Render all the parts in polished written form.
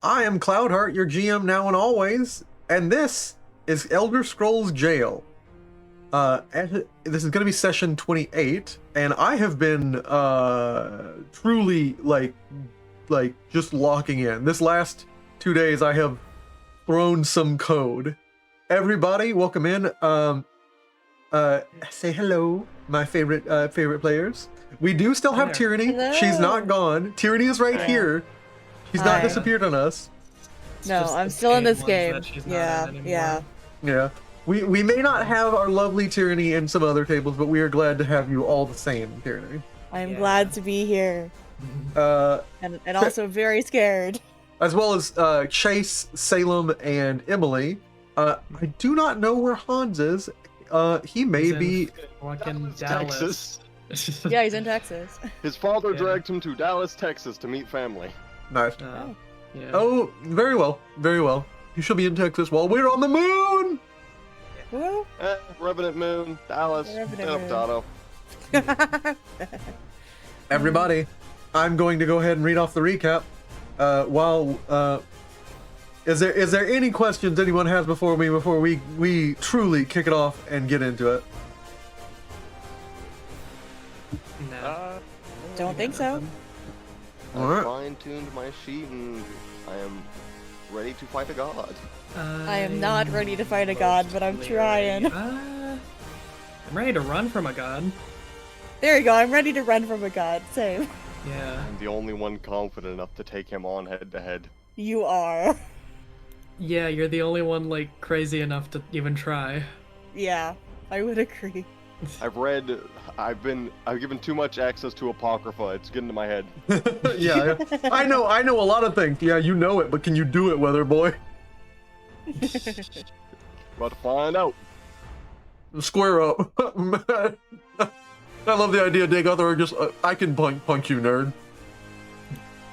I am Cloudheart, your GM now and always, and this is Elder Scrolls Jail. This is going to be session 28, and I have been truly like just locking in. This last 2 days, I have thrown some code. Everybody, welcome in. Say hello, my favorite players. We do still have Tyranny. Hello. She's not gone. Tyranny is right here. She's not Hi. disappeared on us. No, I'm still in this game. Yeah. We may not have our lovely Tyranny in some other tables, but we are glad to have you all the same, Tyranny. I'm glad to be here. And also very scared. As well as Chase, Salem, and Emily. I do not know where Hans is. He may be fucking Texas. Yeah, he's in Texas. His father dragged him to Dallas, Texas to meet family. Nice. Oh. Yeah. Oh, very well, very well. You should be in Texas while we're on the moon. Woo. Revenant Moon, Dallas, Revenant potato. Everybody, I'm going to go ahead and read off the recap. Is there any questions anyone has before we truly kick it off and get into it? No. Don't think so. Alright. I fine-tuned my sheet and I am ready to fight a god. I am not ready to fight a god, but I'm trying. I'm ready to run from a god. There you go, I'm ready to run from a god. Same. Yeah. I'm the only one confident enough to take him on head-to-head. You are. Yeah, you're the only one, like, crazy enough to even try. Yeah, I would agree. I've given too much access to Apocrypha. It's getting to my head. Yeah, I know a lot of things. Yeah, you know it, but can you do it, Weather Boy? About to find out. Square up. I love the idea, Dagoth, or just I can punk you, nerd.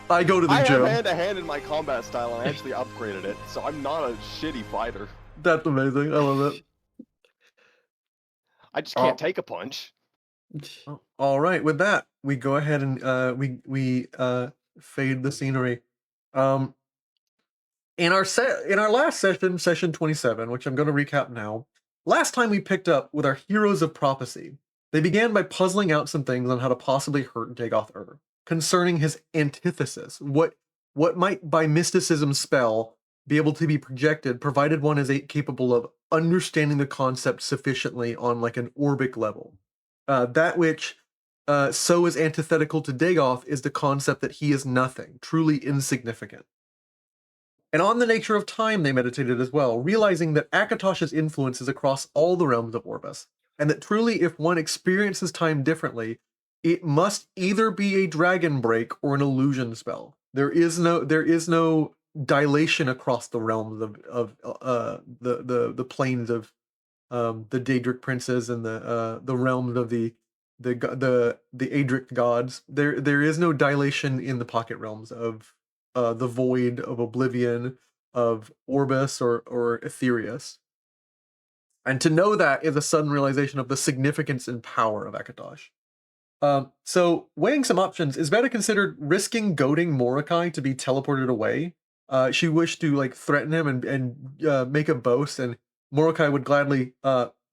I go to the I gym. have hand-to-hand in my combat style and I actually upgraded it, so I'm not a shitty fighter. That's amazing. I love it. I just can't take a punch. All right, with that, we go ahead and we fade the scenery. In our last session 27, which I'm going to recap now. Last time we picked up with our heroes of prophecy. They began by puzzling out some things on how to possibly hurt Dagoth concerning his antithesis. What might by mysticism spell be able to be projected, provided one is capable of understanding the concept sufficiently on like an orbic level. That which so is antithetical to Dagoth is the concept that he is nothing, truly insignificant. And on the nature of time they meditated as well, realizing that Akatosh's influence is across all the realms of Orbis, and that truly if one experiences time differently, it must either be a dragon break or an illusion spell. There is no dilation across the realms of the planes of the Daedric princes and the realms of the Adric gods. There is no dilation in the pocket realms of the void, of oblivion, of Orbis or Aetherius. And to know that is a sudden realization of the significance and power of Akatosh. So weighing some options, Isbeta considered risking goading Mordecai to be teleported away. She wished to like threaten him and make a boast, and Mordecai would gladly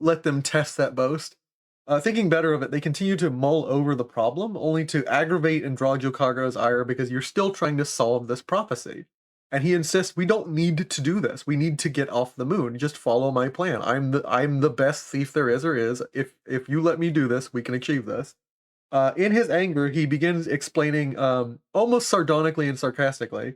let them test that boast. Thinking better of it, they continue to mull over the problem, only to aggravate and draw Jokagro's ire because you're still trying to solve this prophecy. And he insists, we don't need to do this. We need to get off the moon. Just follow my plan. I'm the best thief there is or is. If you let me do this, we can achieve this. In his anger, he begins explaining almost sardonically and sarcastically,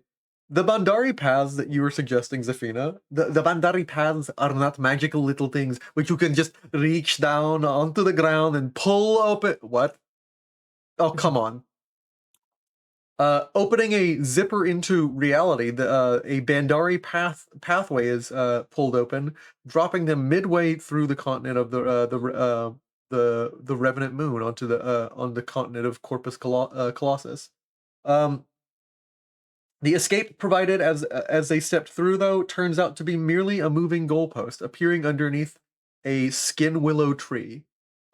the Bandari paths that you were suggesting, Zafina, the Bandari paths are not magical little things which you can just reach down onto the ground and pull open. What? Oh, come on. Opening a zipper into reality, a Bandari pathway is pulled open, dropping them midway through the continent of the Revenant Moon onto the continent of Corpus Colossus. The escape provided as they stepped through, though, turns out to be merely a moving goalpost appearing underneath a skin willow tree.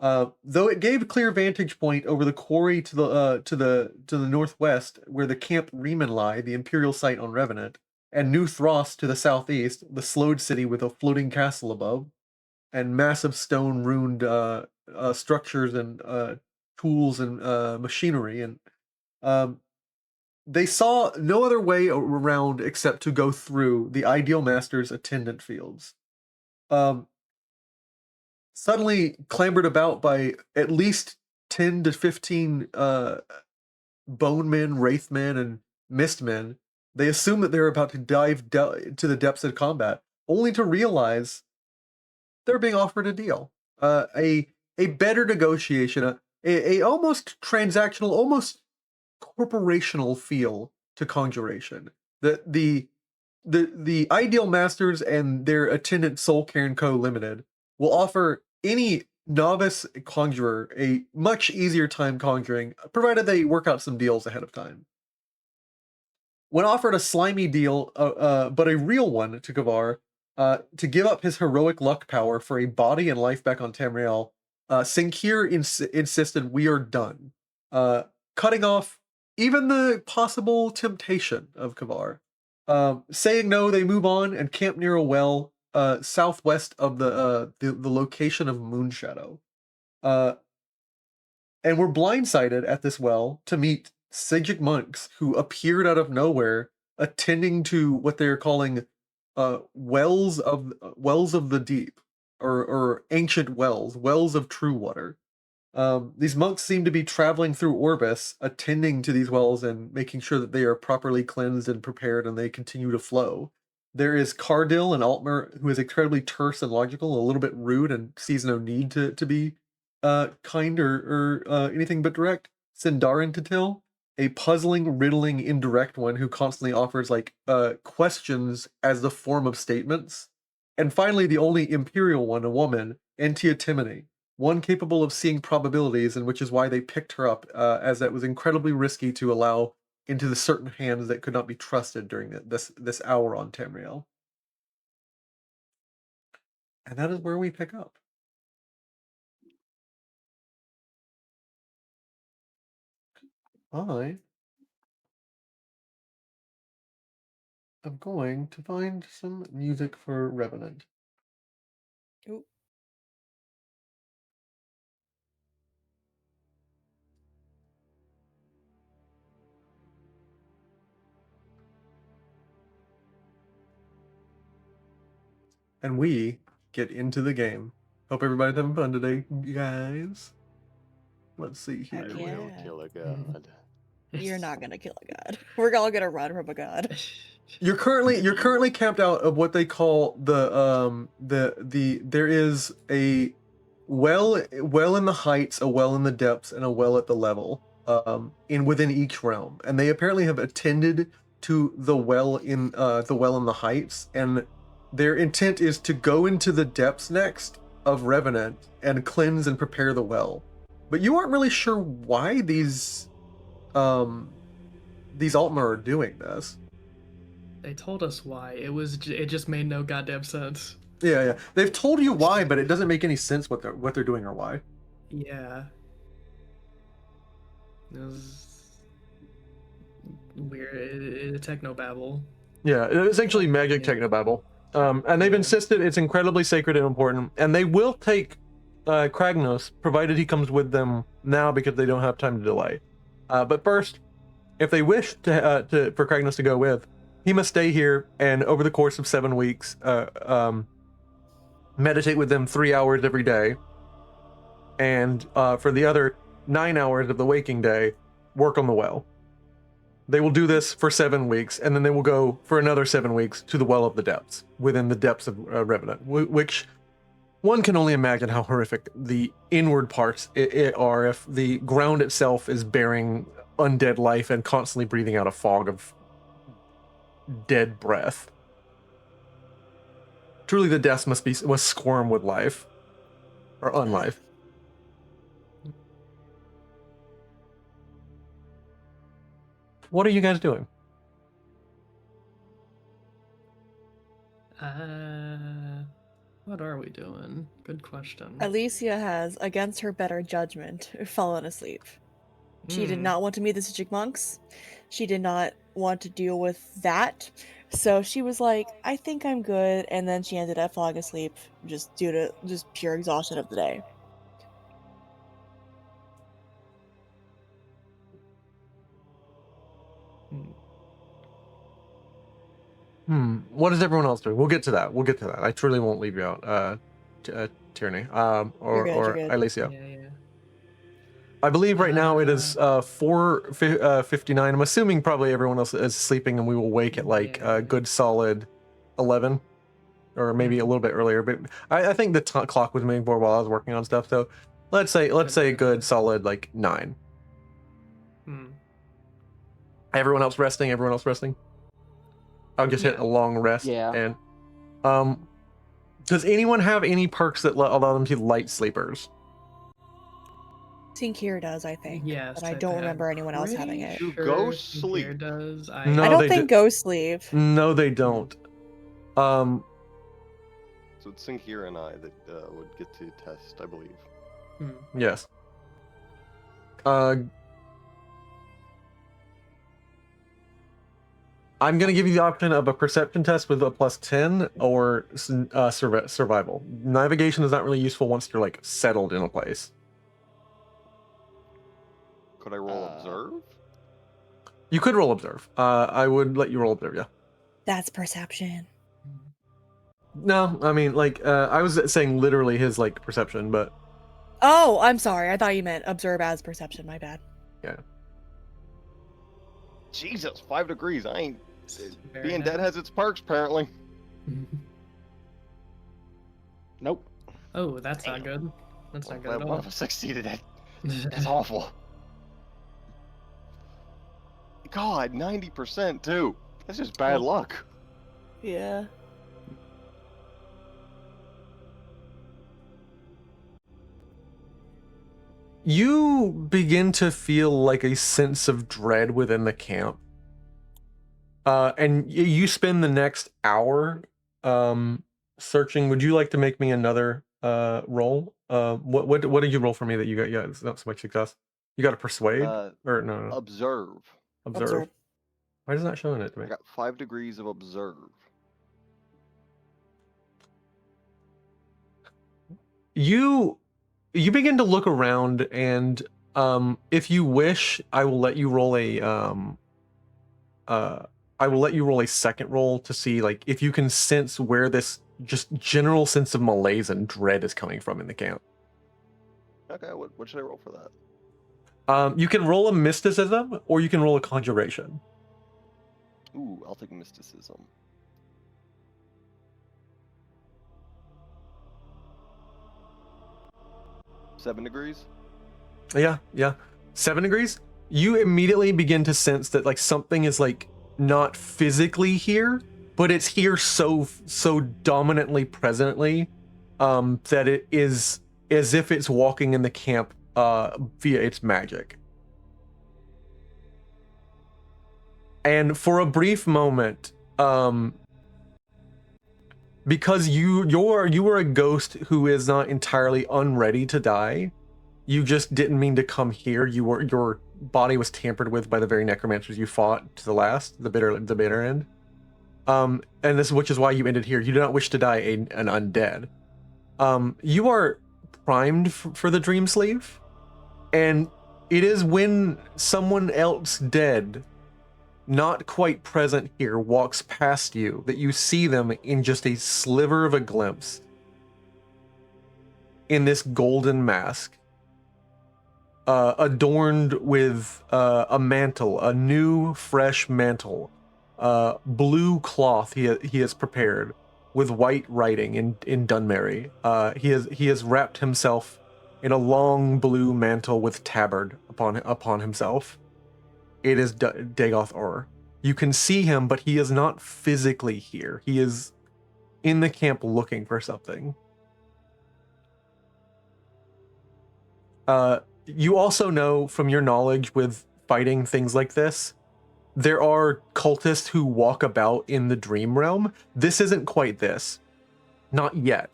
Though it gave clear vantage point over the quarry to the northwest, where the Camp Riemann lie, the Imperial site on Revenant, and New Thros to the southeast, the slowed city with a floating castle above, and massive stone ruined structures and tools and machinery. And they saw no other way around except to go through the Ideal Master's attendant fields. Suddenly clambered about by at least 10 to 15 bone men, wraith men, and mist men, they assume that they're about to dive to the depths of combat, only to realize they're being offered a deal, a better negotiation, a almost transactional, almost corporational feel to Conjuration. The Ideal Masters and their attendant Soul Cairn Co. Limited will offer any novice conjurer a much easier time conjuring, provided they work out some deals ahead of time. When offered a slimy deal, but a real one to Kavar, to give up his heroic luck power for a body and life back on Tamriel, Sinkir insisted we are done, cutting off even the possible temptation of Kavar. Saying no, they move on and camp near a well southwest of the location of Moonshadow. And we're blindsided at this well to meet Sigic monks who appeared out of nowhere, attending to what they're calling wells of the deep, or ancient wells of true water. These monks seem to be traveling through Orbis, attending to these wells and making sure that they are properly cleansed and prepared and they continue to flow. There is Cardil, an Altmer, who is incredibly terse and logical, a little bit rude, and sees no need to be kind or anything but direct. Sindarin Tatil, a puzzling, riddling, indirect one who constantly offers questions as the form of statements. And finally, the only Imperial one, a woman, Entia Timony, one capable of seeing probabilities, and which is why they picked her up, as that was incredibly risky to allow into the certain hands that could not be trusted during this hour on Tamriel. And that is where we pick up. I am going to find some music for Revenant. Ooh. And we get into the game. Hope everybody's having fun today, guys. Let's see here. Heck I will yeah. kill a god. You're not gonna kill a god. We're all gonna run from a god. You're currently camped out of what they call there is a well in the heights, a well in the depths, and a well at the level within each realm. And they apparently have attended to the well in the heights, and their intent is to go into the depths next of Revenant and cleanse and prepare the well. But you aren't really sure why these Altmer are doing this. They told us why. It just made no goddamn sense. Yeah. They've told you why, but it doesn't make any sense what they're doing or why. Yeah. It was weird. Technobabble. Yeah, it's actually magic technobabble. And they've insisted it's incredibly sacred and important, and they will take Kragnos, provided he comes with them now because they don't have time to delay. But first, if they wish for Kragnos to go with, he must stay here and over the course of 7 weeks, meditate with them 3 hours every day, and for the other 9 hours of the waking day, work on the well. They will do this for 7 weeks, and then they will go for another 7 weeks to the Well of the Depths, within the depths of Revenant, which one can only imagine how horrific the inward parts are if the ground itself is bearing undead life and constantly breathing out a fog of dead breath. Truly the depths must squirm with life, or unlife. What are you guys doing? What are we doing? Good question. Alicia has, against her better judgment, fallen asleep. She did not want to meet the Sigic monks. She did not want to deal with that. So she was like, I think I'm good, and then she ended up falling asleep just due to just pure exhaustion of the day. What is everyone else doing? We'll get to that. I truly won't leave you out, Tierney, You're or good. Alicia. Yeah. I believe right now it is 4:59. I'm assuming probably everyone else is sleeping, and we will wake at like a good solid 11, or maybe a little bit earlier. But I think the clock was moving forward while I was working on stuff. So let's say a good solid like 9. Everyone else resting. I'll just hit a long rest. Yeah. And does anyone have any perks that allow them to be light sleepers? Tinkir does, I think. Yes, but I don't remember anyone else having it. Do ghosts sleep? Does. No, I don't think ghosts leave. No, they don't. So it's Sinkir and I that would get to test, I believe. Yes. I'm going to give you the option of a perception test with a +10 or survival. Navigation is not really useful once you're like settled in a place. Could I roll observe? You could roll observe. I would let you roll observe, yeah. That's perception. No, I mean like I was saying literally his like perception, but Oh, I'm sorry. I thought you meant observe as perception. My bad. Yeah. Jesus, 5 degrees. I ain't. Very Being nice. dead has its perks, apparently. Nope. Oh, that's not good. That's not good Glad at one all. of us succeeded. That's awful. God, 90% too. That's just bad luck. Yeah. you begin to feel like a sense of dread within the camp. And you spend the next hour searching. Would you like to make me another roll? What did you roll for me that you got? Yeah, it's not so much success. You got to persuade or no. Observe. Why is it not showing it to me? I got 5 degrees of observe. You begin to look around, and if you wish, I will let you roll a second roll to see like if you can sense where this just general sense of malaise and dread is coming from in the camp. Okay, what should I roll for that? You can roll a mysticism, or you can roll a conjuration. Ooh, I'll take mysticism. Seven degrees? Yeah. 7 degrees. You immediately begin to sense that like something is like not physically here, but it's here so dominantly presently that it is as if it's walking in the camp via its magic. And for a brief moment, because you are a ghost who is not entirely unready to die, you just didn't mean to come here. Your body was tampered with by the very necromancers you fought to the bitter end. And which is why you ended here. You do not wish to die an undead. You are primed for the dream sleeve, and it is when someone else dead, not quite present here, walks past you that you see them in just a sliver of a glimpse in this golden mask, adorned with a mantle, a new fresh mantle, blue cloth he has prepared with white writing in Dunmerry. He has wrapped himself in a long blue mantle with tabard upon himself. It is Dagoth Or. You can see him, but he is not physically here. He is in the camp looking for something. You also know from your knowledge with fighting things like this, there are cultists who walk about in the dream realm. This isn't quite this. Not yet.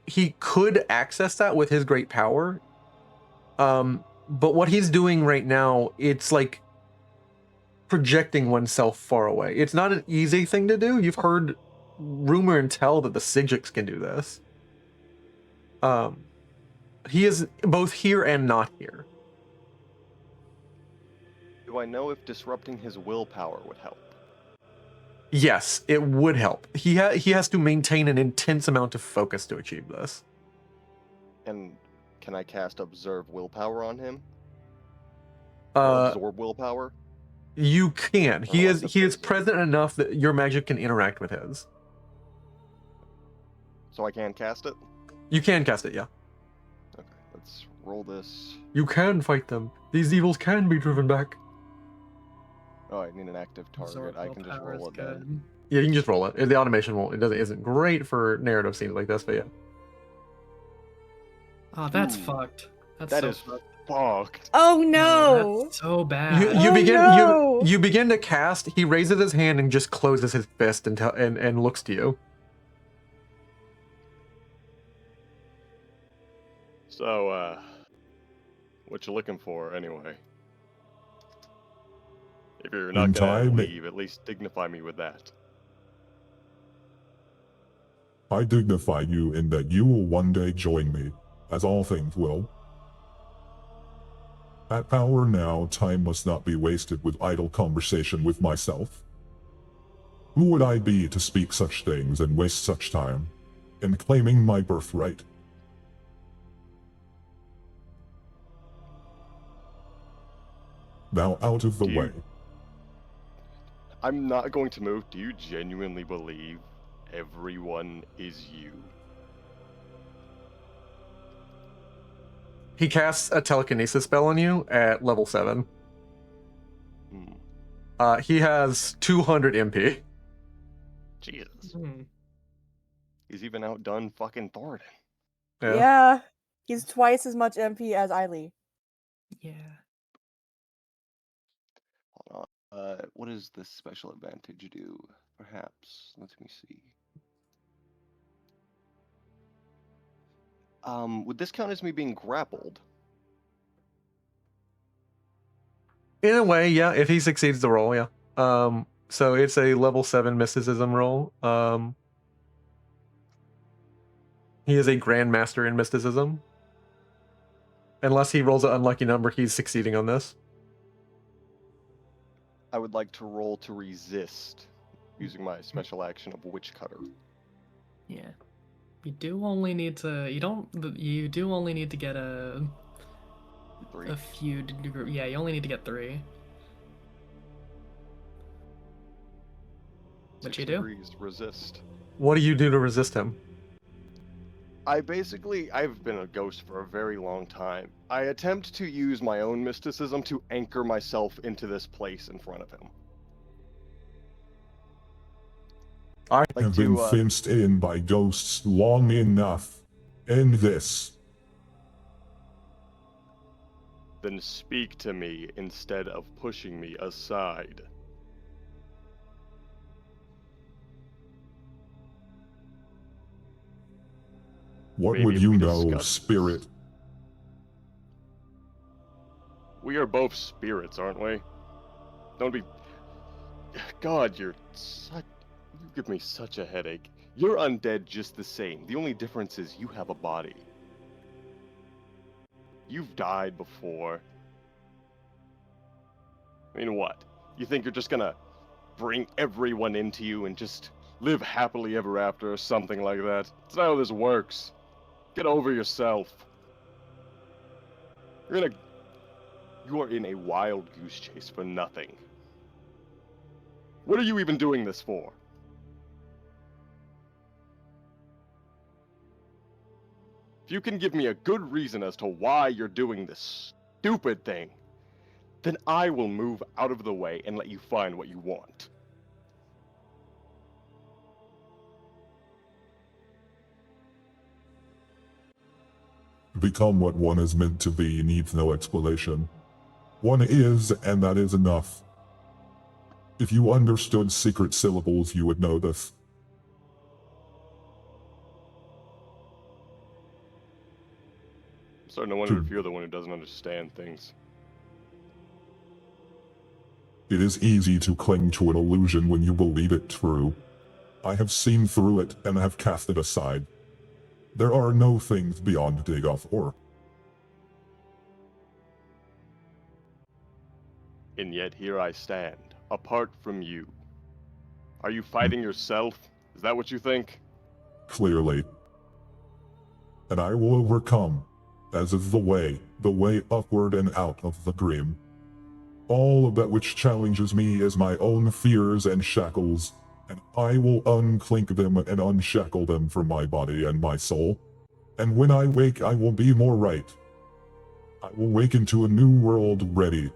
He could access that with his great power. But what he's doing right now, it's like projecting oneself far away. It's not an easy thing to do. You've heard rumor and tell that the Sigics can do this. He is both here and not here. Do I know if disrupting his willpower would help? Yes, it would help. He has to maintain an intense amount of focus to achieve this. And can I cast Observe Willpower on him? Or Absorb Willpower? You can. Or He like is the he is basic? present enough that your magic can interact with his. So I can cast it? You can cast it, yeah. Okay, let's roll this. You can fight them. These evils can be driven back. Oh, I need an active target. Absorb I can just willpower is roll it then. good. Yeah, you can just roll it. The automation won't. Isn't great for narrative scenes like this, but yeah. Oh, that's Ooh. fucked. That's That so is fucked. fucked. Oh Oh, no! that's so bad. You Oh, begin no! you begin to cast. He raises his hand and just closes his fist and looks to you. So, what you looking for anyway? If you're not gonna leave, at least dignify me with that. I dignify you in that you will one day join me, as all things will. At power now, time must not be wasted with idle conversation with myself. Who would I be to speak such things and waste such time in claiming my birthright? Now out of the way. I'm not going to move. Do you genuinely believe everyone is you? He casts a telekinesis spell on you at level 7. He has 200 MP. Jesus. Hmm. He's even outdone fucking Thoradin. Yeah. He's twice as much MP as Eiley. Yeah. Hold on. What does this special advantage do? Perhaps. Let me see. Would this count as me being grappled? In a way, yeah. If he succeeds the roll, yeah. So it's a level 7 mysticism roll. He is a grandmaster in mysticism. Unless he rolls an unlucky number, he's succeeding on this. I would like to roll to resist using my special action of Witch Cutter. Yeah. You do only need to. You do only need to get a 3. few. Yeah, you only need to get 3. What 6 you do? degrees, resist. What do you do to resist him? I've been a ghost for a very long time. I attempt to use my own mysticism to anchor myself into this place in front of him. I have been fenced in by ghosts long enough. End this. Then speak to me instead of pushing me aside. What Maybe would if you we know, discuss spirit? We are both spirits, aren't we? Don't be... God, you give me such a headache. You're undead just the same. The only difference is you have a body. You've died before. I mean, what? You think you're just gonna bring everyone into you and just live happily ever after or something like that? That's not how this works. Get over yourself. You are in a wild goose chase for nothing. What are you even doing this for? If you can give me a good reason as to why you're doing this stupid thing, then I will move out of the way and let you find what you want. Become what one is meant to be needs no explanation. One is, and that is enough. If you understood secret syllables, you would know this. I'm starting to wonder if you're the one who doesn't understand things. It is easy to cling to an illusion when you believe it true. I have seen through it and have cast it aside. There are no things beyond Dagoth or. And yet here I stand, apart from you. Are you fighting yourself? Is that what you think? Clearly. And I will overcome, as is the way upward and out of the dream. All of that which challenges me is my own fears and shackles, and I will unclink them and unshackle them from my body and my soul. And when I wake, I will be more right. I will wake into a new world ready.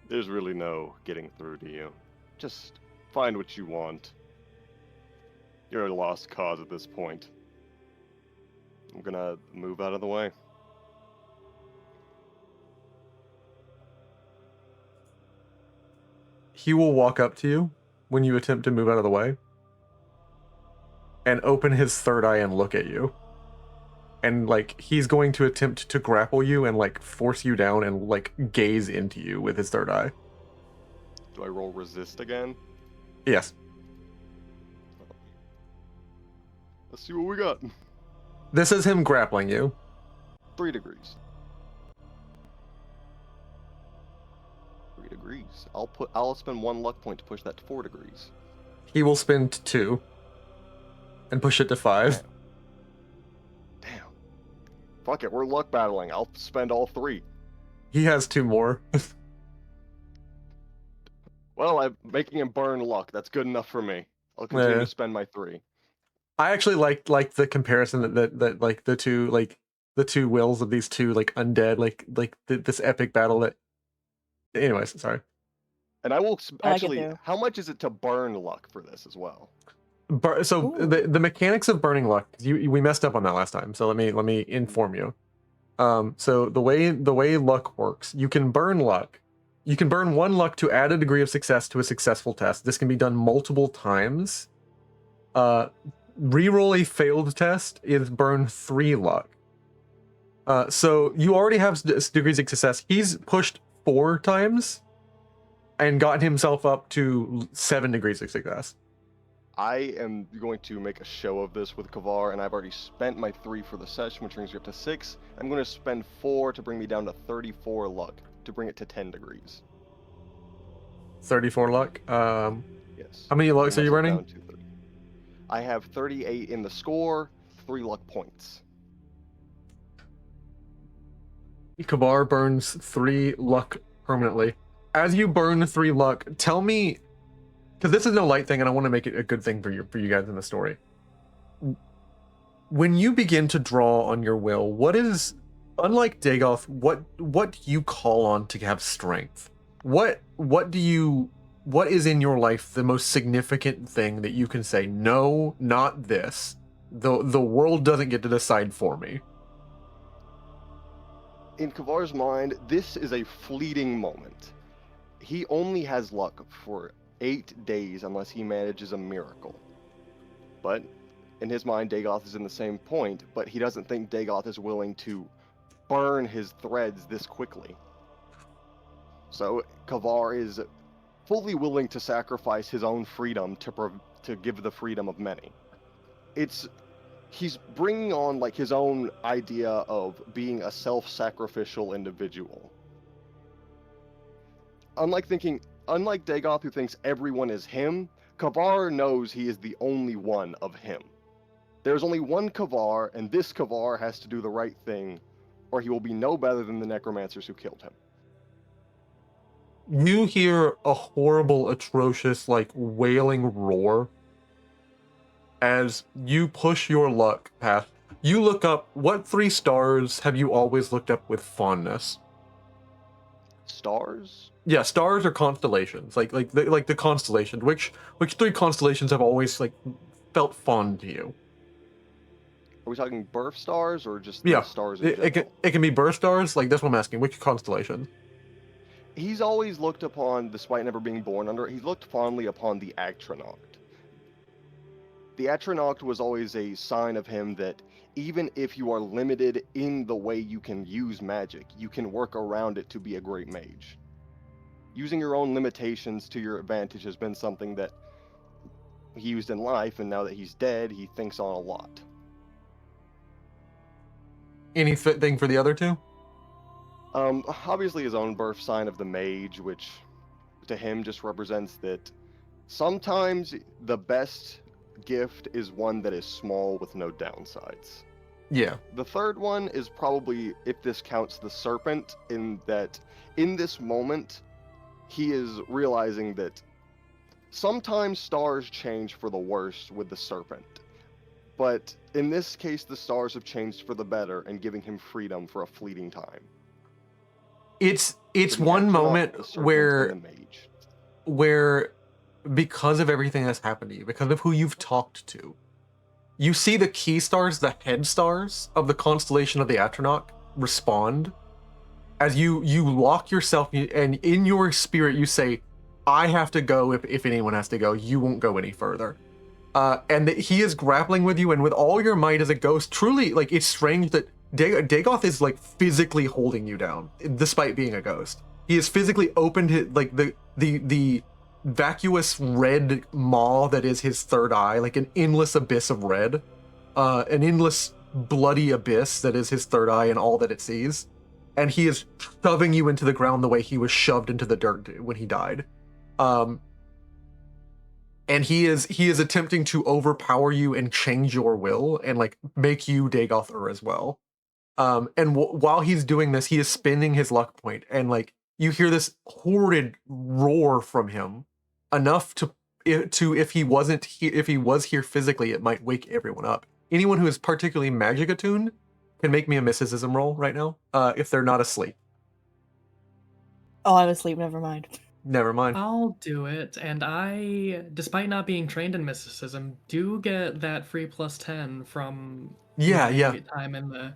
There's really no getting through to you. Just find what you want. You're a lost cause at this point. I'm gonna move out of the way. He will walk up to you when you attempt to move out of the way and open his third eye and look at you. And like he's going to attempt to grapple you and like force you down and like gaze into you with his third eye. Do I roll resist again? Yes. Let's see what we got. This is him grappling you. 3 degrees. 3 degrees. I'll spend 1 luck point to push that to 4 degrees. He will spend 2 and push it to 5. Damn. Fuck it, we're luck battling. I'll spend all 3. He has 2 more. Well, I'm making him burn luck. That's good enough for me. I'll continue Yeah. to spend my 3. I actually like the comparison that like the two wills of these two like undead this epic battle that. Anyways, sorry. And I will I like it actually. too. How much is it to burn luck for this as well? So Ooh. the mechanics of burning luck, we messed up on that last time. So let me inform you. So the way luck works, you can burn luck. You can burn 1 luck to add a degree of success to a successful test. This can be done multiple times. Reroll a failed test is burn 3 luck. So you already have degrees of success. He's pushed 4 times and gotten himself up to 7 degrees of success. I am going to make a show of this with Kavar, and I've already spent my 3 for the session, which brings me up to 6. I'm going to spend 4 to bring me down to 34 luck, to bring it to 10 degrees. 34 luck. Yes. How many lucks are Bring you myself running? down to 30. I have 38 in the score, 3 luck points. Kabar burns 3 luck permanently. As you burn 3 luck, tell me, because this is no light thing, and I want to make it a good thing for you guys in the story. When you begin to draw on your will, what is, unlike Dagoth, what do you call on to have strength? What is in your life the most significant thing that you can say, no, not this. The world doesn't get to decide for me. In Kavar's mind, this is a fleeting moment. He only has luck for 8 days unless he manages a miracle. But in his mind, Dagoth is in the same point, but he doesn't think Dagoth is willing to burn his threads this quickly. So Kavar is fully willing to sacrifice his own freedom to give the freedom of many. He's bringing on like his own idea of being a self-sacrificial individual. Unlike Dagoth, who thinks everyone is him, Kavar knows he is the only one of him. There's only one Kavar, and this Kavar has to do the right thing, or he will be no better than the necromancers who killed him. You hear a horrible, atrocious, like wailing roar as you push your luck past. You look up. What 3 stars have you always looked up with fondness? Stars? Yeah, stars or constellations, like the constellation. Which 3 constellations have always like felt fond to you? Are we talking birth stars or just Yeah, the stars in general? it can be birth stars. Like that's what I'm asking. Which constellation? He's always looked upon, despite never being born under it, he's looked fondly upon the Atronach. The Atronach was always a sign of him that even if you are limited in the way you can use magic, you can work around it to be a great mage. Using your own limitations to your advantage has been something that he used in life, and now that he's dead, he thinks on a lot. Anything for the other two? Obviously his own birth sign of the mage, which to him just represents that sometimes the best gift is one that is small with no downsides. Yeah. The third one is probably, if this counts, the serpent, in that in this moment he is realizing that sometimes stars change for the worse with the serpent. But in this case, the stars have changed for the better and giving him freedom for a fleeting time. It's But he one had to not moment the serpent where and the mage. because of everything that's happened to you, because of who you've talked to, you see the key stars, the head stars of the constellation of the Atronach respond as you lock yourself, and in your spirit you say, I have to go. If anyone has to go, you won't go any further. And that he is grappling with you, and with all your might as a ghost. Truly, like, it's strange that Dagoth is like physically holding you down, despite being a ghost. He has physically opened his, like, the vacuous red maw that is his third eye, like an endless abyss of red, an endless bloody abyss that is his third eye and all that it sees. And he is shoving you into the ground the way he was shoved into the dirt when he died. And he is attempting to overpower you and change your will and like make you Dagoth as well. And while he's doing this, he is spending his luck point, and like you hear this horrid roar from him, enough to if he wasn't here, if he was here physically, it might wake everyone up. Anyone who is particularly magic attuned can make me a mysticism roll right now, if they're not asleep. Oh, I'm asleep. Never mind. Never mind. I'll do it, and I, despite not being trained in mysticism, do get that free +10 from Yeah, my yeah. time in the.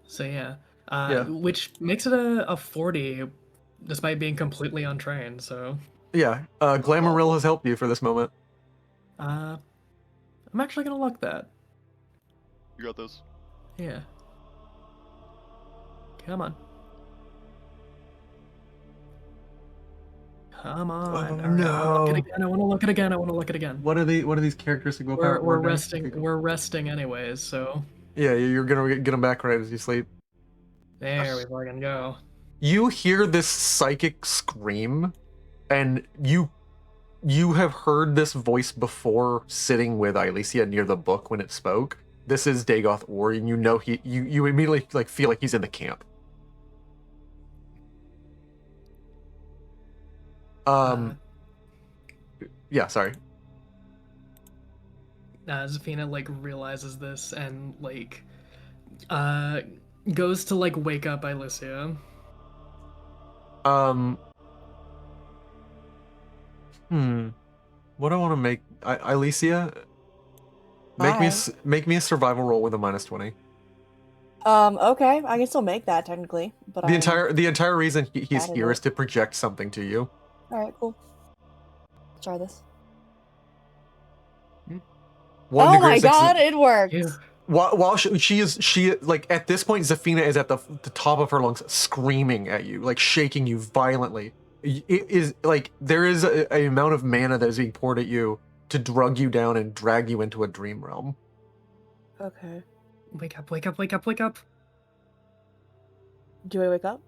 So yeah, Yeah. which makes it a 40, despite being completely untrained. So Yeah, Glamouril has helped you for this moment. I'm actually gonna look that. You got this. Yeah. Come on. Come on. Oh, All right, I want to look no. it again. I want to look it again. I want to look it again. What are these characteristic willpower? We're dice? resting. We're resting anyways. So Yeah, you're gonna get them back right as you sleep. there we fucking go. You hear this psychic scream, and you have heard this voice before sitting with Ilicia near the book when it spoke. This is Dagoth Or, and you know you immediately like feel like he's in the camp. Yeah, sorry. Zafina like realizes this and like goes to like wake up Ilicia. What do I want to make? Ilicia, make me a survival roll with a -20. Okay, I can still make that technically, but The entire reason he's Added here it. is to project something to you. All right, cool. Let's try this. One Oh degree my of success- god, it worked! Yeah. While she like at this point, Zafina is at the top of her lungs, screaming at you, like shaking you violently. It is like there is a amount of mana that is being poured at you to drug you down and drag you into a dream realm. Okay. Wake up! Wake up! Wake up! Wake up! Do I wake up?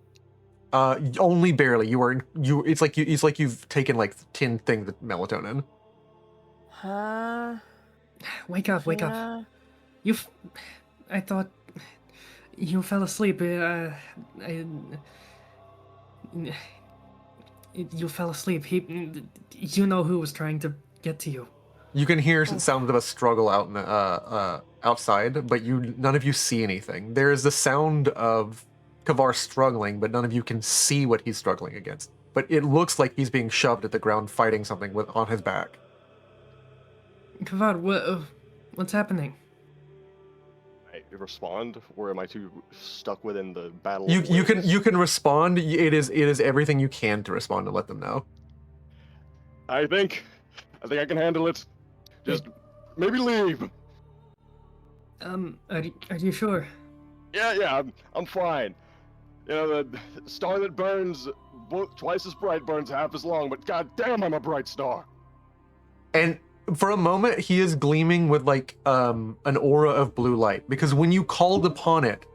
Only barely. It's like you've taken like 10 things of melatonin. Huh? Wake up! Wake up! Yeah. I thought you fell asleep. You fell asleep. You know who was trying to get to you. You can hear sounds of a struggle out in outside, but none of you see anything. There is the sound of Kavar struggling, but none of you can see what he's struggling against. But it looks like he's being shoved at the ground, fighting something on his back. Kavar, what's happening? I respond, or am I too stuck within the battle? You can respond. It is everything you can to respond and let them know. I think I can handle it. Just maybe leave. Are you sure? Yeah, I'm fine. You know, the star that burns twice as bright burns half as long, but god damn, I'm a bright star. And for a moment, he is gleaming with like an aura of blue light, because when you called upon it,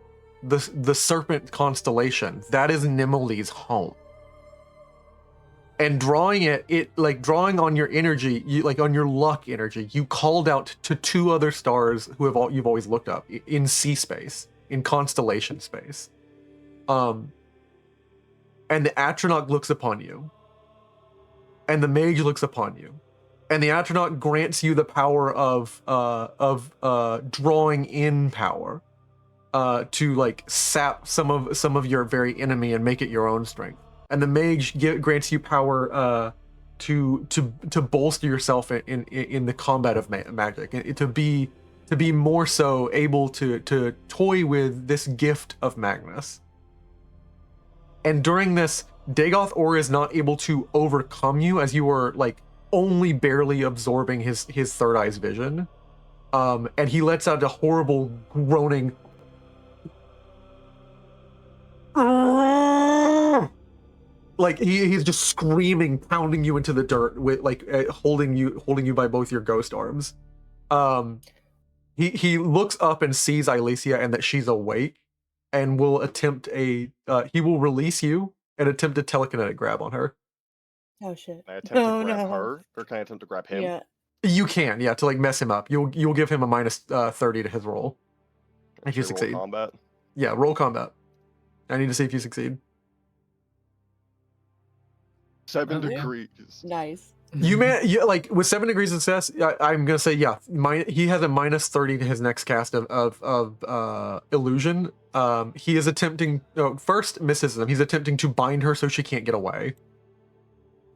the serpent constellation, that is Nimeli's home. And drawing drawing on your energy, on your luck energy, you called out to two other stars you've always looked up in sea space, in constellation space. And the Atronach looks upon you, and the mage looks upon you, and the Atronach grants you the power of drawing in power, to like sap some of your very enemy and make it your own strength. And the mage grants you power to bolster yourself in the combat of magic, to be more so able to toy with this gift of Magnus. And during this, Dagoth Or is not able to overcome you, as you are like only barely absorbing his third eye's vision. And he lets out a horrible groaning. Like he's just screaming, pounding you into the dirt with holding you by both your ghost arms. He looks up and sees Ilesia and that she's awake, and will attempt he will release you and attempt a telekinetic grab on her. Oh shit. Can I attempt to grab her, or can I attempt to grab him? Yeah. You can, to like mess him up. You'll give him a minus 30 to his roll if you Should I roll succeed. combat. Yeah, roll combat. I need to see if you succeed. 7 Oh, yeah. degrees. Nice. You like with 7 degrees of success. I'm gonna say he has a minus 30 to his next cast of illusion. He is attempting first misses him. He's attempting to bind her so she can't get away.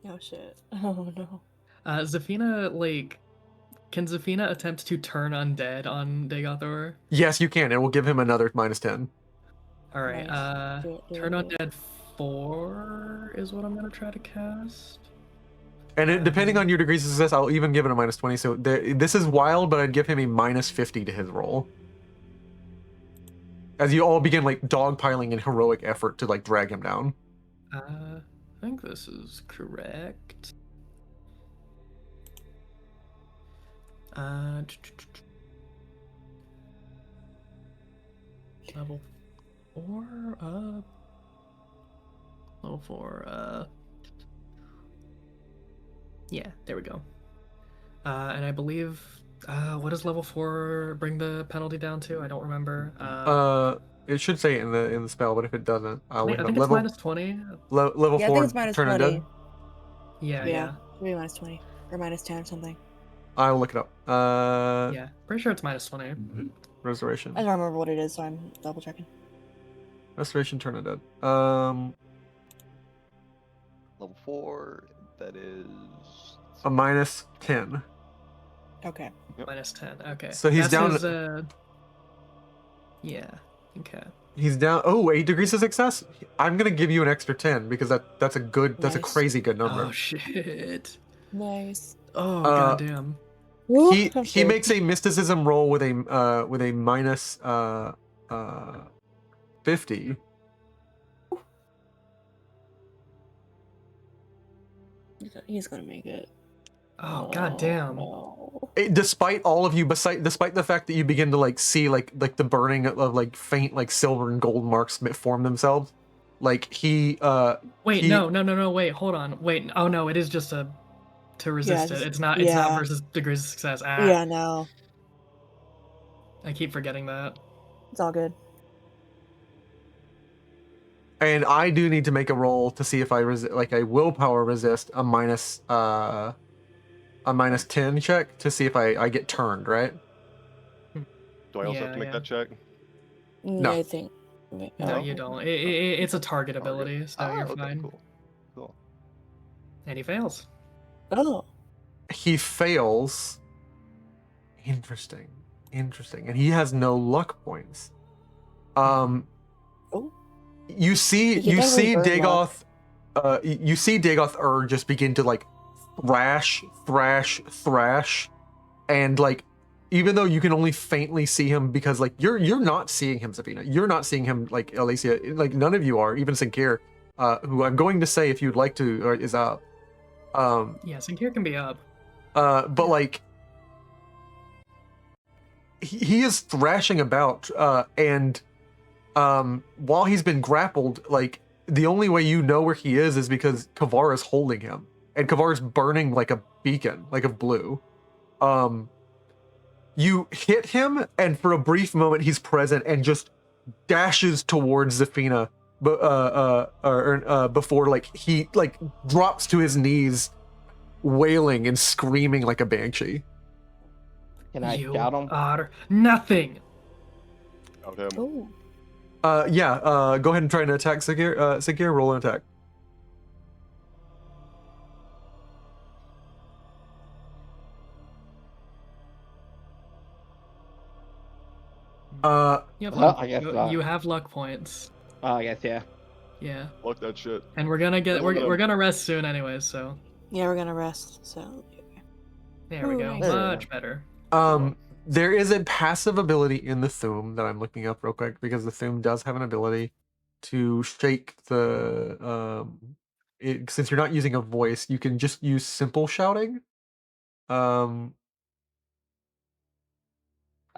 Oh shit. Oh no. Zafina, can Zafina attempt to turn undead on Dagoth Or? Yes, you can. It will give him another minus 10. All right. Nice. Do it, Turn do it. undead 4 is what I'm gonna try to cast. And depending on your degrees of success, I'll even give it a minus 20. So this is wild, but I'd give him a minus 50 to his roll. As you all begin like dogpiling in heroic effort to like drag him down. I think this is correct. Level 4 up. Level 4 yeah, there we go. And I believe what does level 4 bring the penalty down to? I don't remember. It should say it in the spell, but if it doesn't, I'll I think it's minus 20. level Yeah, I 4 think it's minus turn 20. undead. Yeah. Maybe minus 20 or minus 10 or something. I'll look it up. Yeah, pretty sure it's minus 20. Restoration. I don't remember what it is, so I'm double checking. Restoration turn undead. Level 4, that is... A minus 10. Okay. Yep. Minus 10. Okay. So he's down. His, yeah. Okay. He's down. Oh, 8 degrees of success. I'm gonna give you an extra 10 because that's a Nice. crazy good number. Oh shit. Nice. Oh goddamn. He makes a mysticism roll with a minus 50. He's gonna make it. Oh goddamn. No. Despite all of you, despite the fact that you begin to like see like the burning of like faint like silver and gold marks form themselves, like he Wait, he- no, wait, hold on. Wait, oh no, it is just to resist it. It's not yeah. versus degrees of success. Yeah, no. I keep forgetting that. It's all good. and I do need to make a roll to see if I I willpower resist a minus 10 check to see if I get turned, right? Do I also have to make Yeah. that check? No. I think. No, No? you don't. It's a target ability, so Ah, you're okay, fine. Cool. And he fails. Oh. He fails. Interesting. And he has no luck points. Oh. You see He definitely burned Dagoth you see Dagoth just begin to like thrash, and like even though you can only faintly see him because like you're not seeing him, Zafina. You're not seeing him like Alicia. Like none of you are, even Sinclair, who I'm going to say if you'd like to is up. Yeah, Sinclair can be up. But like he is thrashing about, and while he's been grappled, like the only way you know where he is because Kavar is holding him, and Kavar is burning like a beacon, like of blue. You hit him, and for a brief moment, he's present and just dashes towards Zafina, before like he like drops to his knees, wailing and screaming like a banshee. Can I You shout him? are nothing. Out him. Oh. Yeah. Go ahead and try and attack Sigir. Sigir, roll an attack. You have, Well, luck, I guess you, not. you have luck points. Oh, I guess, yeah. Yeah, Fuck that shit. and we're gonna get Look at we're him. gonna rest soon anyways. So Yeah, we're gonna rest. So. there we go. Hooray. Much better. There is a passive ability in the Thume that I'm looking up real quick because the Thume does have an ability to shake the since you're not using a voice, you can just use simple shouting.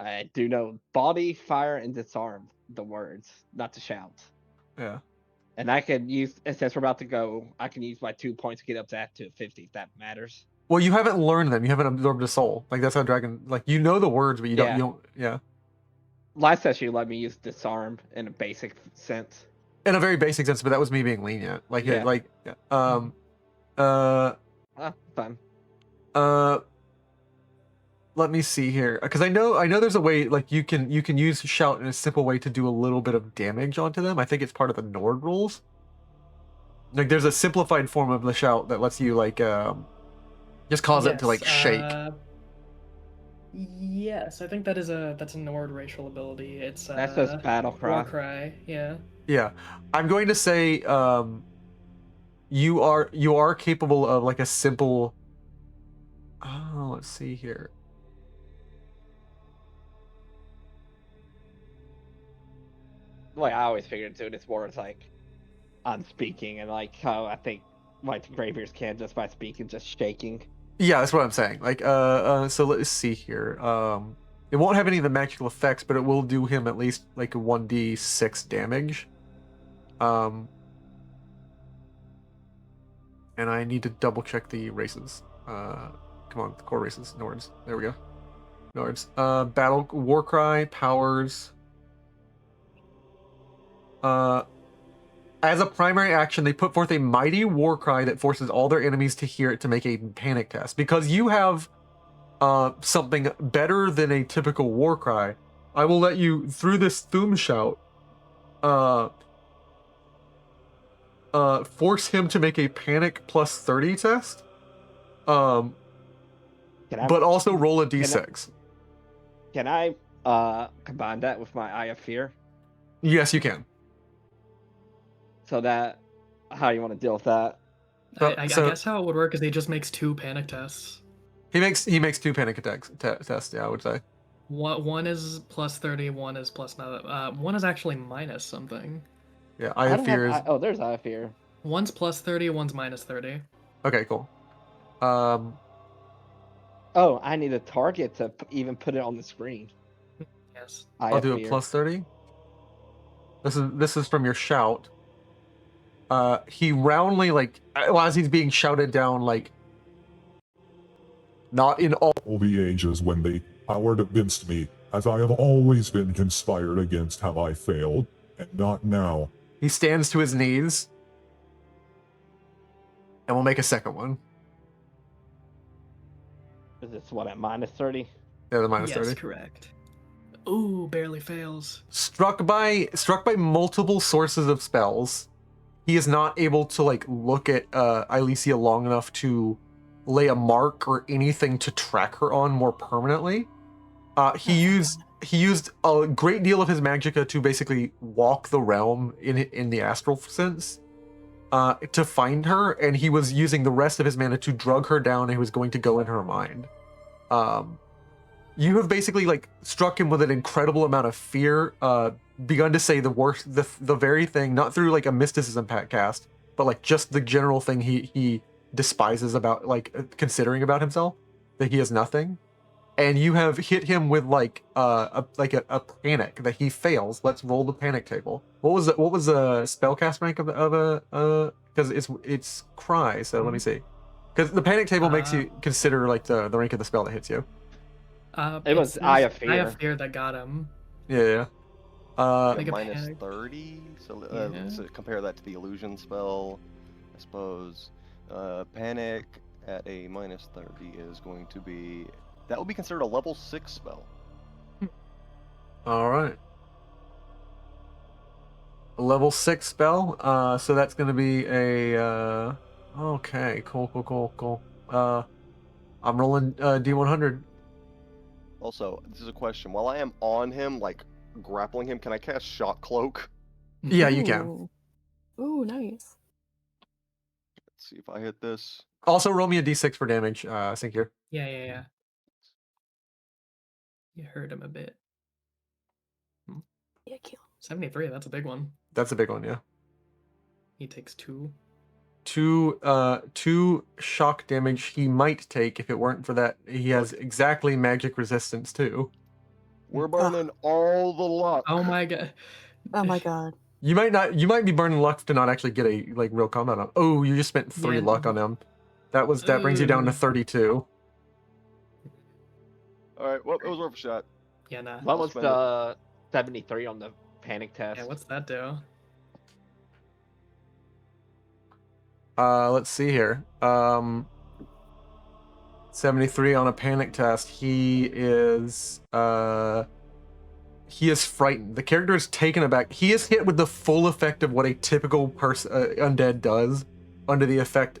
I do know body, fire, and disarm the words, not to shout. Yeah. And I could use, since we're about to go, I can use my 2 points to get up to that to 50 if that matters. Well, you haven't learned them. You haven't absorbed a soul. Like that's how dragon. Like you know the words, but you don't. Yeah. You don't. Yeah. Last session, you let me use disarm in a basic sense. In a very basic sense, but that was me being lenient. Like Yeah. Fine. Fun. Let me see here, because I know there's a way like you can use shout in a simple way to do a little bit of damage onto them. I think it's part of the Nord rules. Like there's a simplified form of the shout that lets you like just cause it to like shake. Yes, I think that's a Nord racial ability. It's That's just battle cry. war cry. Yeah. Yeah, I'm going to say you are capable of like a simple. Oh, let's see here. The way I always figured to it, it's more like I'm speaking and like how I think like Greybeards can just by speaking, just shaking. Yeah, that's what I'm saying. Like, so let's see here. It won't have any of the magical effects, but it will do him at least like a 1d6 damage. And I need to double check the races. Come on, the core races, Nords. There we go. Nords. Battle Warcry powers. As a primary action, they put forth a mighty war cry that forces all their enemies to hear it to make a panic test. Because you have something better than a typical war cry, I will let you, through this Thume shout, force him to make a panic plus 30 test. But also roll a d6. Can I combine that with my Eye of Fear? Yes, you can. So that, how you want to deal with that? I guess how it would work is he just makes 2 panic tests. He makes 2 panic attacks tests. Yeah, I would say. One is plus 30, one is plus one is actually minus something. Yeah, Eye of Fear is. Oh, there's Eye of Fear. One's plus 30, one's minus 30. Okay, cool. Oh, I need a target to even put it on the screen. Yes. I'll do a plus 30. This is from your shout. He roundly, like, as he's being shouted down, like, not in all. All the ages when they powered against me, as I have always been conspired against, have I failed, and not now. He stands to his knees, and we'll make a second one. Is this one at minus 30? Yeah, the minus 30. Yes, correct. Ooh, barely fails. Struck by multiple sources of spells, he is not able to like look at Alicia long enough to lay a mark or anything to track her on more permanently. He used a great deal of his magicka to basically walk the realm in the astral sense to find her, and he was using the rest of his mana to drug her down, and he was going to go in her mind. You have basically like struck him with an incredible amount of fear, begun to say the worst, the very thing, not through like a mysticism cast, but like just the general thing he despises about like considering about himself, that he is nothing. And you have hit him with like a panic that he fails. Let's roll the panic table. What was the spellcast rank of a because it's cry, so let me see. Because the panic table makes you consider like the rank of the spell that hits you. It was Eye of Fear. Eye of Fear that got him. Yeah. Like a minus panic. 30. So, Yeah. so compare that to the illusion spell, I suppose. Panic at a minus 30 is going to be, that would be considered a level 6 spell. All right. A level 6 spell. So that's going to be a. Okay. Cool. I'm rolling D100. Also, this is a question. While I am on him, like grappling him, can I cast Shock Cloak? Yeah, you can. Ooh, nice. Let's see if I hit this. Also, roll me a D6 for damage. Sync here. Yeah. You hurt him a bit. Yeah, kill. 73, that's a big one. That's a big one, yeah. He takes 2. Two shock damage he might take if it weren't for that. He has exactly magic resistance too. We're burning all the luck. Oh my god. Oh my god. You might be burning luck to not actually get a like real combat on. Oh, you just spent 3 Yeah. luck on him. That brings you down to 32. Alright, well, it was worth a shot. Yeah, nah. What I'll was spend the 73 on the panic test? Yeah, what's that do? Let's see here. 73 on a panic test. He is frightened. The character is taken aback. He is hit with the full effect of what a typical person undead does under the effect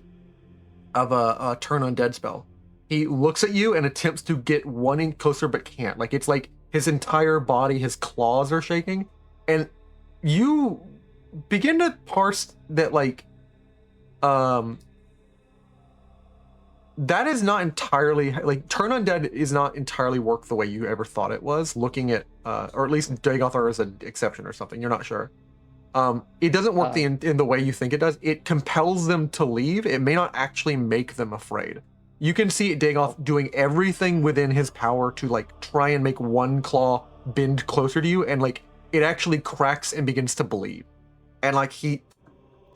of a turn undead spell. He looks at you and attempts to get 1 inch closer but can't. Like it's like his entire body, his claws are shaking, and you begin to parse that like that is not entirely like turn undead is not entirely work the way you ever thought it was, looking at or at least Dagoth is an exception or something, you're not sure. It doesn't work in the way you think it does. It compels them to leave. It may not actually make them afraid. You can see Dagoth doing everything within his power to like try and make one claw bend closer to you, and like it actually cracks and begins to bleed. And like he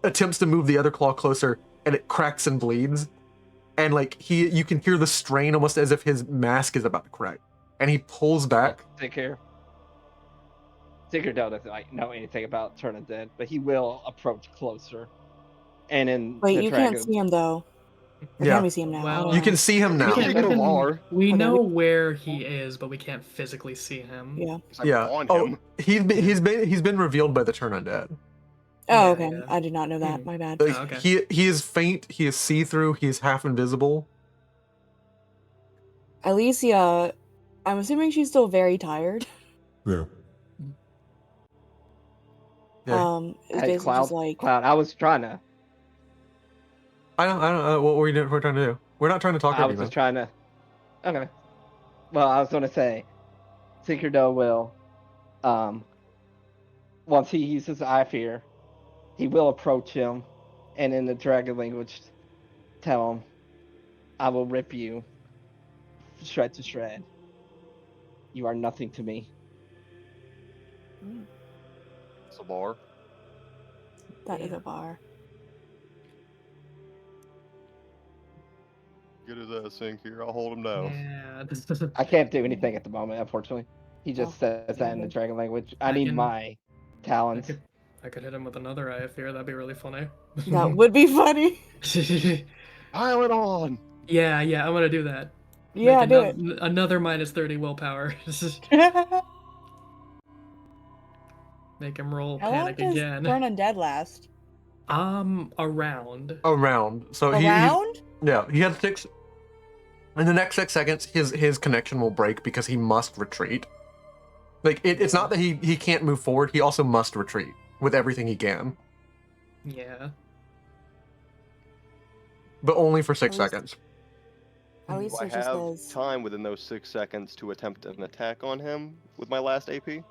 attempts to move the other claw closer and it cracks and bleeds. And like you can hear the strain almost as if his mask is about to crack. And he pulls back. Tinker doesn't like know anything about turn undead, but he will approach closer. And in Wait, the you dragon, can't see him though. Or Yeah. can we see him now? Well, I don't You know. can see him now. We Okay, know where he is, but we can't physically see him. Yeah. I'm Yeah. on Oh, him. he's been revealed by the turn undead. Oh, Yeah, okay. yeah. I did not know that. My bad. Like, Oh, okay. he is faint, he is see-through, he is half invisible. Alicia, I'm assuming she's still very tired. Yeah. Yeah. It's hey, basically Cloud, just like Cloud, I was trying to. I don't know what we're trying to do. We're not trying to talk I over was you, just man. trying to. Okay. Well, I was going to say, Tinkerdo will, once he uses Eye Fear, he will approach him, and in the dragon language, tell him, "I will rip you, shred to shred. You are nothing to me." It's a bar. that is a bar. Get his ass in here. I'll hold him down. Yeah. I can't do anything at the moment, unfortunately. He just Oh, says that in the okay. dragon language. I I need can- my talents. I could hit him with another Eye of Fear. That'd be really funny. That would be funny. Pile it on. Yeah, I'm gonna do that. Yeah, Make do it. Another minus 30 willpower. Make him roll How long panic does again. Turn Undead last? Around. Around. So A round? he has 6. In the next 6 seconds, his connection will break because he must retreat. Like it's not that he can't move forward. He also must retreat with everything he can, Yeah. but only for 6 At least- seconds. At least Do I he just have says, time within those 6 seconds to attempt an attack on him with my last AP?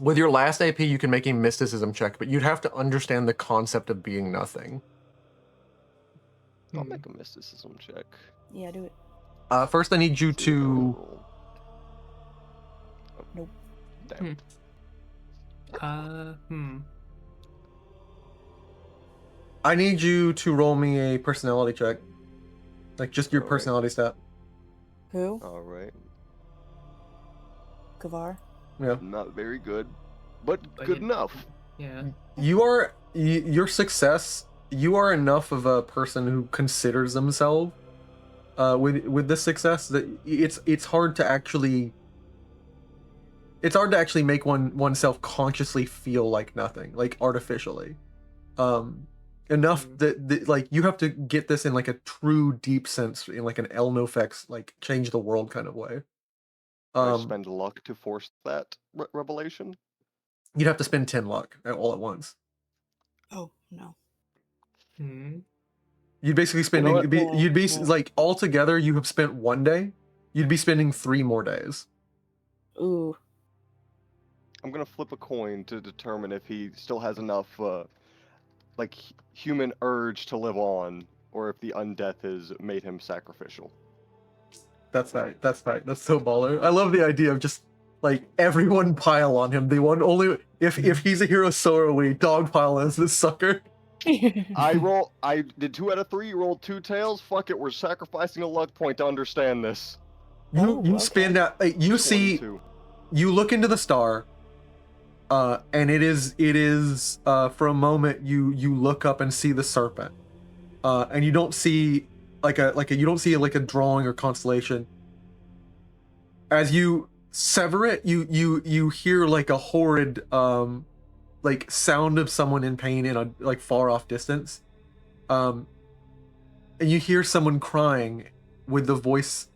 With your last AP, you can make a mysticism check, but you'd have to understand the concept of being nothing. I'll Hmm. make a mysticism check. yeah, do it. First, I need you See what I to. roll. Oh, Nope. Damn. I need you to roll me a personality check. Like just your Alright. personality stat. Who? All right. Kavar? Yeah. Not very good, but But good you- enough. Yeah. Your success, you are enough of a person who considers themselves with this success that it's hard to actually make oneself consciously feel like nothing, like artificially. Enough that like you have to get this in like a true deep sense, in like an El Nofex, like change the world kind of way. Do I spend luck to force that revelation? You'd have to spend 10 luck all at once. Oh, no. Hmm. You'd basically spend know what? you'd be Yeah. like altogether you have spent 1 day. You'd be spending 3 more days. Ooh. I'm gonna flip a coin to determine if he still has enough, like, human urge to live on, or if the undeath has made him sacrificial. That's right. That's right. That's so baller. I love the idea of just like everyone pile on him. The one only if he's a hero, so are we. Dog pile as this sucker. I did 2 out of 3, rolled 2 tails. Fuck it, we're sacrificing a luck point to understand this. Oh, You okay. spend out. You see. 22. You look into the star. And it is for a moment you look up and see the serpent. And you don't see you don't see like a drawing or constellation. As you sever it, you hear like a horrid like sound of someone in pain in a like far off distance. And you hear someone crying with the voice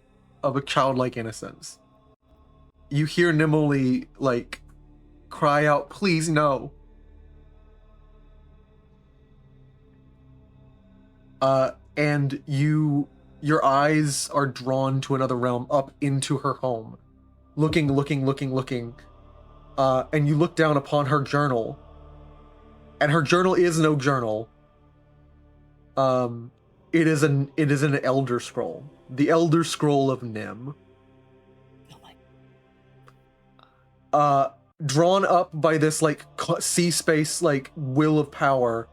of a childlike innocence. You hear Nimoli like cry out, "Please no." And your eyes are drawn to another realm, up into her home, looking, and you look down upon her journal, and her journal is no journal. It is an elder scroll, the Elder Scroll of Nim. Oh my. Drawn up by this like sea space like will of power.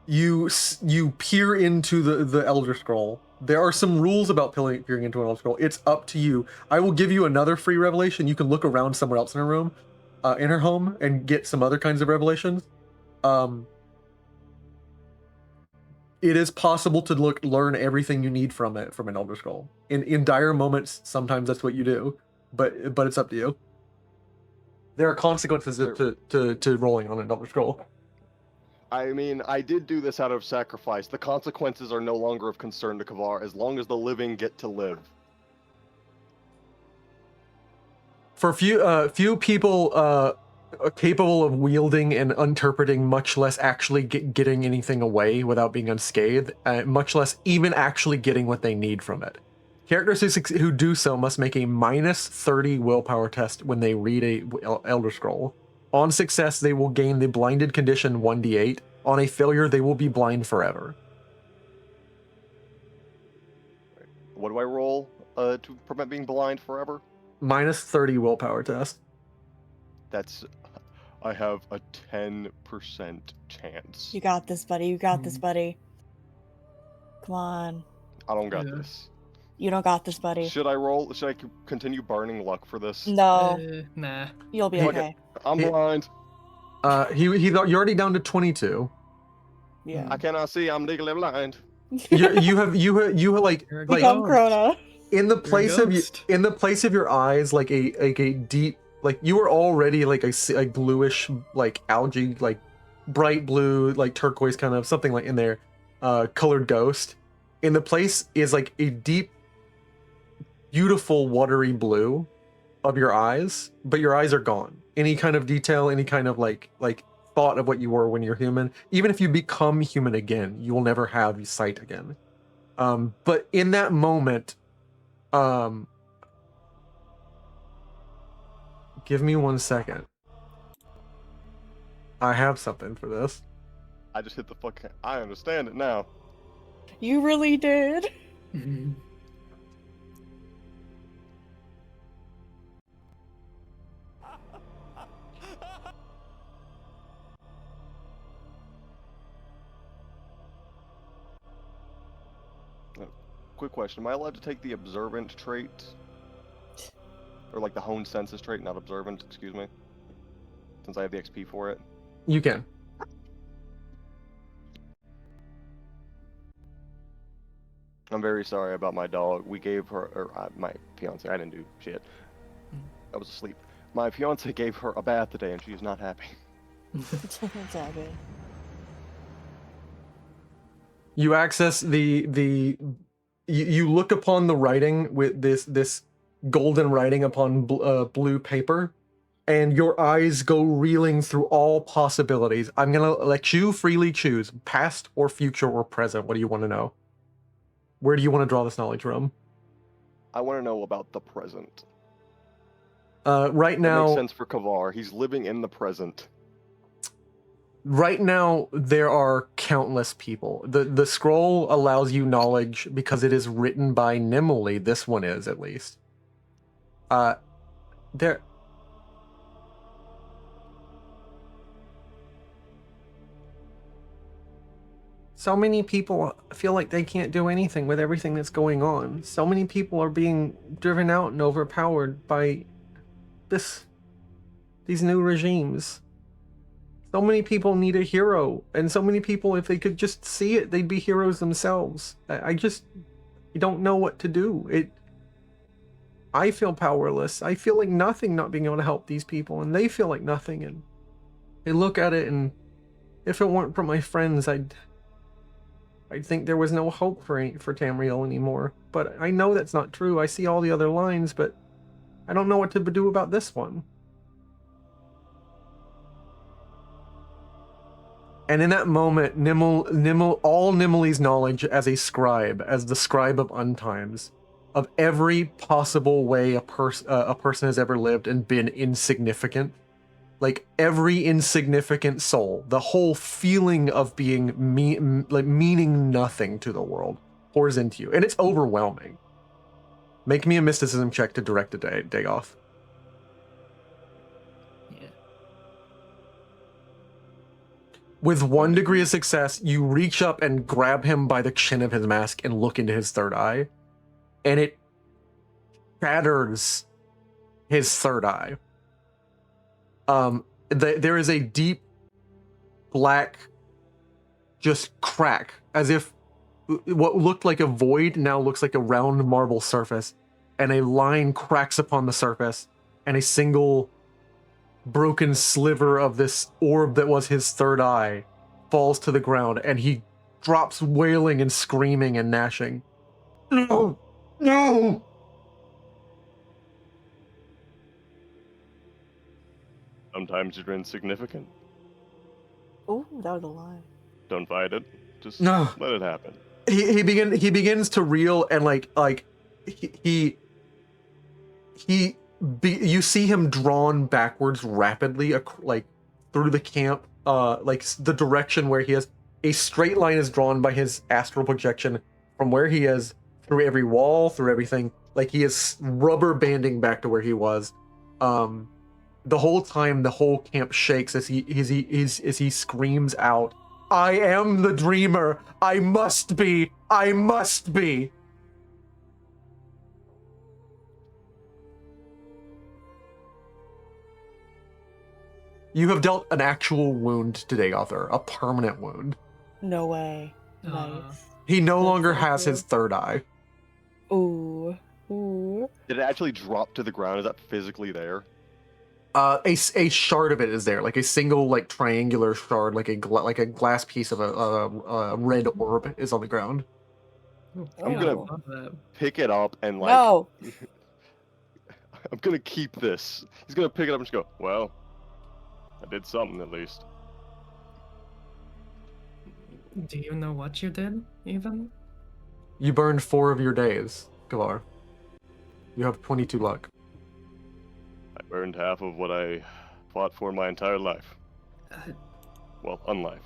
You peer into the Elder Scroll. There are some rules about peering into an Elder Scroll. It's up to you. I will give you another free revelation. You can look around somewhere else in her room, in her home, and get some other kinds of revelations. It is possible to learn everything you need from an Elder Scroll. In dire moments, sometimes that's what you do, but it's up to you. There are consequences to rolling on an Elder Scroll. I mean, I did do this out of sacrifice. The consequences are no longer of concern to Kavar as long as the living get to live. For few people capable of wielding and interpreting, much less actually getting anything away without being unscathed, much less even actually getting what they need from it. Characters who do so must make a -30 willpower test when they read a Elder Scroll. On success, they will gain the blinded condition 1d8. On a failure, they will be blind forever. What do I roll to prevent being blind forever? -30 willpower test. That's... I have a 10% chance. You got this, buddy. You got this, buddy. Come on. I don't got Yeah. this. You don't got this, buddy. Should I continue burning luck for this? No. Nah. You'll be Fuck okay. I'm He- blind. You're already down to 22. Yeah. I cannot see. I'm legally blind. You have like You're a like Become ghost. Krona. in the You're a place of ghost. in the place of your eyes, like a deep, like you were already like a bluish, like algae, like bright blue, like turquoise kind of something like in there, colored ghost. In the place is like a deep, beautiful watery blue of your eyes, but your eyes are gone. Any kind of detail, any kind of like thought of what you were when you're human. Even if you become human again, you will never have sight again. But in that moment, Give me 1 second. I have something for this. I just hit the fuck. I understand it now. You really did. Mhm. Quick question: am I allowed to take the observant trait, or like the honed senses trait, not observant? Excuse me. Since I have the XP for it. You can. I'm very sorry about my dog. We gave her, or my fiance. I didn't do shit. I was asleep. My fiance gave her a bath today, and she's not happy. It's all good. You access you look upon the writing with this golden writing upon blue paper, and your eyes go reeling through all possibilities. I'm gonna let you freely choose past or future or present. What do you want to know? Where do you want to draw this knowledge from? I want to know about the present. Right That now, makes sense for Kavar. He's living in the present. right now there are countless people. The scroll allows you knowledge because it is written by Nimue. This one is, at least. There so many people feel like they can't do anything with everything that's going on. So many people are being driven out and overpowered by these new regimes. So many people need a hero, and so many people, if they could just see it, they'd be heroes themselves. I don't know what to do. I feel powerless. I feel like nothing not being able to help these people, and they feel like nothing, and they look at it, and if it weren't for my friends, I'd think there was no hope for Tamriel anymore. But I know that's not true. I see all the other lines, but I don't know what to do about this one. And in that moment, all Nimue's knowledge as a scribe, as the scribe of Untimes, of every possible way a person has ever lived and been insignificant, like every insignificant soul, the whole feeling of being meaning nothing to the world pours into you, and it's overwhelming. Make me a mysticism check to direct a Dagoth. Yeah. With 1 degree of success, you reach up and grab him by the chin of his mask and look into his third eye, and it shatters his third eye. There is a deep black just crack, as if what looked like a void now looks like a round marble surface, and a line cracks upon the surface, and a single broken sliver of this orb that was his third eye falls to the ground, and he drops wailing and screaming and gnashing. No! No! Sometimes you're insignificant. Oh, that was a lie. Don't fight it. Just No. let it happen. He begins to reel, and you see him drawn backwards rapidly, like through the camp, like the direction where he is. A straight line is drawn by his astral projection from where he is, through every wall, through everything. Like he is rubber banding back to where he was. The whole time, the whole camp shakes as he screams out, "I am the dreamer. I must be. I must be." You have dealt an actual wound to Dagoth, a permanent wound. No way. Nice. He no That's longer so has cool. his third eye. Ooh. Ooh. Did it actually drop to the ground? Is that physically there? A shard of it is there, like a single, like triangular shard, like a glass piece of a red orb is on the ground. I'm Yeah, gonna- I love that. Pick it up and like. No. I'm gonna keep this. He's gonna pick it up and just go, well, I did something at least. Do you know what you did, even? You burned 4 of your days, Gavar. You have 22 luck. I earned half of what I fought for my entire life. Uh, Well, unlife.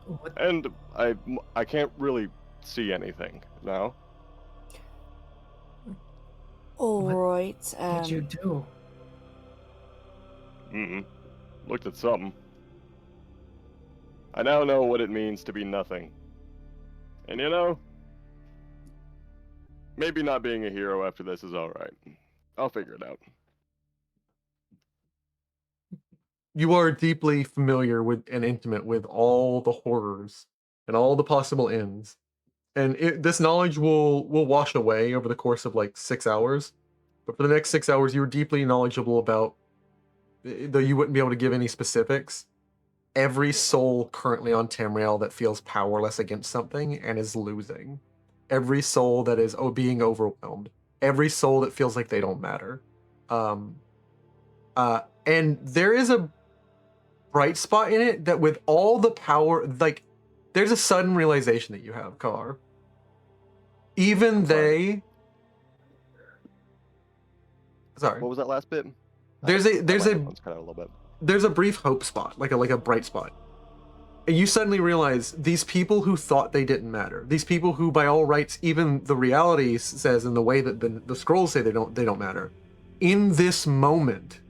what? And I can't really see anything now. Alright, Did you do? Looked at something. I now know what it means to be nothing. And you know, maybe not being a hero after this is alright. I'll figure it out. You are deeply familiar with and intimate with all the horrors and all the possible ends. And this knowledge will wash away over the course of like 6 hours. But for the next 6 hours, you're deeply knowledgeable about, though you wouldn't be able to give any specifics, every soul currently on Tamriel that feels powerless against something and is losing. Every soul that is being overwhelmed. Every soul that feels like they don't matter. And there is a bright spot in it that with all the power, like, there's a sudden realization that you have, Kar. Even they... Sorry. What was that last bit? There's My a microphone's cut out a little bit. there's a brief hope spot, like a bright spot. And you suddenly realize these people who thought they didn't matter, these people who by all rights, even the reality says in the way that the scrolls say they don't matter, in this moment,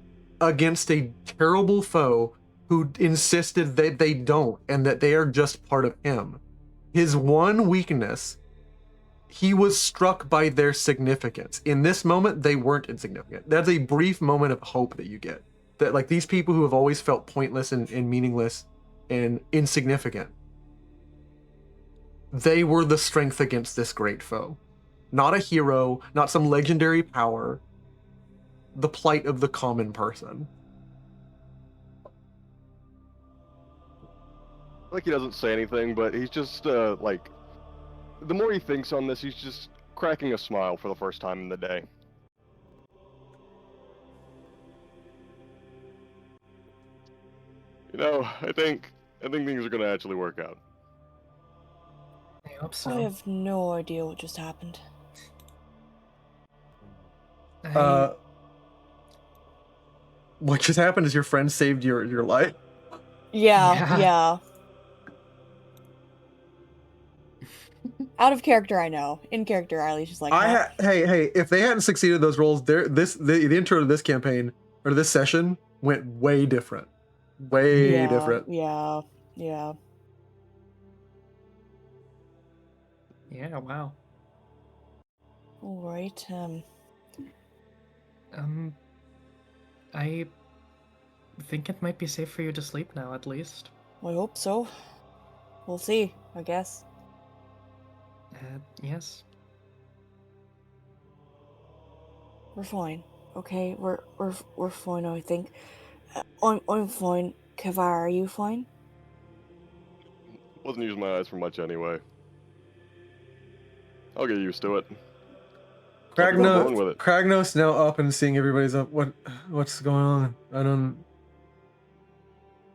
against a terrible foe who insisted that they don't and that they are just part of him. His one weakness, he was struck by their significance. In this moment, they weren't insignificant. That's a brief moment of hope that you get. That like these people who have always felt pointless and meaningless and insignificant, they were the strength against this great foe. Not a hero, not some legendary power, the plight of the common person. Like he doesn't say anything, but he's just like, the more he thinks on this, he's just cracking a smile for the first time in the day. You know, I think things are gonna actually work out. I hope so. I have no idea what just happened. What just happened is your friend saved your life. Yeah, Yeah. yeah. Out of character, I know. In character, Riley's just like, huh? Hey, if they hadn't succeeded those roles, the intro to this campaign or this session went way different. Way different. Yeah. Yeah, wow. Alright, I think it might be safe for you to sleep now, at least. I hope so. We'll see, I guess. Yes. We're fine. Okay, we're fine, I think. I'm fine. Kavar, are you fine? Wasn't using my eyes for much anyway. I'll get used to it. I'll keep on going with it. Kragnos now up and seeing everybody's up. What's going on?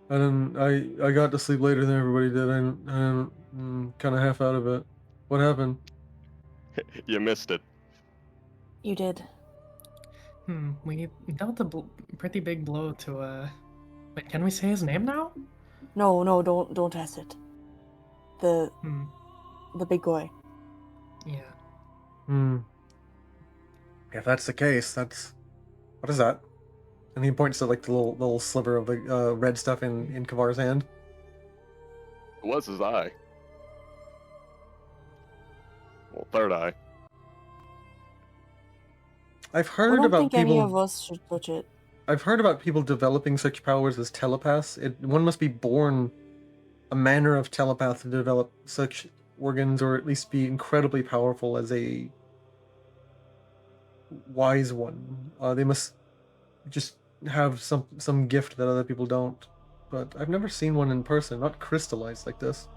I got to sleep later than everybody did. I'm kind of half out of it. What happened? You missed it. You did. We dealt a pretty big blow to, Wait, can we say his name now? No, don't test it. The big guy. Yeah. If that's the case, what is that? And he points to like the little sliver of the red stuff in Kavar's hand. It was his eye. Well, third eye. I've I heard don't about think any of people. us should touch it. I've heard about people developing such powers as telepaths. One must be born a manner of telepath to develop such organs, or at least be incredibly powerful as a wise one. They must just have some gift that other people don't. But I've never seen one in person, not crystallized like this.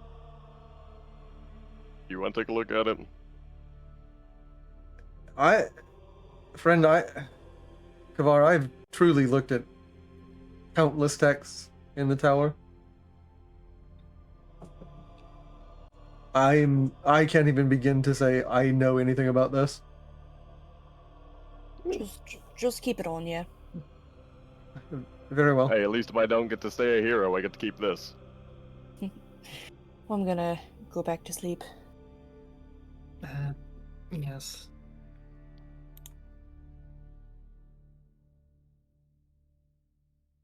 You want to take a look at it? Kavar, I've truly looked at countless texts in the tower. I can't even begin to say I know anything about this. Just keep it on, yeah. Very well. Hey, at least if I don't get to stay a hero, I get to keep this. I'm gonna go back to sleep. Yes.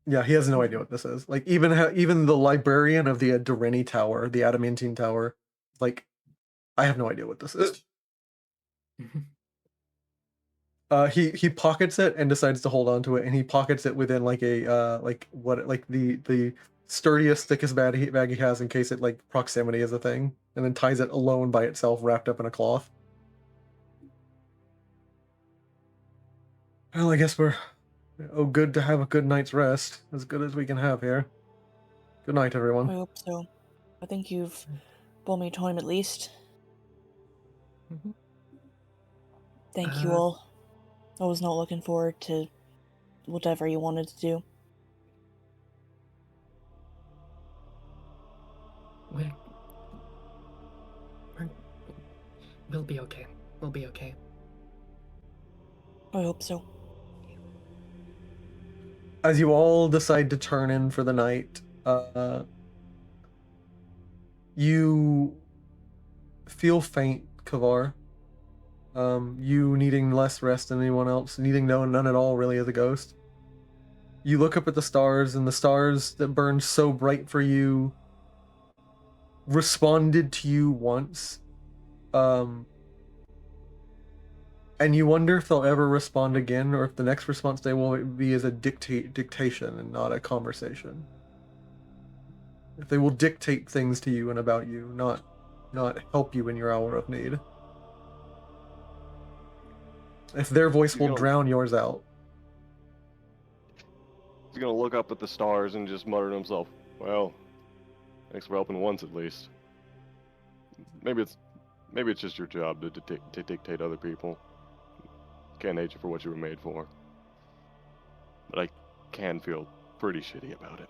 Yeah, he has no idea what this is. Like even the librarian of the Doreni Tower, the Adamantine Tower, like I have no idea what this is. He pockets it and decides to hold on to it, and he pockets it within like a like the sturdiest, thickest bag he has in case it like proximity is a thing, and then ties it alone by itself, wrapped up in a cloth. Well, I guess we're good to have a good night's rest, as good as we can have here. Good night, I everyone. hope so. I think you've bought me time at least. Mhm. Thank you all. I was not looking forward to whatever you wanted to do. We'll be okay. We'll be okay. I hope so. As you all decide to turn in for the night, you feel faint, Kavar. You needing less rest than anyone else, needing none at all, really, as a ghost. You look up at the stars, and the stars that burned so bright for you responded to you once. And you wonder if they'll ever respond again, or if the next response they will be as a dictation and not a conversation. If they will dictate things to you and about you, not help you in your hour of need. If their voice will drown yours out. He's gonna look up at the stars and just mutter to himself, well, thanks for helping once at least. Maybe it's just your job to dictate other people. Can't hate you for what you were made for. But I can feel pretty shitty about it.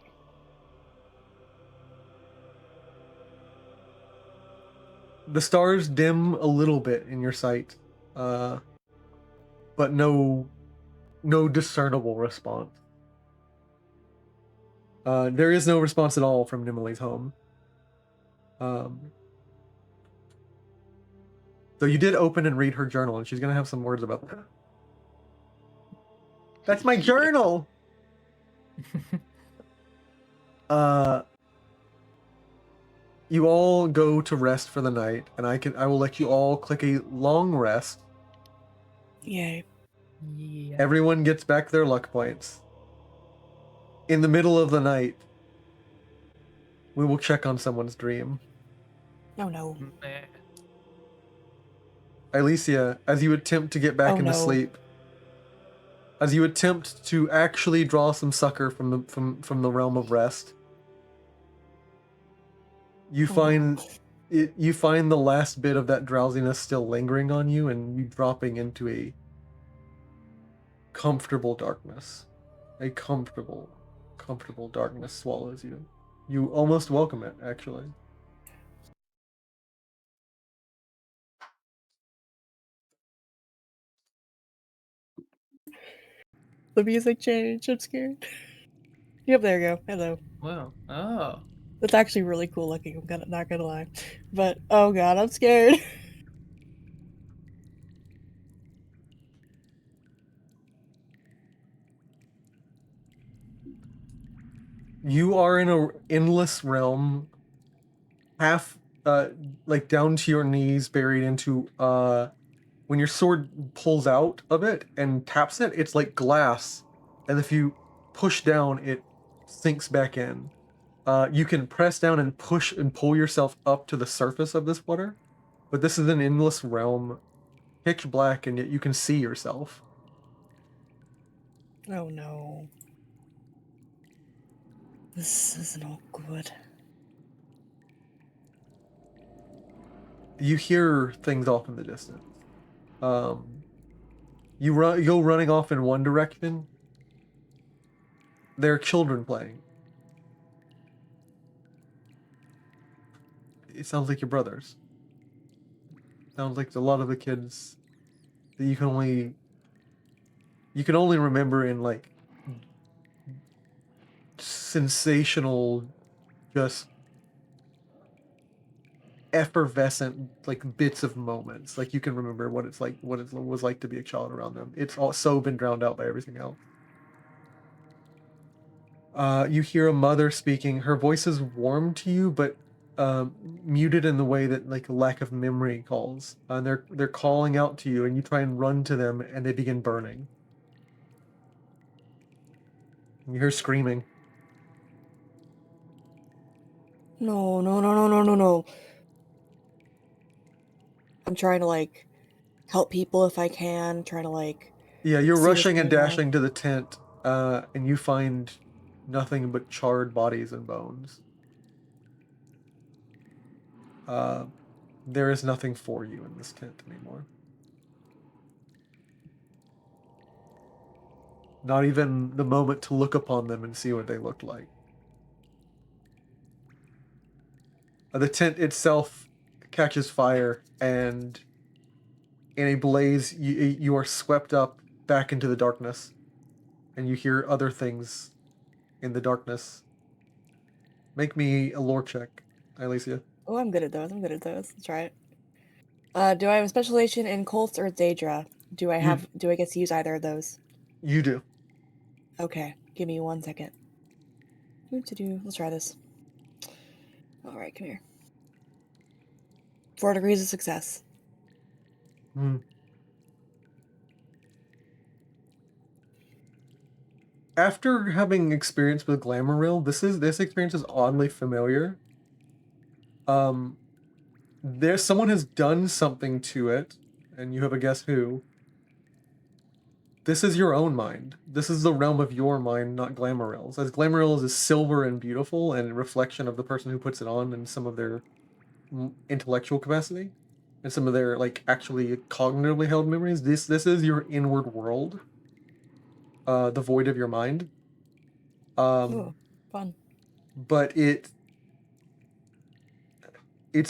The stars dim a little bit in your sight, but no discernible response. There is no response at all from Nimeli's home. Though you did open and read her journal, and she's gonna have some words about that. That's my journal. You all go to rest for the night, and I will let you all click a long rest. Yay. Yeah. Everyone gets back their luck points. In the middle of the night, we will check on someone's dream. Oh no. Alicia, as you attempt to get back Oh, into no. sleep, as you attempt to actually draw some succor from the realm of rest, you find you find the last bit of that drowsiness still lingering on you, and you dropping into a comfortable darkness. A comfortable darkness swallows you. You almost welcome it, actually. The music changed. I'm scared. Yep, there you go. Hello. Wow. Oh. It's actually really cool looking, I'm not gonna lie. But, oh god, I'm scared. You are in a endless realm, half like down to your knees, buried into when your sword pulls out of it and taps it, it's like glass, and if you push down, it sinks back in. You can press down and push and pull yourself up to the surface of this water, but this is an endless realm, pitch black, and yet you can see yourself. Oh no. This isn't all good. You hear things off in the distance. You go running off in one direction. There are children playing. It sounds like your brothers. Sounds like a lot of the kids that you can only you can only remember in like sensational, just effervescent like bits of moments. Like you can remember what it's like, what it was like to be a child around them. It's all so been drowned out by everything else. You hear a mother speaking. Her voice is warm to you, but muted in the way that like lack of memory calls. And they're calling out to you, and you try and run to them, and they begin burning. You hear screaming. No, no, no, no, no, no, no. I'm trying to like help people if I can. Trying to like Yeah, you're see what's rushing and going on. dashing to the tent, and you find nothing but charred bodies and bones. There is nothing for you in this tent anymore. Not even the moment to look upon them and see what they looked like. The tent itself catches fire, and in a blaze, you are swept up back into the darkness, and you hear other things in the darkness. Make me a lore check, Alicia. Oh, I'm good at those. I'm good at those. Let's try it. Do I have a specialization in cults or Daedra? Do I get to use either of those? You do. Okay, give me 1 second. Let's try this. All right, come here. 4 degrees of success. Hmm. After having experience with Glamouril, this experience is oddly familiar. There's someone has done something to it, and you have a guess who. This is your own mind. This is the realm of your mind, not Glamouril's. As Glamouril's is silver and beautiful and a reflection of the person who puts it on and some of their intellectual capacity and some of their like actually cognitively held memories. This is your inward world, the void of your mind. Ooh, fun. But it's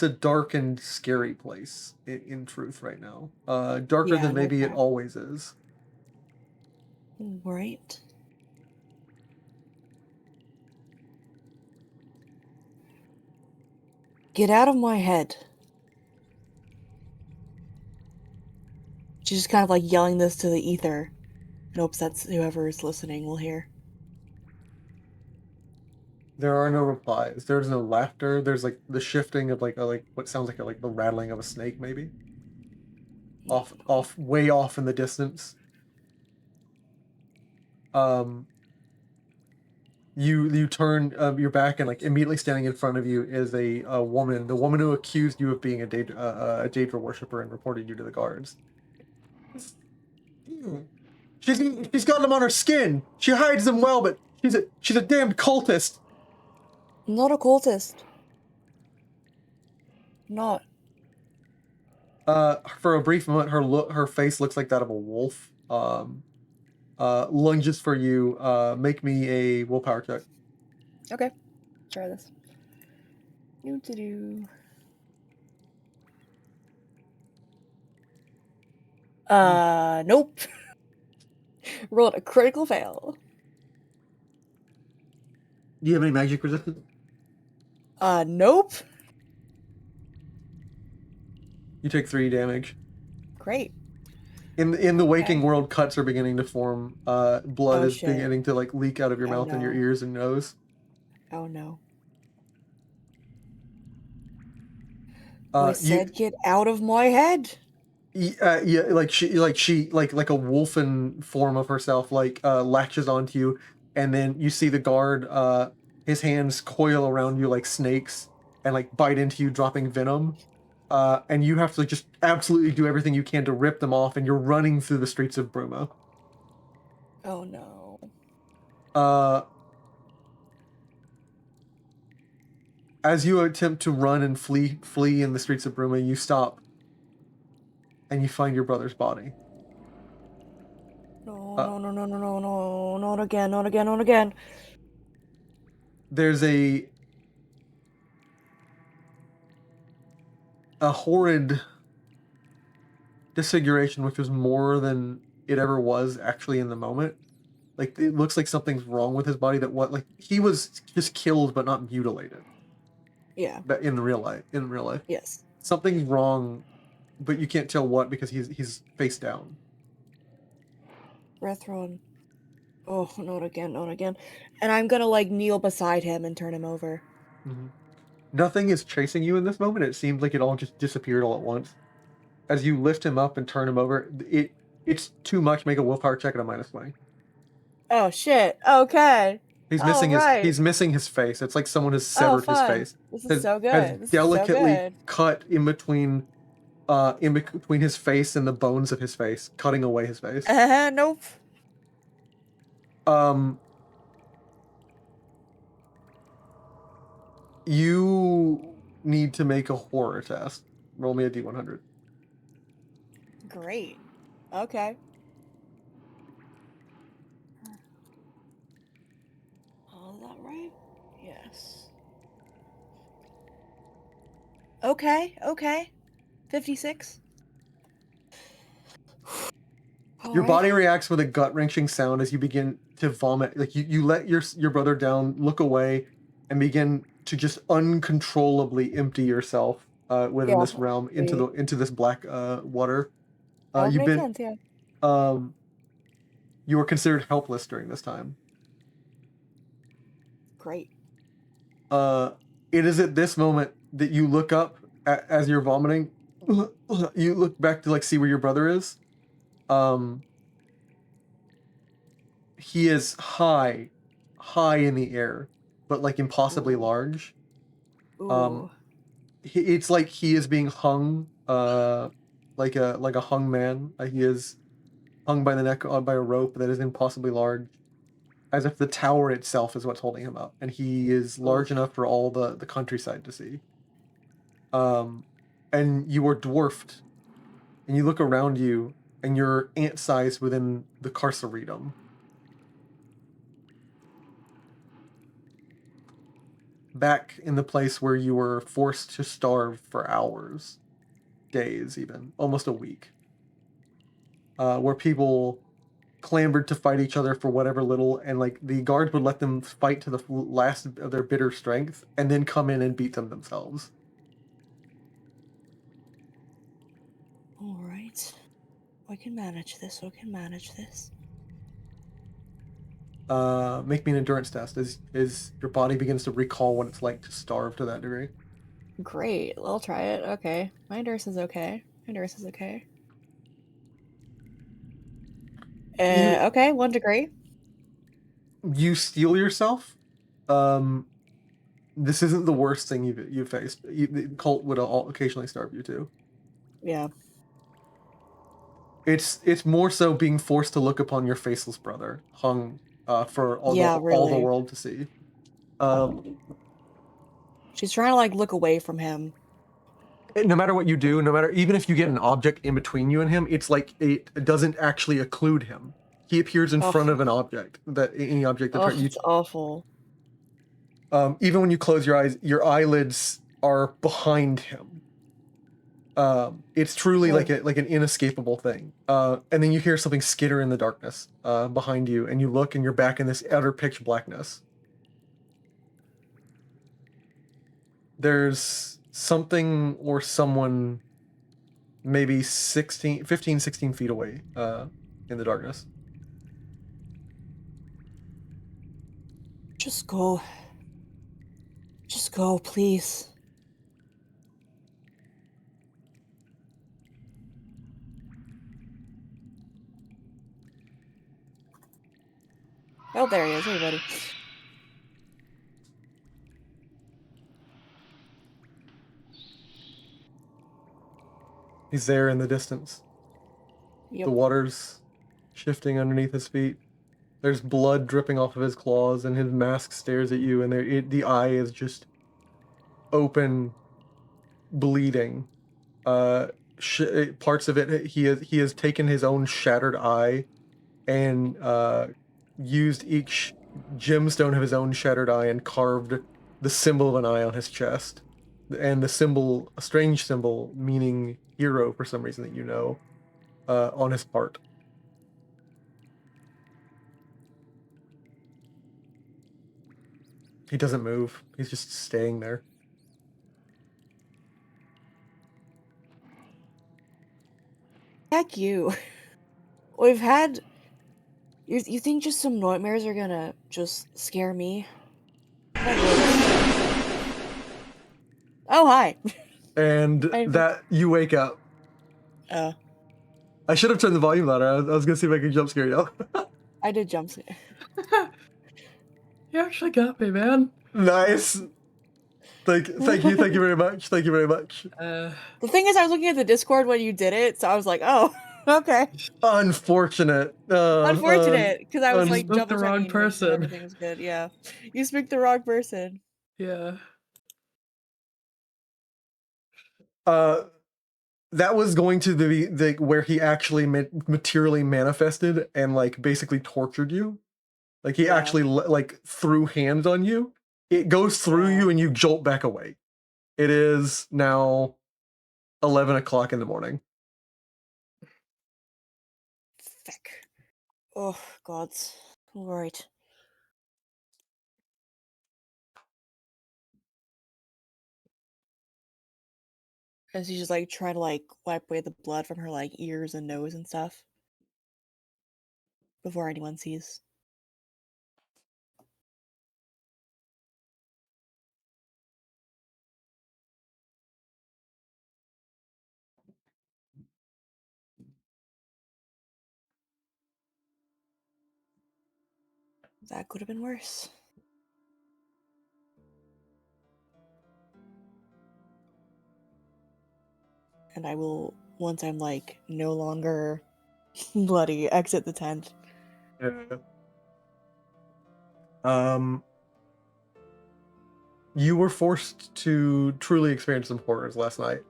a dark and scary place in truth right now. Darker Yeah, than no maybe it crap. always is. Right. Get out of my head. She's just kind of like yelling this to the ether in hopes that whoever is listening will hear. There are no replies. There's no laughter. There's like the shifting of like what sounds like the rattling of a snake, maybe. Way off in the distance. Um, you turn your back, and like immediately standing in front of you is a woman, the woman who accused you of being a Daedra worshiper and reported you to the guards. She's got them on her skin. She hides them well, but she's a damned cultist. I'm not a cultist. Not. For a brief moment, her face looks like that of a wolf. Lunges for you. Make me a willpower check. Okay. Try this. Do. Nope. Rolled a critical fail. Do you have any magic resistance? Nope. You take 3 damage. Great. In the waking world, cuts are beginning to form. Blood is shit. beginning to like leak out of your Oh, mouth and your no. ears and nose. Oh no. Uh, I said get out of my head. yeah, like a wolfen form of herself, latches onto you, and then you see the guard, his hands coil around you like snakes and like bite into you, dropping venom. And you have to like, just absolutely do everything you can to rip them off, and you're running through the streets of Bruma. Oh no. As you attempt to run and flee in the streets of Bruma, you stop, and you find your brother's body. No, not again, not again, not again. There's a horrid disfiguration which was more than it ever was actually in the moment. Like, it looks like something's wrong with his body like, he was just killed but not mutilated. Yeah. But in real life. Yes. Something's wrong, but you can't tell what because he's face down. Breath run. Oh, not again, not again. And I'm gonna like kneel beside him and turn him over. Mm-hmm. Nothing is chasing you in this moment. It seems like it all just disappeared all at once. As you lift him up and turn him over, it's too much. Make a willpower check at a -20. Oh shit. Okay. He's All missing right. he's missing his face. It's like someone has Oh, severed his fun. face. This is Has- so good. Has This is so delicately good. cut in between his face and the bones of his face, cutting away his face. Nope. You need to make a horror test. Roll me a d100. Great. Okay. Oh, is that right? Yes. Okay. 56. Your body reacts with a gut-wrenching sound as you begin to vomit. Like you let your brother down, look away, and begin to just uncontrollably empty yourself within this realm into this black water. That You've makes been sense, yeah. you were considered helpless during this time. Great. It is at this moment that you look up as you're vomiting. You look back to like see where your brother is. He is high in the air, but like impossibly large. Ooh. It's like he is being hung, like a hung man. He is hung by the neck by a rope that is impossibly large, as if the tower itself is what's holding him up, and he is large enough for all the countryside to see. And you are dwarfed, and you look around you, and you're ant-sized within the carceretum. Back in the place where you were forced to starve for hours, days even, almost a week. Where people clambered to fight each other for whatever little, and like the guards would let them fight to the last of their bitter strength, and then come in and beat them themselves. All right. We can manage this. Make me an endurance test as your body begins to recall what it's like to starve to that degree. Great. I'll try it. Okay. My endurance is okay. Okay, 1 degree. You steel yourself. This isn't the worst thing you've faced. The cult would occasionally starve you too. Yeah. It's more so being forced to look upon your faceless brother hung for all the world to see. She's trying to like look away from him. No matter what you do, even if you get an object in between you and him, it's like it doesn't actually occlude him. He appears in front of an object, any object that it's awful. Even when you close your eyes, your eyelids are behind him. It's truly like an inescapable thing. And then you hear something skitter in the darkness behind you, and you look, and you're back in this utter pitch blackness. There's something or someone maybe 15, 16 feet away in the darkness. Just go, please. Oh, there he is. Hey, buddy. He's there in the distance. Yep. The water's shifting underneath his feet. There's blood dripping off of his claws, and his mask stares at you, and the eye is just open, bleeding. Parts of it, he has taken his own shattered eye and used each gemstone of his own shattered eye and carved the symbol of an eye on his chest. And the symbol, a strange symbol, meaning hero for some reason that you know, on his heart. He doesn't move. He's just staying there. Heck you. We've had. You think just some nightmares are gonna just scare me? That works. Oh, hi. And that you wake up. I should have turned the volume louder. I was gonna see if I could jump scare you. I did jump scare. You actually got me, man. Nice. Thank you very much. Thank you very much. The thing is, I was looking at the Discord when you did it, so I was like, oh, okay. Unfortunate. Unfortunate, because I was like spoke the double wrong checking, making sure person. everything was good. Yeah, you spoke the wrong person. Yeah. That was going to be the where he actually materially manifested and like basically tortured you. Like he actually like threw hands on you. It goes through you and you jolt back away. It is now 11 o'clock in the morning. Fuck. Oh, God. All right. And she's just like trying to like wipe away the blood from her like ears and nose and stuff before anyone sees. That could have been worse. And I will, once I'm like no longer bloody, exit the tent. You were forced to truly experience some horrors last night.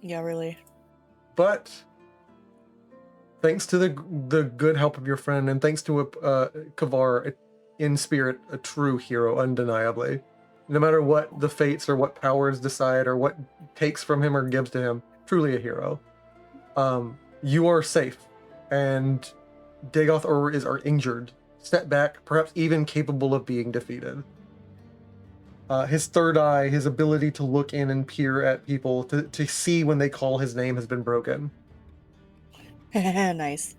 Yeah, really. But thanks to the good help of your friend, and thanks to Kavar, in spirit, a true hero, undeniably. No matter what the fates or what powers decide or what takes from him or gives to him, truly a hero. You are safe, and Dagoth are injured, set back, perhaps even capable of being defeated. His third eye, his ability to look in and peer at people, to see when they call his name, has been broken. Nice.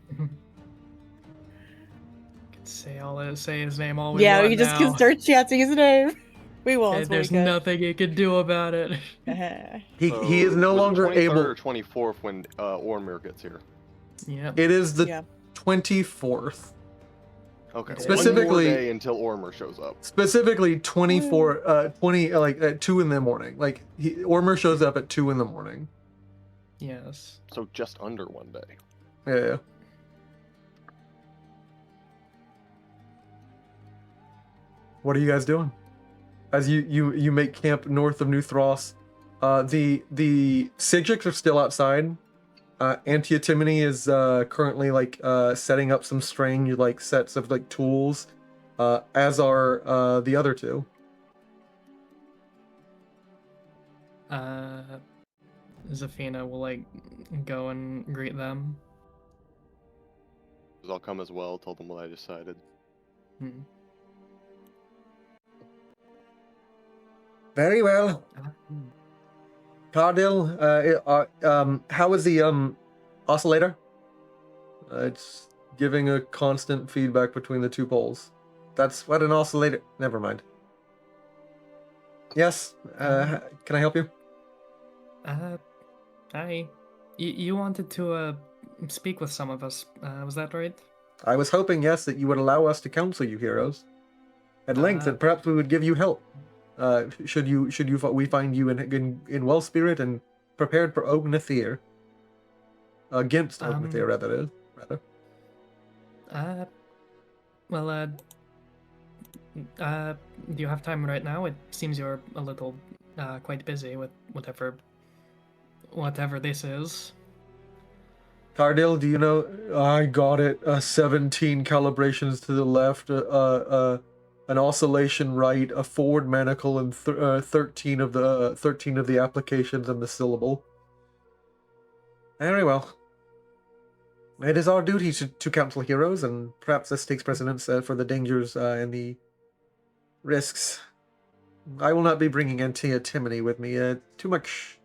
Say his name all we Yeah, want we just now. can start chanting his name. We won't. There's nothing you can do about it. He is no was it longer 23rd able. or 24th when Ormir gets here. Yeah. It is the 24th. Okay. Specifically, one more day until Ormir shows up. Specifically 24, 20, like at 2 in the morning. Like Ormir shows up at 2 in the morning. Yes. So just under one day. Yeah. What are you guys doing? As you make camp north of New Thross, the Sigix are still outside. Antiotimony is currently like setting up some strange like sets of like tools, as are the other two. Zafina will like go and greet them. I'll come as well. Told them what I decided. Very well. Cardil, how is the oscillator? It's giving a constant feedback between the two poles. That's what an oscillator. Never mind. Yes. Can I help you? Hi. You wanted to speak with some of us. Was that right? I was hoping, yes, that you would allow us to counsel you, heroes, at length, and perhaps we would give you help. Should we find you in well spirit and prepared for Ognathir. Against Ognathir, rather. Do you have time right now? It seems you're a little quite busy with whatever this is. Cardil, do you know? I got it. 17 calibrations to the left, an oscillation right, a forward manacle, and 13 of the applications and the syllable. Very well. It is our duty to counsel heroes, and perhaps this takes precedence for the dangers and the risks. I will not be bringing Antimony with me. Too much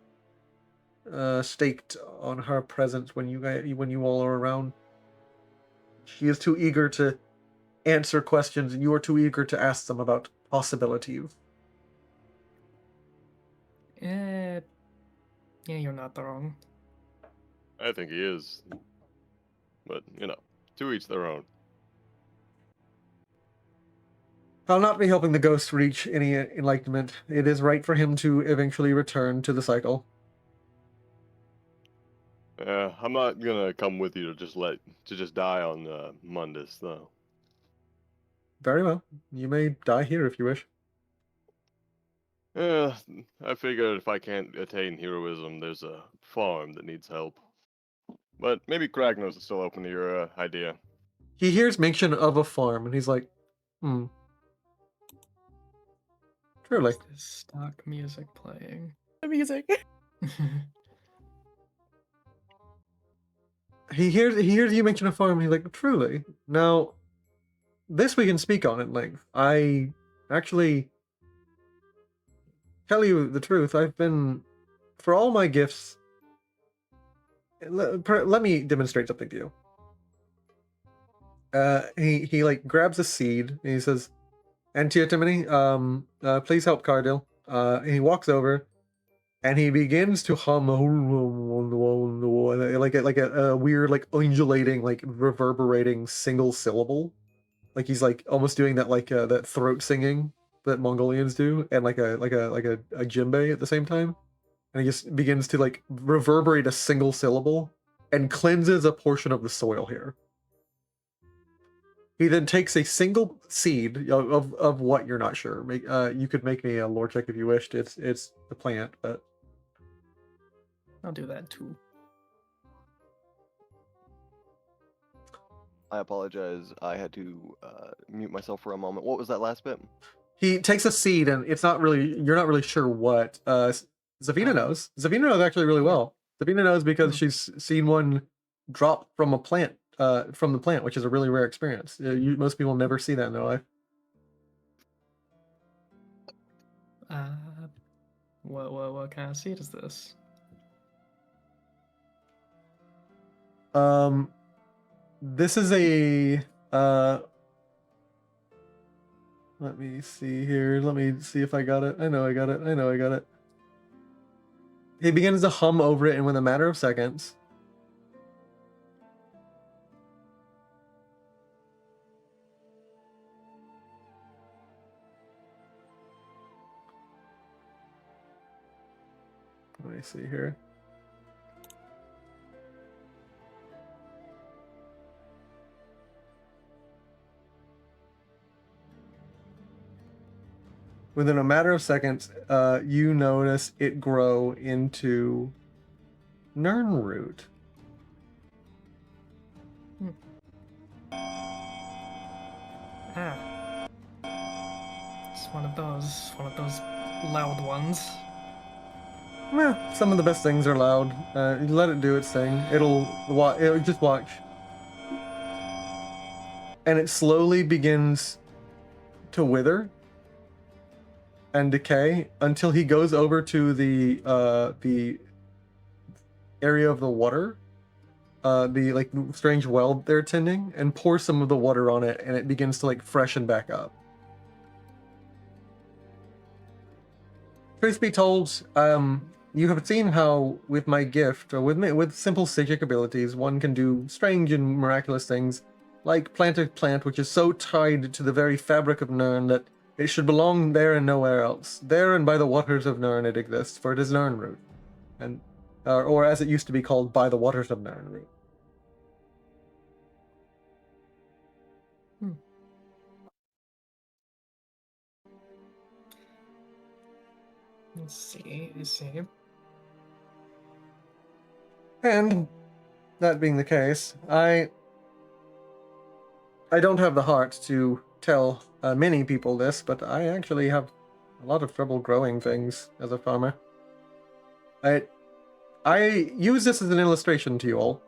staked on her presence when you all are around. She is too eager to answer questions, and you are too eager to ask them about possibilities. Yeah, you're not wrong. I think he is. But, to each their own. I'll not be helping the ghost reach any enlightenment. It is right for him to eventually return to the cycle. I'm not gonna come with you to just die on Mundus, though. Very well. You may die here if you wish. I figured if I can't attain heroism, there's a farm that needs help. But maybe Kragnos is still open to your idea. He hears mention of a farm, and he's like, Truly. Is stock music playing? The music. He hears you mention a farm, and he's like, truly. Now, this we can speak on at length. I actually tell you the truth. I've been, for all my gifts, let me demonstrate something to you. He like grabs a seed and he says, Antimony, please help Cardil. And he walks over and he begins to hum like a weird, like undulating, like reverberating single syllable. Like he's like almost doing that that throat singing that Mongolians do, and like a djembe at the same time. And he just begins to like reverberate a single syllable and cleanses a portion of the soil here. He then takes a single seed of what you're not sure. You could make me a lore check if you wished. It's the plant, but I'll do that too. I apologize. I had to mute myself for a moment. What was that last bit? he takes a seed and you're not really sure what. Zafina knows. Zafina knows actually really well. Zafina knows because she's seen one drop from a plant. From the plant, which is a really rare experience. Most people never see that in their life. What kind of seed is this? This is a let me see here. Let me see if I got it. I know I got it. He begins to hum over it, and within a matter of seconds, let me see here. Within a matter of seconds, you notice it grow into Nirnroot. It's one of those loud ones. Some of the best things are loud. You let it do its thing. It'll just watch. And it slowly begins to wither and decay until he goes over to the area of the water, the like strange well they're tending, and pours some of the water on it, and it begins to like freshen back up. Truth be told, you have seen how with my gift, or with simple psychic abilities, one can do strange and miraculous things, like plant a plant which is so tied to the very fabric of Nirn that it should belong there and nowhere else. There and by the waters of Nirn it exists, for it is Nirnroot, and or as it used to be called, by the waters of Nirnroot. I see. And that being the case, I don't have the heart to tell many people this, but I actually have a lot of trouble growing things as a farmer. I use this as an illustration to you all.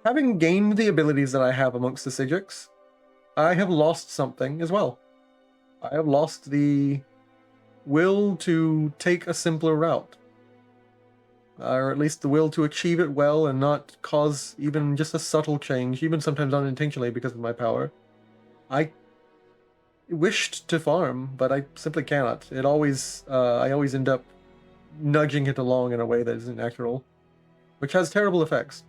Having gained the abilities that I have amongst the Sigics, I have lost something as well. I have lost the will to take a simpler route. Or at least the will to achieve it well and not cause even just a subtle change, even sometimes unintentionally because of my power. I wished to farm, but I simply cannot. I always end up nudging it along in a way that isn't natural, which has terrible effects.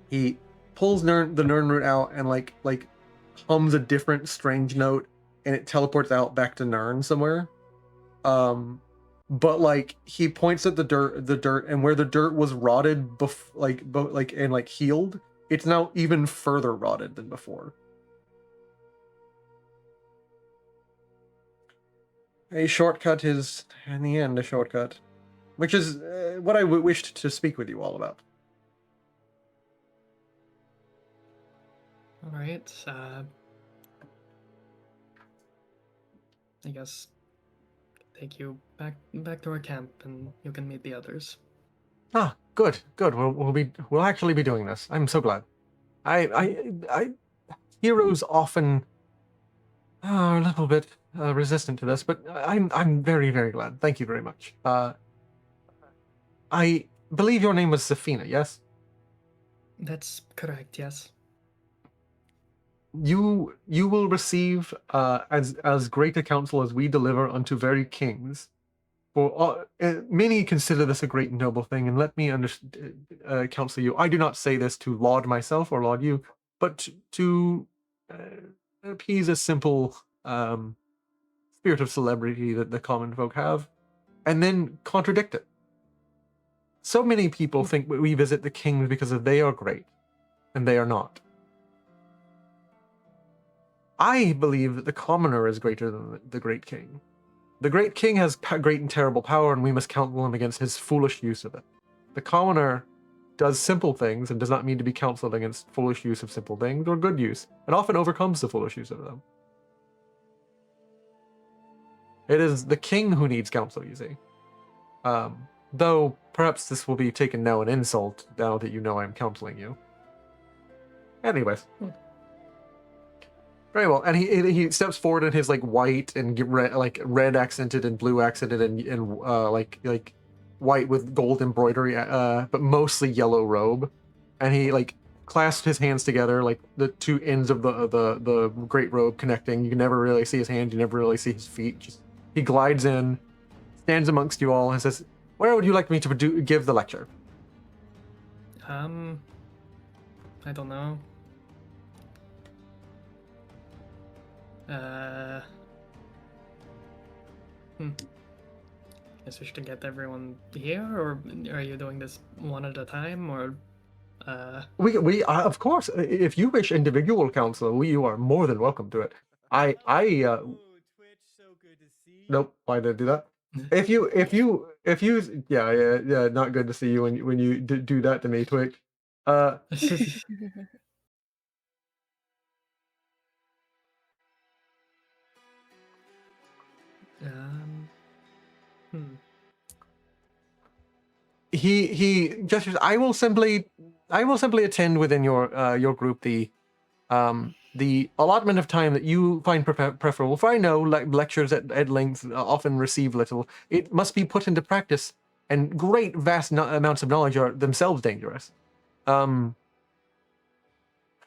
He pulls the Nern root out and like hums a different strange note, and it teleports out back to Nern somewhere. But like he points at the dirt, and where the dirt was rotted, and healed, it's now even further rotted than before. A shortcut is, in the end, a shortcut, which is what I wished to speak with you all about. All right. I guess take you back to our camp, and you can meet the others. Ah, good. We'll actually be doing this. I'm so glad. I heroes often are a little bit resistant to this, but I'm very, very glad. Thank you very much. I believe your name was Safina, yes? That's correct. Yes. You will receive as great a counsel as we deliver unto very kings. For many consider this a great and noble thing, and let me counsel you. I do not say this to laud myself or laud you, but to appease a simple spirit of celebrity that the common folk have, and then contradict it. So many people think we visit the kings because they are great, and they are not. I believe that the commoner is greater than the great king. The great king has great and terrible power, and we must counsel him against his foolish use of it. The commoner does simple things and does not mean to be counseled against foolish use of simple things or good use, and often overcomes the foolish use of them. It is the king who needs counsel, you see. Though perhaps this will be taken now an insult now that you know I'm counseling you. Anyways. Very well, and he steps forward in his like white and red accented and blue accented and like white with gold embroidery, but mostly yellow robe, and he like clasps his hands together, like the two ends of the great robe connecting. You can never really see his hands, you never really see his feet. He glides in, stands amongst you all, and says, "Where would you like me to give the lecture?" I don't know. Guess we should get everyone here, or are you doing this one at a time, or? We of course, if you wish individual counsel, you are more than welcome to it. Twitch, so good to see. Nope, why did I do that? If you, yeah, not good to see you when you do that to me, Twitch. He gestures. I will simply attend within your group the allotment of time that you find preferable. For I know lectures at length often receive little. It must be put into practice, and great vast amounts of knowledge are themselves dangerous. Who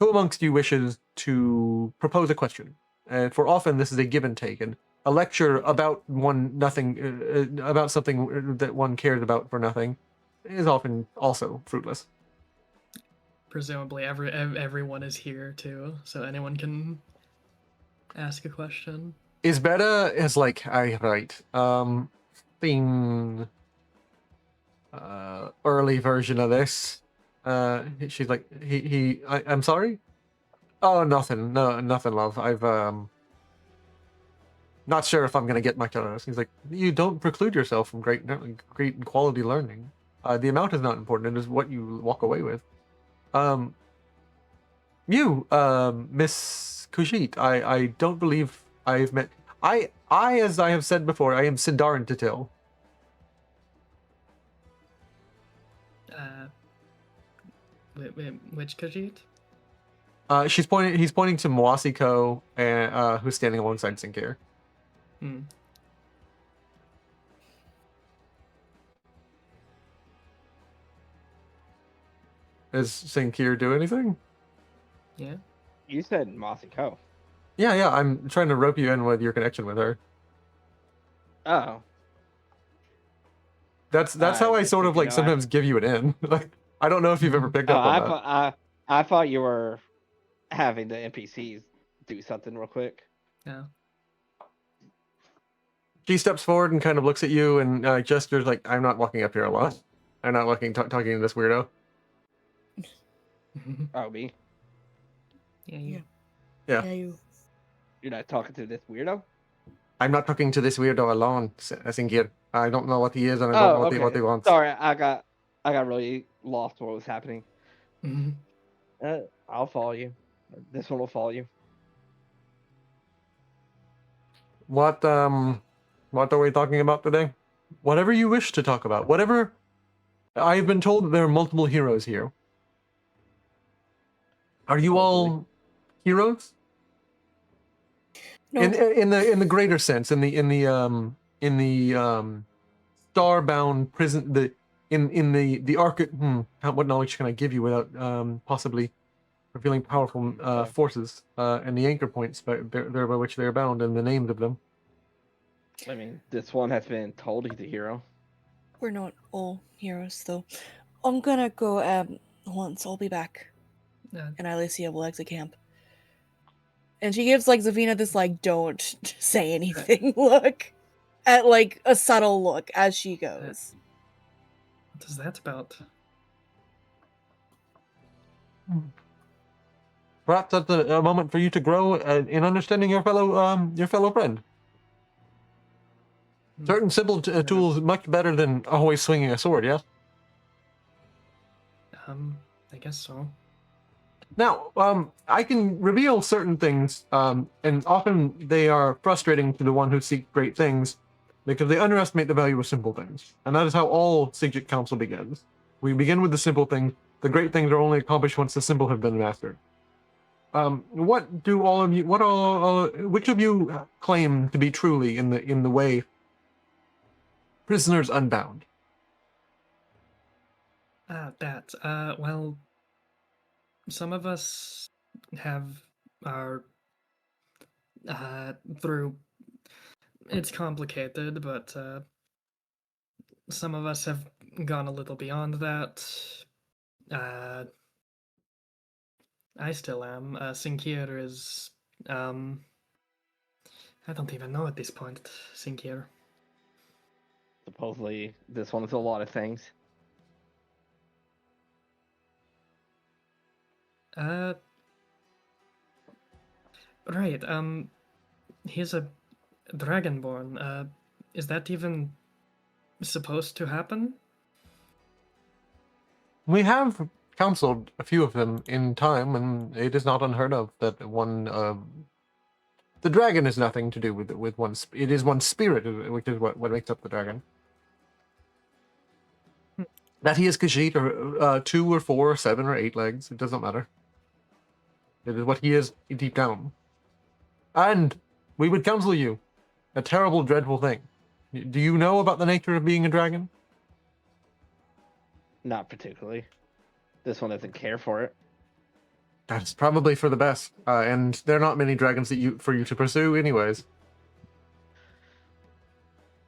amongst you wishes to propose a question? For often this is a give and take, and a lecture about about something that one cares about for nothing is often also fruitless. Presumably everyone is here too, so anyone can ask a question. Isbetta is like, I write, the early version of this. She's like, I'm sorry? Oh, nothing, nothing, love. I've, not sure if I'm gonna get much out of this. He's like, you don't preclude yourself from great and quality learning. The amount is not important, it is what you walk away with. Miss Kujit, I don't believe I've met. As I have said before, I am Sindarin Tatil. Which Khajiit? He's pointing to Moasiko, who's standing alongside Sinclair. Hmm. Does Sinkir do anything? Yeah. You said Mossy Co. Yeah. I'm trying to rope you in with your connection with her. Oh. That's how I just sort of thinking, like sometimes give you an in. Like I don't know if you've ever picked up on that. I thought you were having the NPCs do something real quick. Yeah. She steps forward and kind of looks at you and gestures like, "I'm not walking up here alone. I'm not talking to this weirdo." Oh, me? Yeah. You. Yeah. you. You're not talking to this weirdo? I'm not talking to this weirdo alone, Sinkir. I don't know what he is and I don't know Oh, what okay. he wants. Sorry, I got really lost what was happening. I'll follow you. This one will follow you. What are we talking about today? Whatever you wish to talk about. Whatever. I've been told that there are multiple heroes here. Are you all heroes? No. In the greater sense, in the starbound prison, the arc. What knowledge can I give you without possibly revealing powerful forces and the anchor points by which they are bound and the names of them? I mean, this one has been told he's a hero. We're not all heroes, though. I'm gonna go once. I'll be back. And Alicia will exit camp. And she gives like Zavina this like don't say anything look. At like a subtle look as she goes. What is that about? Perhaps that's a moment for you to grow in understanding your fellow friend. Certain simple tools much better than always swinging a sword. Yes. I guess so. Now, I can reveal certain things, and often they are frustrating to the one who seeks great things, because they underestimate the value of simple things. And that is how all Sigil Council begins. We begin with the simple things. The great things are only accomplished once the simple have been mastered. What do all of you? Which of you claim to be truly in the way prisoners unbound? Well, some of us have our through. It's complicated, but some of us have gone a little beyond that. I still am. Sinkir is. I don't even know at this point, Sinkir. Supposedly, this one is a lot of things. Right. He's a dragonborn. Is that even supposed to happen? We have counseled a few of them in time, and it is not unheard of that one. The dragon has nothing to do with one. It is one spirit, which is what makes up the dragon. That he is Khajiit, or 2 or 4 or 7 or 8 legs, it doesn't matter. It is what he is deep down. And we would counsel you a terrible, dreadful thing. Do you know about the nature of being a dragon? Not particularly. This one doesn't care for it. That's probably for the best. And there are not many dragons for you to pursue, anyways.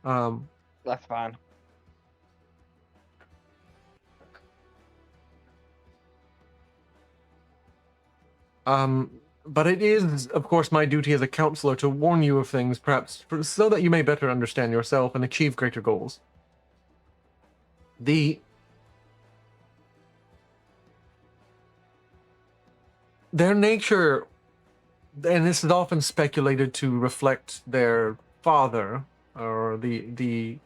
That's fine. But it is, of course, my duty as a counselor to warn you of things, perhaps so that you may better understand yourself and achieve greater goals. Their nature, and this is often speculated to reflect their father, or the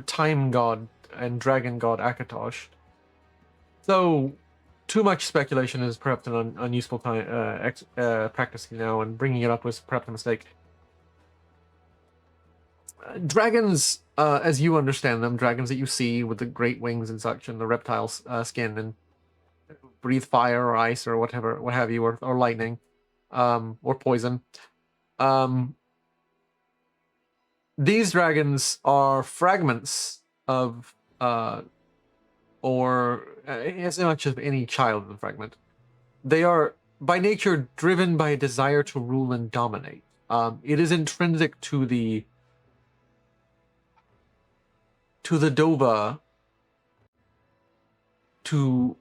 time god and dragon god Akatosh. So, too much speculation is perhaps an unuseful practice now, and bringing it up was perhaps a mistake. Dragons, as you understand them, dragons that you see with the great wings and such, and the reptile skin, and breathe fire or ice or what have you, or lightning, or poison. These dragons are fragments of, it's not just any child of the fragment. They are, by nature, driven by a desire to rule and dominate. It is intrinsic to the Dova to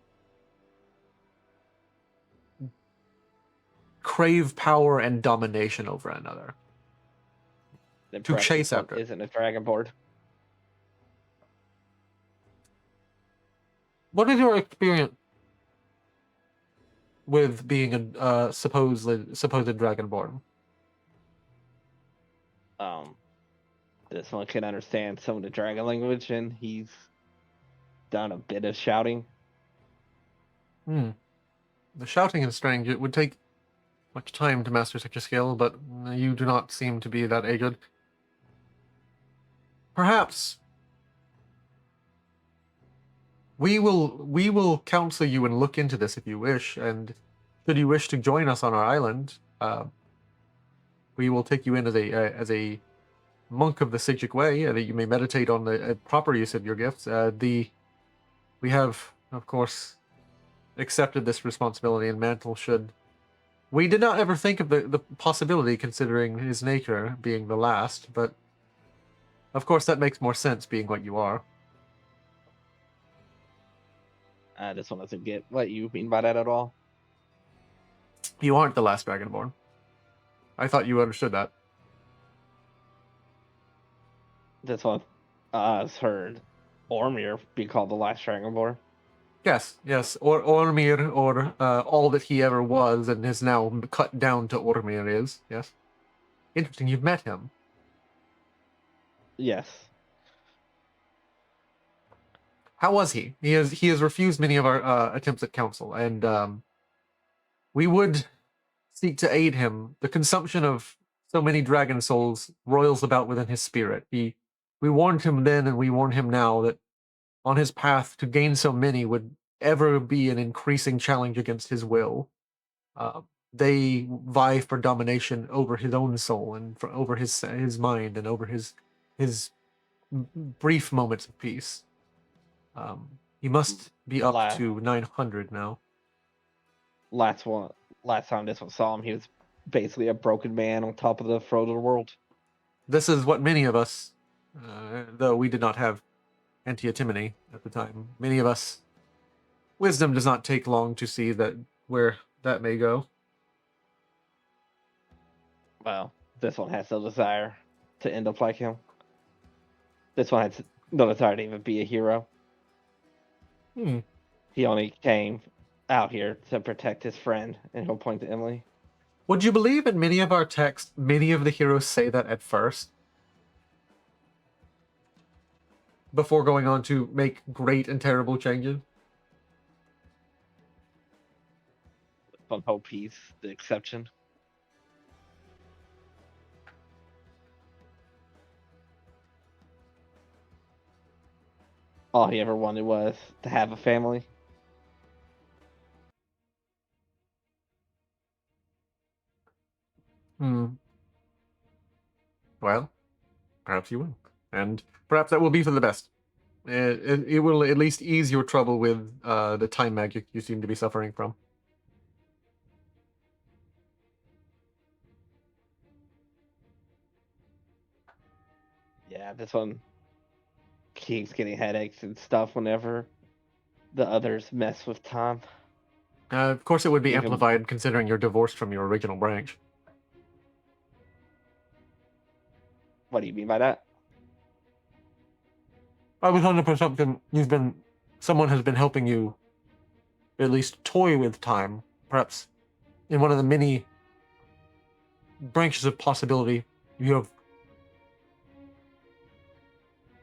crave power and domination over another. Then To perhaps chase this one after. isn't a dragonborn. What is your experience with being a supposed dragonborn? This one can understand some of the dragon language, and he's done a bit of shouting. The shouting is strange. It would take much time to master such a skill, but you do not seem to be that aged. Perhaps we will counsel you and look into this if you wish, and should you wish to join us on our island, we will take you in as a monk of the Sijic Way, that you may meditate on the proper use of your gifts. We have, of course, accepted this responsibility, and Mantle should. We did not ever think of the possibility, considering his nature being the last, but of course that makes more sense, being what you are. This one doesn't get what you mean by that at all. You aren't the last Dragonborn. I thought you understood that. This one has heard Ormir be called the last dragonborn. Yes. Or Ormir, or all that he ever was and is now cut down to Ormir is, yes. Interesting, you've met him. Yes. How was he? He has refused many of our attempts at counsel, and we would seek to aid him. The consumption of so many dragon souls roils about within his spirit. We warned him then, and we warn him now, that on his path to gain so many would ever be an increasing challenge against his will. They vie for domination over his own soul, and over his mind, and over his brief moments of peace. He must be up to 900 now. Last time this one saw him, he was basically a broken man on top of the frozen world. This is what many of us, though we did not have anti-atimony at the time, many of us, wisdom does not take long to see that where that may go. Well, this one has no desire to end up like him. This one has no desire to even be a hero. He only came out here to protect his friend, and he'll point to Emily. Would you believe in many of our texts, many of the heroes say that at first, before going on to make great and terrible changes? On hope he's the exception. All he ever wanted was to have a family. Well, perhaps you will. And perhaps that will be for the best. It will at least ease your trouble with the time magic you seem to be suffering from. Yeah, this one keeps getting headaches and stuff whenever the others mess with time. Of course it would be amplified considering you're divorced from your original branch. What do you mean by that? I was under presumption someone has been helping you at least toy with time, perhaps in one of the many branches of possibility you have.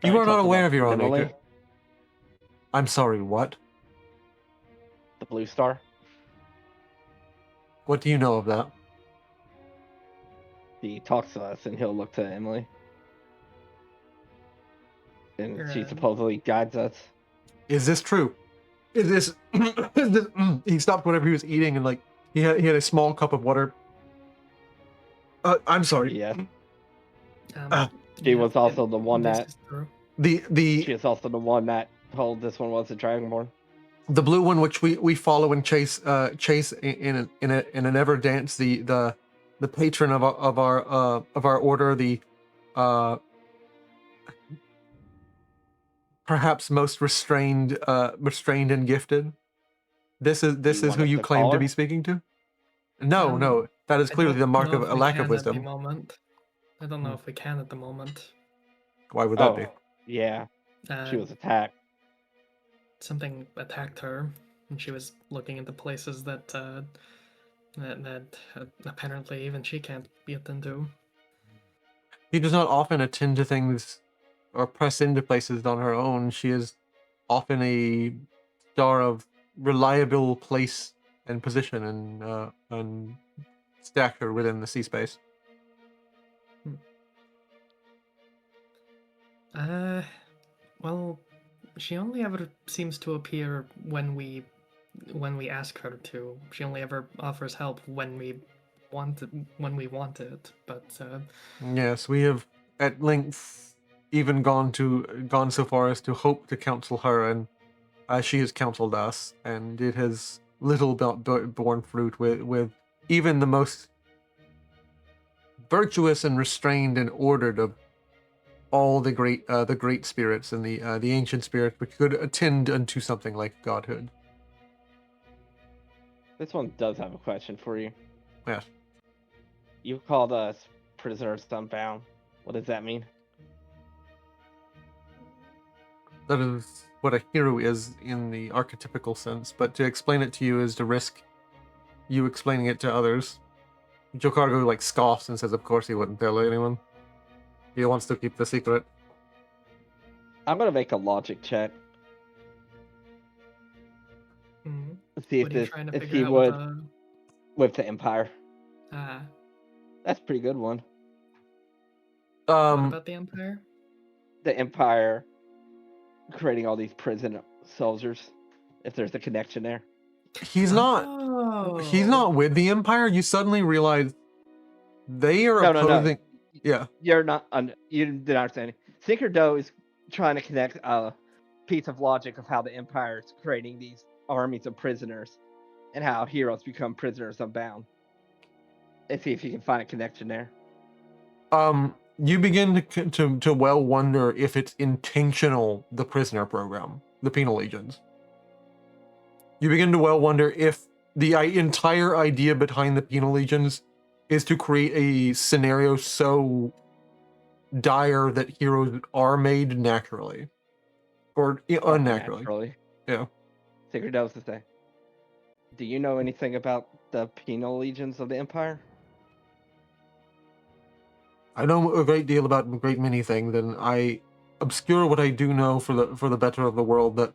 You are not aware of your own nature. I'm sorry, what? The Blue Star? What do you know of that? He talks to us and he'll look to Emily. And she supposedly guides us. Is this true? Is this... He stopped whatever he was eating and he had a small cup of water. I'm sorry. Yeah. She was also the one this that. is true. She is also the one that told this one was a Dragonborn. The blue one, which we follow and chase in an ever dance, the patron of our order, the perhaps most restrained and gifted. This is who you claim to be speaking to. No, that is clearly the mark of a lack of wisdom. At the moment. I don't know if we can at the moment. Why would that be? Yeah, she was attacked. Something attacked her, and she was looking into places that apparently even she can't get into. She does not often attend to things or press into places on her own. She is often a star of reliable place and position and stature within the sea space. Well, she only ever seems to appear when we ask her to. She only ever offers help when we want it. But yes, we have at length even gone so far as to hope to counsel her, and she has counseled us, and it has little borne fruit with even the most virtuous and restrained and ordered of all the great spirits and the ancient spirits which could attend unto something like godhood. This one does have a question for you. Yes. You called us prisoners unbound. What does that mean? That is what a hero is in the archetypical sense, but to explain it to you is to risk you explaining it to others. Jokargo scoffs and says of course he wouldn't tell anyone. He wants to keep the secret. I'm gonna make a logic check. See if he would with the Empire. That's a pretty good one. What about the Empire? The Empire creating all these prison soldiers. If there's a connection there. He's not with the Empire. You suddenly realize they are opposing. No. Yeah. You're not. You didn't understand. Sinker Doe is trying to connect a piece of logic of how the Empire is creating these armies of prisoners, and how heroes become prisoners unbound. And see if you can find a connection there. You begin to well wonder if it's intentional, the prisoner program, the penal legions. You begin to well wonder if the entire idea behind the penal legions is to create a scenario so dire that heroes are made naturally. Or unnaturally. Yeah. Sinker Doe's to say. Do you know anything about the penal legions of the Empire? I know a great deal about a great many things, and I obscure what I do know for the better of the world. That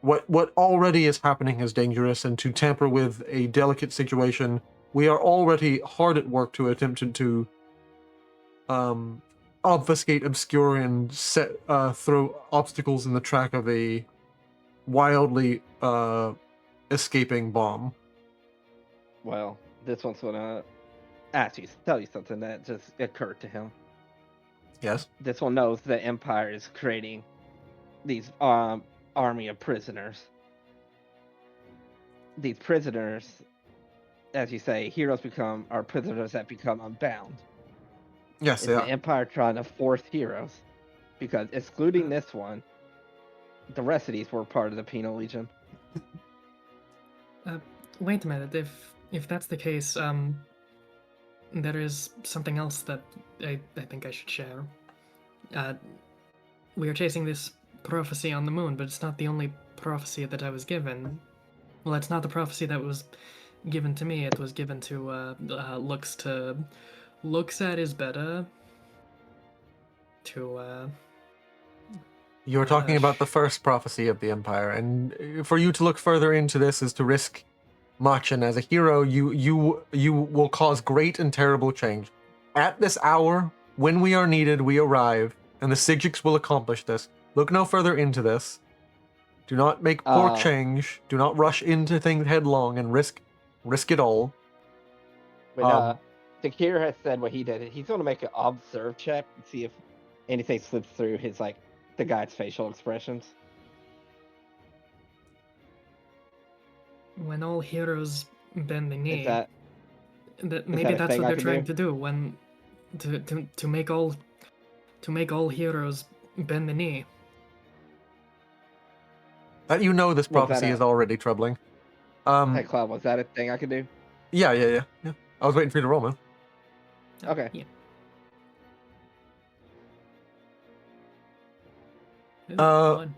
what already is happening is dangerous, and to tamper with a delicate situation, we are already hard at work to attempt to obfuscate, obscure, and throw obstacles in the track of a wildly escaping bomb. Well, this one's gonna tell you something that just occurred to him. Yes. This one knows the Empire is creating these army of prisoners. These prisoners, as you say, heroes are prisoners that become unbound. Yes, it's the Empire trying to force heroes, because excluding this one, the rest of these were part of the penal legion. Wait a minute. If that's the case, there is something else that I think I should share. We are chasing this prophecy on the moon, but it's not the only prophecy that I was given. Well, it's not the prophecy that was given to me. It was given to looks at is better. You're talking about the first prophecy of the Empire, and for you to look further into this is to risk much, and as a hero, you will cause great and terrible change. At this hour, when we are needed, we arrive, and the Sigics will accomplish this. Look no further into this. Do not make poor change. Do not rush into things headlong and risk it all. When Takir has said what he did. He's going to make an observe check and see if anything slips through his the guy's facial expressions. When all heroes bend the knee, Is that maybe a that's thing what I they're can trying do? to do. When to make all heroes bend the knee. That you know this Was that prophecy a- is already troubling. Hey, Cloud, was that a thing I could do? Yeah. I was waiting for you to roll, man. Okay. Yeah. One.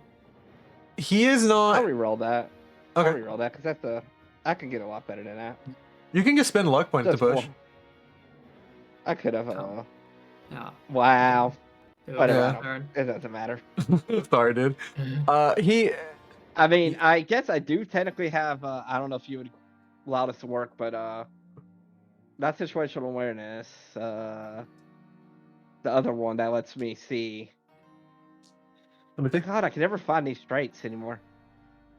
He is I'll not. reroll that. I'll Okay. reroll that because I can get a lot better than that. You can just spend luck point to Just push. I could have. Yeah. Wow. Whatever. Yeah. Turn. It doesn't matter. Sorry, dude. He. I mean, I guess I do technically have. I don't know if you would allow this to work, but not situational awareness. The other one that lets me see. Let me think. God, I can never find these traits anymore.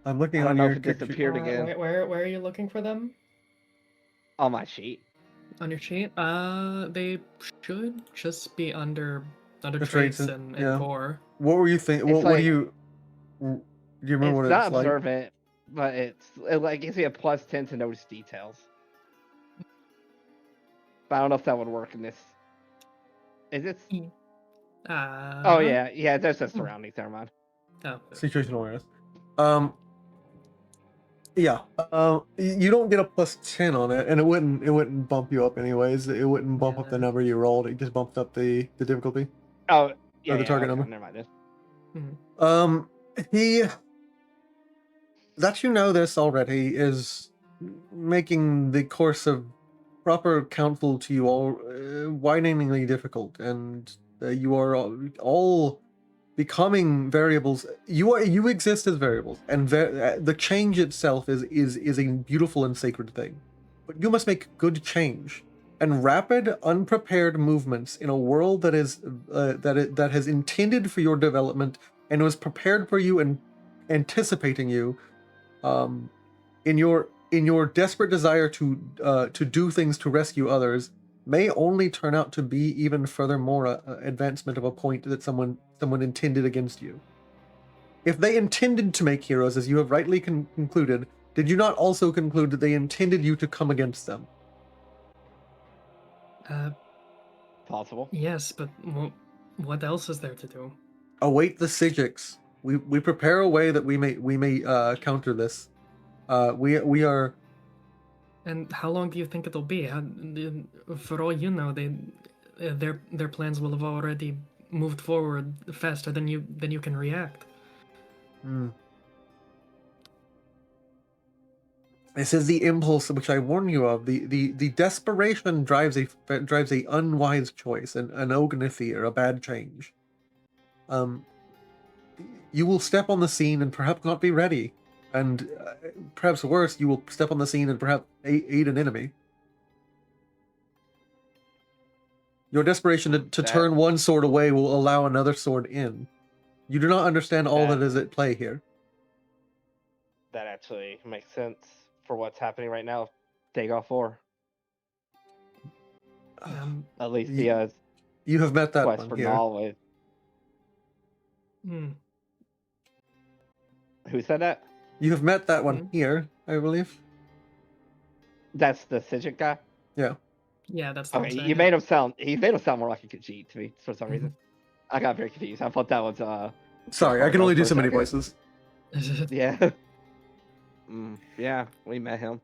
I'm looking I don't on know your if it disappeared again Where are you looking for them? on my sheet. On your sheet? They should just be under The traits traits and yeah. core. What were you thinking? It's What do like- you? Do you remember It's what not it's like? observant, but it gives me a +10 to notice details. But I don't know if that would work in this. Is it? Oh yeah. There's the surroundings. Never mind. Oh. Situational awareness. Yeah. You don't get a +10 on it, and it wouldn't bump you up anyways. It wouldn't bump up the number you rolled. It just bumped up the difficulty. Oh yeah. Or the target okay, number. Never mind. He that you know this already is making the course of proper counsel to you all wideningly difficult, and you are all becoming variables. You exist as variables, and the change itself is a beautiful and sacred thing. But you must make good change, and rapid, unprepared movements in a world that is that has intended for your development and was prepared for you and anticipating you, in your desperate desire to do things to rescue others, may only turn out to be even furthermore advancement of a point that someone intended against you. If they intended to make heroes, as you have rightly concluded, did you not also conclude that they intended you to come against them? Possible. Yes, but what else is there to do? Await the Sigics. We prepare a way that we may counter this. We are. And how long do you think it'll be? For all you know, their plans will have already moved forward faster than you can react. This is the impulse which I warn you of. The desperation drives a unwise choice, an ognathy, or a bad change. You will step on the scene and perhaps not be ready, and perhaps worse, you will step on the scene and perhaps aid an enemy. Your desperation to turn one sword away will allow another sword in. You do not understand all that is at play here. That actually makes sense for what's happening right now. Dagoth 4. At least you have met that quest one for here. knowledge. Who said that? You have met that one here, I believe. That's the Sigic guy? Yeah. Yeah, that's okay. He made him sound more like a Khajiit to me for some reason. I got very confused. I thought that was Sorry, I can only do so many voices. Yeah. Yeah, we met him.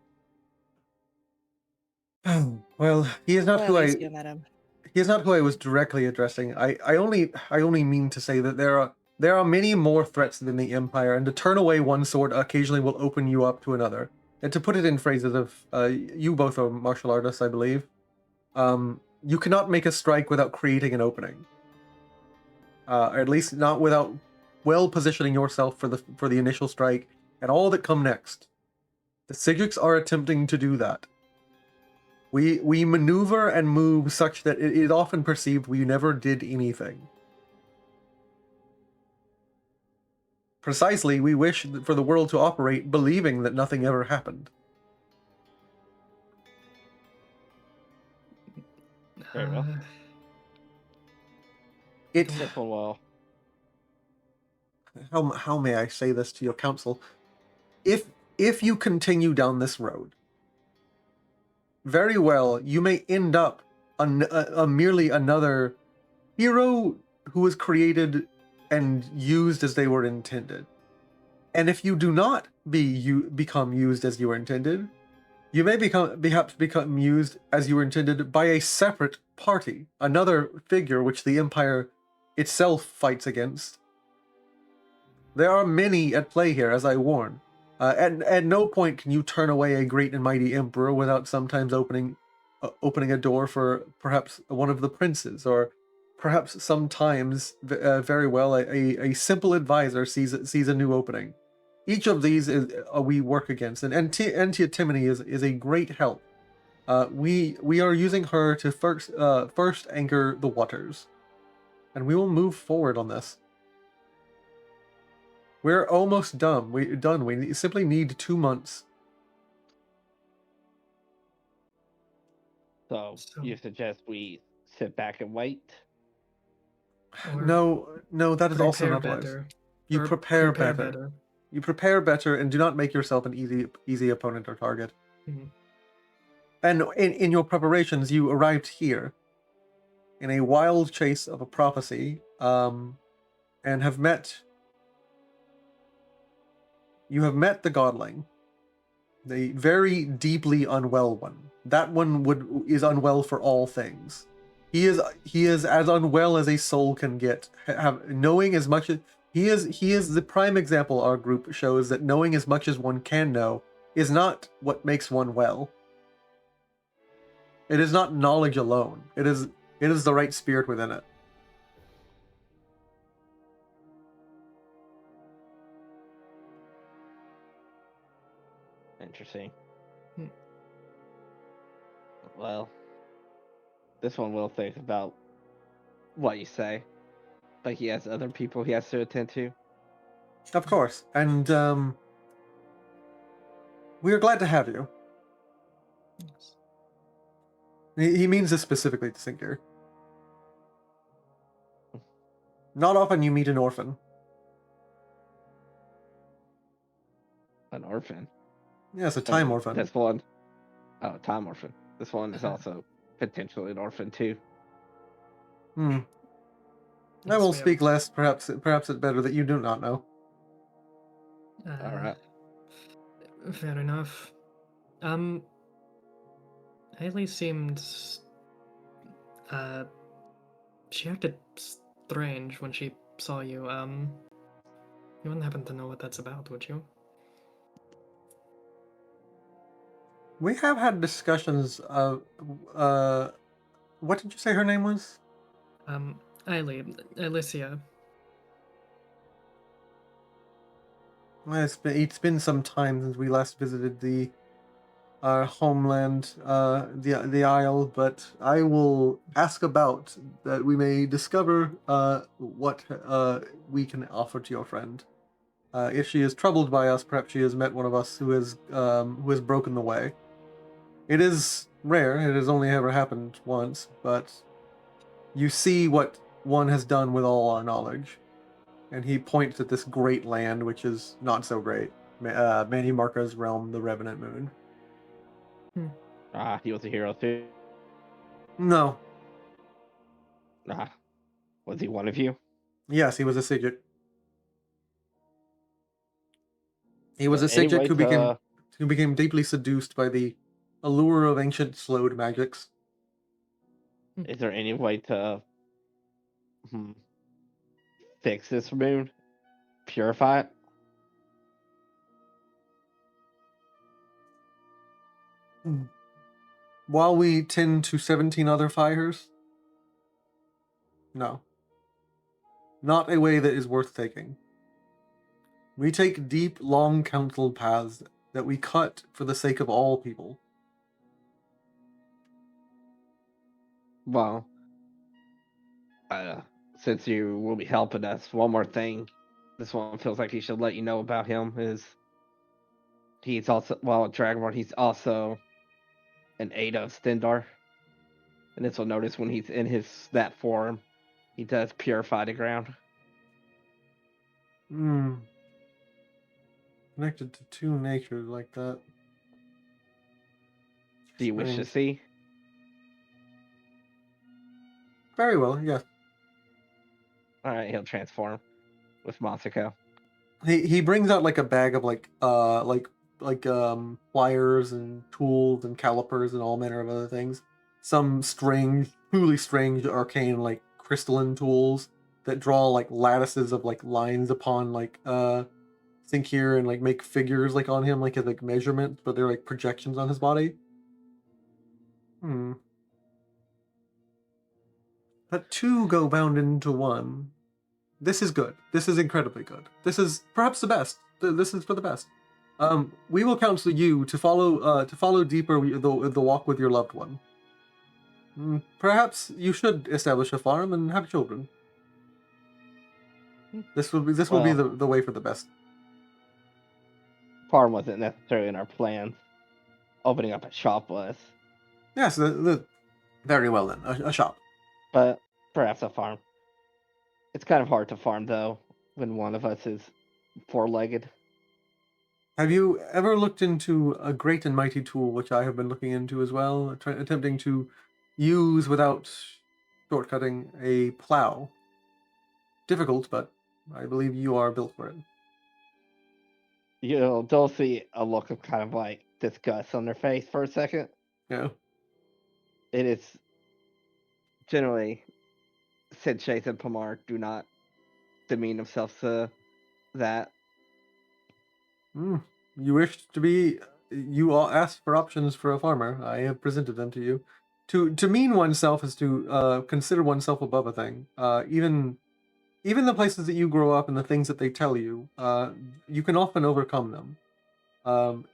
Well, he is not who I. Met him. He is not who I was directly addressing. I only mean to say that there are many more threats than the Empire, and to turn away one sword occasionally will open you up to another. And to put it in phrases of, you both are martial artists, I believe. You cannot make a strike without creating an opening. Or at least not without well positioning yourself for the initial strike and all that come next. The Sigics are attempting to do that. We maneuver and move such that it is often perceived we never did anything. Precisely, we wish for the world to operate believing that nothing ever happened. Very well. It This one will. how may I say this to your council? If you continue down this road, very well, you may end up merely another hero who was created and used as they were intended. And if you do not become used as you were intended, you may perhaps become used as you were intended by a separate party, another figure which the Empire itself fights against. There are many at play here, as I warn. At no point can you turn away a great and mighty emperor without sometimes opening a door for perhaps one of the princes, or perhaps sometimes very well a simple advisor sees a new opening. Each of these is we work against, and Antietimony is a great help. We are using her to first anchor the waters, and we will move forward on this. We're almost done. We simply need 2 months. So you suggest we sit back and wait? Or No, that is also prepare not wise. better. You Or prepare better. You prepare better, and do not make yourself an easy opponent or target. Mhm. And in your preparations, you arrived here in a wild chase of a prophecy, and have met. You have met the Godling, the very deeply unwell one. That one is unwell for all things. He is as unwell as a soul can get. Knowing as much as he is the prime example. Our group shows that knowing as much as one can know is not what makes one well. It is not knowledge alone. It is the right spirit within it. Interesting. Well, this one will think about what you say, but he has other people he has to attend to. Of course, and we are glad to have you. Yes. He means this specifically to Sinclair. Not often you meet an orphan. An orphan? Yes, a time orphan. This one. Oh, time orphan. This one is also potentially an orphan too. I Yes, will we speak have- less. Perhaps it's better that you do not know. All right. Fair enough. Haley seemed. She acted strange when she saw you. You wouldn't happen to know what that's about, would you? We have had discussions of what did you say her name was? Alicia. Well, it's been some time since we last visited our homeland, the Isle, but I will ask about that we may discover what we can offer to your friend. If she is troubled by us, perhaps she has met one of us who has broken the way. It is rare; it has only ever happened once, but you see what one has done with all our knowledge. And he points at this great land, which is not so great. Manny Marco's realm, the Revenant Moon. He was a hero too. No. Was he one of you? Yes, he was a Sigit. He was a Any way Sigit who became deeply seduced by the allure of ancient slowed magics. Is there any way to fix this moon? Purify it? While we tend to 17 other fires? No. Not a way that is worth taking. We take deep, long counseled paths that we cut for the sake of all people. Well, since you will be helping us, one more thing. This one feels like he should let you know about him is he's also, well, a Dragonborn, he's also an Ada of Stendar. And this will notice when he's in that form, he does purify the ground. Hmm. Connected to two natures like that. Do you wish to Strange. see? Very well, yes. All right, he'll transform with Masako. He brings out like a bag of pliers and tools and calipers and all manner of other things. Some strange, truly strange arcane like crystalline tools that draw like lattices of like lines upon like think here and like make figures like on him like as like measurements, but they're like projections on his body. But two go bound into one. This is good. This is incredibly good. This is perhaps the best. This is for the best. We will counsel you to follow deeper the walk with your loved one. Perhaps you should establish a farm and have children. This will be the way for the best. Farm wasn't necessarily in our plans. Opening up a shop was. Yes, very well then, a shop. But perhaps a farm. It's kind of hard to farm though when one of us is four-legged. Have you ever looked into a great and mighty tool, which I have been looking into as well, attempting to use without shortcutting a plow? Difficult, but I believe you are built for it. They'll see a look of kind of like disgust on their face for a second. Yeah. It is generally, Sid Chase and Pamar do not demean themselves to that. You wish to be. You all asked for options for a farmer. I have presented them to you. To mean oneself is to consider oneself above a thing. Even the places that you grow up and the things that they tell you, you can often overcome them.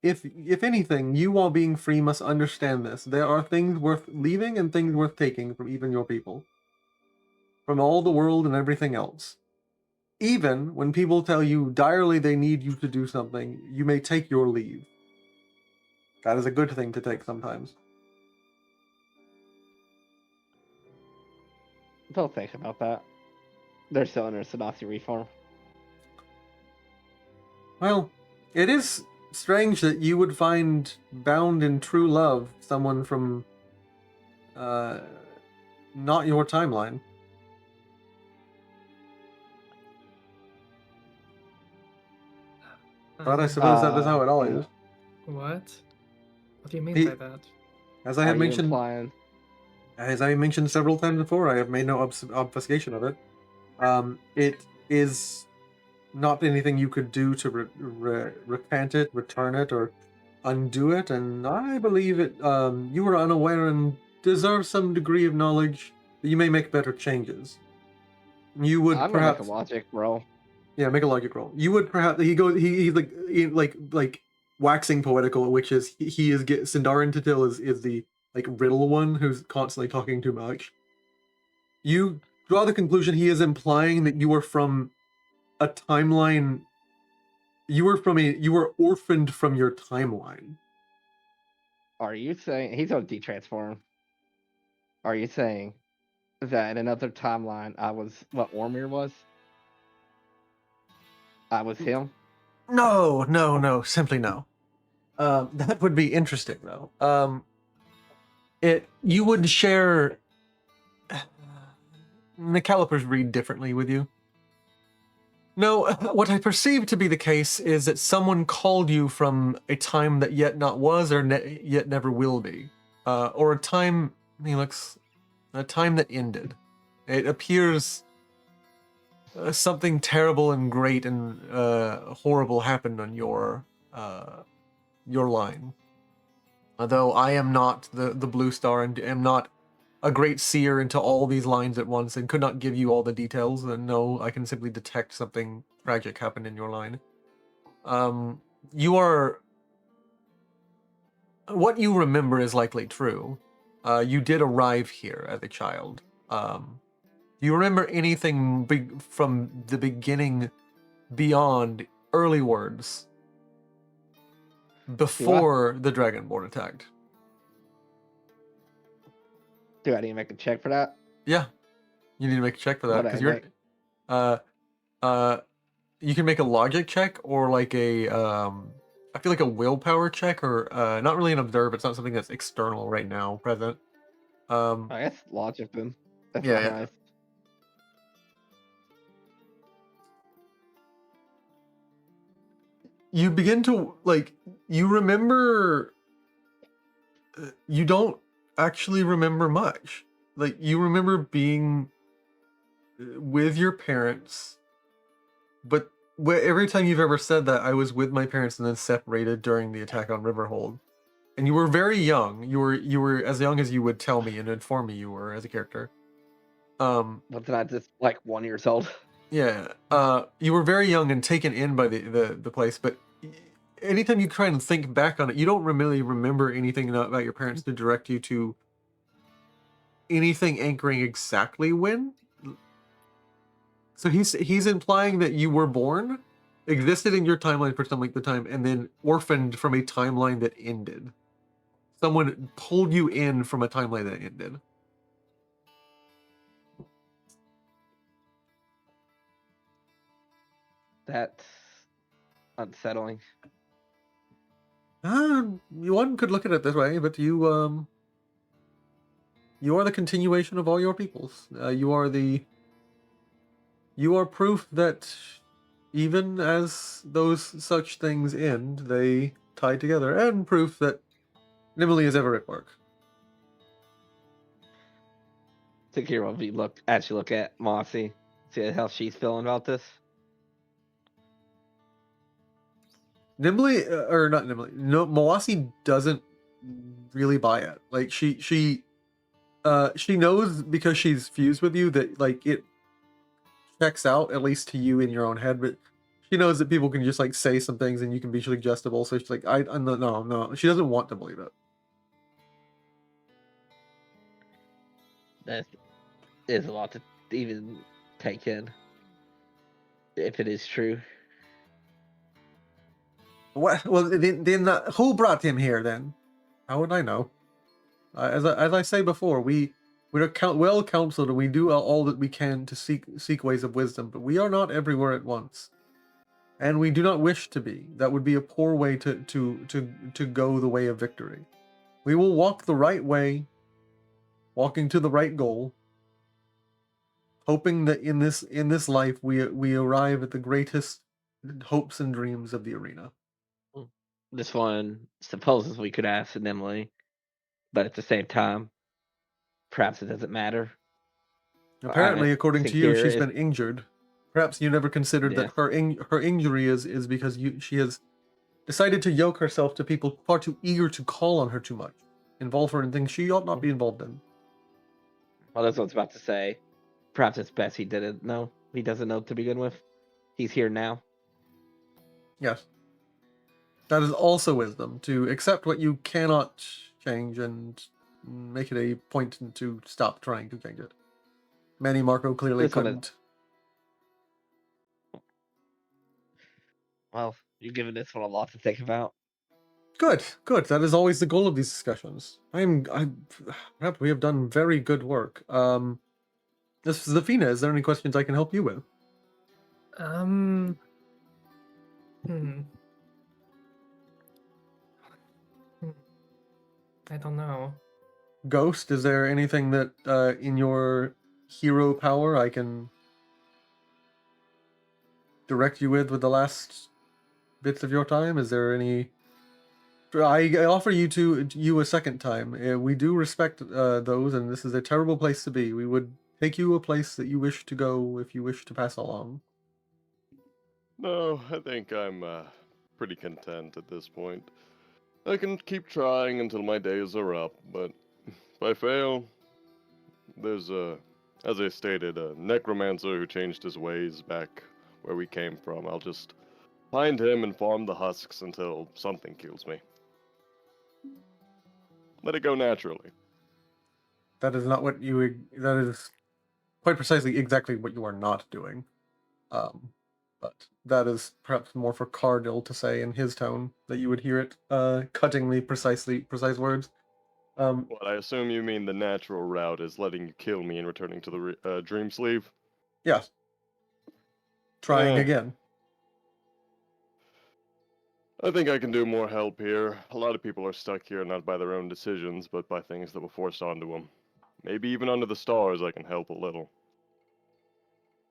If anything, you all being free must understand this. There are things worth leaving and things worth taking from even your people. From all the world and everything else. Even when people tell you direly they need you to do something, you may take your leave. That is a good thing to take sometimes. They'll think about that. They're still under Sanasi reform. Well, it is strange that you would find bound in true love someone from not your timeline. But I suppose that is how it always is. What? What do you mean by that? As I have mentioned, implying? as I mentioned several times before, I have made no obfuscation of it. It is not anything you could do to recant it, return it, or undo it, and I believe it. You are unaware and deserve some degree of knowledge that you may make better changes. You would I'm perhaps gonna make a logic roll. Yeah, make a logic roll. You would perhaps he's like waxing poetical, which is he is Sindarin Tatil is the like riddle one who's constantly talking too much. You draw the conclusion he is implying that you are from a timeline. You were orphaned from your timeline. Are you saying he's gonna detransform? Are you saying that in another timeline I was what Ormir was? I was him? No, simply no. That would be interesting though. You would share. The calipers read differently with you. No, what I perceive to be the case is that someone called you from a time that yet not was or yet never will be. Or a time, a time that ended. It appears something terrible and great and horrible happened on your line. Although I am not the Blue Star and am not a great seer into all these lines at once and could not give you all the details, and no, I can simply detect something tragic happened in your line. You are... What you remember is likely true. You did arrive here as a child. Do you remember anything from the beginning beyond early words before the Dragonborn attacked? Do I need to make a check for that? Yeah, you need to make a check for that What because I you're. make? You can make a logic check or like a I feel like a willpower check or not really an observe. It's not something that's external right now, present. I guess logic then. That's Yeah, my yeah. highest. You begin to like you remember. You don't actually remember much. Like you remember being with your parents, but every time you've ever said that, I was with my parents and then separated during the attack on Riverhold. And you were very young. You were as young as you would tell me and inform me you were as a character. Wasn't I just like 1 year old? Yeah. You were very young and taken in by the place, but anytime you try and think back on it, you don't really remember anything about your parents to direct you to anything anchoring exactly when. So he's implying that you were born, existed in your timeline for some length of time, and then orphaned from a timeline that ended. Someone pulled you in from a timeline that ended. That's unsettling. One could look at it this way, but you are the continuation of all your peoples. You are proof that even as those such things end, they tie together, and proof that Nimble is ever at work. Takira will actually look at Mossy, see how she's feeling about this. Nimble, or not Nimble, no, Mawasi doesn't really buy it. Like she knows because she's fused with you that like it checks out at least to you in your own head, but she knows that people can just like say some things and you can be suggestible. So she's like, I'm no. She doesn't want to believe it. That is a lot to even take in, if it is true. What? Well, then who brought him here then? How would I know? As I say before, we're well counseled and we do all that we can to seek ways of wisdom, but we are not everywhere at once, and we do not wish to be. That would be a poor way to go the way of victory. We will walk the right way, walking to the right goal, hoping that in this life we arrive at the greatest hopes and dreams of the arena. This one supposes we could ask Emily, but at the same time, perhaps it doesn't matter. Apparently, according to you, she's been injured. Perhaps you never considered Yeah. that her injury is because she has decided to yoke herself to people far too eager to call on her too much, involve her in things she ought not be involved in. Well, that's what I was about to say. Perhaps it's best he didn't know. He doesn't know to begin with. He's here now. Yes. That is also wisdom, to accept what you cannot change and make it a point to stop trying to change it. Manny Marco clearly This one is- couldn't. Well, you've given this one a lot to think about. Good. That is always the goal of these discussions. Perhaps we have done very good work. This is Zafina. Is there any questions I can help you with? I don't know. Ghost, is there anything that in your hero power I can direct you with the last bits of your time? Is there any? I offer you a second time. We do respect those, and this is a terrible place to be. We would take you a place that you wish to go if you wish to pass along. No, I think I'm pretty content at this point. I can keep trying until my days are up, but if I fail, there's as I stated, a necromancer who changed his ways back where we came from. I'll just find him and farm the husks until something kills me. Let it go naturally. That is not what you. That is quite precisely exactly what you are not doing. But that is perhaps more for Cardinal to say in his tone, that you would hear it cuttingly precise words. What, I assume you mean the natural route is letting you kill me and returning to the Dream Sleeve? Yes. Trying Eh. again. I think I can do more help here. A lot of people are stuck here not by their own decisions, but by things that were forced onto them. Maybe even under the stars I can help a little.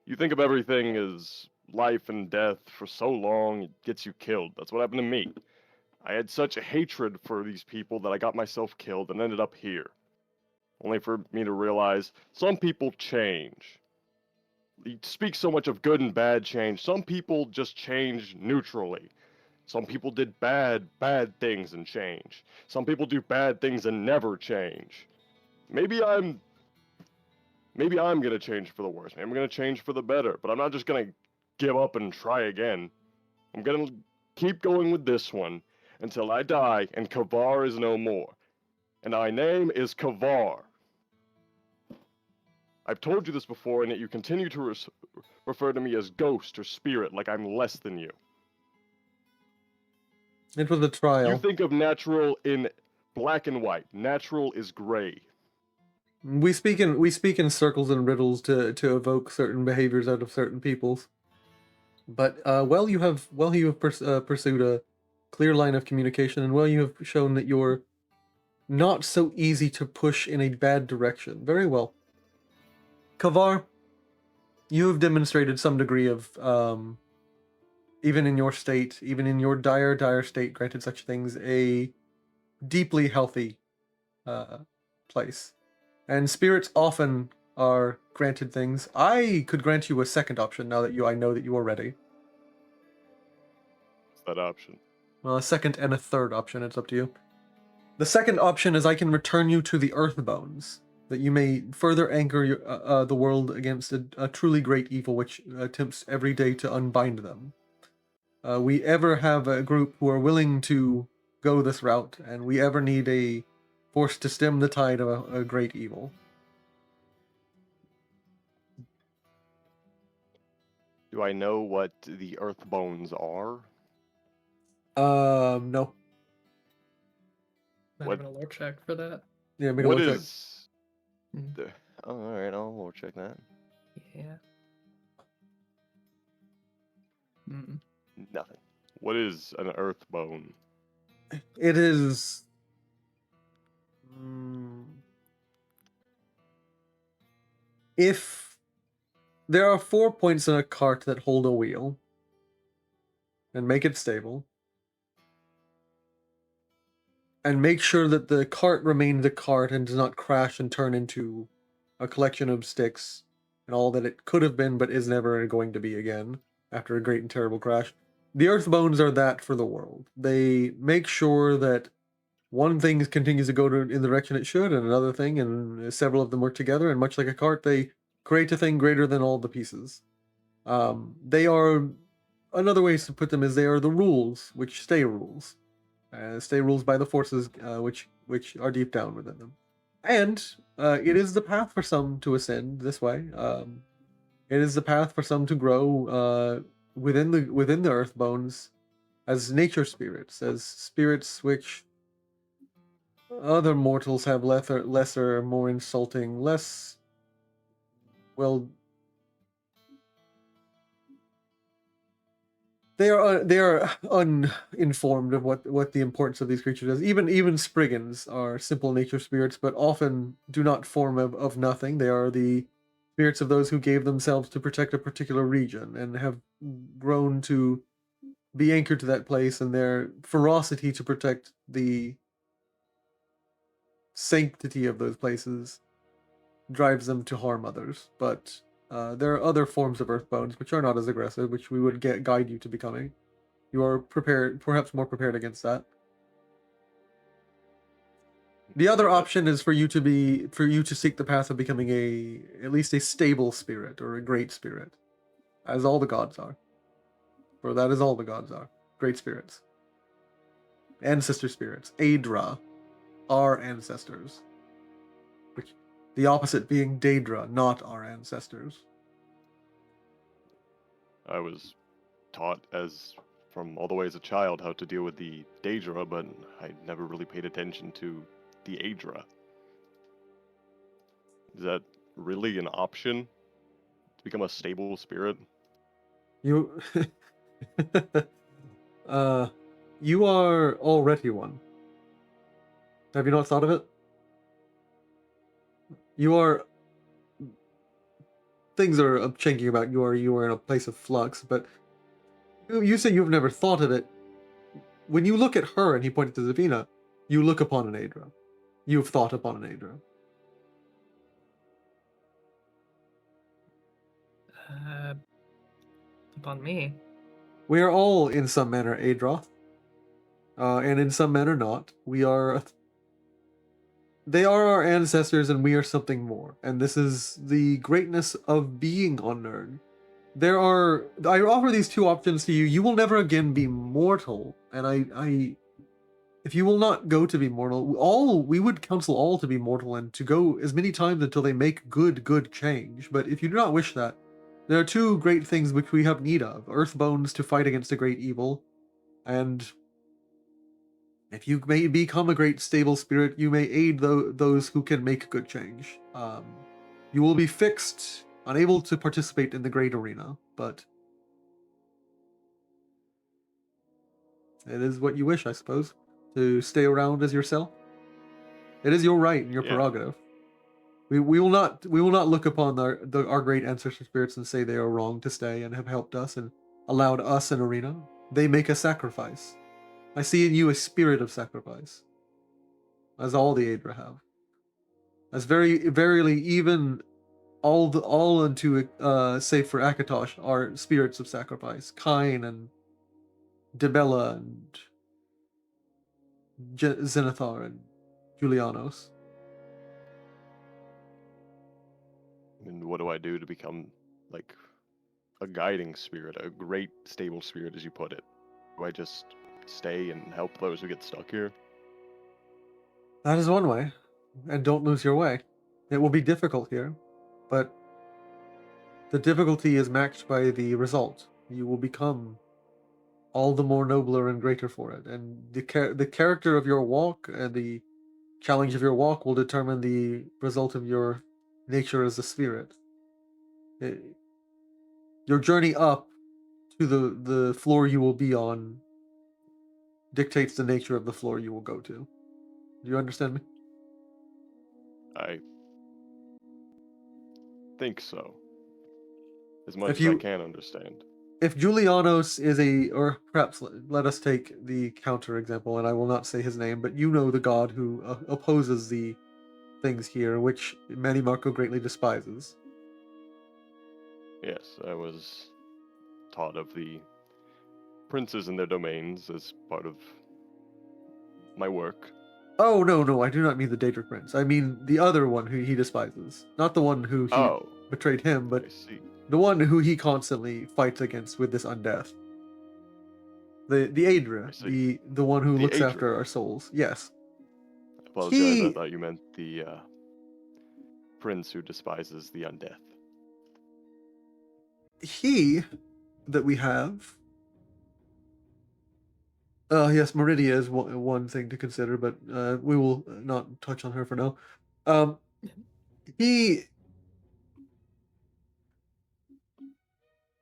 You think of everything as life and death for so long, it gets you killed. That's what happened to me. I had such a hatred for these people that I got myself killed and ended up here. Only for me to realize some people change. You speak so much of good and bad change. Some people just change neutrally. Some people did bad things and change. Some people do bad things and never change. Maybe I'm gonna change for the worse. Maybe I'm gonna change for the better. But I'm not just gonna give up and try again. I'm gonna keep going with this one until I die and Kavar is no more. And my name is Kavar. I've told you this before, and yet you continue to refer to me as ghost or spirit like I'm less than you. It was a trial. You think of natural in black and white. Natural is gray. We speak in circles and riddles to evoke certain behaviors out of certain peoples. But you have pursued a clear line of communication, and you have shown that you're not so easy to push in a bad direction. Very well. Kavar, you have demonstrated some degree of, even in your state, even in your dire state, granted such things, a deeply healthy place. And spirits often are granted things. I could grant you a second option now that I know that you are ready. What's that option? Well, a second and a third option, it's up to you. The second option is I can return you to the Earthbones, that you may further anchor the world against a truly great evil which attempts every day to unbind them. We ever have a group who are willing to go this route, and we ever need a force to stem the tide of a great evil. Do I know what the Earthbones are? No. Not What- even a lore check for that. Yeah, make a What look check. is... Oh, alright, I'll lore check that. Yeah. Mm. Nothing. What is an Earthbone? It is... If there are 4 points in a cart that hold a wheel and make it stable, and make sure that the cart remains a cart and does not crash and turn into a collection of sticks and all that it could have been but is never going to be again after a great and terrible crash. The Earthbones are that for the world. They make sure that one thing continues to go in the direction it should, and another thing, and several of them work together, and much like a cart, they create a thing greater than all the pieces. They are, another way to put them is they are the rules, which stay rules. Stay rules by the forces which are deep down within them. And it is the path for some to ascend this way. It is the path for some to grow within the Earthbones as nature spirits, as spirits which other mortals have lesser, more insulting, less, well, they are uninformed of what the importance of these creatures is. Even Spriggans are simple nature spirits, but often do not form of nothing. They are the spirits of those who gave themselves to protect a particular region and have grown to be anchored to that place, and their ferocity to protect the sanctity of those places drives them to harm others. But there are other forms of Earthbones which are not as aggressive, which we would guide you to becoming. You are prepared, perhaps more prepared against that. The other option is for you to seek the path of becoming at least a stable spirit or a great spirit, as all the gods are. For that is all the gods are, great spirits, ancestor spirits, Aedra, our ancestors. Which, the opposite being Daedra, not our ancestors. I was taught from all the way as a child how to deal with the Daedra, but I never really paid attention to the Aedra. Is that really an option to become a stable spirit? You, you are already one. Have you not thought of it? You are. Things are changing about you. You are in a place of flux, but you say you've never thought of it. When you look at her, and he pointed to Zavina, you look upon an Aedra. You've thought upon an Aedra. Upon me. We are all, in some manner, Aedra. And in some manner not. We are... They are our ancestors, and we are something more. And this is the greatness of being on Nerd. I offer these two options to you. You will never again be mortal. And if you will not go to be mortal, we would counsel all to be mortal and to go as many times until they make good change. But if you do not wish that, there are two great things which we have need of. Earth bones to fight against a great evil, and if you may become a great stable spirit, you may aid those who can make good change. You will be fixed, unable to participate in the great arena, but it is what you wish, I suppose, to stay around as yourself. It is your right and your prerogative. We will not look upon our great ancestor spirits and say they are wrong to stay and have helped us and allowed us an arena. They make a sacrifice. I see in you a spirit of sacrifice, as all the Aedra have. As verily, even all unto save for Akatosh are spirits of sacrifice. Kine and Debella and Zenithar and Julianos. And what do I do to become, like, a guiding spirit, a great stable spirit, as you put it? Do I just stay and help those who get stuck here? That is one way. And don't lose your way. It will be difficult here, but the difficulty is matched by the result. You will become all the more nobler and greater for it. And the character of your walk and the challenge of your walk will determine the result of your nature as a spirit. Your journey up to the floor you will be on dictates the nature of the floor you will go to. Do you understand me? I think so. As much as I can understand. If Julianos is or perhaps let us take the counter example, and I will not say his name, but you know the god who opposes the things here, which Manny Marco greatly despises. Yes, I was taught of the princes and their domains as part of my work. Oh, no, I do not mean the Daedric Prince. I mean the other one who he despises. Not the one who betrayed him, but the one who he constantly fights against with this undeath. The Aedra, the one who looks after our souls. Yes. I apologize, I thought you meant the prince who despises the undeath. He that we have... yes, Meridia is one thing to consider, but we will not touch on her for now. He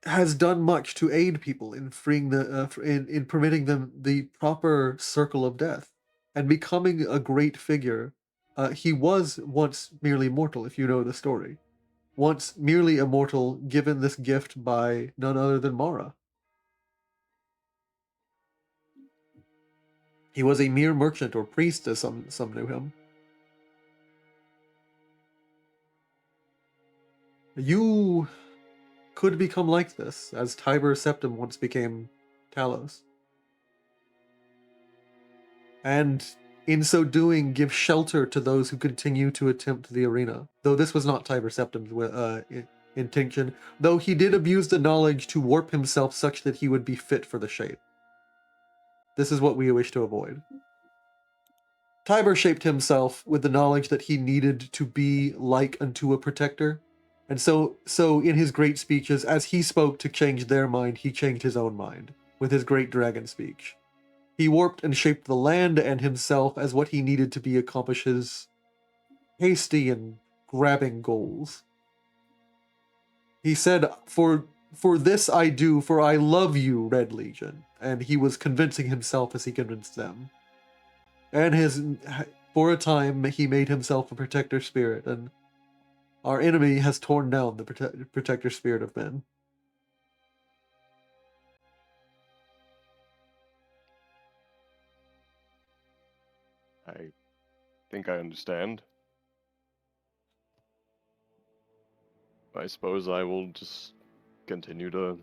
has done much to aid people in freeing in permitting them the proper circle of death and becoming a great figure. He was once merely mortal, if you know the story. Once merely immortal, given this gift by none other than Mara. He was a mere merchant or priest, as some knew him. You could become like this, as Tiber Septim once became Talos. And in so doing, give shelter to those who continue to attempt the arena. Though this was not Tiber Septim's intention, though he did abuse the knowledge to warp himself such that he would be fit for the shape. This is what we wish to avoid. Tiber shaped himself with the knowledge that he needed to be like unto a protector. And so in his great speeches, as he spoke to change their mind, he changed his own mind with his great dragon speech. He warped and shaped the land and himself as what he needed to be accomplish his hasty and grabbing goals. He said, for this I do, for I love you, Red Legion. And he was convincing himself as he convinced them. And for a time, he made himself a protector spirit, and our enemy has torn down the protector spirit of men. I think I understand. I suppose I will just continue to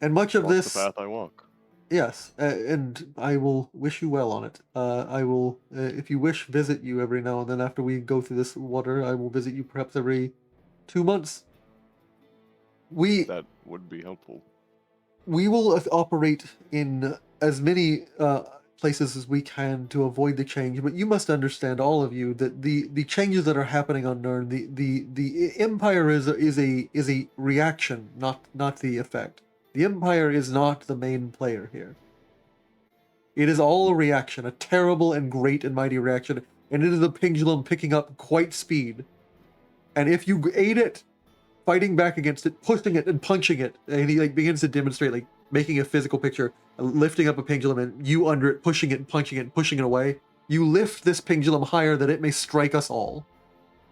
And much of walk the this, path I walk. yes, and I will wish you well on it. I will, if you wish, visit you every now and then after we go through this water. I will visit you perhaps every 2 months. That would be helpful. We will operate in as many places as we can to avoid the change, but you must understand, all of you, that the changes that are happening on Nirn, the Empire is a reaction, not the effect. The Empire is not the main player here. It is all a reaction, a terrible and great and mighty reaction, and it is a pendulum picking up quite speed. And if you aid it, fighting back against it, pushing it and punching it, and he begins to demonstrate, making a physical picture, lifting up a pendulum and you under it, pushing it and punching it and pushing it away. You lift this pendulum higher that it may strike us all.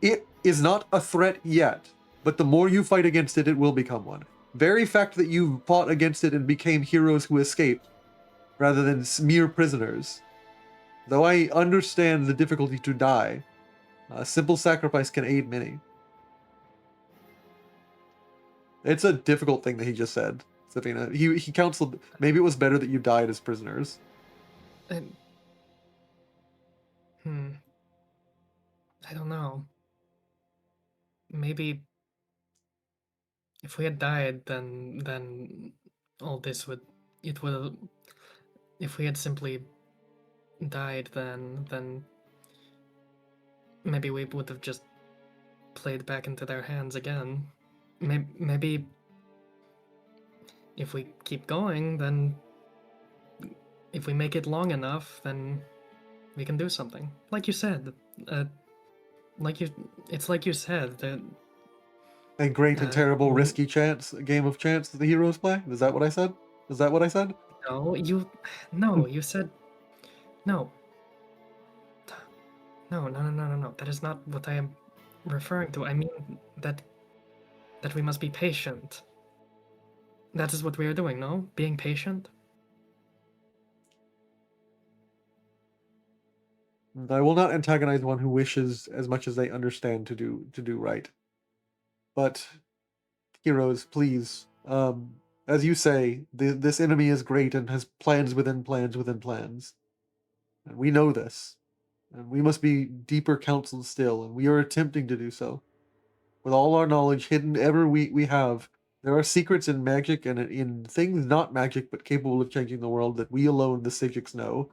It is not a threat yet, but the more you fight against it, it will become one. Very fact that you fought against it and became heroes who escaped, rather than mere prisoners. Though I understand the difficulty to die, a simple sacrifice can aid many. It's a difficult thing that he just said, Savina. He counseled, maybe it was better that you died as prisoners. I don't know. Maybe if we had died, then all this would if we had simply died, then maybe we would have just played back into their hands again. Maybe if we keep going, then if we make it long enough, then we can do something. Like you said, it's like you said that. A great and terrible risky game of chance that the heroes play? Is that what I said? Is that what I said? No, you said no. No. That is not what I am referring to. I mean that we must be patient. That is what we are doing, no? Being patient? I will not antagonize one who wishes as much as they understand to do right. But heroes, please, as you say, this enemy is great and has plans within plans within plans. And we know this. And we must be deeper counseled still, and we are attempting to do so. With all our knowledge hidden ever we have, there are secrets in magic and in things not magic but capable of changing the world that we alone, the Sigics, know.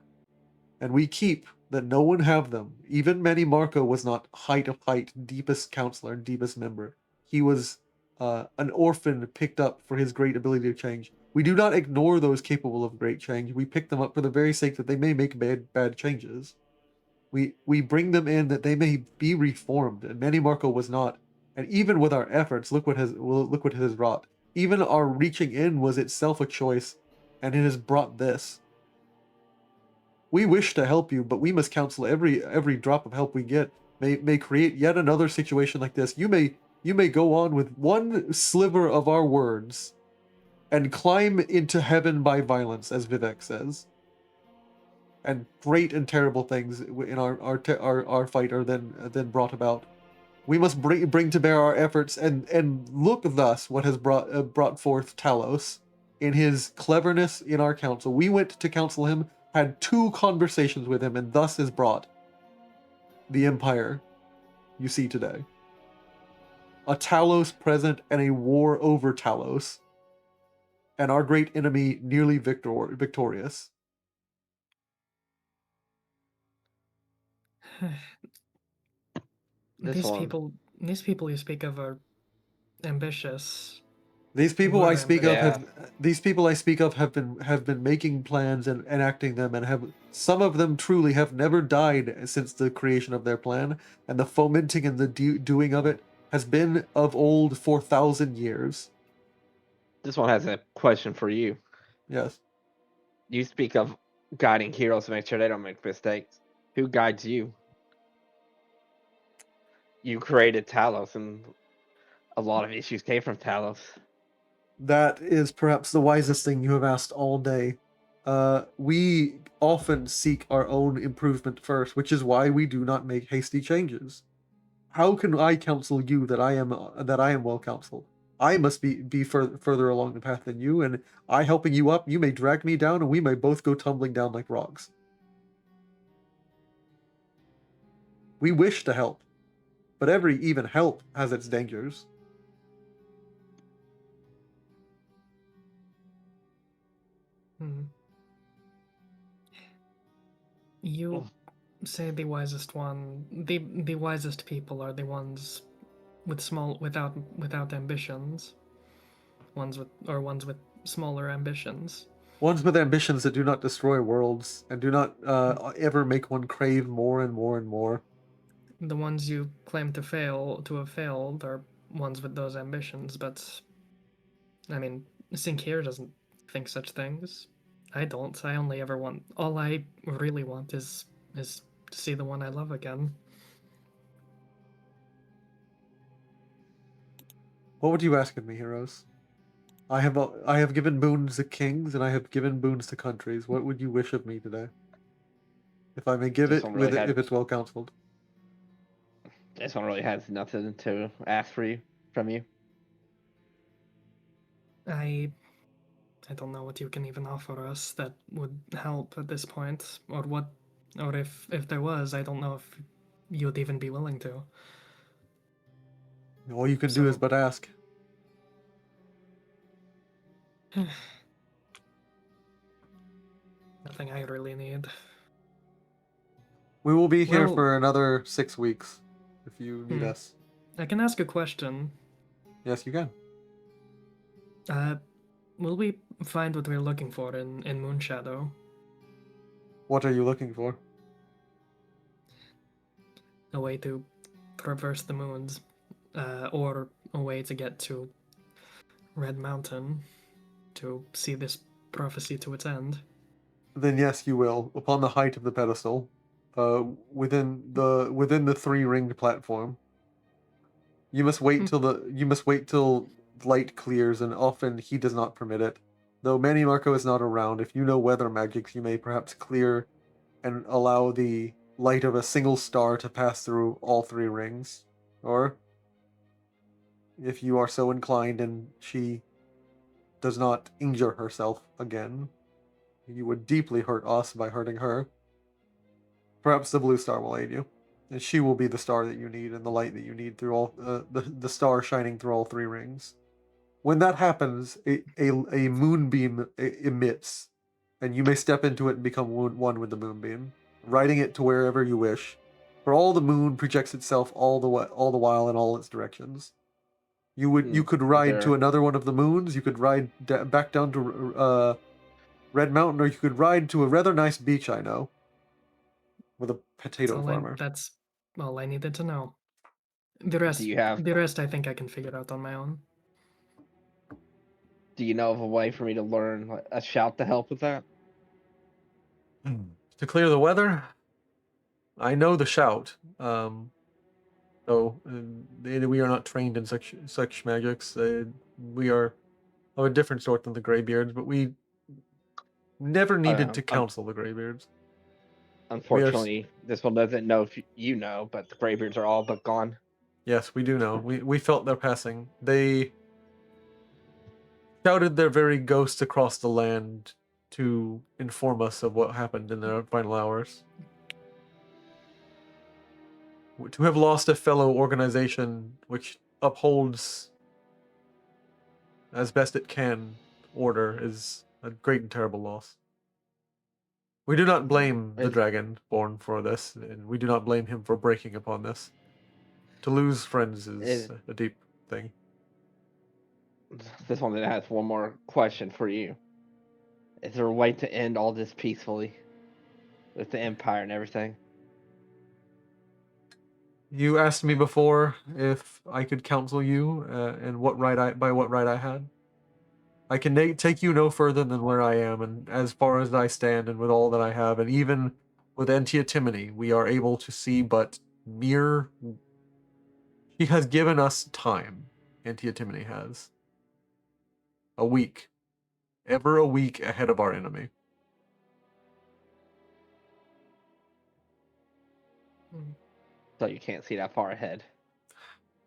And we keep that no one have them. Even Manny Marco was not height of height, deepest counselor and deepest member. He was an orphan picked up for his great ability to change. We do not ignore those capable of great change. We pick them up for the very sake that they may make bad changes. We bring them in that they may be reformed, and Manny Marco was not. And even with our efforts, look what has wrought. Even our reaching in was itself a choice, and it has brought this. We wish to help you, but we must counsel every drop of help we get may create yet another situation like this. You may go on with one sliver of our words and climb into heaven by violence, as Vivek says. And great and terrible things in our fight are then brought about. We must bring to bear our efforts and look thus what has brought forth Talos in his cleverness in our council. We went to counsel him, had 2 conversations with him, and thus is brought the Empire you see today. A Talos present and a war over Talos, and our great enemy nearly victorious. This These one. people you speak of are ambitious. These people We're I speak of ambitious. have been making plans and enacting them, and have some of them truly have never died since the creation of their plan, and the fomenting and the doing of it has been of old for 1,000 years. This one has a question for you. Yes. You speak of guiding heroes to make sure they don't make mistakes. Who guides you? You created Talos, and a lot of issues came from Talos. That is perhaps the wisest thing you have asked all day. We often seek our own improvement first, which is why we do not make hasty changes. How can I counsel you that I am well counseled? I must be further along the path than you, and I helping you up, you may drag me down, and we may both go tumbling down like rocks. We wish to help, but every even help has its dangers. Hmm. You say the wisest one. The wisest people are the ones with without ambitions. Ones with smaller ambitions. Ones with ambitions that do not destroy worlds and do not ever make one crave more and more and more. The ones you claim to have failed are ones with those ambitions, but I mean, Sinclair doesn't think such things. I don't. I only ever want. All I really want is to see the one I love again. What would you ask of me, heroes? I have given boons to kings, and I have given boons to countries. What would you wish of me today? If I may give This it, one really if it's well counseled. This one really has nothing to ask from you. I don't know what you can even offer us that would help at this point, or if there was, I don't know if you'd even be willing to. All you can do is but ask. Nothing I really need. We will be here Well- for another 6 weeks, if you need Hmm. us. I can ask a question. Yes, you can. Will we find what we're looking for in Moonshadow? What are you looking for? A way to traverse the moons, or a way to get to Red Mountain to see this prophecy to its end. Then yes, you will. Upon the height of the pedestal, within the 3-ringed platform. You must wait till light clears, and often he does not permit it. Though Manny Marco is not around, if you know weather magics, you may perhaps clear and allow the light of a single star to pass through all 3 rings. Or, if you are so inclined and she does not injure herself again, you would deeply hurt us by hurting her. Perhaps the blue star will aid you, and she will be the star that you need and the light that you need through all the star shining through all 3 rings. When that happens, a moonbeam emits, and you may step into it and become one with the moonbeam, riding it to wherever you wish. For all the moon projects itself all the while in all its directions. You could ride to another one of the moons. You could ride back down to Red Mountain, or you could ride to a rather nice beach I know, with a potato farmer. That's all I needed to know. The rest I think I can figure out on my own. Do you know of a way for me to learn a shout to help with that? To clear the weather, I know the shout. So we are not trained in such magics. We are of a different sort than the Greybeards, but we never needed to counsel the Greybeards. Unfortunately, this one doesn't know if you know, but the Greybeards are all but gone. Yes, we do know. We felt their passing. They shouted their very ghosts across the land to inform us of what happened in their final hours. To have lost a fellow organization which upholds, as best it can, order is a great and terrible loss. We do not blame the Dragonborn for this, and we do not blame him for breaking upon this. To lose friends is a deep thing. this one has one more question for you. Is there a way to end all this peacefully with the Empire and everything? You asked me before if I could counsel you, and what right I had. I can take you no further than where I am, and as far as I stand, and with all that I have, and even with Antietimony, we are able to see but mere. He has given us time. Antietimony has a week, ever a week ahead of our enemy. So you can't see that far ahead.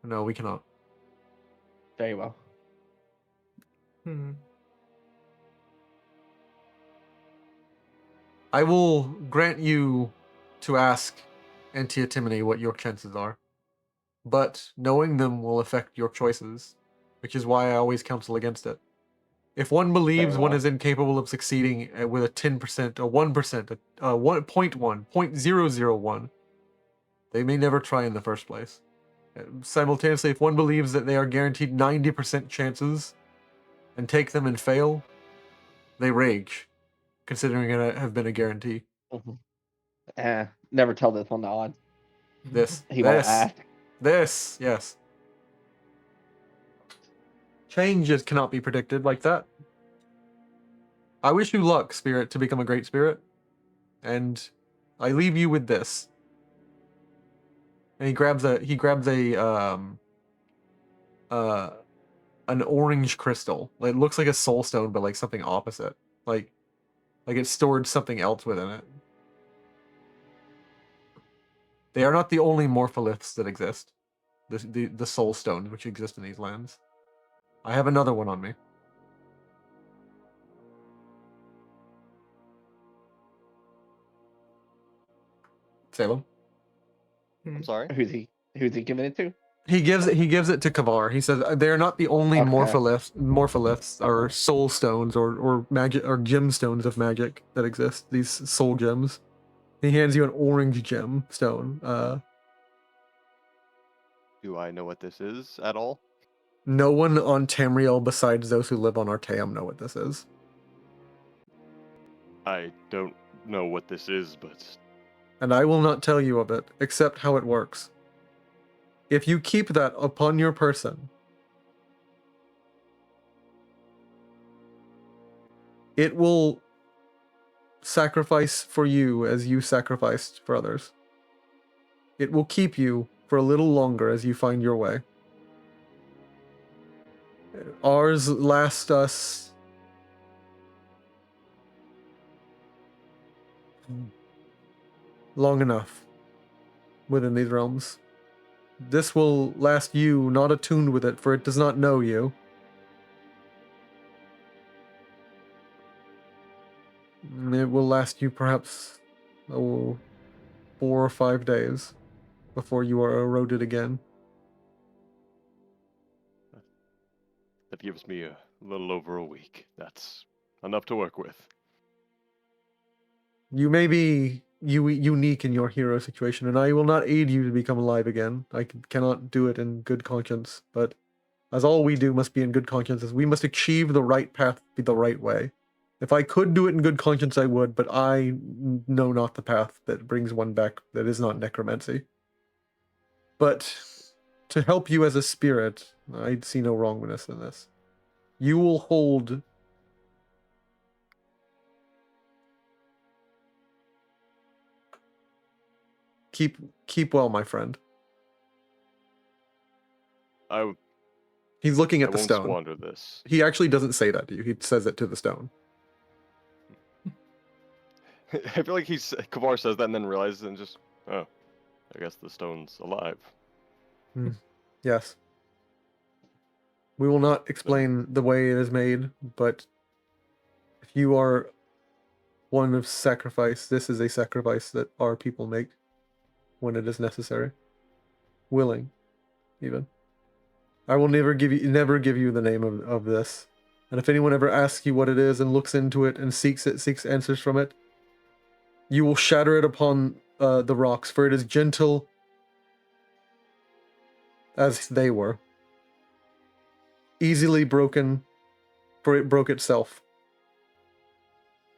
No, we cannot. Very well. I will grant you to ask Antietimony what your chances are, but knowing them will affect your choices, which is why I always counsel against it. If one believes one well. is incapable of succeeding with a 10%, a 1%, a 1.1, 0.001, they may never try in the first place. Simultaneously, if one believes that they are guaranteed 90% chances and take them and fail, they rage, considering it have been a guarantee. Never tell this one the odds. This, He won't ask. yes. Changes cannot be predicted like that. I wish you luck, Spirit, to become a great spirit. And I leave you with this. And he grabs an orange crystal. It looks like a soul stone, but like something opposite. Like it stored something else within it. They are not the only morpholiths that exist. The soul stones which exist in these lands. I have another one on me. Salem? I'm sorry. Who's he giving it to? He gives it to Kavar. He says they are not the only Okay. morpholiths or soul stones or magic or gemstones of magic that exist. These soul gems. He hands you an orange gem stone. Do I know what this is at all? No one on Tamriel besides those who live on Artaeum know what this is. I don't know what this is, but And I will not tell you of it, except how it works. If you keep that upon your person, it will sacrifice for you as you sacrificed for others. It will keep you for a little longer as you find your way. Ours last us long enough within these realms. This will last you not attuned with it, for it does not know you. It will last you perhaps 4 or 5 days before you are eroded again. that gives me a little over a week. That's enough to work with. You may be unique in your hero situation, and I will not aid you to become alive again. I cannot do it in good conscience, but as all we do must be in good conscience, as we must achieve the right path the right way. If I could do it in good conscience, I would, but I know not the path that brings one back that is not necromancy. But to help you as a spirit, I see no wrongness in this. You will hold keep well, my friend. He's looking at the won't stone. squander this. He actually doesn't say that to you. He says it to the stone. I feel like Kavar says that and then realizes and just, oh, I guess the stone's alive. Yes. We will not explain the way it is made, but if you are one of sacrifice, this is a sacrifice that our people make when it is necessary. Willing, even. I will never give you the name of this. And if anyone ever asks you what it is and looks into it and seeks answers from it, you will shatter it upon the rocks, for it is gentle as they were. easily broken, for it broke itself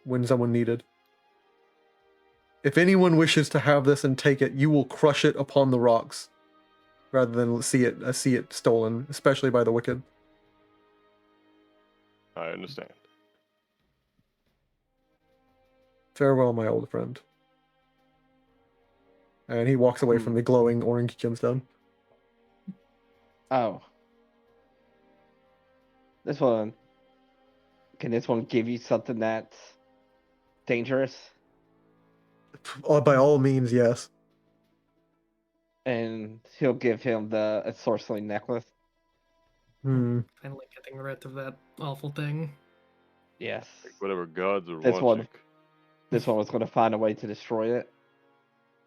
when someone needed. If anyone wishes to have this and take it, you will crush it upon the rocks, rather than see it stolen, especially by the wicked. I understand. Farewell, my old friend. And he walks away from the glowing orange gemstone. Oh. This one. Can this one give you something that's dangerous? By all means, yes. And he'll give him a sorcery necklace. Finally getting rid of that awful thing. Yes. Like whatever gods are This watching. This one was going to find a way to destroy it.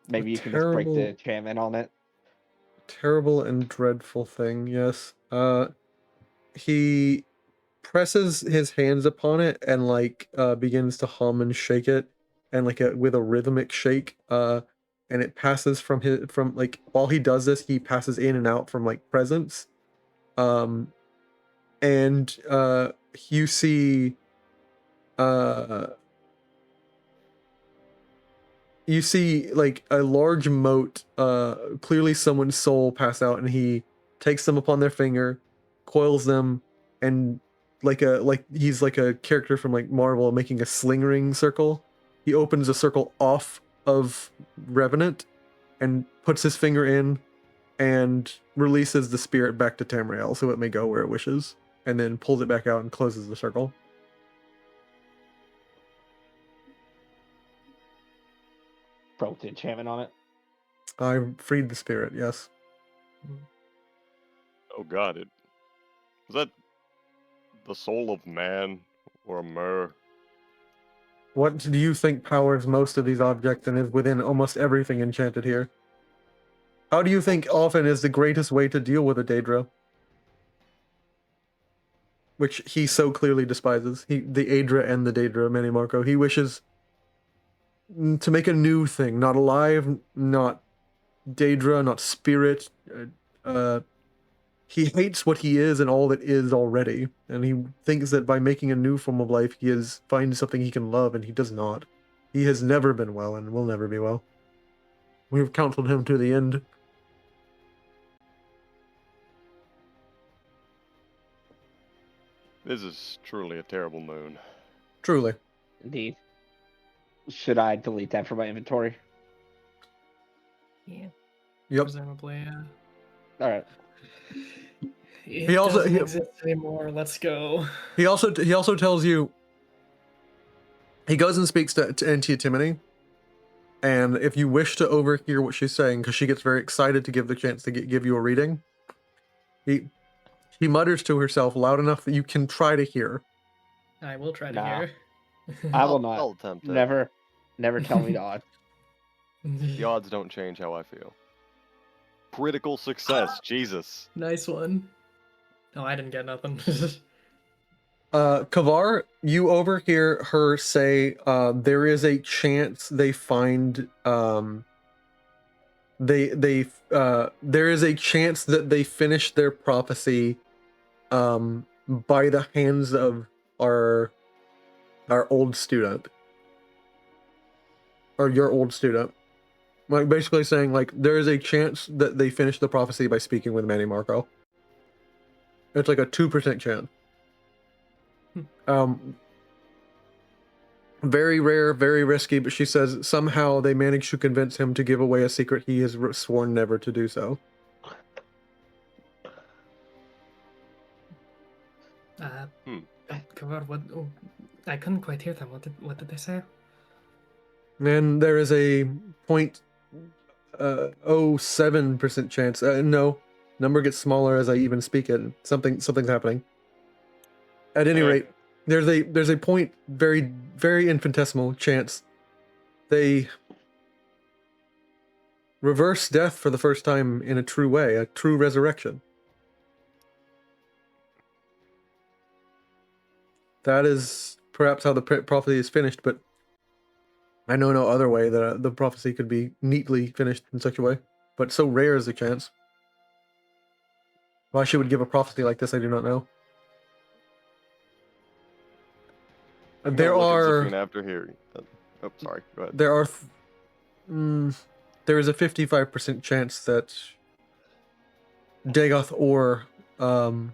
Maybe you can just break the enchantment on it. Terrible and dreadful thing, yes. He presses his hands upon it and like begins to hum and shake it, and like with a rhythmic shake, and it passes from like, while he does this, he passes in and out from like presence. And you see like a large mote, clearly someone's soul pass out, and he takes them upon their finger, coils them, and like he's like a character from like Marvel making a sling ring circle. He opens a circle off of Revenant and puts his finger in and releases the spirit back to Tamriel so it may go where it wishes, and then pulls it back out and closes the circle. Broke the enchantment on it. I freed the spirit, yes. Oh god, was that the soul of man or a mer? What do you think powers most of these objects and is within almost everything enchanted here? How do you think often is the greatest way to deal with a Daedra? Which he so clearly despises. The Aedra and the Daedra, Manny Marco. He wishes to make a new thing, not alive, not Daedra, not spirit. He hates what he is and all that is already, and he thinks that by making a new form of life, he is finding something he can love, and he does not. He has never been well and will never be well. We have counseled him to the end. This is truly a terrible moon. Truly. Indeed. Should I delete that from my inventory? Yeah. Yep. Presumably, yeah. All right. It doesn't exist anymore. Let's go. He also tells you. He goes and speaks to Timony, and if you wish to overhear what she's saying, because she gets very excited to give the chance to give you a reading, he mutters to herself loud enough that you can try to hear. I will try to hear. I will not. I'll attempt it. Never tell me the odds. The odds don't change how I feel. Critical success, Jesus. Nice one. No, I didn't get nothing. Kavar, you overhear her say, there is a chance they find, there is a chance that they finish their prophecy, by the hands of our old student. Or your old student. Like, basically saying, like, there is a chance that they finish the prophecy by speaking with Manny Marco. It's like a 2% chance. Very rare, very risky, but she says somehow they managed to convince him to give away a secret he has sworn never to do so. What? Oh, I couldn't quite hear them. What did they say? And there is a 0.07% chance. No, number gets smaller as I even speak it. Something's happening. At any rate, there's a point, very, very infinitesimal chance they reverse death for the first time in a true way, a true resurrection. That is perhaps how the prophecy is finished, but I know no other way that the prophecy could be neatly finished in such a way. But so rare is the chance. Why she would give a prophecy like this, I do not know. I'm There gonna look at are Zafina after hearing. Oh, sorry. Go ahead. there are there is a 55% chance that Dagoth or oh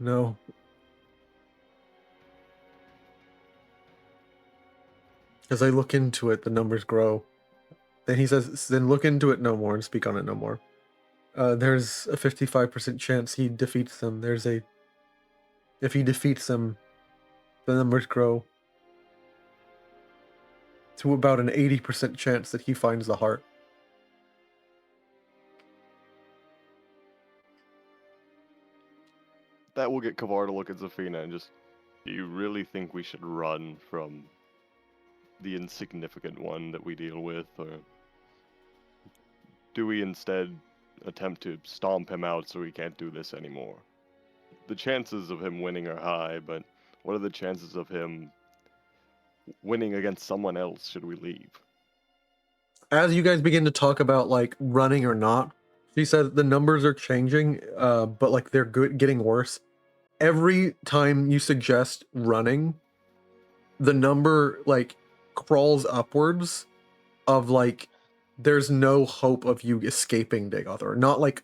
no. As I look into it, the numbers grow. Then he says, then look into it no more and speak on it no more. There's a 55% chance he defeats them. If he defeats them, the numbers grow to about an 80% chance that he finds the heart. That will get Kavar to look at Zafina and just, do you really think we should run from the insignificant one that we deal with, or do we instead attempt to stomp him out so he can't do this anymore? The chances of him winning are high, but what are the chances of him winning against someone else should we leave? As you guys begin to talk about like running or not, she said the numbers are changing, but like they're getting worse. Every time you suggest running, the number like crawls upwards of like there's no hope of you escaping Dagoth, or not like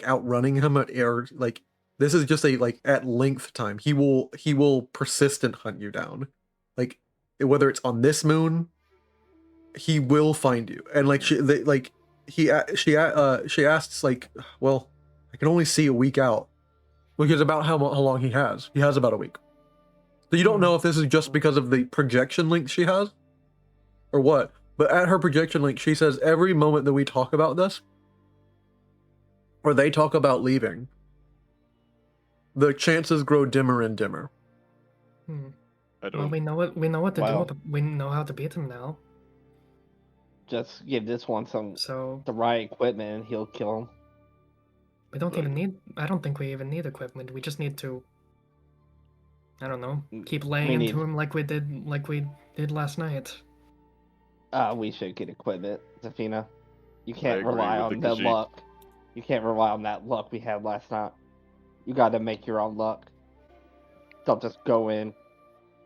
outrunning him, or like this is just a like at length time. He will persistent hunt you down, like whether it's on this moon, he will find you. And like she asks like, well, I can only see a week out, which is about how long he has. He has about a week. So you don't know if this is just because of the projection link she has, or what. But at her projection link, she says every moment that we talk about this, or they talk about leaving, the chances grow dimmer and dimmer. I don't. Well, we know what to Wow. do. We know how to beat him now. Just give this one So the right equipment and he'll kill him. we don't even need. I don't think we even need equipment. We just need to. I don't know. Keep laying into him like we did last night. We should get equipment, Zafina. You can't agree rely with on the the Khajiit. luck. You can't rely on that luck we had last night. You got to make your own luck. Don't just go in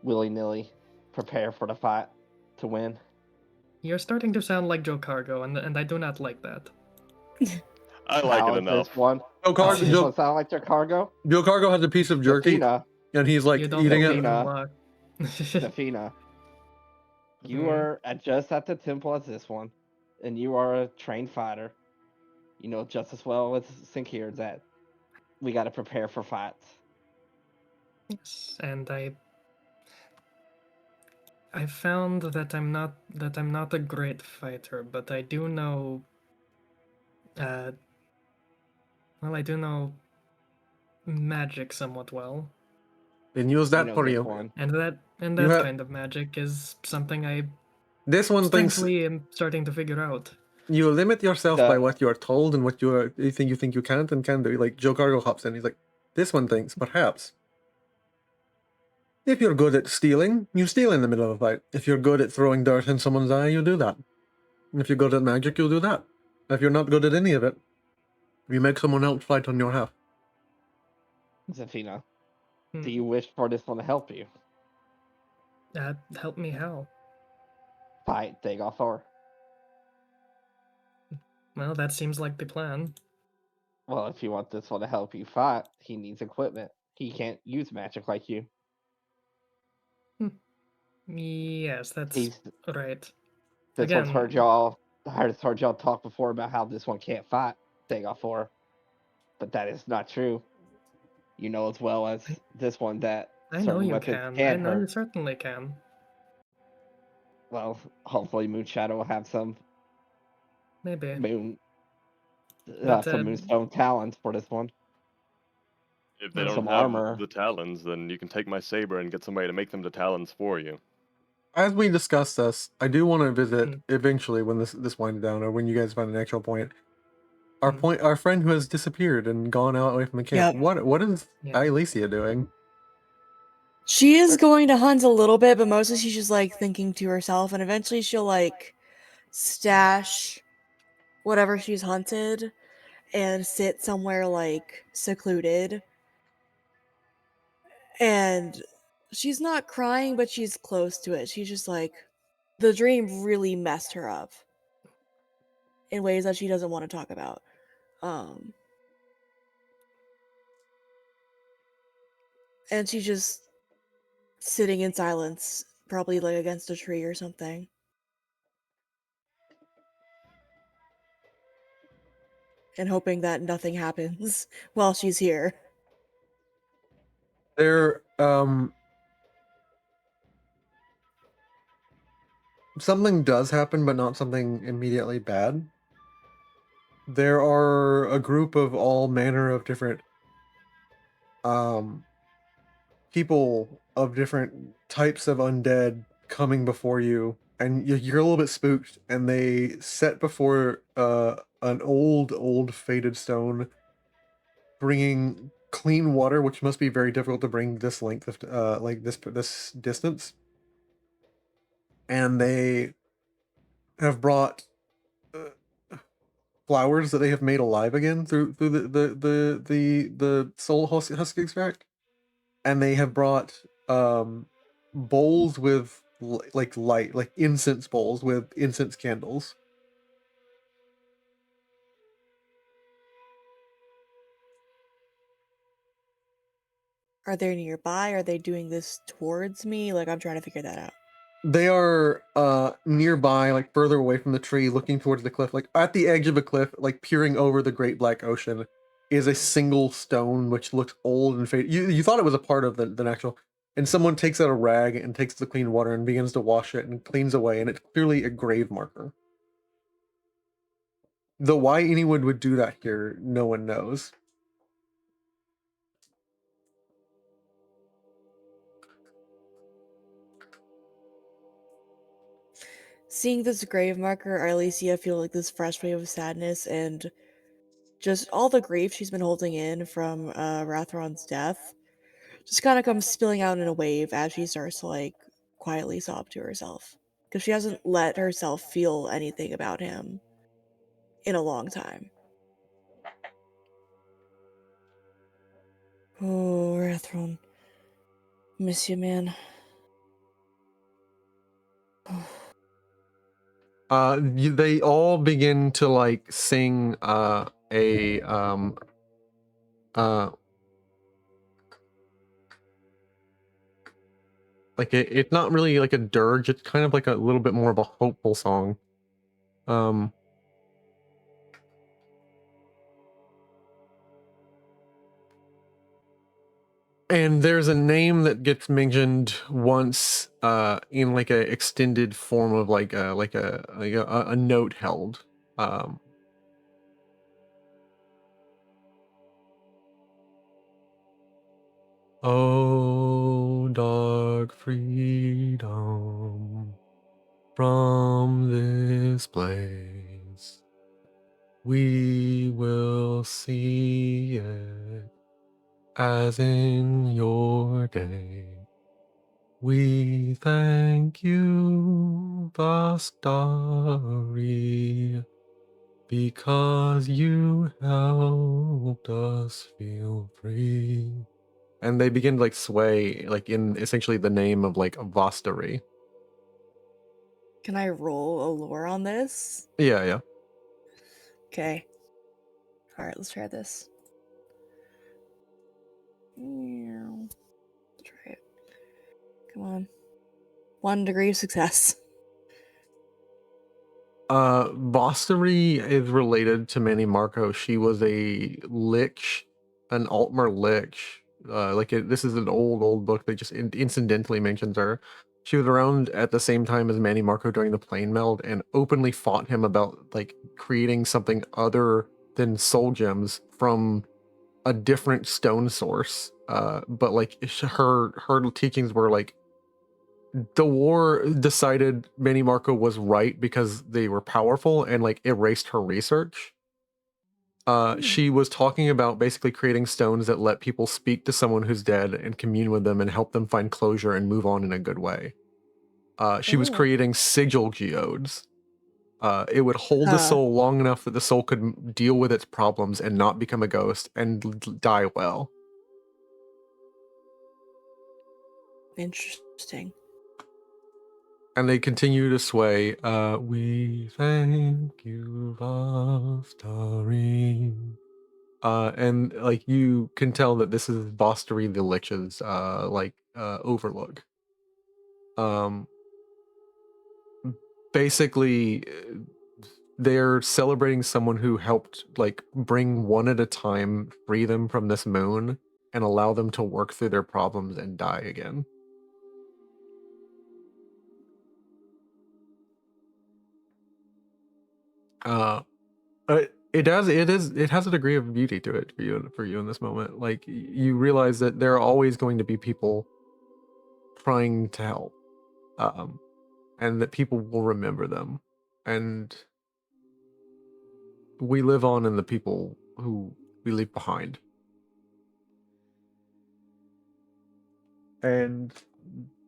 willy-nilly, prepare for the fight to win. You're starting to sound like Joe Cargo, and I do not like that. I like How it is enough. This one? Joe Cargo, This one sound like your cargo? Joe Cargo has a piece of jerky, Zafina, and he's like You don't eating have it. any luck. Zafina, you are just at the temple as this one, and you are a trained fighter. You know just as well as Sinkir that we got to prepare for fights. Yes, and I found that I'm not a great fighter, but I do know. I do know magic somewhat well. Then use that for this you. one. And that have- kind of magic is something I This one thinks strangely am starting to figure out. you limit yourself by what you are told and what you think you can't and can do. Like Joe Cargo hops in, he's like, this one thinks perhaps if you're good at stealing, you steal in the middle of a fight. If you're good at throwing dirt in someone's eye, you do that. And if you're good at magic, you'll do that. If you're not good at any of it, you make someone else fight on your behalf. Zafina, do you wish for this one to help you? Help me how? Fight Dagoth. Well, that seems like the plan. Well, if you want this one to help you fight, he needs equipment. He can't use magic like you. Yes, that's right. This one's heard y'all talk before about how this one can't fight Dagoth, but that is not true. You know as well as this one that I know you can. I know you certainly can. Well, hopefully Moonshadow will have some maybe some Moonstone talents for this one. If they don't have armor. the talons, then you can take my saber and get somebody to make them the talons for you. As we discuss this, I do want to visit eventually when this winds down, or when you guys find an actual point. Our friend who has disappeared and gone out away from the camp. Yep. What is Alicia doing? She is going to hunt a little bit, but mostly she's just like thinking to herself, and eventually she'll like stash whatever she's hunted and sit somewhere like secluded and She's not crying, but she's close to it. She's just like, the dream really messed her up in ways that she doesn't want to talk about. And she's just sitting in silence, probably like against a tree or something. And hoping that nothing happens while she's here. There, something does happen, but not something immediately bad. There are a group of all manner of different people of different types of undead coming before you, and you're a little bit spooked, and they set before an old faded stone, bringing clean water, which must be very difficult to bring this length of like this distance. And they have brought flowers that they have made alive again through the soul husk extract, and they have brought bowls with light, like incense bowls with incense candles. Are they nearby? Are they doing this towards me? Like, I'm trying to figure that out. They are nearby, like further away from the tree, looking towards the cliff, like at the edge of a cliff, like peering over the great black ocean, is a single stone which looks old and faded. You thought it was a part of the actual, and someone takes out a rag and takes the clean water and begins to wash it and cleans away, and it's clearly a grave marker. Though why anyone would do that here, no one knows. Seeing this grave marker, Arlesia feel like this fresh wave of sadness and just all the grief she's been holding in from Rathron's death just kind of comes spilling out in a wave as she starts to like quietly sob to herself, because she hasn't let herself feel anything about him in a long time. Oh, Rathron, miss you, man. They all begin to like sing like it's not really like a dirge, it's kind of like a little bit more of a hopeful song. And there's a name that gets mentioned once in like a extended form of like a note held. Oh, dark freedom from this place, we will see it as in your day. We thank you, Vastari, because you helped us feel free. And they begin to like sway, like in essentially the name of like Vastari. Can I roll a lore on this? Yeah. Okay. Alright, let's try this. Let's try it. Come on. 1 degree of success. Vastari is related to Manny Marco. She was a lich, an Altmer lich. This is an old book that just incidentally mentions her. She was around at the same time as Manny Marco during the Plane Meld and openly fought him about like creating something other than soul gems from a different stone source. But like her teachings were like, the war decided Manny Marco was right because they were powerful and like erased her research. She was talking about basically creating stones that let people speak to someone who's dead and commune with them and help them find closure and move on in a good way. She was creating sigil geodes. It would hold the soul long enough that the soul could deal with its problems and not become a ghost and die well. Interesting. And they continue to sway. We thank you, Bostari. And like you can tell that this is Bostari the Lich's overlook. Basically, they're celebrating someone who helped like bring one at a time, free them from this moon, and allow them to work through their problems and die again. It has a degree of beauty to it for you in this moment. Like you realize that there are always going to be people trying to help, and that people will remember them, and we live on in the people who we leave behind. And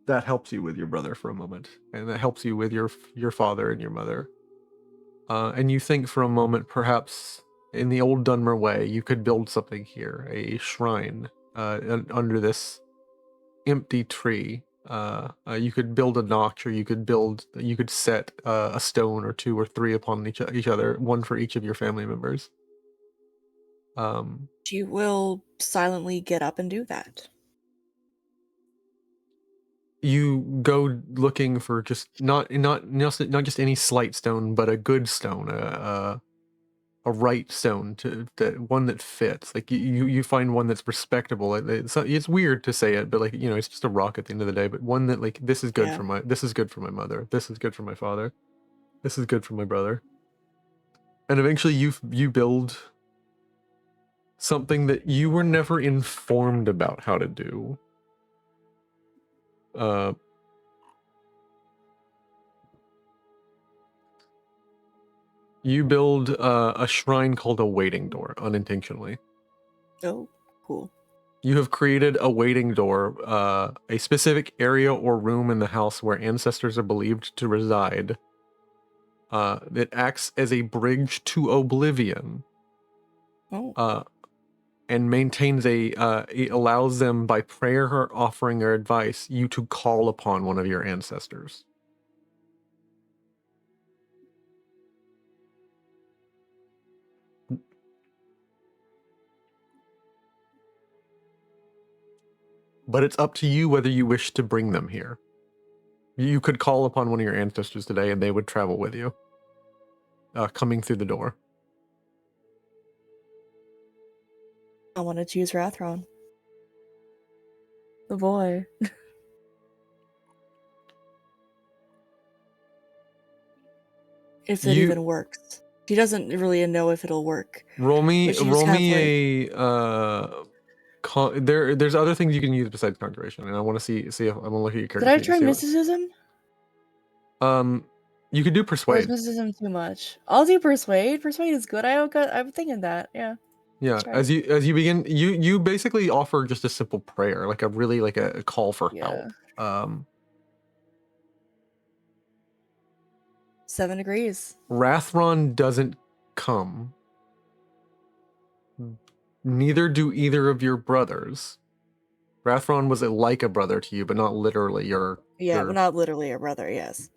that helps you with your brother for a moment, and that helps you with your father and your mother. And you think for a moment, perhaps in the old Dunmer way, you could build something here, a shrine under this empty tree. You could build a notch, or you could set a stone or two or three upon each other, one for each of your family members. She will silently get up and do that. You go looking for just not just any slight stone, but a good stone, a right stone, one that fits. Like you find one that's respectable. It's weird to say it, but like it's just a rock at the end of the day. But one that like this is good for my mother. This is good for my father. This is good for my brother. And eventually you build something that you were never informed about how to do. You build a shrine called a waiting door unintentionally. Oh, cool. You have created a waiting door, a specific area or room in the house where ancestors are believed to reside. That acts as a bridge to oblivion. Oh. And maintains it allows them, by prayer or offering or advice, you to call upon one of your ancestors. But it's up to you whether you wish to bring them here. You could call upon one of your ancestors today and they would travel with you. Coming through the door. I want to choose Rathron. The boy. If it even works. She doesn't really know if it'll work. Roll me there's other things you can use besides conjuration, and I want to see if I'm gonna look at your character. Did I try mysticism? You could do persuade. Or is mysticism too much? I'll do persuade. Persuade is good. I'm thinking that. Yeah. Yeah. As you begin, you basically offer just a simple prayer, like a call for help. 7 degrees. Rathron doesn't come. Neither do either of your brothers. Rathron was like a brother to you, but not literally your... Yeah, but not literally a brother, yes.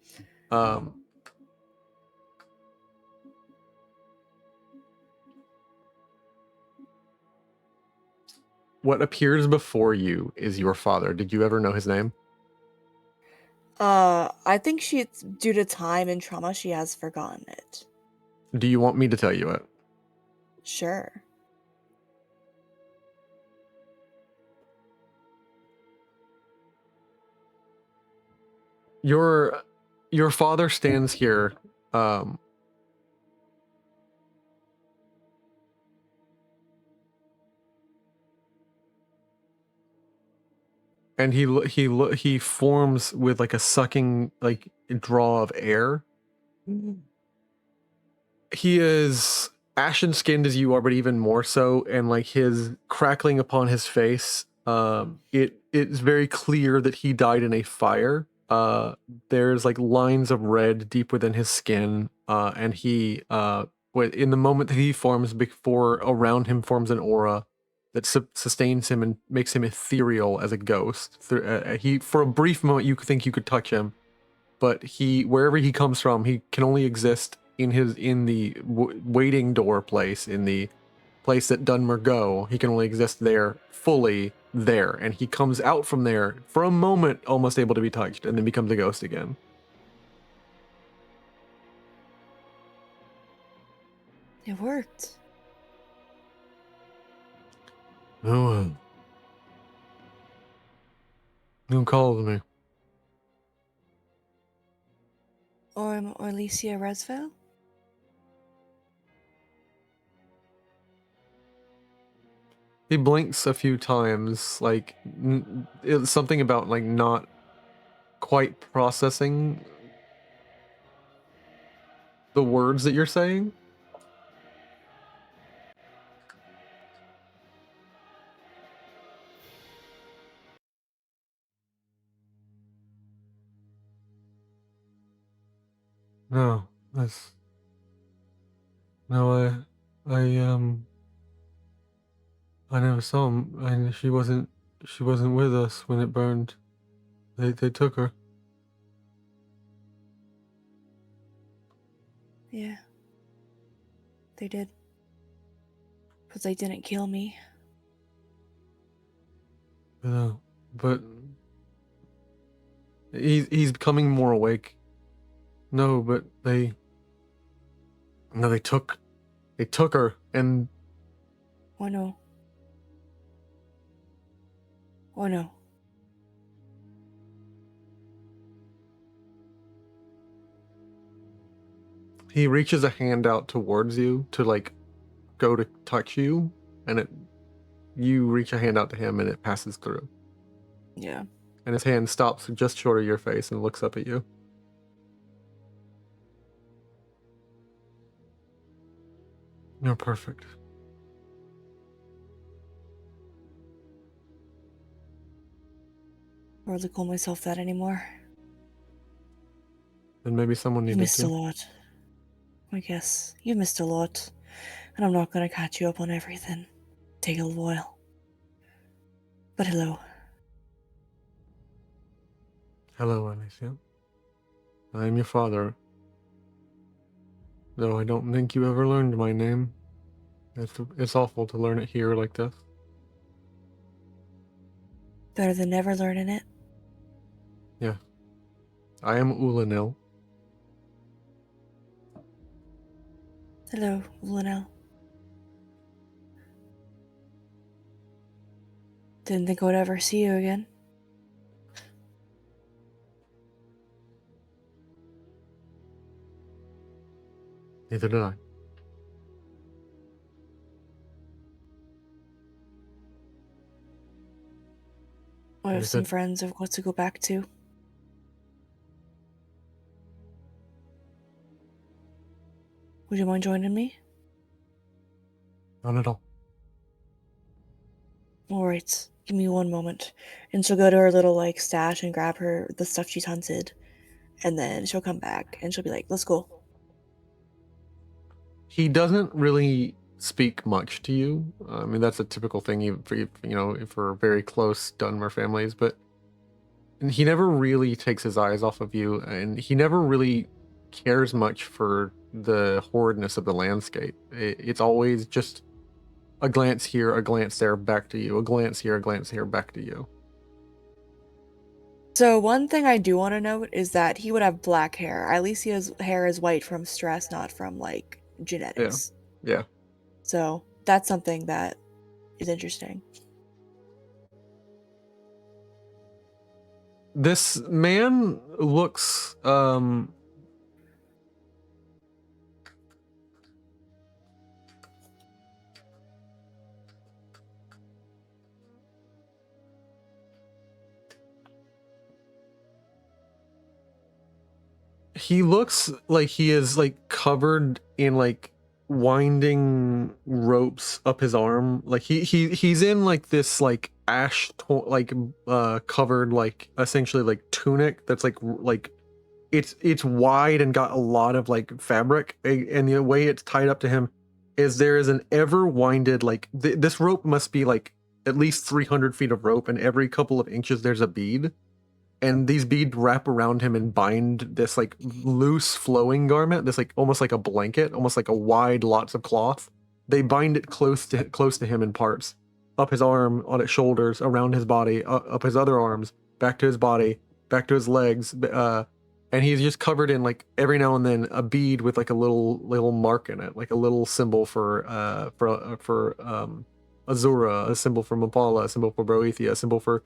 What appears before you is your father. Did you ever know his name? I think due to time and trauma, she has forgotten it. Do you want me to tell you it? Sure. Your father stands here, and he forms with like a sucking draw of air. He is ashen skinned as you are, but even more so, and like his crackling upon his face, it's very clear that he died in a fire. There's like lines of red deep within his skin, and he in the moment that he forms, before around him forms an aura, that sustains him and makes him ethereal as a ghost. He, for a brief moment, you could think you could touch him, but wherever he comes from, he can only exist in the waiting door place, in the place that Dunmer go. He can only exist there, fully there, and he comes out from there for a moment, almost able to be touched, and then becomes a ghost again. It worked. No one. Who called me? Or Alicia Resville? He blinks a few times, like it's something about like not quite processing the words that you're saying. No, I never saw him, and she wasn't with us when it burned. They took her. Yeah. They did. But they didn't kill me. No, but he's becoming more awake. No, but they took her, and Oh no. Oh no. he reaches a hand out towards you to like go to touch you, and you reach a hand out to him, and it passes through. Yeah. And his hand stops just short of your face and looks up at you. You're perfect. Or to call myself that anymore. And maybe someone You needed missed a to. lot. I guess. You missed a lot. And I'm not gonna catch you up on everything. Take a little while. But hello. Hello, Alicia. I am your father. Though I don't think you ever learned my name. It's awful to learn it here like this. Better than never learning it. Yeah. I am Ulanil. Hello, Lionel. Didn't think I would ever see you again. Neither did I. I have Is some it- friends I've got to go back to. Would you mind joining me? Not at all. Alright, give me one moment. And she'll go to her little like stash and grab the stuff she's hunted. And then she'll come back and she'll be like, let's go. He doesn't really speak much to you. I mean, that's a typical thing for very close Dunmer families, but he never really takes his eyes off of you, and he never really cares much for the horridness of the landscape. It's always just a glance here, a glance there, back to you, a glance here, a glance here, back to you. So one thing I do want to note is that he would have black hair. Alicia's hair is white from stress, not from like genetics. Yeah. So that's something that is interesting. This man looks he looks like he is like covered in like winding ropes up his arm. Like he's in like this like covered like essentially like tunic that's like it's wide and got a lot of like fabric, and the way it's tied up to him, is there is an ever winded, like, this rope must be like at least 300 feet of rope, and every couple of inches there's a bead. And these beads wrap around him and bind this like loose flowing garment, this like almost like a blanket, almost like a wide lots of cloth. They bind it close to him in parts, up his arm, on his shoulders, around his body, up his other arms, back to his body, back to his legs, and he's just covered in like every now and then a bead with like a little mark in it, like a little symbol for Azura, a symbol for Mapala, a symbol for Boethia, a symbol for,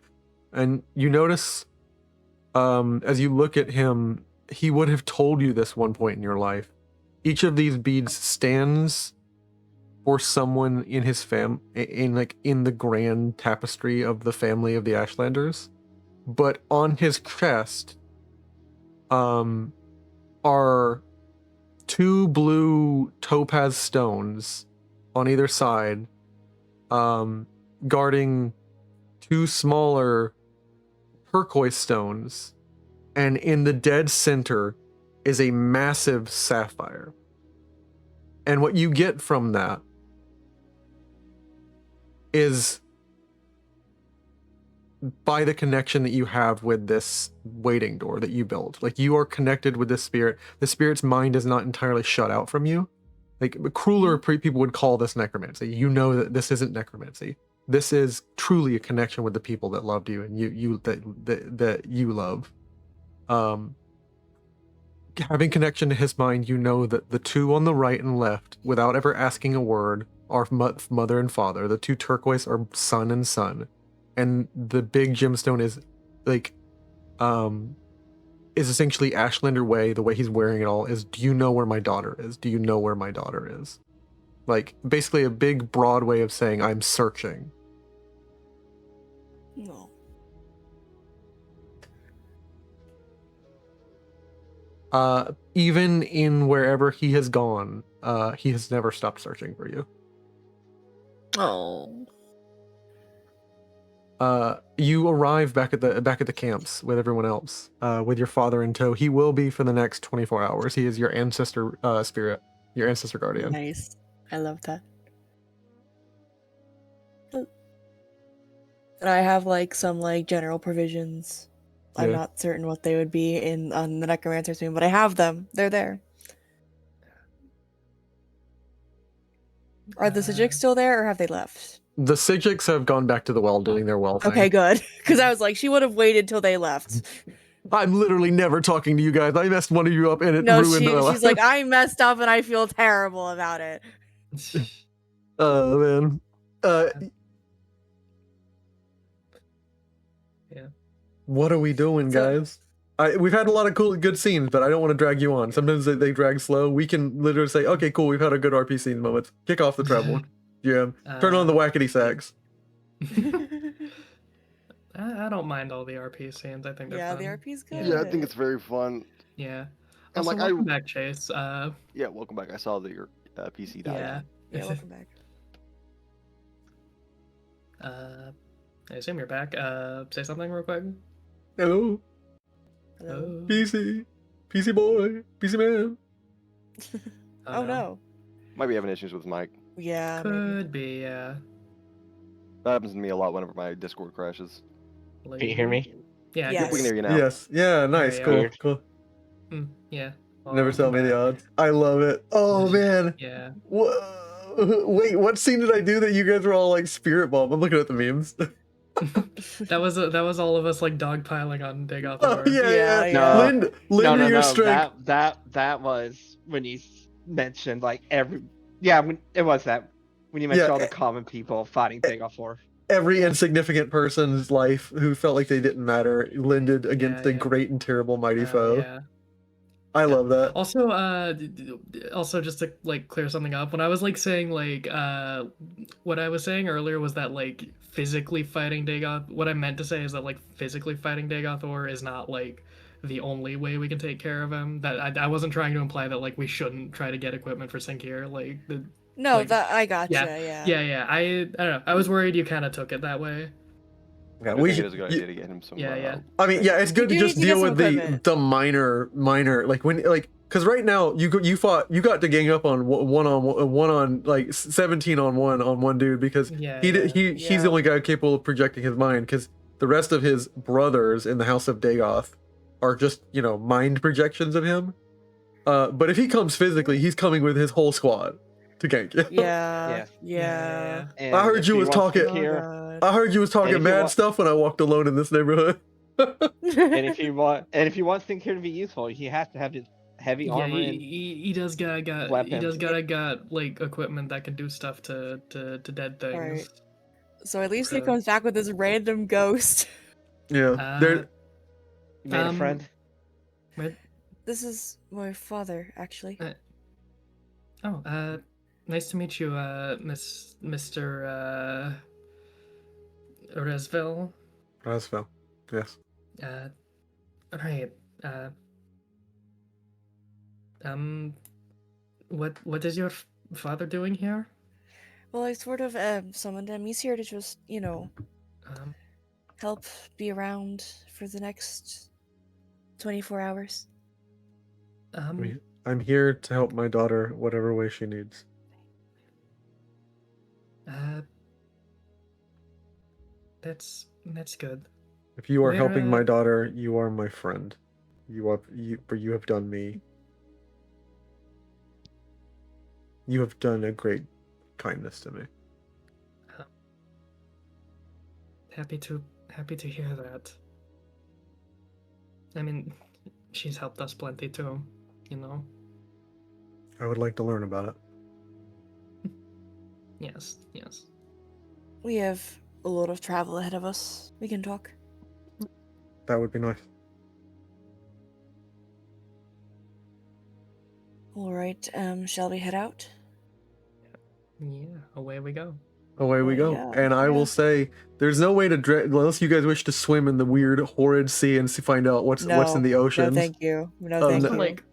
and you notice. As you look at him, he would have told you this one point in your life. Each of these beads stands for someone in his in the grand tapestry of the family of the Ashlanders. But on his chest, are 2 blue topaz stones on either side, guarding 2 smaller turquoise stones, and in the dead center is a massive sapphire. And what you get from that is, by the connection that you have with this waiting door that you built, like, you are connected with this spirit. The spirit's mind is not entirely shut out from you. Like, crueler people would call this necromancy. You know that this isn't necromancy. This is truly a connection with the people that loved you and that you love. Having connection to his mind, you know that the 2 on the right and left, without ever asking a word, are mother and father. The 2 turquoise are son and son, and the big gemstone is like, is essentially Ashlander way. The way he's wearing it all is, do you know where my daughter is? Do you know where my daughter is? Like, basically a big broad way of saying, I'm searching. No. Even in wherever he has gone, he has never stopped searching for you. Oh. You arrive back at the camps with everyone else, with your father in tow. He will be for the next 24 hours. He is your ancestor spirit, your ancestor guardian. Nice. I love that. And I have like some like general provisions. I'm Yeah. not certain what they would be on the Necromancer's Moon, but I have them. They're there. Are the Sijiks still there, or have they left? The Sijiks have gone back to the well doing their well thing. Okay, good. Because I was like, she would have waited till they left. I'm literally never talking to you guys. I messed one of you up and it No, ruined my life. she's like, I messed up and I feel terrible about it. Oh, man. Yeah. What are we doing, So- guys? We've had a lot of good scenes, but I don't want to drag you on. Sometimes they drag slow. We can literally say, okay, cool, we've had a good RP scene moment. Kick off the treble. Yeah. Turn on the wackety sax. I don't mind all the RP scenes. I think they're Yeah, fun. the RP's good. Yeah, I think it's very fun. Yeah. And, Also, like, welcome back, Chase. Yeah, welcome back. I saw that your PC died. Yeah. Yeah, welcome back. I assume you're back. Say something real quick. Hello, Hello. PC boy, PC man. Oh no. Might be having issues with mic. Yeah. maybe. Could be, yeah. That happens to me a lot whenever my Discord crashes. Can you hear me? Yeah. Yes. Yep, we can hear you now. Yes, yeah, nice, Yeah, cool, yeah. cool. Yeah. Never tell me the odds. I love it. Oh man. Yeah. Wait, what scene did I do that you guys were all like spirit bomb? I'm looking at the memes. That was all of us like dogpiling on Dagoth. Oh yeah. No. Lind, No, your strength. That was when you mentioned like it was that when you mentioned Yeah, all the common people fighting Dagoth for. Every insignificant person's life who felt like they didn't matter lended against the Yeah. great and terrible mighty foe. Yeah. I love that. Also, just to like clear something up, when I was like saying like what I was saying earlier was that like physically fighting Dagoth, what I meant to say is that like physically fighting Dagoth is not like the only way we can take care of him. That I wasn't trying to imply that like we shouldn't try to get equipment for Synchere. Like No, like, that I gotcha. yeah. Yeah. Yeah. I don't know. I was worried you kind of took it that way. Yeah, I think it is a good idea to get him some. Yeah. I mean, yeah, it's good We to do just need to get deal some with equipment. the minor, like when, like, because right now you got to gang up on one on like 17 on one dude because he's the only guy capable of projecting his mind, because the rest of his brothers in the House of Dagoth are just, you know, mind projections of him. But if he comes physically, he's coming with his whole squad to gank you. Yeah. And I heard if you he was wants to talking. hear- I heard you was talking if you mad want- stuff when I walked alone in this neighborhood. and if he wants Think here to be useful, he has to have his heavy armor and he does got weapons. got like equipment that can do stuff to dead things. Right. So at least he comes back with this random ghost. Yeah. You made a friend. This is my father, actually. Nice to meet you, Mr. Resville. Resville, yes. Right. What is your father doing here? Well, I sort of summoned him. He's here to just, you know, help be around for the next 24 hours. I'm here to help my daughter whatever way she needs. That's good. If you are helping my daughter, you are my friend. You have done me. You have done a great kindness to me. Happy to hear that. I mean, she's helped us plenty too, you know. I would like to learn about it. Yes. We have a lot of travel ahead of us. We can talk. That would be nice. All right. Shall we head out? Yeah. Away we go. Away we go. Yeah, And I will say, there's no way to unless you guys wish to swim in the weird, horrid sea and find out what's in the ocean. No, thank you. No, thank you. Like,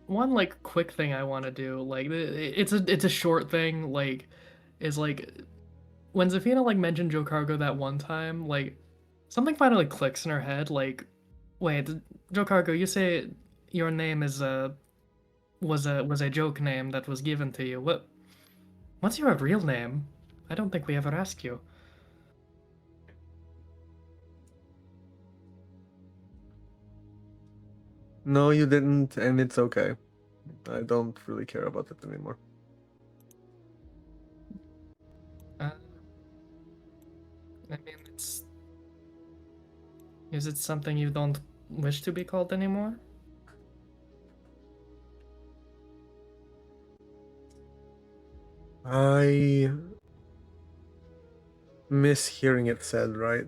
one like quick thing I want to do, like it's a short thing, like, is like when Zafina like mentioned Joe Cargo that one time, like something finally clicks in her head. Like, wait, Joe Cargo, you say your name is was a joke name that was given to you. What's your real name? I don't think we ever asked you. No, you didn't, and it's okay. I don't really care about it anymore. I mean, is it something you don't wish to be called anymore? I miss hearing it said, right?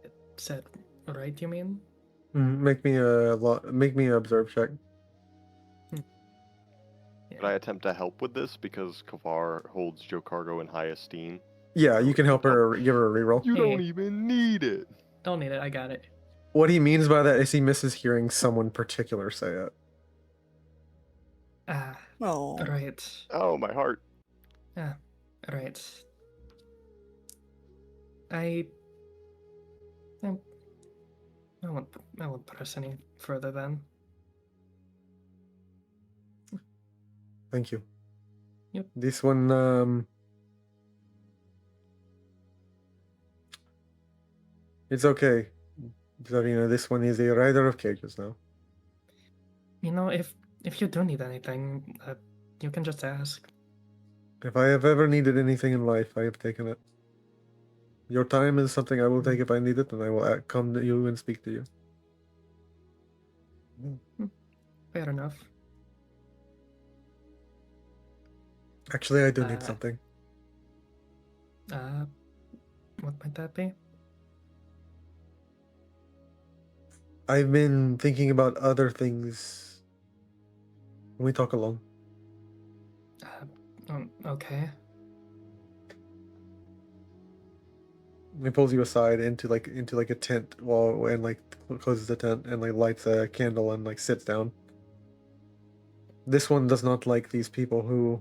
It said, right, you mean? Make me an observe check. Could I attempt to help with this because Kavar holds Joe Cargo in high esteem? Yeah, you can help her, give her a reroll. You don't even need it. Don't need it, I got it. What he means by that is he misses hearing someone particular say it. Right. Oh, my heart. Right. I won't press any further then. Thank you. Yep. This one, it's okay. Zavina, this one is a rider of cages now. You know, if you do need anything, you can just ask. If I have ever needed anything in life, I have taken it. Your time is something I will take if I need it, and I will come to you and speak to you. Fair enough. Actually, I do need something. What might that be? I've been thinking about other things. Can we talk alone? Okay. He pulls you aside into like a tent and like closes the tent and like lights a candle and like sits down. This one does not like these people who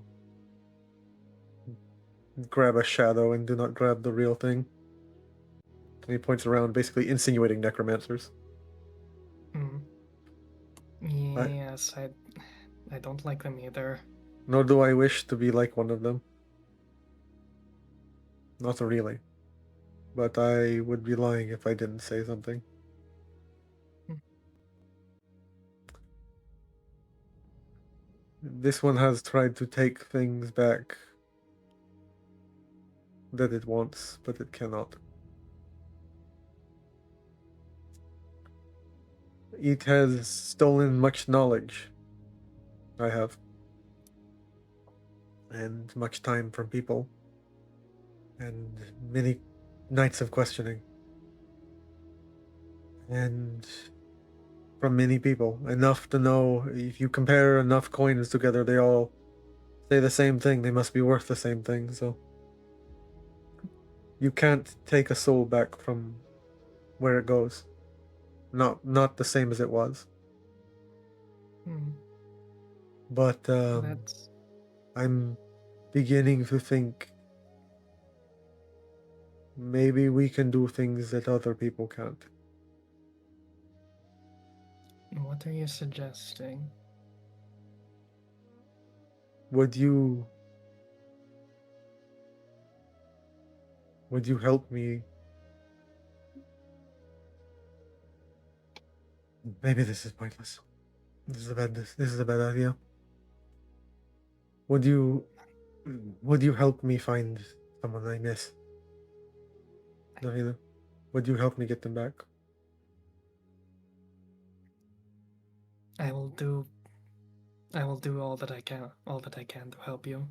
grab a shadow and do not grab the real thing. And he points around, basically insinuating necromancers. Hmm. Yes, I don't like them either. Nor do I wish to be like one of them. Not really. But I would be lying if I didn't say something. This one has tried to take things back that it wants, but it cannot. It has stolen much knowledge. I have. And much time from people. And many nights of questioning. And from many people. Enough to know if you compare enough coins together, they all say the same thing. They must be worth the same thing, so. You can't take a soul back from where it goes. Not the same as it was. But That's I'm beginning to think maybe we can do things that other people can't. what are you suggesting? Would you help me? Maybe this is pointless. This is a bad idea. Would you help me find someone I miss? Davina, would you help me get them back? I will do all that I can to help you.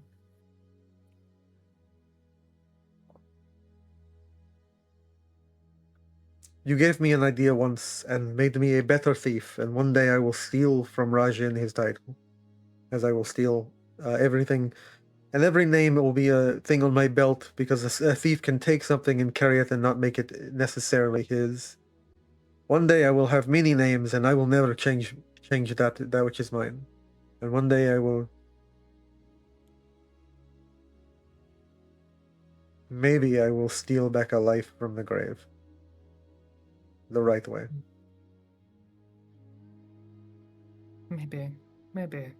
You gave me an idea once and made me a better thief, and one day I will steal from Rajin his title, as I will steal everything, and every name will be a thing on my belt, because a thief can take something and carry it and not make it necessarily his. One day I will have many names, and I will never change that which is mine. And one day I will. Maybe I will steal back a life from the grave. The right way. Maybe.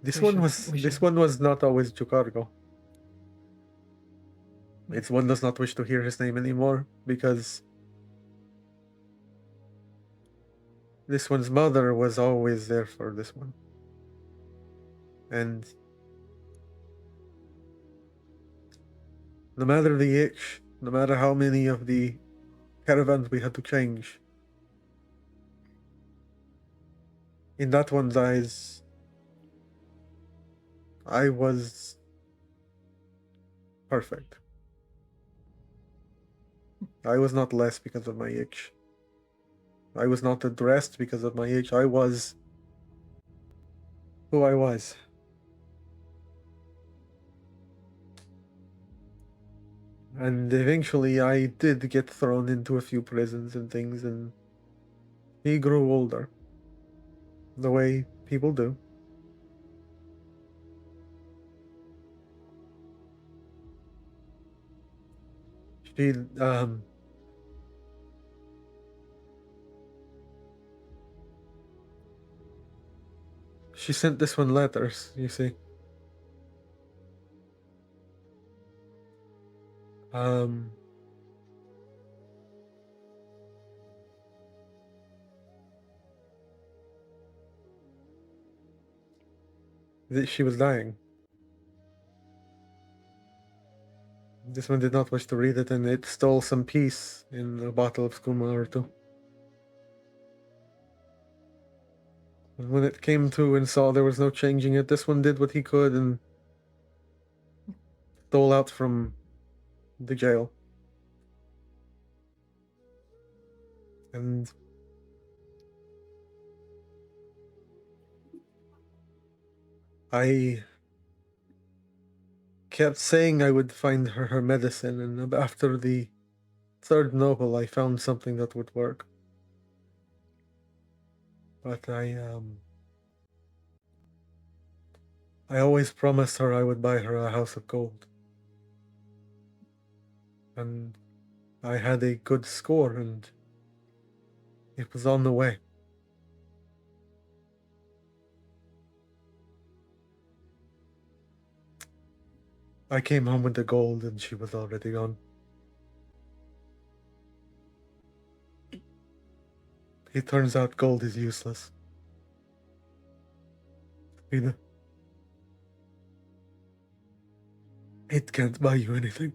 This We one should- was not always Jukargo. It's one does not wish to hear his name anymore because this one's mother was always there for this one. And no matter the itch, no matter how many of the caravans we had to change, in that one's eyes, I was perfect. I was not less because of my itch. I was not addressed because of my itch. I was who I was. And eventually I did get thrown into a few prisons and things, and he grew older. The way people do. She, she sent this one letters, you see. That she was dying. This one did not wish to read it, and it stole some peace in a bottle of skooma or two. And when it came to and saw there was no changing it, this one did what he could and stole out from the jail. And I kept saying I would find her medicine, and after the third noble, I found something that would work. But I always promised her I would buy her a house of gold. And I had a good score, and it was on the way. I came home with the gold, and she was already gone. It turns out gold is useless. It can't buy you anything.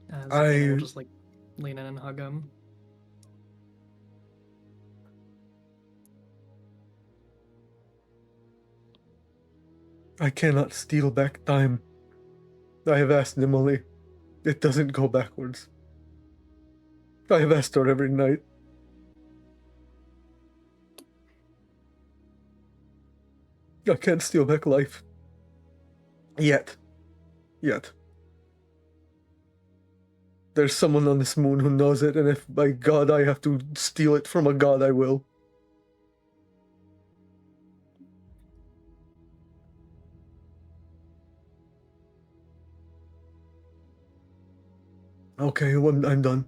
Zavina will just like lean in and hug him. I cannot steal back time. I have asked Nimoli. It doesn't go backwards. I have asked her every night. I can't steal back life. Yet. There's someone on this moon who knows it, and if by God I have to steal it from a god, I will. Okay, I'm done.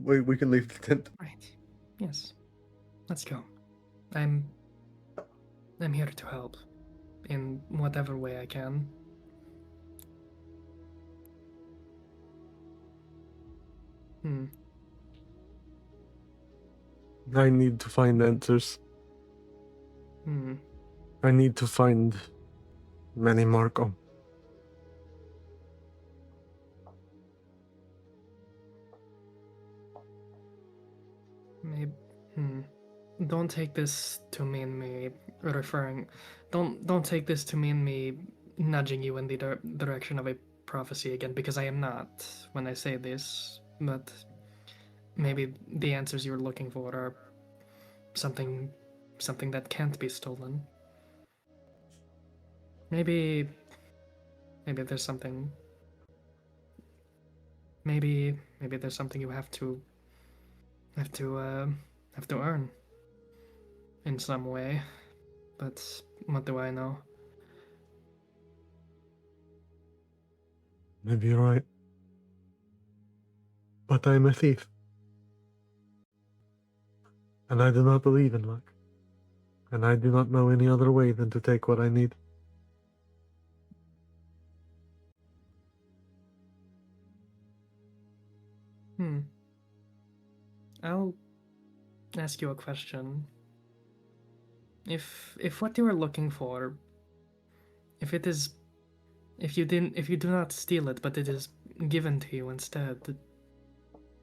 We can leave the tent. Right. Yes. Let's go. I'm here to help in whatever way I can. I need to find answers. I need to find Manny Marco. Maybe. Don't take this to mean me referring. Don't take this to mean me nudging you in the direction of a prophecy again, because I am not when I say this. But maybe the answers you're looking for are something that can't be stolen. Maybe there's something. Maybe there's something you have to earn in some way. But what do I know? Maybe you're right. But I'm a thief. And I do not believe in luck. And I do not know any other way than to take what I need. I'll ask you a question. If what you are looking for, if you do not steal it, but it is given to you instead,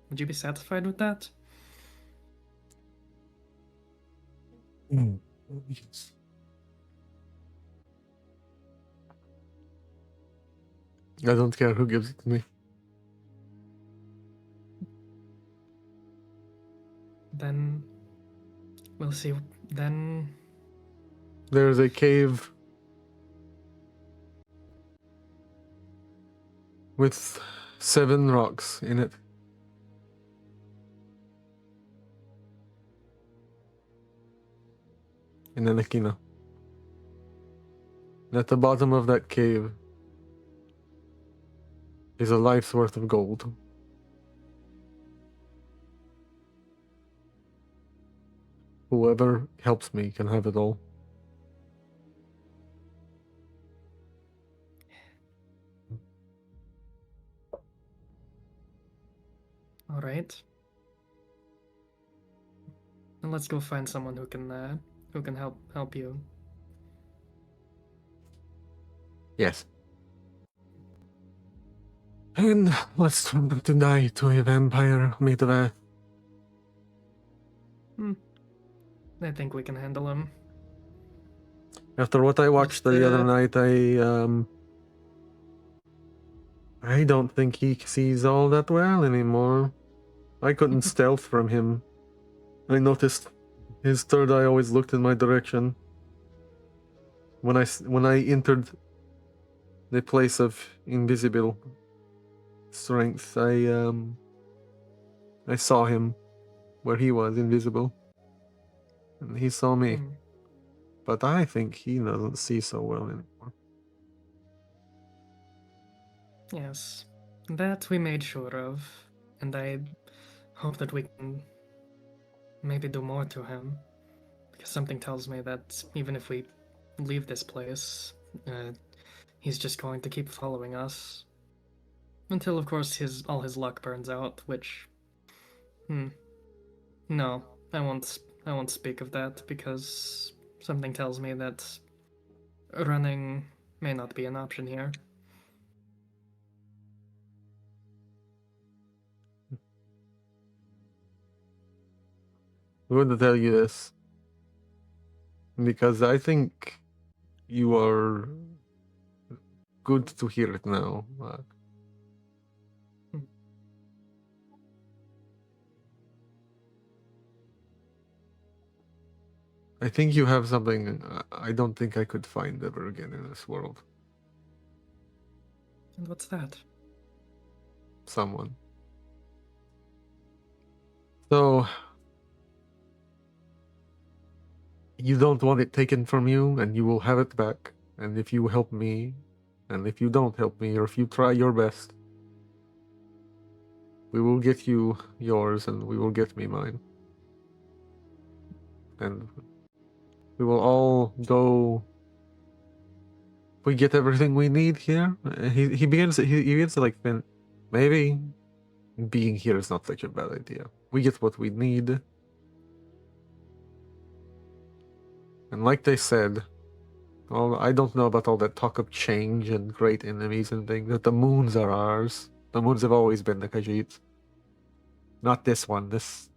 would you be satisfied with that? Yes. I don't care who gives it to me. Then we'll see. Then There's a cave with 7 rocks in it. In Anakina. And at the bottom of that cave is a life's worth of gold. Whoever helps me can have it all. all right. And let's go find someone who can help you. Yes. And let's try not to die to a vampire made of a... I think we can handle him. After what I watched the other night, I don't think he sees all that well anymore. I couldn't stealth from him. I noticed his third eye always looked in my direction. When I entered the place of invisible, strength. I saw him where he was invisible. And he saw me. But I think he doesn't see so well anymore. Yes, that we made sure of, and I hope that we can maybe do more to him, because something tells me that even if we leave this place, he's just going to keep following us. Until, of course, all his luck burns out, which... No, I won't speak of that, because something tells me that running may not be an option here. I'm going to tell you this. Because I think you are good to hear it now. I think you have something I don't think I could find ever again in this world. And what's that? Someone. So, you don't want it taken from you, and you will have it back. And if you help me, and if you don't help me, or if you try your best, we will get you yours, and we will get me mine. And we will all go. We get everything we need here. He begins to like think, maybe being here is not such a bad idea. We get what we need. And like they said, I don't know about all that talk of change and great enemies and things, that the moons are ours. The moons have always been the Khajiits. Not this one. This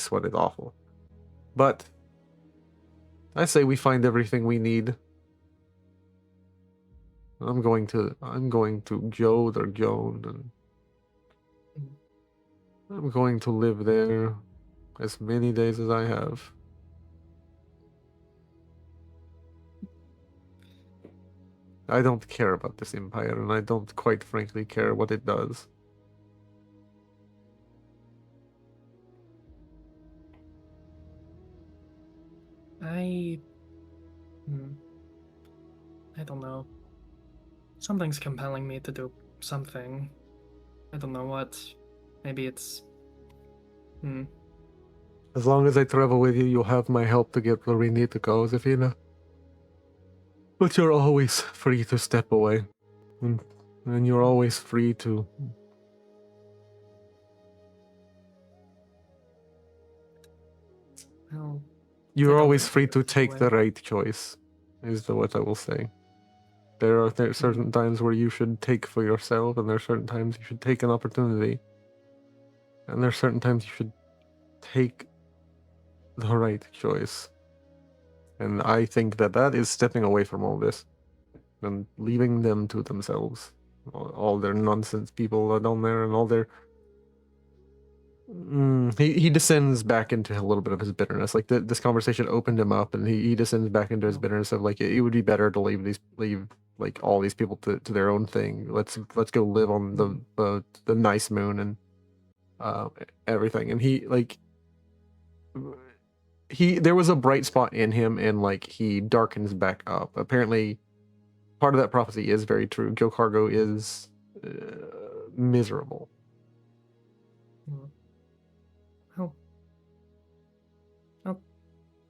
one is awful. But I say we find everything we need. I'm going to Jode or Joan, and I'm going to live there as many days as I have. I don't care about this empire, and I don't quite frankly care what it does. I don't know. Something's compelling me to do something. I don't know what. Maybe it's... As long as I travel with you, you'll have my help to get where we need to go, Zafina. But you're always free to step away. And you're always free to... Well, you're always free to take the right choice, is what I will say. There are certain times where you should take for yourself, and there are certain times you should take an opportunity. And there are certain times you should take the right choice. And I think that is stepping away from all this and leaving them to themselves. All their nonsense people are down there, and all their... He descends back into a little bit of his bitterness. Like this conversation opened him up, and he descends back into his bitterness of like, it would be better to leave like all these people to their own thing. Let's go live on the nice moon and everything. And there was a bright spot in him, and like he darkens back up. Apparently, part of that prophecy is very true. Gil Cargo is miserable. Well,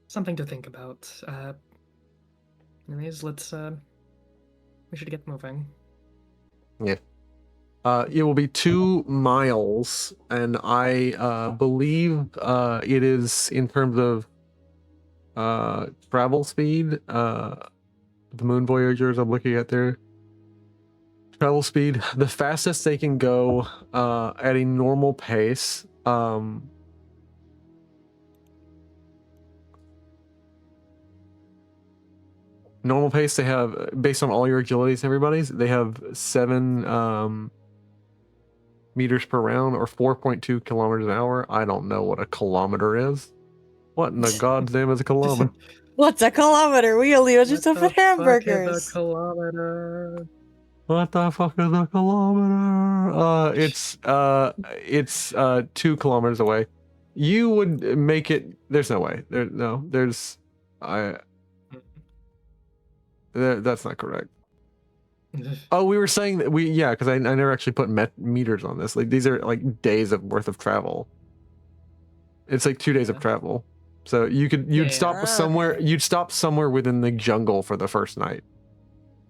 something to think about. Anyways, we should get moving. Yeah. It will be 2 miles, and I believe it is in terms of travel speed. The Moon Voyagers I'm looking at there. Travel speed, the fastest they can go at a normal pace. Normal pace, they have, based on all your agilities and everybody's, they have 7 meters per round, or 4.2 kilometers an hour. I don't know what a kilometer is. What in the God's name is a kilometer? What's a kilometer? We only use What yourself the at hamburgers. fuck is a kilometer? What the fuck is a kilometer? It's 2 kilometers away. You would make it. There's no way. There's that's not correct. Oh, we were saying that because I never actually put meters on this. Like, these are like days of worth of travel. It's like 2 days of travel. So you'd stop somewhere. Okay. You'd stop somewhere within the jungle for the first night.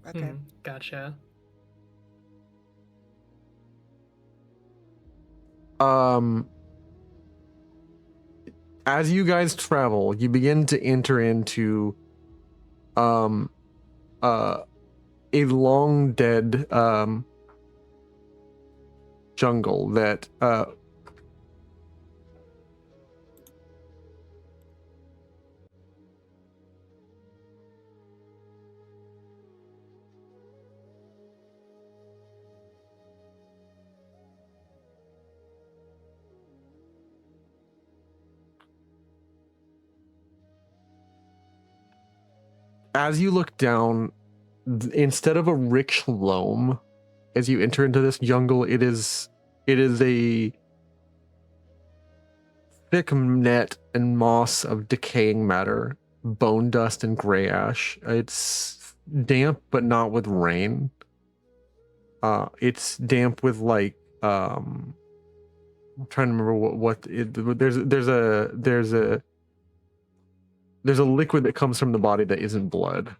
Okay. Gotcha. As you guys travel, you begin to enter into a long dead jungle that as you look down, instead of a rich loam, as you enter into this jungle, it is a thick net and moss of decaying matter, bone dust and gray ash. It's damp, but not with rain. It's damp with like I'm trying to remember there's a liquid that comes from the body that isn't blood.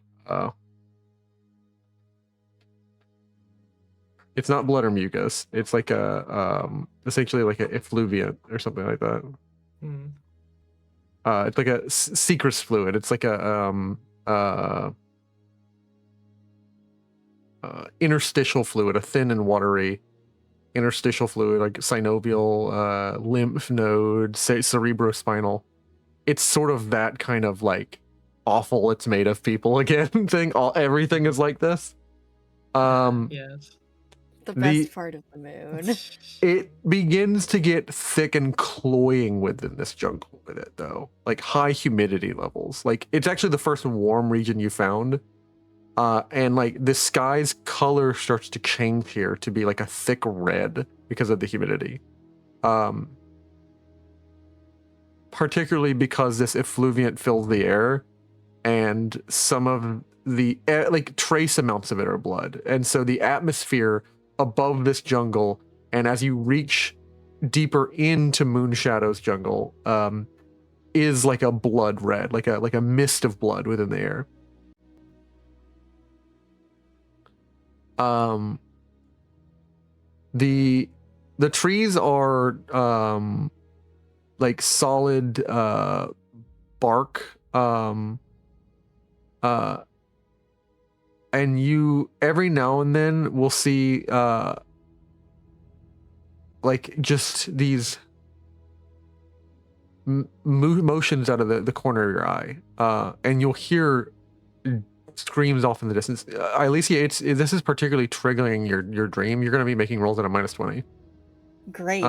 It's not blood or mucus. It's like a essentially like a effluviant or something like that. It's like a secreous fluid. It's like a interstitial fluid, a thin and watery interstitial fluid, like synovial, lymph node, cerebrospinal. It's sort of that kind of like awful it's made of people again thing. Everything is like this. Yes. The best part of the moon. It begins to get thick and cloying within this jungle with it, though. Like high humidity levels. Like, it's actually the first warm region you found. And like the sky's color starts to change here to be like a thick red because of the humidity. Particularly because this effluviant fills the air, and some of the air, like trace amounts of it are blood. And so the atmosphere above this jungle, and as you reach deeper into Moonshadow's jungle, is like a blood red, like a mist of blood within the air. The trees are like solid bark, and you every now and then will see like just these motions out of the corner of your eye, and you'll hear screams off in the distance. Alicia, this is particularly triggering your dream. You're going to be making rolls at a -20. Great.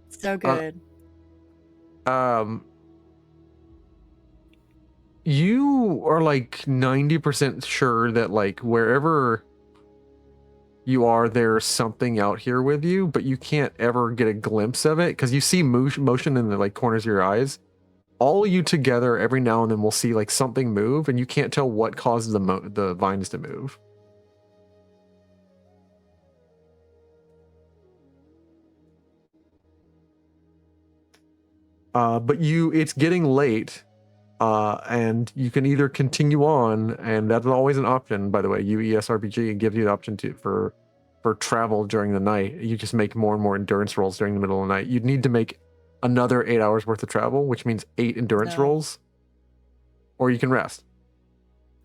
So good. You are like 90% sure that like wherever you are, there's something out here with you, but you can't ever get a glimpse of it because you see motion in the like corners of your eyes. All of you together every now and then will see like something move, and you can't tell what causes the vines to move. But it's getting late, and you can either continue on, and that's always an option, by the way. UES RPG gives you the option for travel during the night. You just make more and more endurance rolls during the middle of the night. You'd need to make another 8 hours worth of travel, which means 8 endurance rolls, or you can rest.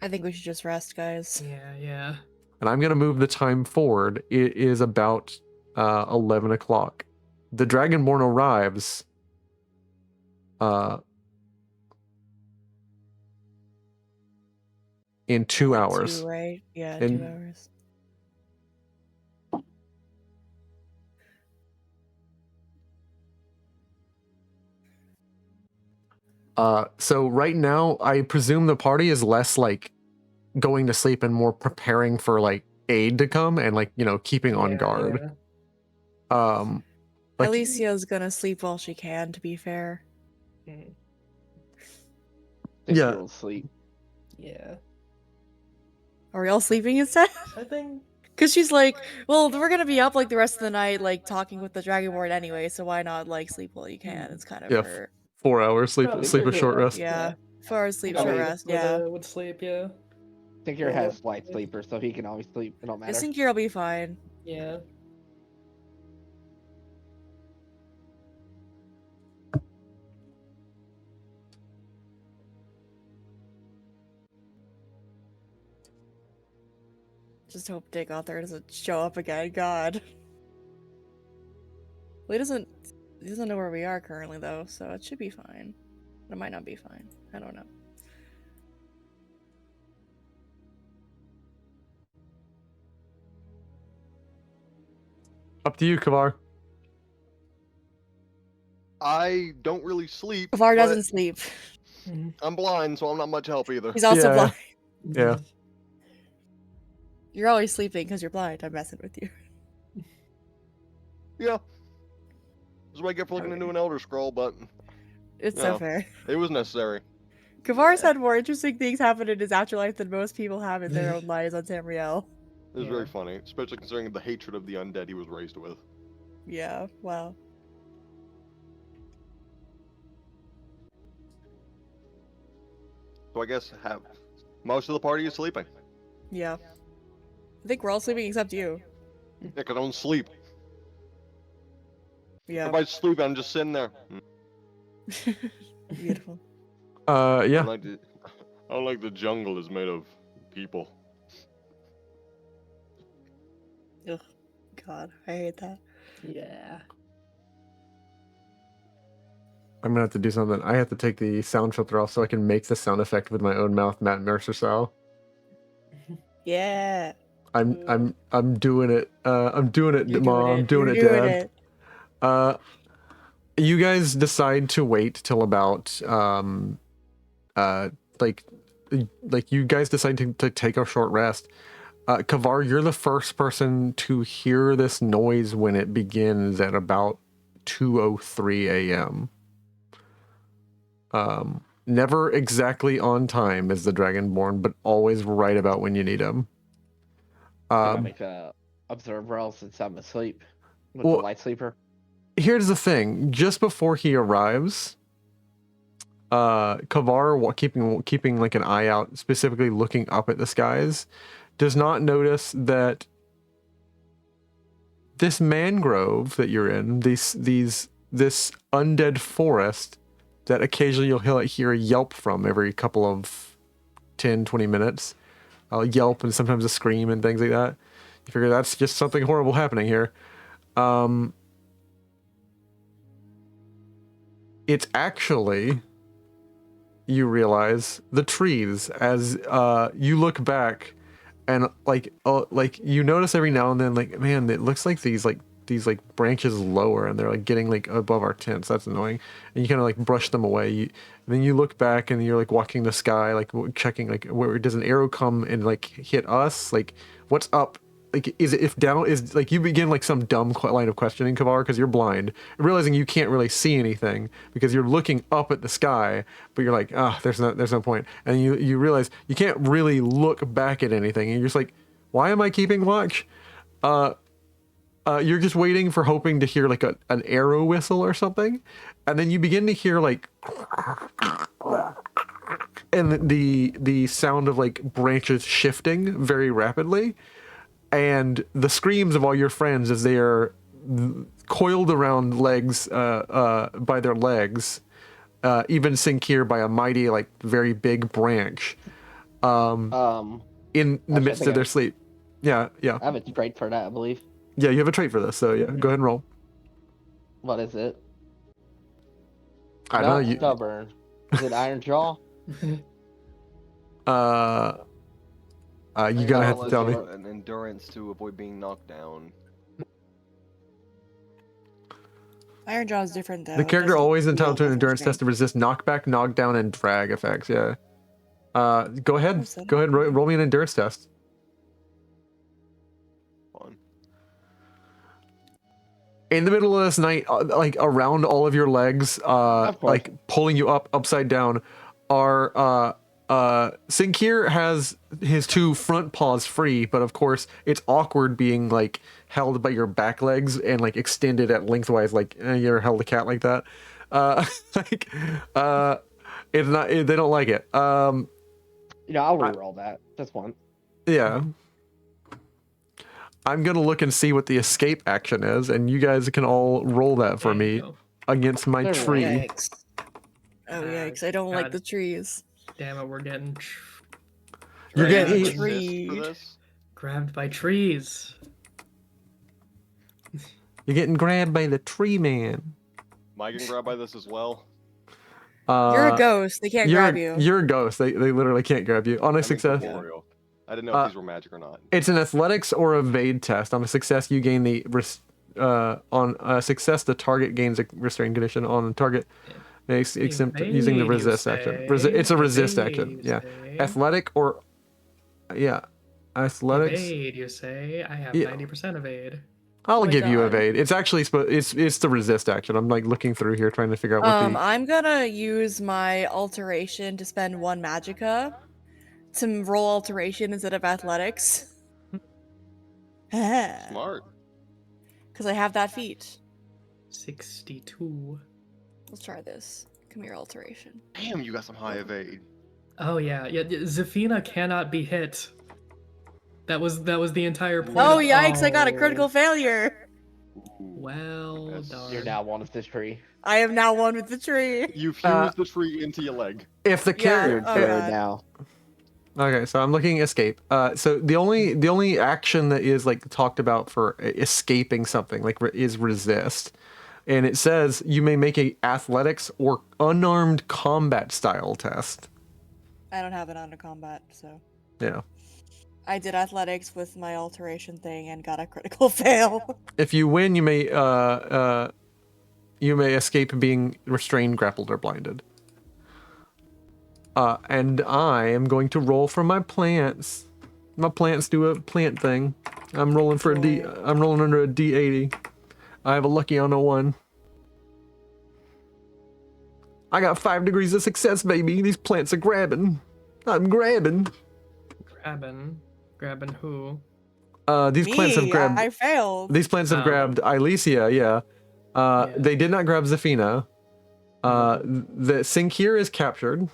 I think we should just rest, guys. Yeah. And I'm gonna move the time forward. It is about 11 o'clock. The Dragonborn arrives in 2 hours. 2, right? Yeah, And 2 hours. So right now, I presume the party is less like going to sleep and more preparing for like aid to come and like, keeping on guard. Like, Alicia's gonna sleep while she can, to be fair. Mm, Think Yeah. you'll sleep. yeah. Are we all sleeping instead? I think. Because she's like, well, we're gonna be up like the rest of the night, like talking with the Dragonborn anyway, so why not like sleep while you can? It's kind of Yeah, her. 4 hours sleep Probably sleep a pretty short good. rest. Yeah. For sleep, I short mean, rest, yeah. Would sleep, yeah. Tinker Yeah, has that- light sleeper, so he can always sleep. It don't I matter. think you'll be fine. Yeah. Just hope Dagoth doesn't show up again. God. Well, he doesn't know where we are currently though, so it should be fine. It might not be fine. I don't know. Up to you, Kavar. I don't really sleep. Kavar but doesn't sleep. I'm blind, so I'm not much help either. He's also Yeah. blind. Yeah. You're always sleeping because you're blind. I'm messing with you. Yeah. This is what I get for looking into an Elder Scroll, but It's No. so fair. it was necessary. Kavar's had more interesting things happen in his afterlife than most people have in their own lives on Tamriel. It was Yeah. very funny, especially considering the hatred of the undead he was raised with. Yeah, wow. So I guess most of the party is sleeping. Yeah. I think we're all sleeping except you. Yeah, 'cause I don't sleep. Yeah. If I sleep, I'm just sitting there. Beautiful. Yeah. I don't like the jungle is made of people. Ugh. God, I hate that. Yeah. I'm gonna have to do something. I have to take the sound filter off so I can make the sound effect with my own mouth, Matt Mercer style. Yeah. I'm doing it. I'm doing it, You're Mom. doing I'm doing it, You're doing Dad. it. You guys decide to wait till about like you guys decide to take a short rest. Kavar, you're the first person to hear this noise when it begins at about 2:03 a.m. Never exactly on time as the Dragonborn, but always right about when you need him. Can I make a observe roll since I'm asleep with Well, the light sleeper? Here's the thing: just before he arrives, Kavar, keeping like an eye out, specifically looking up at the skies, does not notice that this mangrove that you're in, this undead forest that occasionally you'll hear a yelp from every couple of 10-20 minutes. A yelp and sometimes a scream and things like that. You figure that's just something horrible happening here. It's actually, you realize, the trees as you look back and like you notice every now and then, like, man, it looks like these branches lower and they're like getting like above our tents. That's annoying. And you kind of like brush them away. And then you look back and you're like walking the sky, like checking like where does an arrow come and like hit us? Like what's up? Like is it if down is like you begin like some dumb line of questioning, Kavar, because you're blind, realizing you can't really see anything because you're looking up at the sky, but you're like, there's no point. And you realize you can't really look back at anything, and you're just like, why am I keeping watch? You're just waiting for hoping to hear like an arrow whistle or something, and then you begin to hear like and the sound of like branches shifting very rapidly, and the screams of all your friends as they are coiled around legs by their legs, even Sinkir by a mighty like very big branch in the midst of their sleep. Yeah. I have a trait for that, I believe. Yeah, you have a trait for this, so yeah, go ahead and roll. What is it? I Not know you. stubborn. Is it Iron Jaw? You're gonna have to tell me. An endurance to avoid being knocked down. Iron Jaw is different though. The character always entitled to an deal with endurance test to resist knockback, knockdown, and drag effects. Yeah. Go ahead. Who said that? Go ahead. Roll me an endurance test. 19. in the middle of this night, like around all of your legs, course. like pulling you up upside down, are Sinkir has his 2 front paws free, but of course it's awkward being like held by your back legs and like extended at lengthwise, like you ever held a cat like that? Like, it's not. They don't like it. I'll reroll that just once. Yeah. I'm gonna look and see what the escape action is, and you guys can all roll that for me against my There we tree. Yikes. Oh, yikes. I don't like God. the trees. Damn it, we're getting You're getting Resist treed. for this? grabbed by trees. You're getting grabbed by the tree man. Am I getting grabbed by this as well? You're a ghost. They can't grab you. You're a ghost. They literally can't grab you. On a I mean, success, corporeal. I didn't know if these were magic or not. it's an athletics or evade test. On a success, you gain the on a success, the target gains a restrained condition. On the target, using the Evade, you resist action. say? It's a resist Evade, action. you Yeah, say? athletic or athletics. Evade, you say? I have Yeah. 90% evade. I'll my give you God. evade. It's actually it's the resist action. I'm like looking through here trying to figure out what the I'm gonna use my alteration to spend 1 magicka to roll alteration instead of athletics. Because Smart. I have that feat. 62. Let's try this. Come here, alteration. Damn, you got some high evade. Oh yeah, Zafina cannot be hit. That was the entire point. Oh, of- yikes, I got a Oh, critical failure. Well Yes. done. You're now one with this tree. I am now 1 with the tree. You fused the tree into your leg. if the Yeah. carrier. Oh, You're God. now. Okay, so I'm looking escape. So the only action that is like talked about for escaping something like is resist, and it says you may make a athletics or unarmed combat style test. I don't have it under combat, so. Yeah. I did athletics with my alteration thing and got a critical fail. If you win, you may escape being restrained, grappled, or blinded. And I am going to roll for my plants. My plants do a plant thing. I'm rolling for I'm rolling under a D80. I have a lucky on a 1. I got 5 degrees of success, baby. These plants are grabbing. I'm grabbing. Grabbing who? These plants have grabbed. I failed. These plants have Oh. grabbed Elysia, yeah. They did not grab Zafina. The Sinkir is captured.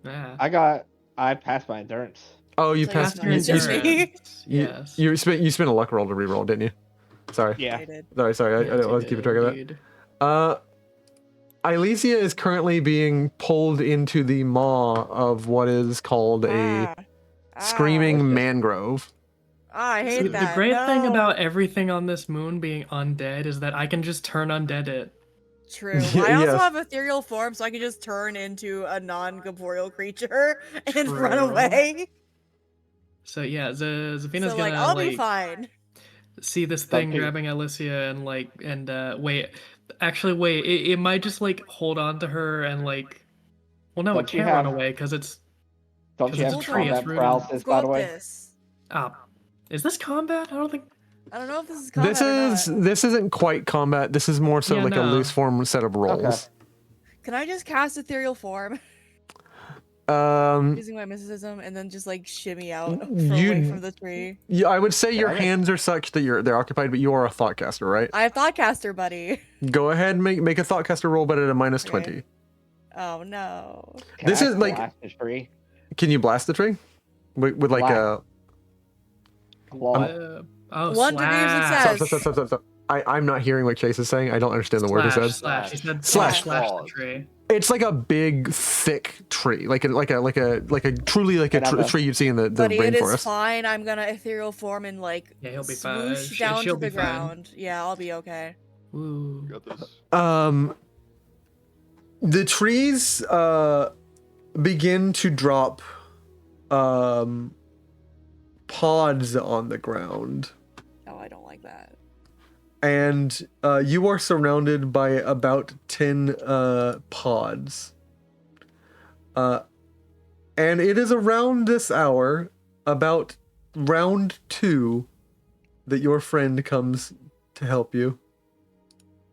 Yeah. I passed my endurance. Oh, you So passed. Your endurance. Yes. You spent a luck roll to reroll, didn't you? Sorry. Yeah. I did. Sorry. I didn't want to keep track of that. Elysia is currently being pulled into the maw of what is called a screaming mangrove. I hate See, that. the great thing No. about everything on this moon being undead is that I can just turn undead it. True. I also Yes. have ethereal form, so I can just turn into a non-corporeal creature and run True. away. So yeah, Zafina's So gonna I'll be fine. see this thing Okay. grabbing Alicia and wait. Actually, wait. It might just hold on to her and well, no, Don't it you can't run have- away because it's Don't you Because have it's a tree, it's combat rooted. paralysis, by the Got way? this. Is this combat? I don't think. I don't know if this is combat This or not. this isn't quite combat. This is more so Yeah, like a no. loose form set of rolls. Okay. Can I just cast ethereal form using my mysticism and then just shimmy out away from the tree? Yeah, I would say your Okay. hands are such that they're occupied, but you are a thoughtcaster, right? I have Thoughtcaster, buddy. Go ahead and make a thoughtcaster roll, but at a minus Okay. 20. Oh no. Can This I is like- blast the tree? Can you blast the tree? With like Blast. Oh, 1 degree of slash. success. Stop. I'm not hearing what Chase is saying. I don't understand the word he said. Slash. He said Slash. slash the tree. It's like a big, thick tree, like a truly Another- tree you'd see in the Buddy, it is rainforest. fine. I'm gonna ethereal form and Yeah, he'll be fine. swoosh down She'll to be the fine. ground. Yeah, I'll be okay. Ooh. You got this. The trees begin to drop pods on the ground, Oh, I don't like that. and you are surrounded by about 10 pods. And it is around this hour, about round 2, that your friend comes to help you.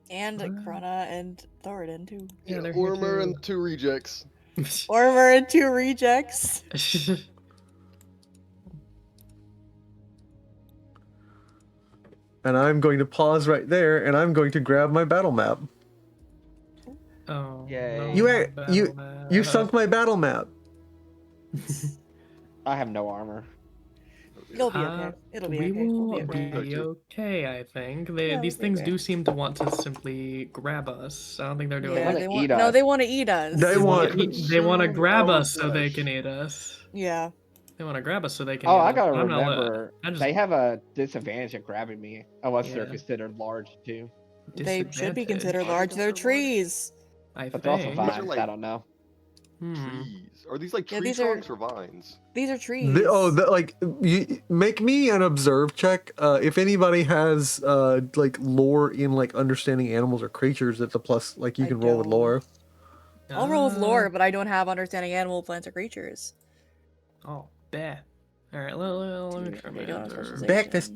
And Krona and Thoradin, too. Yeah, they're here Ormer too. and 2 rejects. Ormer and 2 rejects. And I'm going to pause right there, and I'm going to grab my battle map. Oh, Yay. You sunk my battle map. I have no armor. It'll be okay. It'll be we okay. We'll will be okay. be okay, I think. Yeah, These we'll be things okay. do seem to want to simply grab us. I don't think they're doing Yeah, wanna they it. want. eat No, us. they want to eat us. They want. They want to grab our us so they flesh. can eat us. Yeah. They want to grab us so they can Oh, eat I us. gotta I'm not remember, I just they have a disadvantage at grabbing me, unless they're Yeah. considered large too. They should be disadvantage, considered Are they large. They're considered large? trees. I But they're also think. These are vines, like- I don't know. Trees. Are these like Yeah, tree these are- trunks or vines? These are trees. You make me an observe check. If anybody has like lore in like understanding animals or creatures, it's a plus. Like you I can roll with don't. lore. I'll roll with lore, but I don't have understanding animal, plants, or creatures. Oh, bet. All right, let me try my They don't have other- specialization. Breakfast.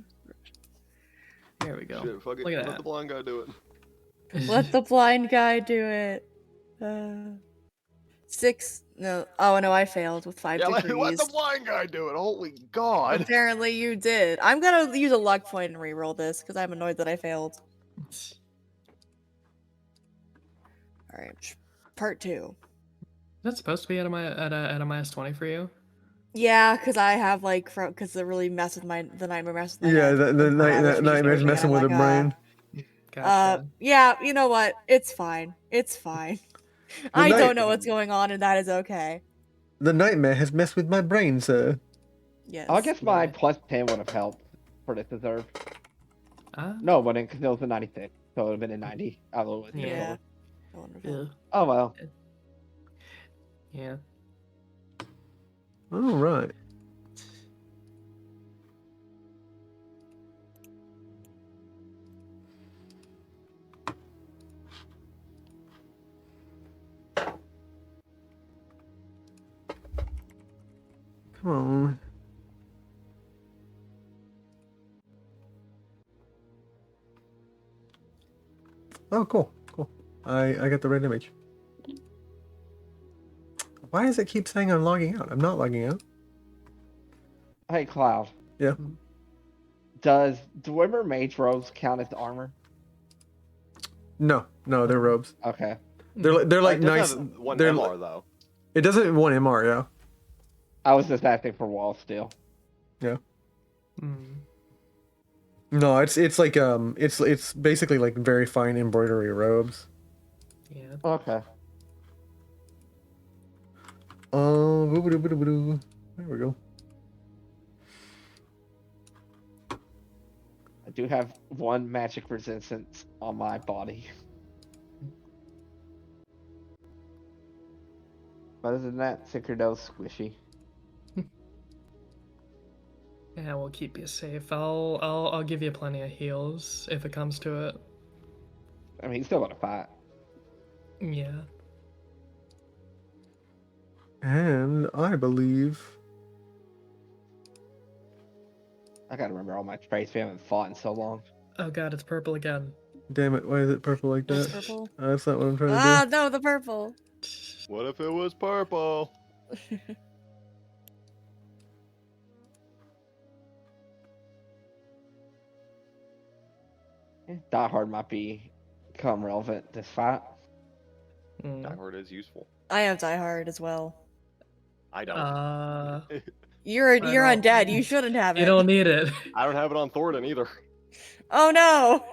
Here we go. Shit, fuck it. Look at Let that. the blind guy do it. Let the blind guy do it. 6. No. Oh no, I failed with 5 Yeah, let degrees. the blind guy do it. Holy God. Apparently you did. I'm gonna use a luck point and re-roll this because I'm annoyed that I failed. All right, part 2. That's supposed to be at a minus 20 for you. Yeah, because I have like because it really mess with the nightmare mess with my Yeah, head. the nightmare's and messing I'm with her like, brain. Gotcha. Yeah, you know what? It's fine. It's fine. I don't know what's going on, and that is okay. The nightmare has messed with my brain, sir. Yes. I guess my Yeah. plus 10 would have helped for this deserve. Ah, No, it wouldn't, because it was a 96, so it would have been a 90. Although it was Yeah. difficult. Wonderful. Oh well. yeah. All right. Come on. Oh, cool, cool. I got the red image. Why does it keep saying I'm logging out? I'm not logging out. Hey, Cloud. Yeah. Does Dwemer Mage robes count as armor? No, they're robes. Okay. They're like It does nice. have one they're MR though. It doesn't have one MR, yeah. I was just asking for wall steel. Yeah. Hmm. No, it's like it's basically like very fine embroidery robes. Yeah. Okay. Boo-ba-doo-ba-doo-ba-doo. There we go. I do have one magic resistance on my body. But other than that, Synchrono's squishy. Yeah, we'll keep you safe. I'll give you plenty of heals if it comes to it. I mean, he's still gonna fight. Yeah. And I believe I gotta remember all my traits. We haven't fought in so long. Oh god, it's purple again. damn it, why is it purple like What's that? purple? That's not what I'm trying to Ah, do. no, the purple. What if it was purple? Die Hard might become relevant this fight. Mm. Die Hard is useful. I have Die Hard as well. I don't. You're don't- undead. You shouldn't have it. You don't need it. I don't have it on Thoradin either. Oh no.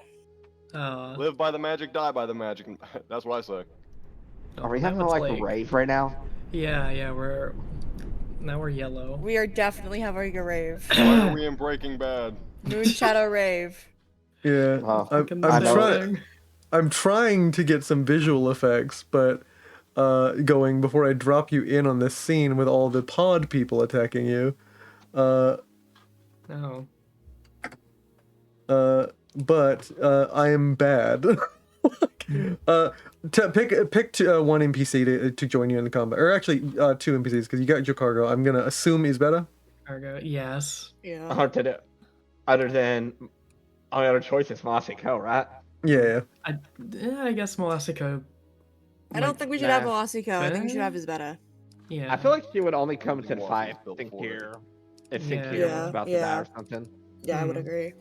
Live by the magic, die by the magic. That's what I say. Are we that having one's like a rave right now? Yeah, we're yellow. We are definitely having a rave. Why are we in Breaking Bad? Moonshadow rave. Yeah, Oh, I'm trying to get some visual effects, but going before I drop you in on this scene with all the pod people attacking you. Oh. But I am bad. Pick one NPC to join you in the combat, or actually 2 NPCs because you got your cargo. I'm gonna assume Isbeta. Cargo, yes. Yeah. Other than only other choice is Mossy Co, right? Yeah. I guess Molessica. I don't think we should have Moassiko. I think we should have Isbetta. Yeah. I feel like she would only come The to Moassi's fight built if for it. Yeah. Sincere was about to die or something. Yeah, I would agree.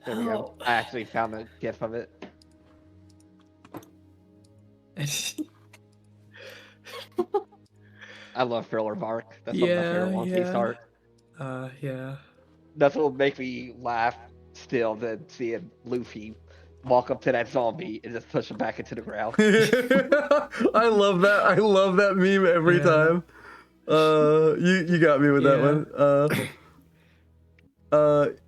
There we go. I actually found a gif of it. I love Thriller Bark. That's one of my favorite One Piece art. Yeah. That's what will make me laugh still than seeing Luffy walk up to that zombie and just push him back into the ground. I love that. I love that meme every time. You got me with that one.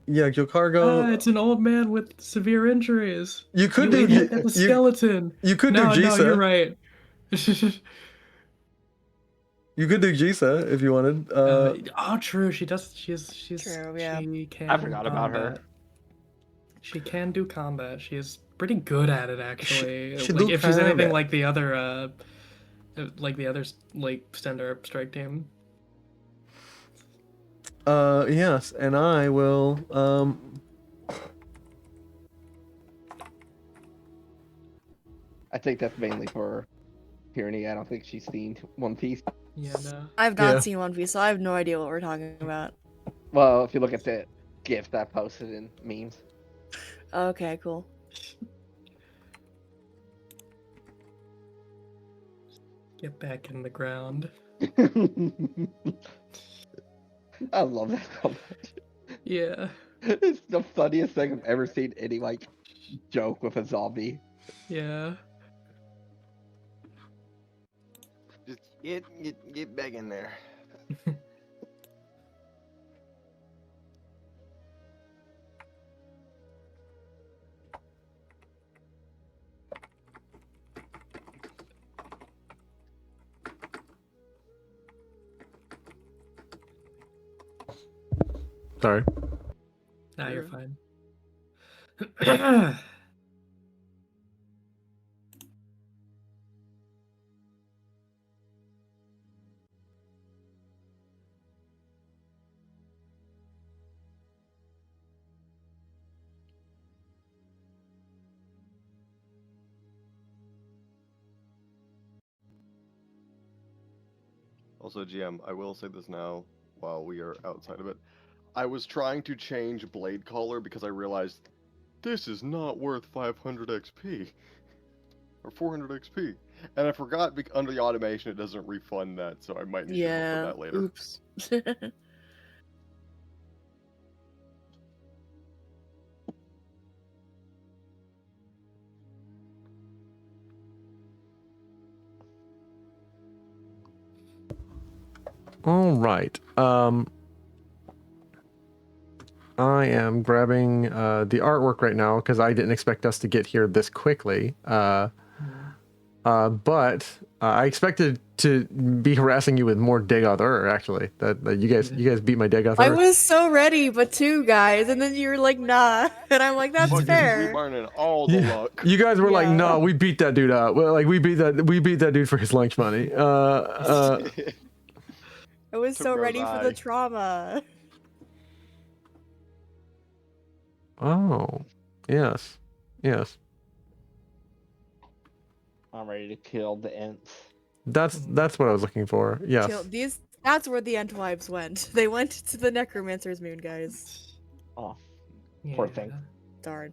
Yeah, Gilcargo. It's an old man with severe injuries. You could You do idiot, that's a skeleton. You could do No, Jisa. you're right. You could do Jisa if you wanted. True. She does. She's True, yeah. She can. I forgot about her. She can do combat. She is pretty good at it, actually. She like do if she's anything combat. like the other, like Stender Strike team. Yes, and I will. I think that's mainly for Tyranny. I don't think she's seen One Piece. Yeah, no. I've not seen One Piece, so I have no idea what we're talking about. Well, if you look at the GIF that I posted in memes. Okay, cool. Get back in the ground. I love that comment. Yeah. It's the funniest thing I've ever seen any like joke with a zombie. Yeah. Just get back in there. Sorry. Nah, you're fine. Also, GM, I will say this now while we are outside of it. I was trying to change Blade Caller because I realized this is not worth 500 XP. Or 400 XP. And I forgot under the automation it doesn't refund that, so I might need to look for that later. Oops. All right. I am grabbing the artwork right now because I didn't expect us to get here this quickly. But I expected to be harassing you with more Dagoth actually. That you guys beat my Dagoth. I was so ready, but two guys, and then you were like, nah. And I'm like, that's Fucking fair. reburning all the luck. You guys were like, Yeah. no, we beat that dude up. Well, like we beat that dude for his lunch money. I was Took so Rose ready for eye. the trauma. Oh, yes. I'm ready to kill the Ents. That's what I was looking for. Yes. That's where the Entwives went. They went to the Necromancer's Moon, guys. Oh, poor Yeah. thing. Darn.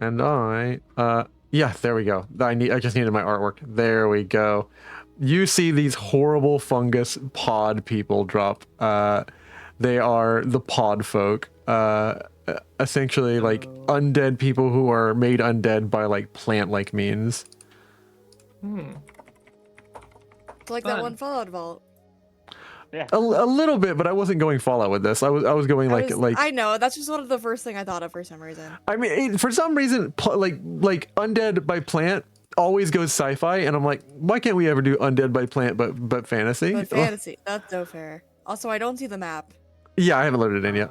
And yeah, there we go. I just needed my artwork. There we go. You see these horrible fungus pod people drop. They are the pod folk. Essentially like undead people who are made undead by like plant-like means. It's like that one Fallout Vault. A little bit, but I wasn't going Fallout with this. I was going like I know, that's just one of the first thing I thought of for some reason. I mean, for some reason, like undead by plant always goes sci-fi, and I'm like, why can't we ever do undead by plant but fantasy? But fantasy, that's so fair. Also, I don't see the map. Yeah, I haven't loaded it in yet.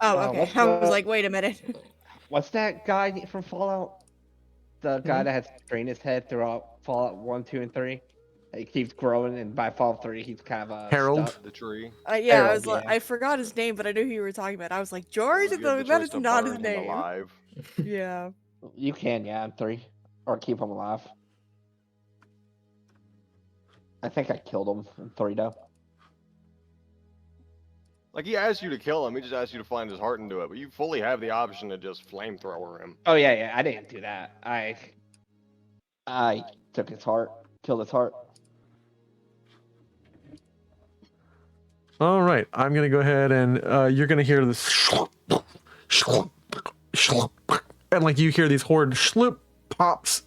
Oh, okay. what's I was the- like, wait a minute. What's that guy from Fallout? The guy that has strained his head throughout Fallout 1, 2, and 3? He keeps growing, and by Fallout 3, he's kind of Harold? stuck. The tree. Yeah, I Harold, was like, yeah. I forgot his name, but I knew who you were talking about. I was like, George? You have the That choice is to not his burn him name. alive. Yeah. You can, yeah, in 3. Or keep him alive. I think I killed him in 3, though. Like, he asked you to kill him, he just asked you to find his heart and do it, but you fully have the option to just flamethrower him. Oh, yeah, I didn't do that. I took his heart, killed his heart. All right, I'm gonna go ahead and you're gonna hear this, and like you hear these horrid sloop pops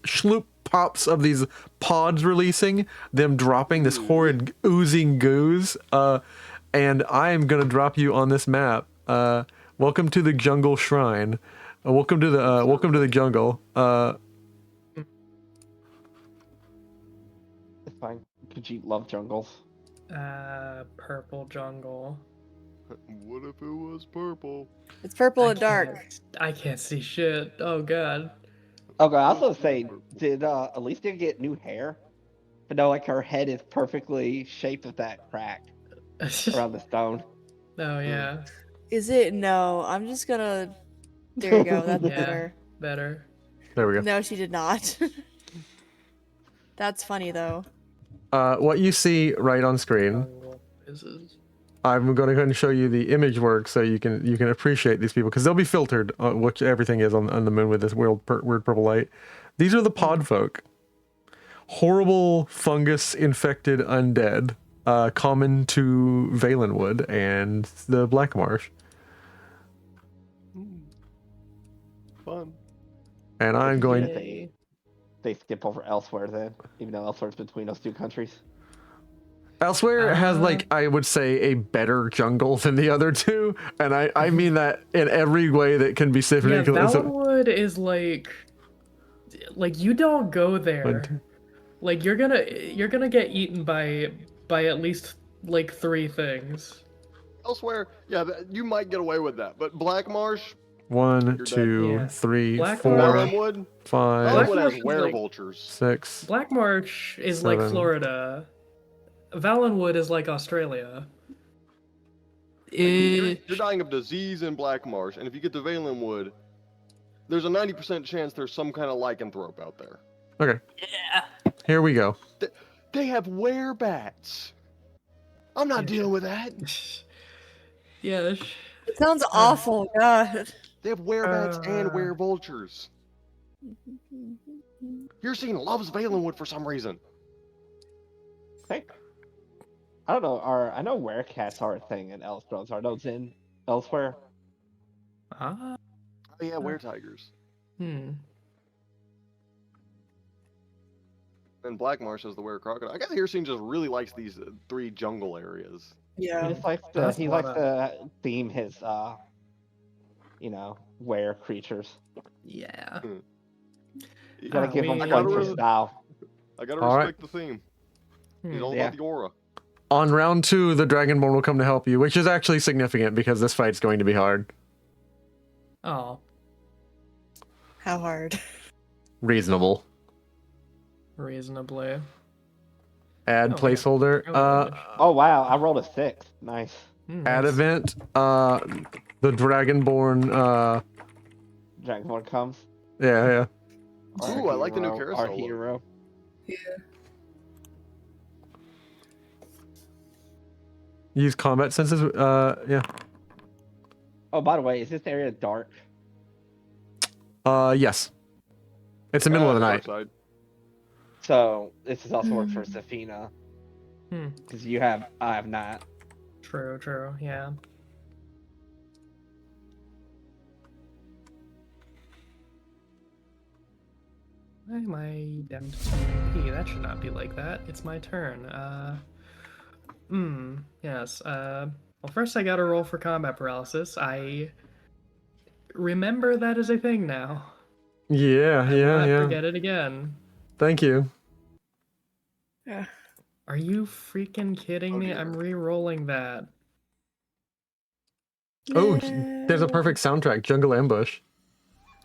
of these pods releasing, them dropping this horrid oozing goos. And I am gonna drop you on this map. Welcome to the jungle shrine. Welcome to the jungle. It's fine. Could you love jungles? Purple jungle. What if it was purple? It's purple and dark. I can't see shit. Oh god. Okay, I also say, did Alicia get new hair? But no, like her head is perfectly shaped with that crack around the stone. Oh yeah. Is it? No, I'm just gonna. There you go. That's Yeah. better. Better. There we go. No, she did not. That's funny though. What you see right on screen. I'm going to go ahead and show you the image work so you can appreciate these people because they'll be filtered, which everything is on the moon with this weird purple light. These are the pod folk. Horrible fungus infected undead, common to Valenwood and the Black Marsh. Fun. And I'm going. They skip over Elsewhere then, even though Elsewhere's between those two countries. Elsewhere has, like, I would say, a better jungle than the other two, and I mean that in every way that can be said. Yeah, Valenwood is like you don't go there. Like you're gonna get eaten by at least like 3 things. Elsewhere, yeah, you might get away with that, but Black Marsh. 1, 2, Yeah. 3, Black 4, Valenwood. 5, Valenwood Marsh has is werevultures. 6. Black Marsh is like 7. Florida. Valenwood is like Australia. You're dying of disease in Black Marsh, and if you get to Valenwood, there's a 90% chance there's some kind of lycanthrope out there. Okay. Yeah. Here we go. They have werebats. I'm not dealing with that. Yeah. It sounds awful. God. They have werebats and werevultures. Your scene loves Valenwood for some reason. Hey, I don't know. I know werecats are a thing in Elseworlds. Are those in Elsewhere? Ah. Oh yeah, weretigers. Hmm. And Black Marsh has the were-crocodile. I guess Hirsine just really likes these 3 jungle areas. Yeah. He just likes to theme his were creatures. Yeah. You gotta give him I points gotta for style. I gotta All respect the theme. He's all Yeah. about the aura. On round 2, the Dragonborn will come to help you, which is actually significant because this fight's going to be hard. Oh. How hard? Reasonable. Reasonably. Add Oh, placeholder. Oh wow, I rolled a 6. Nice. Add event. The Dragonborn. Dragonborn comes. Yeah. Ooh, I like the new Our carousel look. hero. Yeah. Use combat senses. Yeah. Oh, by the way, is this area dark? Yes. It's the middle of the night. Dark side. So this is also works for Safina. Because I have not. True, yeah. Why am I down to 2 AP? That should not be like that. It's my turn. Yes. Well, first I gotta roll for combat paralysis. I remember that is a thing now. Yeah. Forget it again. Thank you. Yeah. Are you freaking kidding me? I'm re-rolling that. Oh, there's a perfect soundtrack. Jungle Ambush.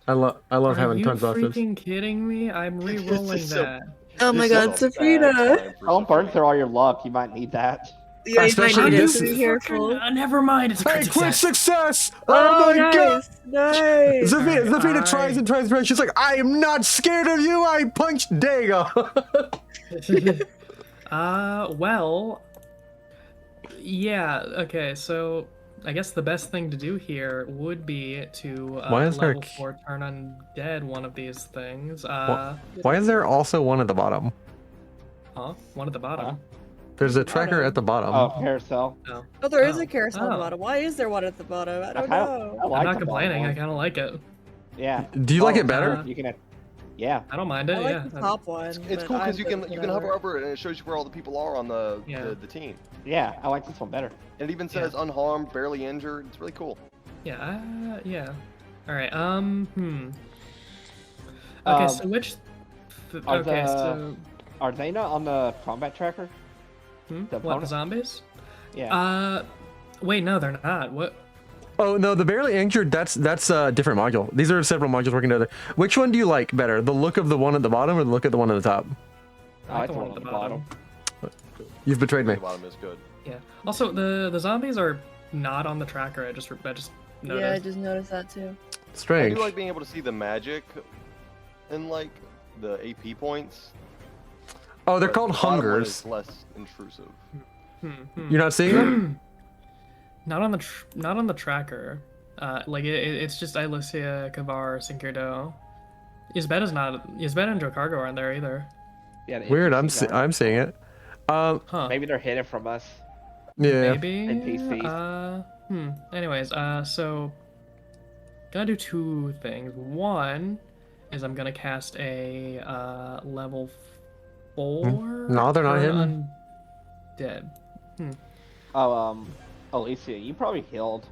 I love Are having you tons of options. freaking kidding me? I'm This re-rolling is so- that. Oh my This god, is a bad Safina! time for Don't burn Safina. through all your luck. You might need that. Yeah, you might Especially need in it, this- so be careful. Never mind. It's a Hey, crit quick success. success! Oh, my god! Nice! Zafina Alright, tries and tries and tries. She's like, I am not scared of you. I punched Dagoth. Well, yeah, okay, so I guess the best thing to do here would be to Why is there a level 4 turn undead one of these things. Why is there also one at the bottom? Huh? One at the bottom. There's a tracker at the bottom. Oh, carousel. Oh, there is Oh. a carousel at the Oh. bottom. Why is there one at the bottom? I don't I know. I'm like not the bottom complaining, I one. kind of like it. Yeah. Do you like Oh, it better? You can. Yeah. I don't mind it, I yeah. like the top one. It's but cool because I'm you can good, hover whatever. over it and it shows you where all the people are on the team. Yeah, I like this one better. And it even says unharmed, barely injured. It's really cool. Yeah, yeah. Alright, Okay, so which... are Okay, the- so... Are they not on the combat tracker? The What, the opponent? zombies? Yeah. Wait, no, they're not. What? Oh no, the barely injured. That's a different module. These are several modules working together. Which one do you like better? The look of the one at the bottom or the look of the one at the top? I like the one at the bottom. You've betrayed me. The bottom is good. Yeah. Also, the zombies are not on the tracker. I just noticed. Yeah, I just noticed that too. I Strange. do like being able to see the magic and like the AP points. Oh, they're but called the bottom one hungers. is less intrusive. You're not seeing them? Not on the tracker. Like it's just Ilysia, Kavar, Sinkirdo. Isbet and Joe aren't there either. Yeah. the Weird. NPCs I'm seeing it. Huh. Maybe they're hidden from us. Yeah. Maybe. NPCs. Anyways, so gonna do two things. One is I'm gonna cast a level 4. No, they're not turn hidden. Undead. Oh, Alicia, you probably healed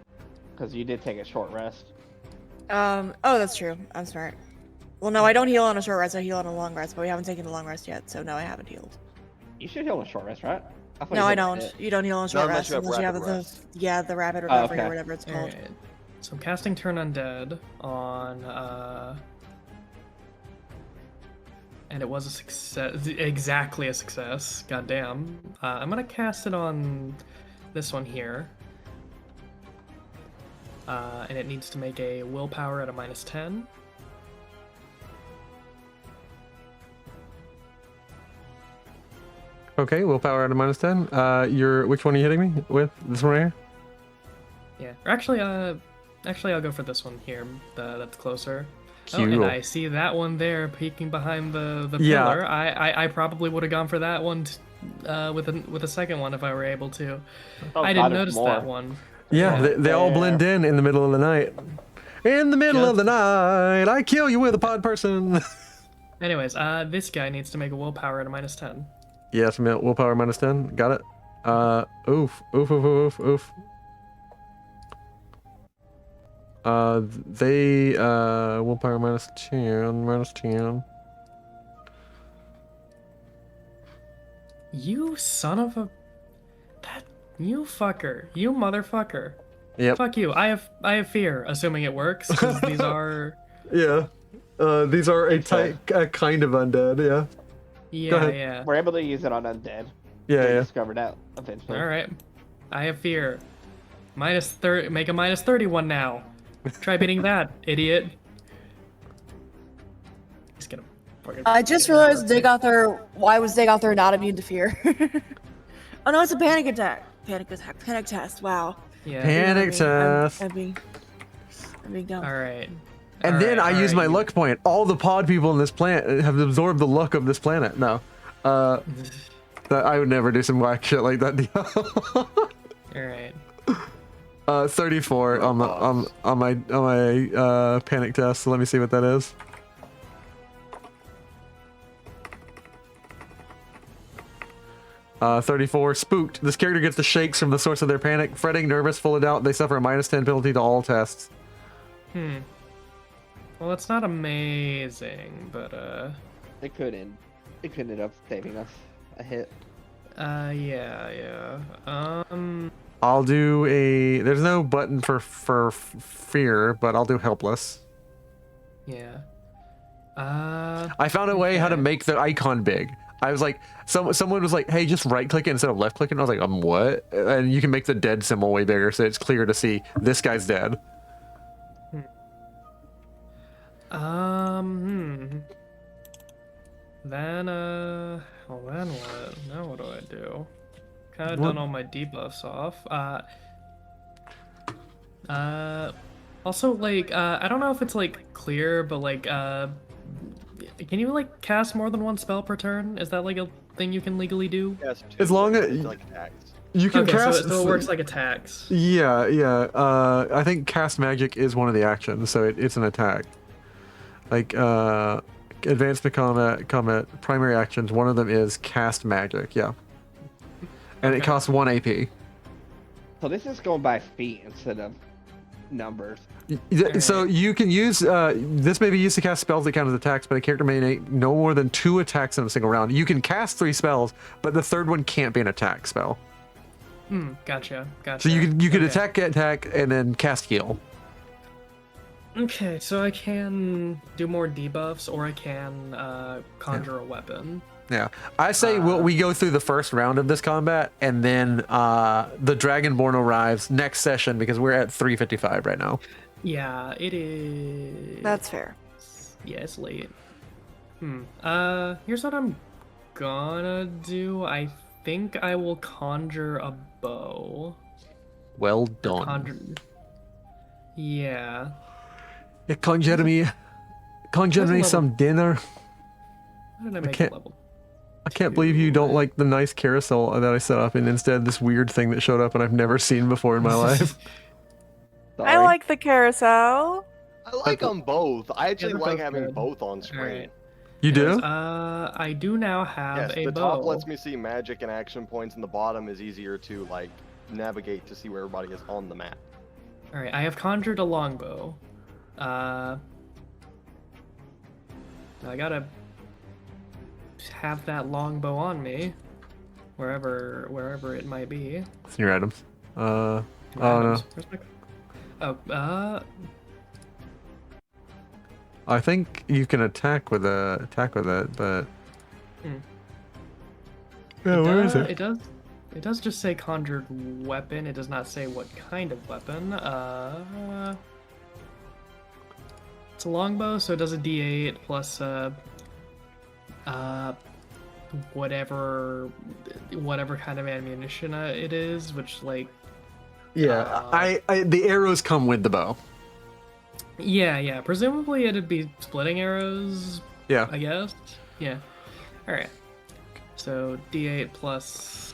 because you did take a short rest. Oh, that's true. I'm smart. Well, no, I don't heal on a short rest. I heal on a long rest, but we haven't taken the long rest yet, so no, I haven't healed. You should heal on a short rest, right? thought No, you I said don't. it. You don't heal on a No, short unless rest you have unless you have rapid the rest. the rapid recovery okay. or whatever it's called. Alright. So I'm casting Turn Undead on and it was a success, exactly a success. Goddamn. I'm gonna cast it on this one here. And it needs to make a willpower at a -10. Okay, willpower at a -10. Which one are you hitting me with? This one right here? Yeah. Or actually, I'll go for this one here. That's closer. Oh, Cute. and I see that one there peeking behind the Yeah. pillar. I probably would have gone for that one with a second one if I were able to. Oh, I God, didn't there's notice more. that one. Yeah, they all blend in the middle of the night. In the middle of the night, I kill you with a pod person. Anyways, this guy needs to make a willpower at a -10. Yes, willpower -10. Got it. Oof. They willpower -10. You son of a you fucker. You motherfucker. Yep. Fuck you. I have fear, assuming it works, because these are Yeah. These are a kind of undead. Yeah. yeah, ahead. yeah. We're able to use it on undead. Yeah. We Yeah. discovered out eventually. All right. I have fear. -30. Make a -31 now. Try beating that, idiot. He's gonna fucking. I just realized why was Dagoth not immune to fear? Oh no, it's a panic attack. Panic test. Wow. Yeah. Panic test. I'm being dumb. All right. And then I use my you- luck point. All the pod people in this planet have absorbed the luck of this planet. No. That I would never do some whack shit like that. All right. 34 on my panic test. So let me see what that is. Uh, 34 spooked. This character gets the shakes from the source of their panic, fretting, nervous, full of doubt. They suffer a -10 penalty to all tests. Well, it's not amazing, but It could end up saving us a hit. yeah. I'll do a. There's no button for fear, but I'll do helpless. Yeah. I found a way how to okay. make the icon big. I was like, someone was like, hey, just right click it instead of left clicking. I was like, what? And you can make the dead symbol way bigger so it's clear to see this guy's dead. Then, well, then what? Now what do I do? Kind of What? done all my debuffs off. Also, like, I don't know if it's, like, clear, but, like, can you, like, cast more than one spell per turn? Is that, like, a thing you can legally do? Yes, As long as- it's like attacks. You can Okay, cast. so it works like attacks. Yeah. I think cast magic is one of the actions, so it's an attack. Like advanced combat primary actions. One of them is cast magic. Yeah, and it Okay. costs 1 AP. So this is going by feet instead of numbers. So you can use this may be used to cast spells that count as attacks, but a character may make no more than 2 attacks in a single round. You can cast 3 spells, but the third one can't be an attack spell. Gotcha. So you could Okay. attack, and then cast heal. Okay, so I can do more debuffs, or I can conjure a weapon. Yeah, I say we go through the first round of this combat, and then the Dragonborn arrives next session because we're at 3:55 right now. Yeah, it is. That's fair. Yeah, it's late. Here's what I'm gonna do. I think I will conjure a bow. Well done. Yeah. Yeah, conjure me level. some dinner. How did I make can't- it level? I can't believe you don't like the nice carousel that I set up, and instead this weird thing that showed up and I've never seen before in my life. I like the carousel. I like them both. I actually they're like both having good. both on screen. Alright. You do? I do now have Yes, a the bow. top lets me see magic and action points, and the bottom is easier to like navigate to see where everybody is on the map. Alright, I have conjured a longbow. I gotta have that longbow on me, wherever it might be. It's in your items. Oh Items. no. Where's my... I think you can attack with it, but yeah, where is it? It does just say conjured weapon. It does not say what kind of weapon. It's a longbow, so it does a D8 plus whatever kind of ammunition it is, which like Yeah, I the arrows come with the bow. yeah, presumably it'd be splitting arrows, Yeah. I guess. Yeah. All right. So D8 plus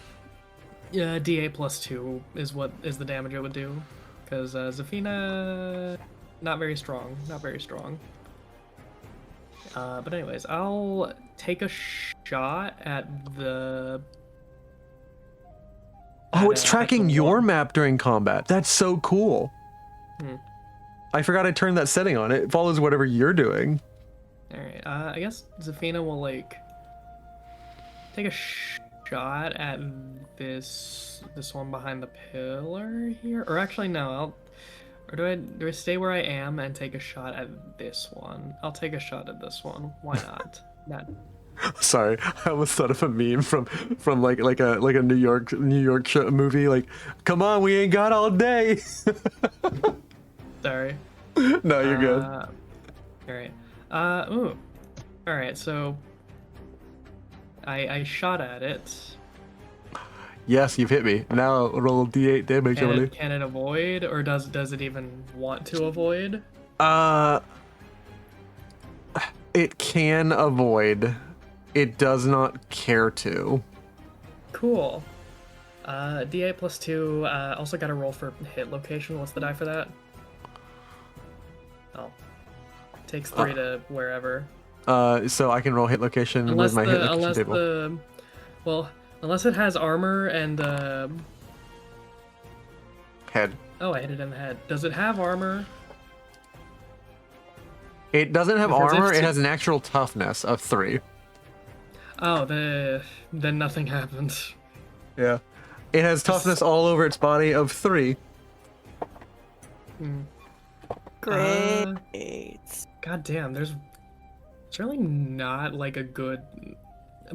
D8 plus 2 is the damage it would do, because Zafina not very strong. But anyways, I'll take a shot at the. Oh, it's at tracking the your one- map during combat. That's so cool. Hmm. I forgot I turned that setting on. It follows whatever you're doing. All right. I guess Zafina will like take a shot at this one behind the pillar here, or actually no. Do I stay where I am and take a shot at this one? I'll take a shot at this one. Why not? Sorry, I almost thought of a meme from like a New York movie. Like, come on, we ain't got all day. Sorry. No, you're good. All right. Ooh. All right. So I shot at it. Yes, you've hit me. Now roll D8 damage, I believe. Can it avoid, or does it even want to avoid? It can avoid. It does not care to. Cool. D8 plus 2. Also got to roll for hit location. What's the die for that? Oh. Takes 3 to wherever. So I can roll hit location with my hit location table. Unless it has armor and Head. Oh, I hit it in the head. Does it have armor? It doesn't have Because armor. if It to- has natural toughness of 3. Oh, then nothing happens. Yeah. It has toughness all over its body of 3. Great. God damn, there's really not like a good.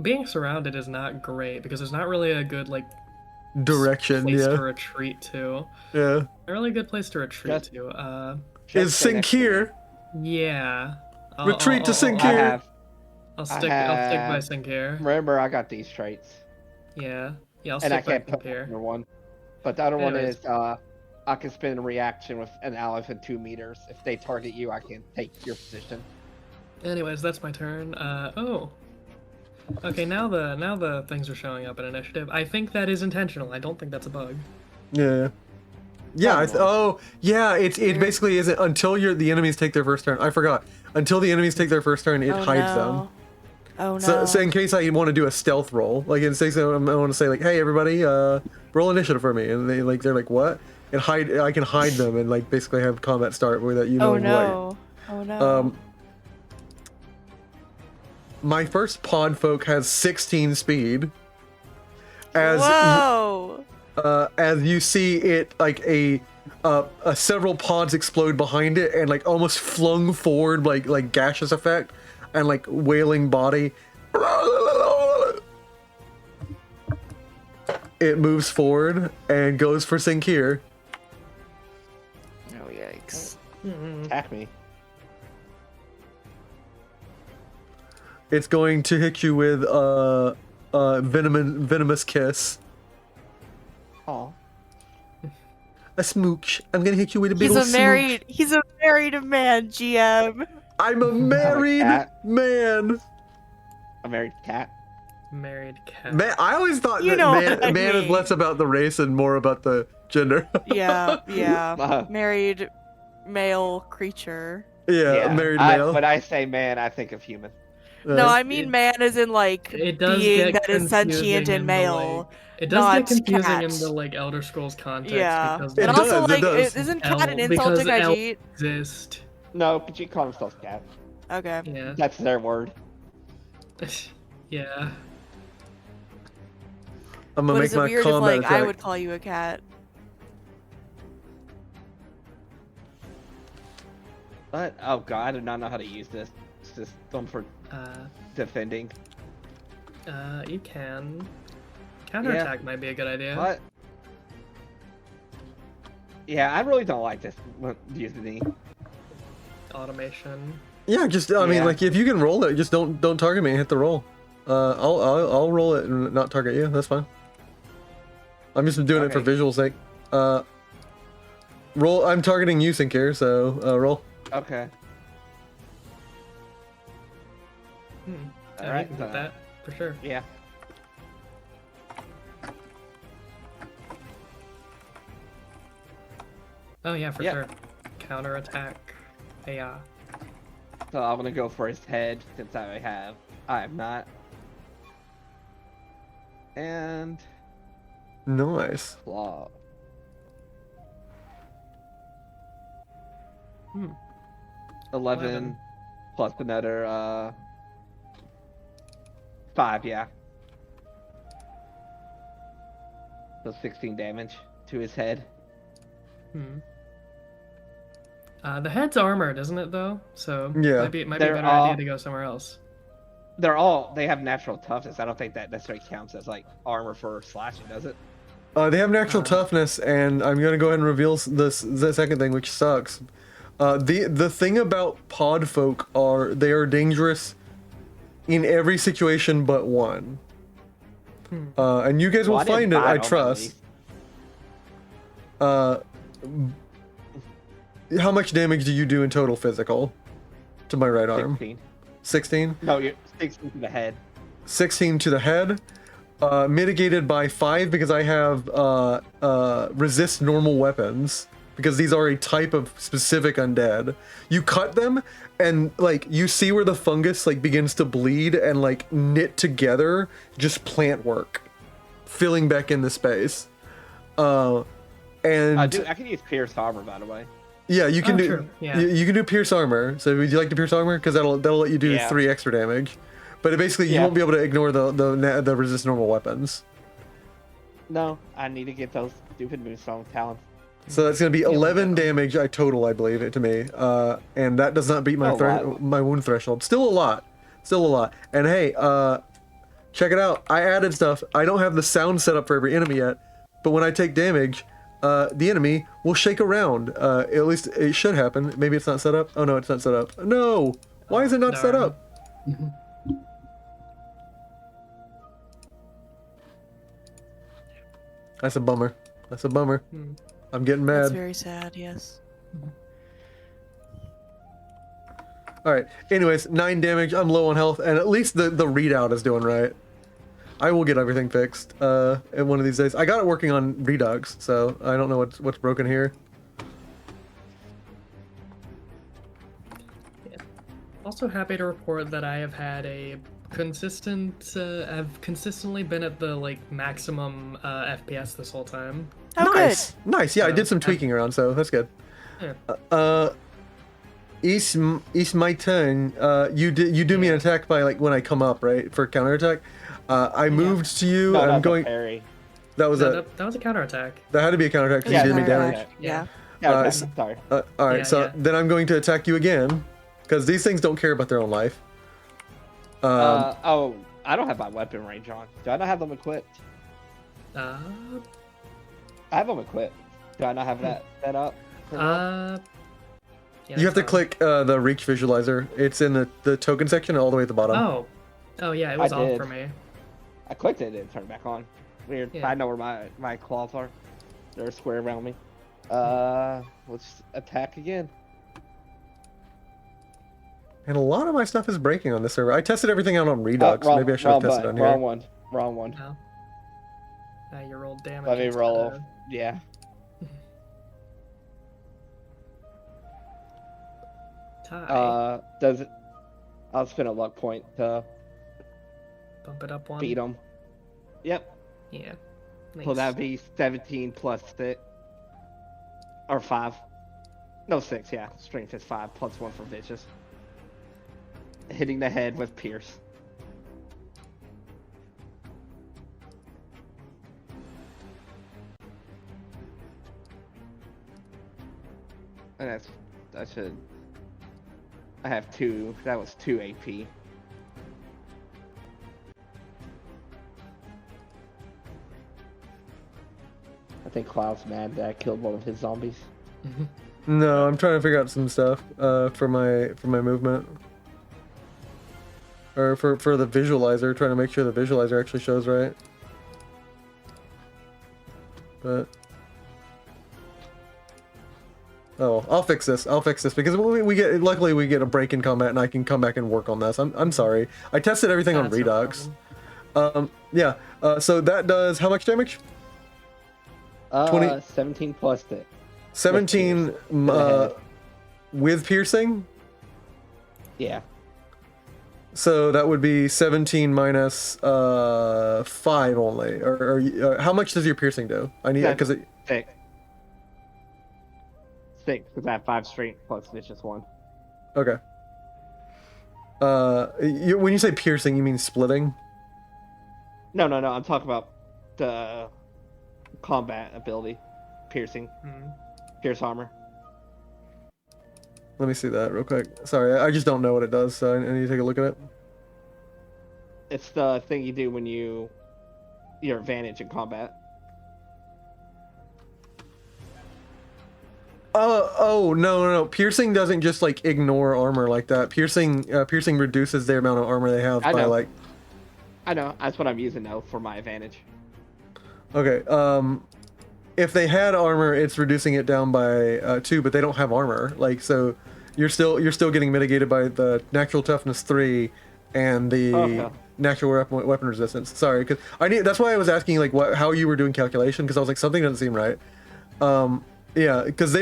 Being surrounded is not great because there's not really a good like Direction, place to yeah. retreat to. Yeah. A really good place to retreat Just- to. Is stay next to me. Sinkir. Yeah. Retreat to Sinkir. I have. I'll stick by have- Sinkir. Remember, I got these traits, Yeah. Yeah, I'll and I stick by can't put the Sinkir. other one. But the other one Anyways. is I can spin a reaction with an ally within 2 meters. If they target you, I can take your position. Anyways, that's my turn. Oh. Okay, now the things are showing up in initiative. I think that is intentional. I don't think that's a bug. Yeah. Yeah. Yeah. It basically isn't until the enemies take their first turn. I forgot. Until the enemies take their first turn, it hides them. Oh no. So in case I want to do a stealth roll, like in case I want to say like, hey everybody, roll initiative for me, and they're like what? And I can hide them and like basically have combat start without you knowing Oh no. My first pod folk has 16 speed. Whoa! As you see it, like several pods explode behind it and like almost flung forward, like gaseous effect and like wailing body. It moves forward and goes for Sinkir. Oh yikes! Attack me. It's going to hit you with venomous kiss. Oh. A smooch. I'm gonna hit you with a big He's ol' a smooch. He's a married man, GM. I'm a married cat. man. A married cat. Married cat. Man, I always thought You that know what I man is mean. less about the race and more about the gender. Yeah. Married male creature. Yeah, married male. When I say man, I think of human. No, I mean man as in like It does being get that is sentient confusing and in the, male. like- It does not get confusing cat. in the like Elder Scrolls context Yeah. because And It also does, it like does. isn't cat an elf- insult to because elves Khajiit? exist. No, but you call themselves cat. Okay. Yeah. That's their word. Yeah. I'm gonna But make is it my weird if combat like attack. I would call you a cat? But oh god, I do not know how to use this. It's just one for defending. You can. Counterattack might be a good idea. What? Yeah, I really don't like this using the Automation. Yeah, just I mean, Yeah. like if you can roll it, just don't target me and hit the roll. I'll roll it and not target you. That's fine. I'm just doing it for Okay. visual sake. Roll. I'm targeting you, Sinkir. So roll. Okay. Yeah, Alright, you can hit that for sure. Yeah. Oh yeah, for Yep. sure. Counterattack. Yeah. So I'm gonna go for his head since I have not. And Nice. claw. Hmm. 11 plus another 5, yeah. So 16 damage to his head. Hmm. The head's armored, isn't it though? So Yeah. might be a They're better all- idea to go somewhere else. They have natural toughness. I don't think that necessarily counts as like armor for slashing, does it? They have natural toughness, and I'm gonna go ahead and reveal the second thing, which sucks. The thing about pod folk they are dangerous in every situation but one. And you guys will Well, I didn't find it, buy I them, at trust. least. How much damage do you do in total physical to my right arm? 16. 16? No, you're 16 to the head. 16 to the head. Mitigated by 5 because I have resist normal weapons, because these are a type of specific undead. You cut them and like you see where the fungus like begins to bleed and like knit together, just plant work filling back in the space. And I can use pierce armor, by the way. yeah, you can do true. Yeah. you can do pierce armor. So would you like to pierce armor? Because that'll let you do Yeah. 3 extra damage. But basically, you Yeah. won't be able to ignore the resist normal weapons. No, I need to get those stupid Moonstone talents. So that's going to be 11 damage total, I believe it to me. And that does not beat my my wound threshold. Still a lot. Still a lot. And hey, check it out. I added stuff. I don't have the sound set up for every enemy yet, but when I take damage, the enemy will shake around. At least it should happen. Maybe it's not set up. Oh no, it's not set up. No! Why is it not set up? That's a bummer. That's a bummer. I'm getting mad. That's very sad, yes. Alright, anyways, 9 damage, I'm low on health, and at least the readout is doing right. I will get everything fixed in one of these days. I got it working on Redux, so I don't know what's broken here. Yeah. Also happy to report that I have had a have consistently been at the like maximum FPS this whole time. Oh, nice, good. nice. Yeah, I did some tweaking around, so that's good. Yeah. It's my turn. You do me an attack by like when I come up, right, for counterattack. I moved to you. No, I'm not the going. parry. That was that was a counterattack. That had to be a counterattack because you did me damage. Yeah. Sorry. All right, so then I'm going to attack you again because these things don't care about their own life. Oh, I don't have my weapon range on. Do I not have them equipped? I have them equipped. Do I not have that set up? Yeah, You have to click the reach visualizer. It's in the token section all the way at the bottom. Oh yeah, it was I off did. for me. I clicked it and it turned back on. Weird. Yeah. I know where my claws are. They're square around me. Let's attack again. And a lot of my stuff is breaking on this server. I tested everything out on Redux. Maybe I should have tested on here. Wrong one. Wrong one. No. You rolled damage. Let me roll. instead. Yeah. Tie. Does it? I'll spend a luck point to Bump it up one. beat him. Yep. Yeah. So that'd be 17 plus 6. Or 5. No, 6, yeah. Strength is 5 plus 1 for vicious. Hitting the head with Pierce. And I have 2. That was 2 AP. I think Cloud's mad that I killed one of his zombies. No, I'm trying to figure out some stuff for my movement. Or for the visualizer, trying to make sure the visualizer actually shows right. But oh, I'll fix this. I'll fix this because luckily we get a break in combat and I can come back and work on this. I'm sorry. I tested everything on Redux. Yeah. So that does how much damage? 17 plus 6. 17 with piercing? Yeah. So that would be 17 minus 5 only. Or how much does your piercing do? I need because it 6. 6 because I have 5 strength plus vicious 1. Okay. When you say piercing, you mean splitting? No. I'm talking about the combat ability, piercing, pierce armor. Let me see that real quick. Sorry, I just don't know what it does, so I need to take a look at it. It's the thing you do when your advantage in combat. No. Piercing doesn't just like ignore armor like that. Piercing reduces the amount of armor they have by like. I know. That's what I'm using now for my advantage. Okay. If they had armor, it's reducing it down by 2, but they don't have armor. Like so, you're still getting mitigated by the natural toughness 3 and the natural weapon resistance. Sorry, because that's why I was asking like how you were doing calculation because I was like something doesn't seem right. Yeah, because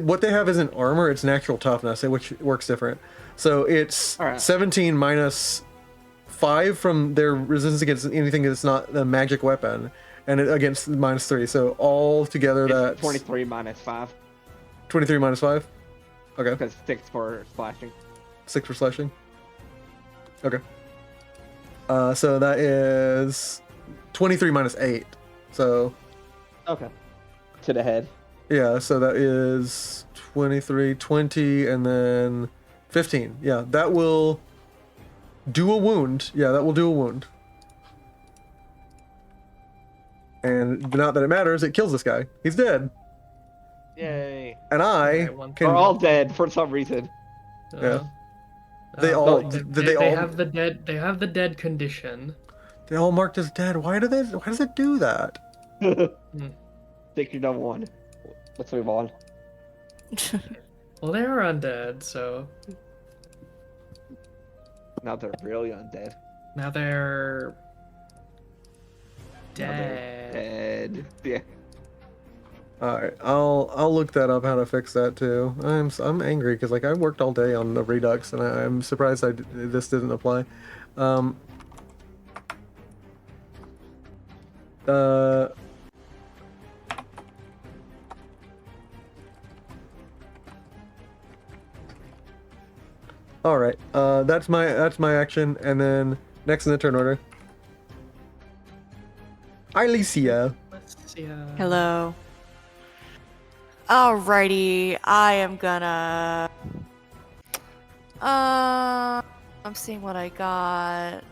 what they have isn't armor, it's natural toughness, which works different. So it's 17 minus 5 from their resistance against anything that's not a magic weapon, and against minus 3. So all together that's 23 minus 5. 23 minus 5? Okay. Because 6 for slashing. 6 for slashing? Okay. So that is 23 minus 8. So. Okay. To the head. Yeah, so that is 23, 20, and then 15. Yeah, that will do a wound. Yeah, that will do a wound. And not that it matters, it kills this guy. He's dead. Yay. And I Alright, one can. We're all dead for some reason. Yeah. They Uh, all. they, Did they, they all? have the dead. They have the dead condition. They all marked as dead. Why does it do that? Victory number 1. Let's move on. Well, they are undead, so Now they're really undead. now they're Now they're dead. dead. Yeah. All right, I'll look that up how to fix that too. I'm angry because like I worked all day on the Redux and I'm surprised this didn't apply. All right, that's my action, and then next in the turn order, Alicia. Let's see. Hello. Alrighty, I am gonna. I'm seeing what I got.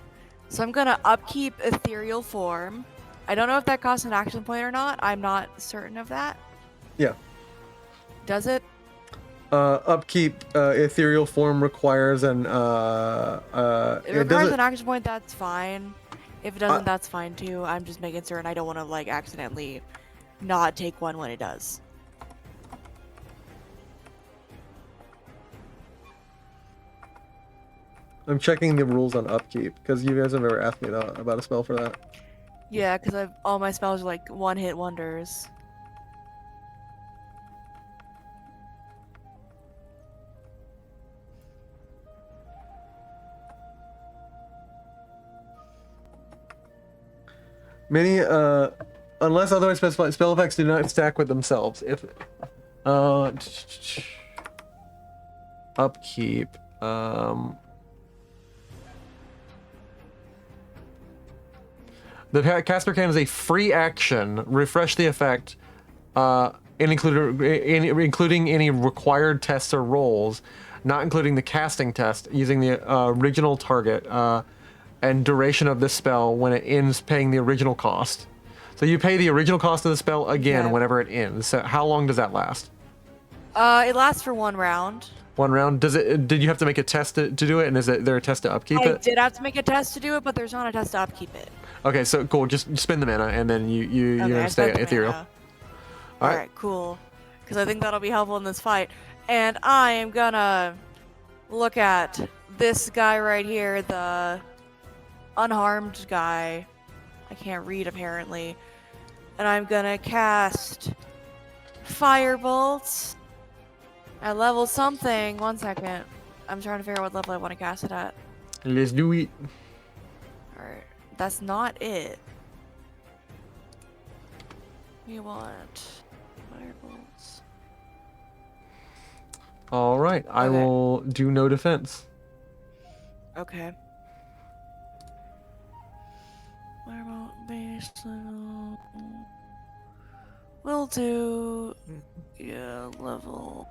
So I'm gonna upkeep ethereal form. I don't know if that costs an action point or not. I'm not certain of that. Yeah. Does it? Upkeep ethereal form requires an If it it requires doesn't. an action point, that's fine. If it doesn't, that's fine too. I'm just making certain I don't want to like accidentally not take one when it does. I'm checking the rules on upkeep because you guys have never asked me about a spell for that. Yeah, because all my spells are like one-hit wonders. Many, unless otherwise specified, spell effects do not stack with themselves. If, upkeep, the caster can as a free action refresh the effect, including any required tests or rolls, not including the casting test, using the original target, and duration of this spell when it ends paying the original cost. So you pay the original cost of the spell again whenever it ends. So how long does that last? It lasts for 1 round. 1 round? Did you have to make a test to do it? And is there a test to upkeep I it? did have to make a test to do it, but there's not a test to upkeep it. Okay, so cool. Just spend the mana and then you're Okay, gonna I stay spent the ethereal. mana. All right. Alright, cool. Because I think that'll be helpful in this fight. And I am gonna look at this guy right here, the unharmed guy. I can't read apparently. And I'm gonna cast Firebolt at level something. 1 second. I'm trying to figure out what level I want to cast it at. Let's do it. Alright, that's not it. We want Firebolts. All right, I Okay. will do no defense. Okay. Firebolt base level. We'll do level.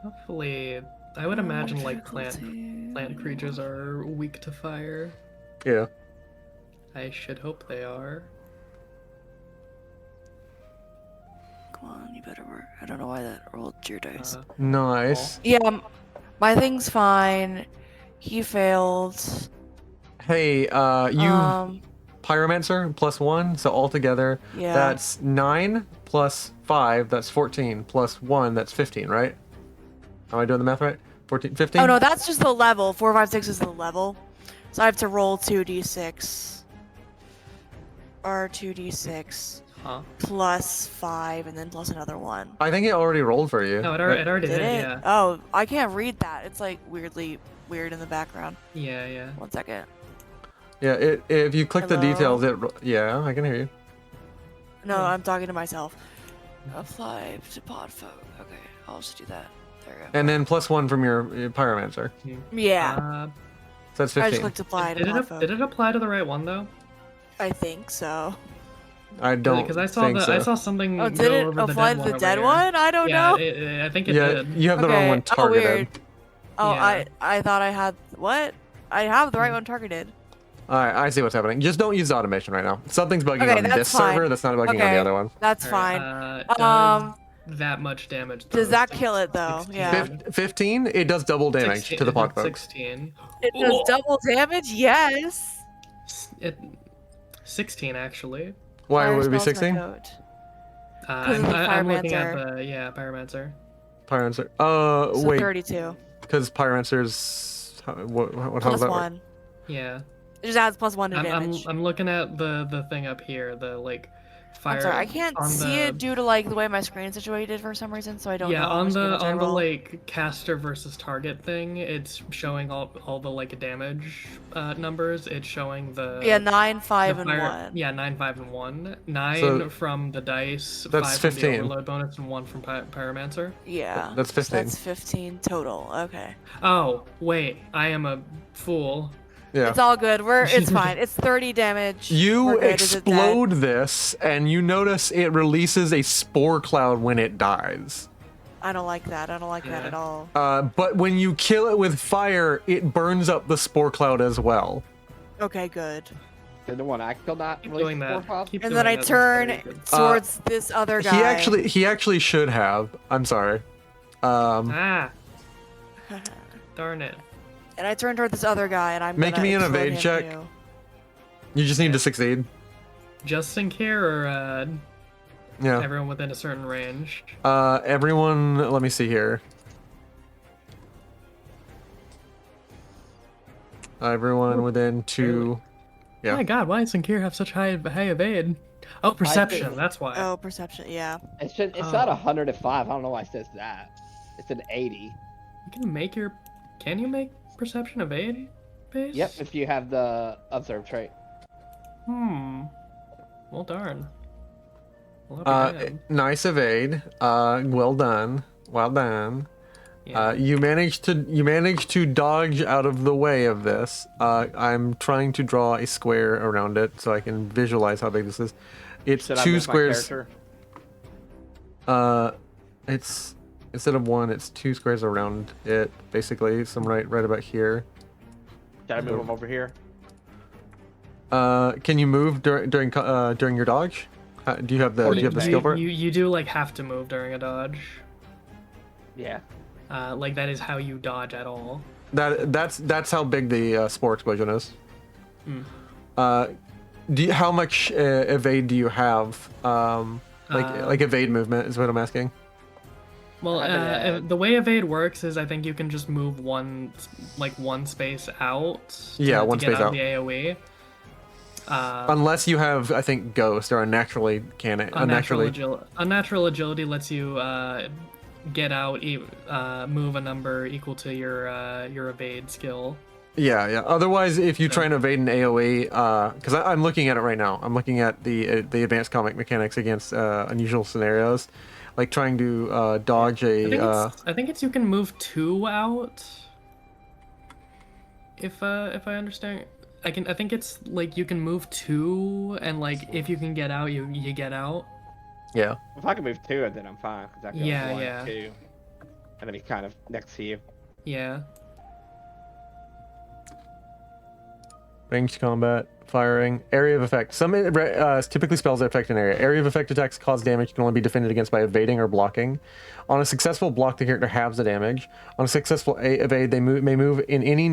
Hopefully, I would imagine like difficulty. plant creatures are weak to fire. Yeah. I should hope they are. Come on, you better work. I don't know why that rolled your dice. Nice. Yeah, my thing's fine. He failed. Hey, you Pyromancer +1, so altogether Yeah. that's 9 plus 5, that's 14, plus 1, that's 15, right? Am I doing the math right? 14, 15? Oh no, that's just the level. 4, 5, 6 is the level. So I have to roll 2d6. Or 2d6. Huh? Plus 5, and then plus another 1. I think it already rolled for you. No, it already did, it? yeah. Oh, I can't read that. It's like weirdly weird in the background. Yeah, yeah. 1 second. Yeah, if you click the Hello? details, yeah, I can hear you. No, I'm talking to myself. Apply to pod folk. Okay, I'll just do that. There we go. And then +1 from your Pyromancer. Yeah. So that's I just 15. clicked apply to pod folk. Did it apply to the right one though? I think so. I don't Because I saw think so. I saw something Oh, go did it over the apply dead to one the over dead here. one? I don't Yeah, know. I think it Yeah, did. you have the wrong one Oh, targeted. weird. Oh, Yeah. I thought I had what? I have the right Hmm. one targeted. All right, I see what's happening. Just don't use the automation right now. Something's bugging Okay, on that's this server. fine. That's not bugging on the Okay, other one. that's All right, fine. does that much damage? Though? Does that kill it though? 16. Yeah. 15. It does double damage 16 to the it pod did folks. 16. It does double damage. Yes. It 16 actually. Why Fire would it be spells my 16? goat. I'm looking at Pyromancer. the Pyromancer. Pyromancer. So Wait, 32 because Pyromancer's what how plus does that work? 1. Yeah. It just adds +1 to I'm damage. I'm looking at the thing up here, the like fire. I'm sorry, I can't on see the, it due to like the way my screen is situated for some reason, so I don't know. Yeah, how on much the damage I roll. like caster versus target thing, it's showing all the like damage numbers. It's showing the 9, 5, the and fire- 1. Yeah, 9, 5, and 1. 9 So, from the dice. that's 5 from 15. the overload bonus, and 1 from Pyromancer. Yeah. That's so 15. that's 15 total. Okay. Oh wait, I am a fool. Yeah. It's all good. It's fine. It's 30 damage. You We're good. Is it dead? explode this, and you notice it releases a spore cloud when it dies. I don't like that. I don't like that Yeah. at all. But when you kill it with fire, it burns up the spore cloud as well. Okay, good. Did the one I killed not Keep release doing the that. four Keep And doing then I that. That's turn very good. towards this other guy. He actually should have. I'm sorry. Ah, darn it. And I turn toward this other guy, and I'm Make gonna me an explode evade him check. too. You just need to succeed. Just in here or Yeah. everyone within a certain range? Everyone, let me see here. Everyone within 2. Yeah. Oh my god, why does Sinclair have such high evade? Oh, perception, that's why. Oh, perception. Yeah. It's not 105. I don't know why it says that. It's an 80. Can you make perception evade base? Yep, if you have the observe trait. Well, darn. Well, I'll be damned. Nice evade. Well done. Well done. Yeah. You managed to dodge out of the way of this. I'm trying to draw a square around it so I can visualize how big this is. It's Should I 2 move my squares. character? It's instead of 1, it's 2 squares around it. Basically, some right about here. Should I move him over here? Can you move during your dodge? Do you have the skill for it? You do like have to move during a dodge. Yeah. Like that is how you dodge at all. That's how big the spore explosion is. Hmm. How much evade do you have? Like evade movement is what I'm asking. Well, the way evade works is I think you can just move one space out. Yeah, one to get space out out. of the AOE. Unless you have, I think, ghost or unnaturally Unnatural agility lets you get out, move a number equal to your evade skill. Yeah. Otherwise, if you try and evade an AOE, because I'm looking at it right now. I'm looking at the advanced comic mechanics against unusual scenarios, like trying to dodge I think it's you can move 2 out. If I understand, I think it's like you can move 2, and like if you can get out, you get out. Yeah. If I can move 2, then I'm fine. Cause I can Yeah, go 1, yeah. 2, and then he's kind of next to you. Yeah. Ranged combat, firing, area of effect. Some typically spells that affect an area. Area of effect attacks cause damage can only be defended against by evading or blocking. On a successful block, the character halves the damage. On a successful evade, they may move in any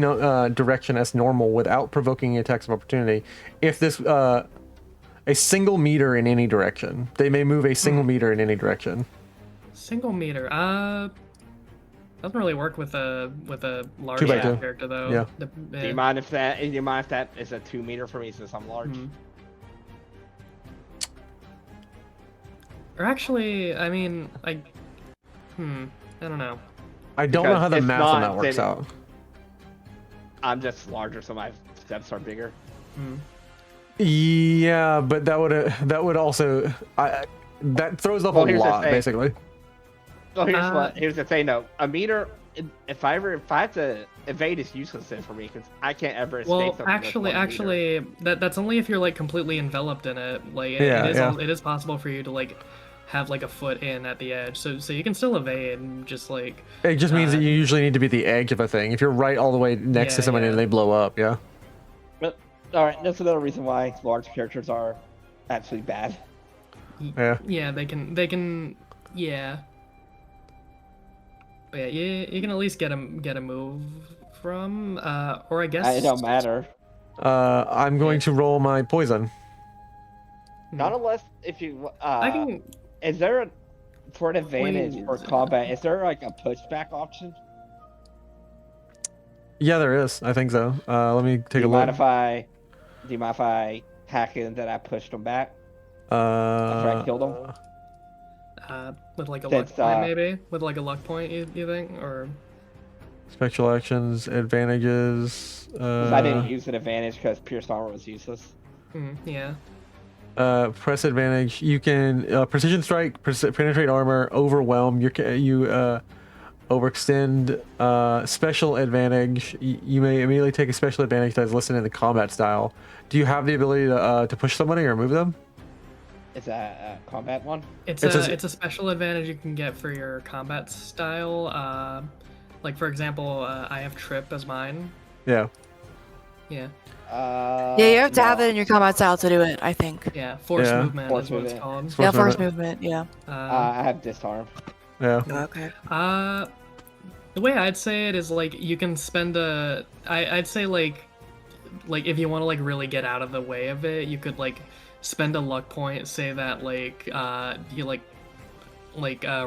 direction as normal without provoking any attacks of opportunity. If this a single meter in any direction, they may move a single meter in any direction. Single meter. Doesn't really work with a large 2x2. character though. Yeah. Do you mind if that is a 2 meter for me since I'm large? Mhm. Or actually, I mean, I don't know. I don't know Because how the if math on not, that works then- out. I'm just larger, so my steps are bigger. Yeah, but that would also that throws off Well, a here's the lot thing. basically. So here's the thing though. A meter if I have to evade, is useless then for me because I can't ever escape. Well, something that's 1 meter. actually, that's only if you're like completely enveloped in it. Like, it is possible for you to like have like a foot in at the edge, so you can still evade. And just like It just means that you usually need to be at the edge of a thing. If you're right all the way next to somebody and they blow up, yeah. But all right, that's another reason why large characters are absolutely bad. Yeah. Yeah, they can. Yeah. But yeah, you can at least get a move from, or I guess It don't matter. I'm going to roll my poison. Not unless if you I can. Is there a for an advantage for combat? Is there like a pushback option? Yeah, there is. I think so. Let me take a look. Do you mind if I hack in that I pushed them back after I killed them? With like a luck point, maybe? With like a luck point, you think? Or special actions, advantages. 'Cause I didn't use an advantage because pierced armor was useless. Yeah. Press advantage. You can precision strike, penetrate armor, overwhelm. You overextend. Special advantage. You may immediately take a special advantage that is listed in the combat style. Do you have the ability to push somebody or move them? It's a combat one. It's a special advantage you can get for your combat style. Like for example, I have trip as mine. Yeah. Yeah. Yeah, you have to have it in your combat style to do it, I think. Yeah, force movement is what it's called. Force movement, yeah. I have disarm. Yeah. Okay. The way I'd say it is like you can spend I'd say like if you want to like really get out of the way of it, you could like spend a luck point, say that like you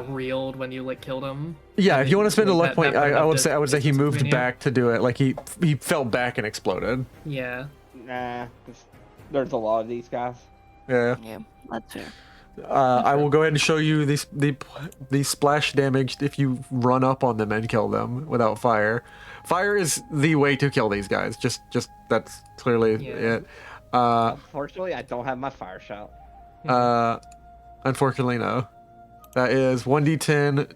reeled when you like killed him. Yeah, if you want to spend a luck point, I would say he moved back to do it. Like he fell back and exploded. Yeah. Nah, there's a lot of these guys. Yeah. Yeah, that's fair. I will go ahead and show you the splash damage if you run up on them and kill them without fire. Fire is the way to kill these guys. Just that's clearly it. Unfortunately, I don't have my fire shot. Unfortunately, no. That is 1d10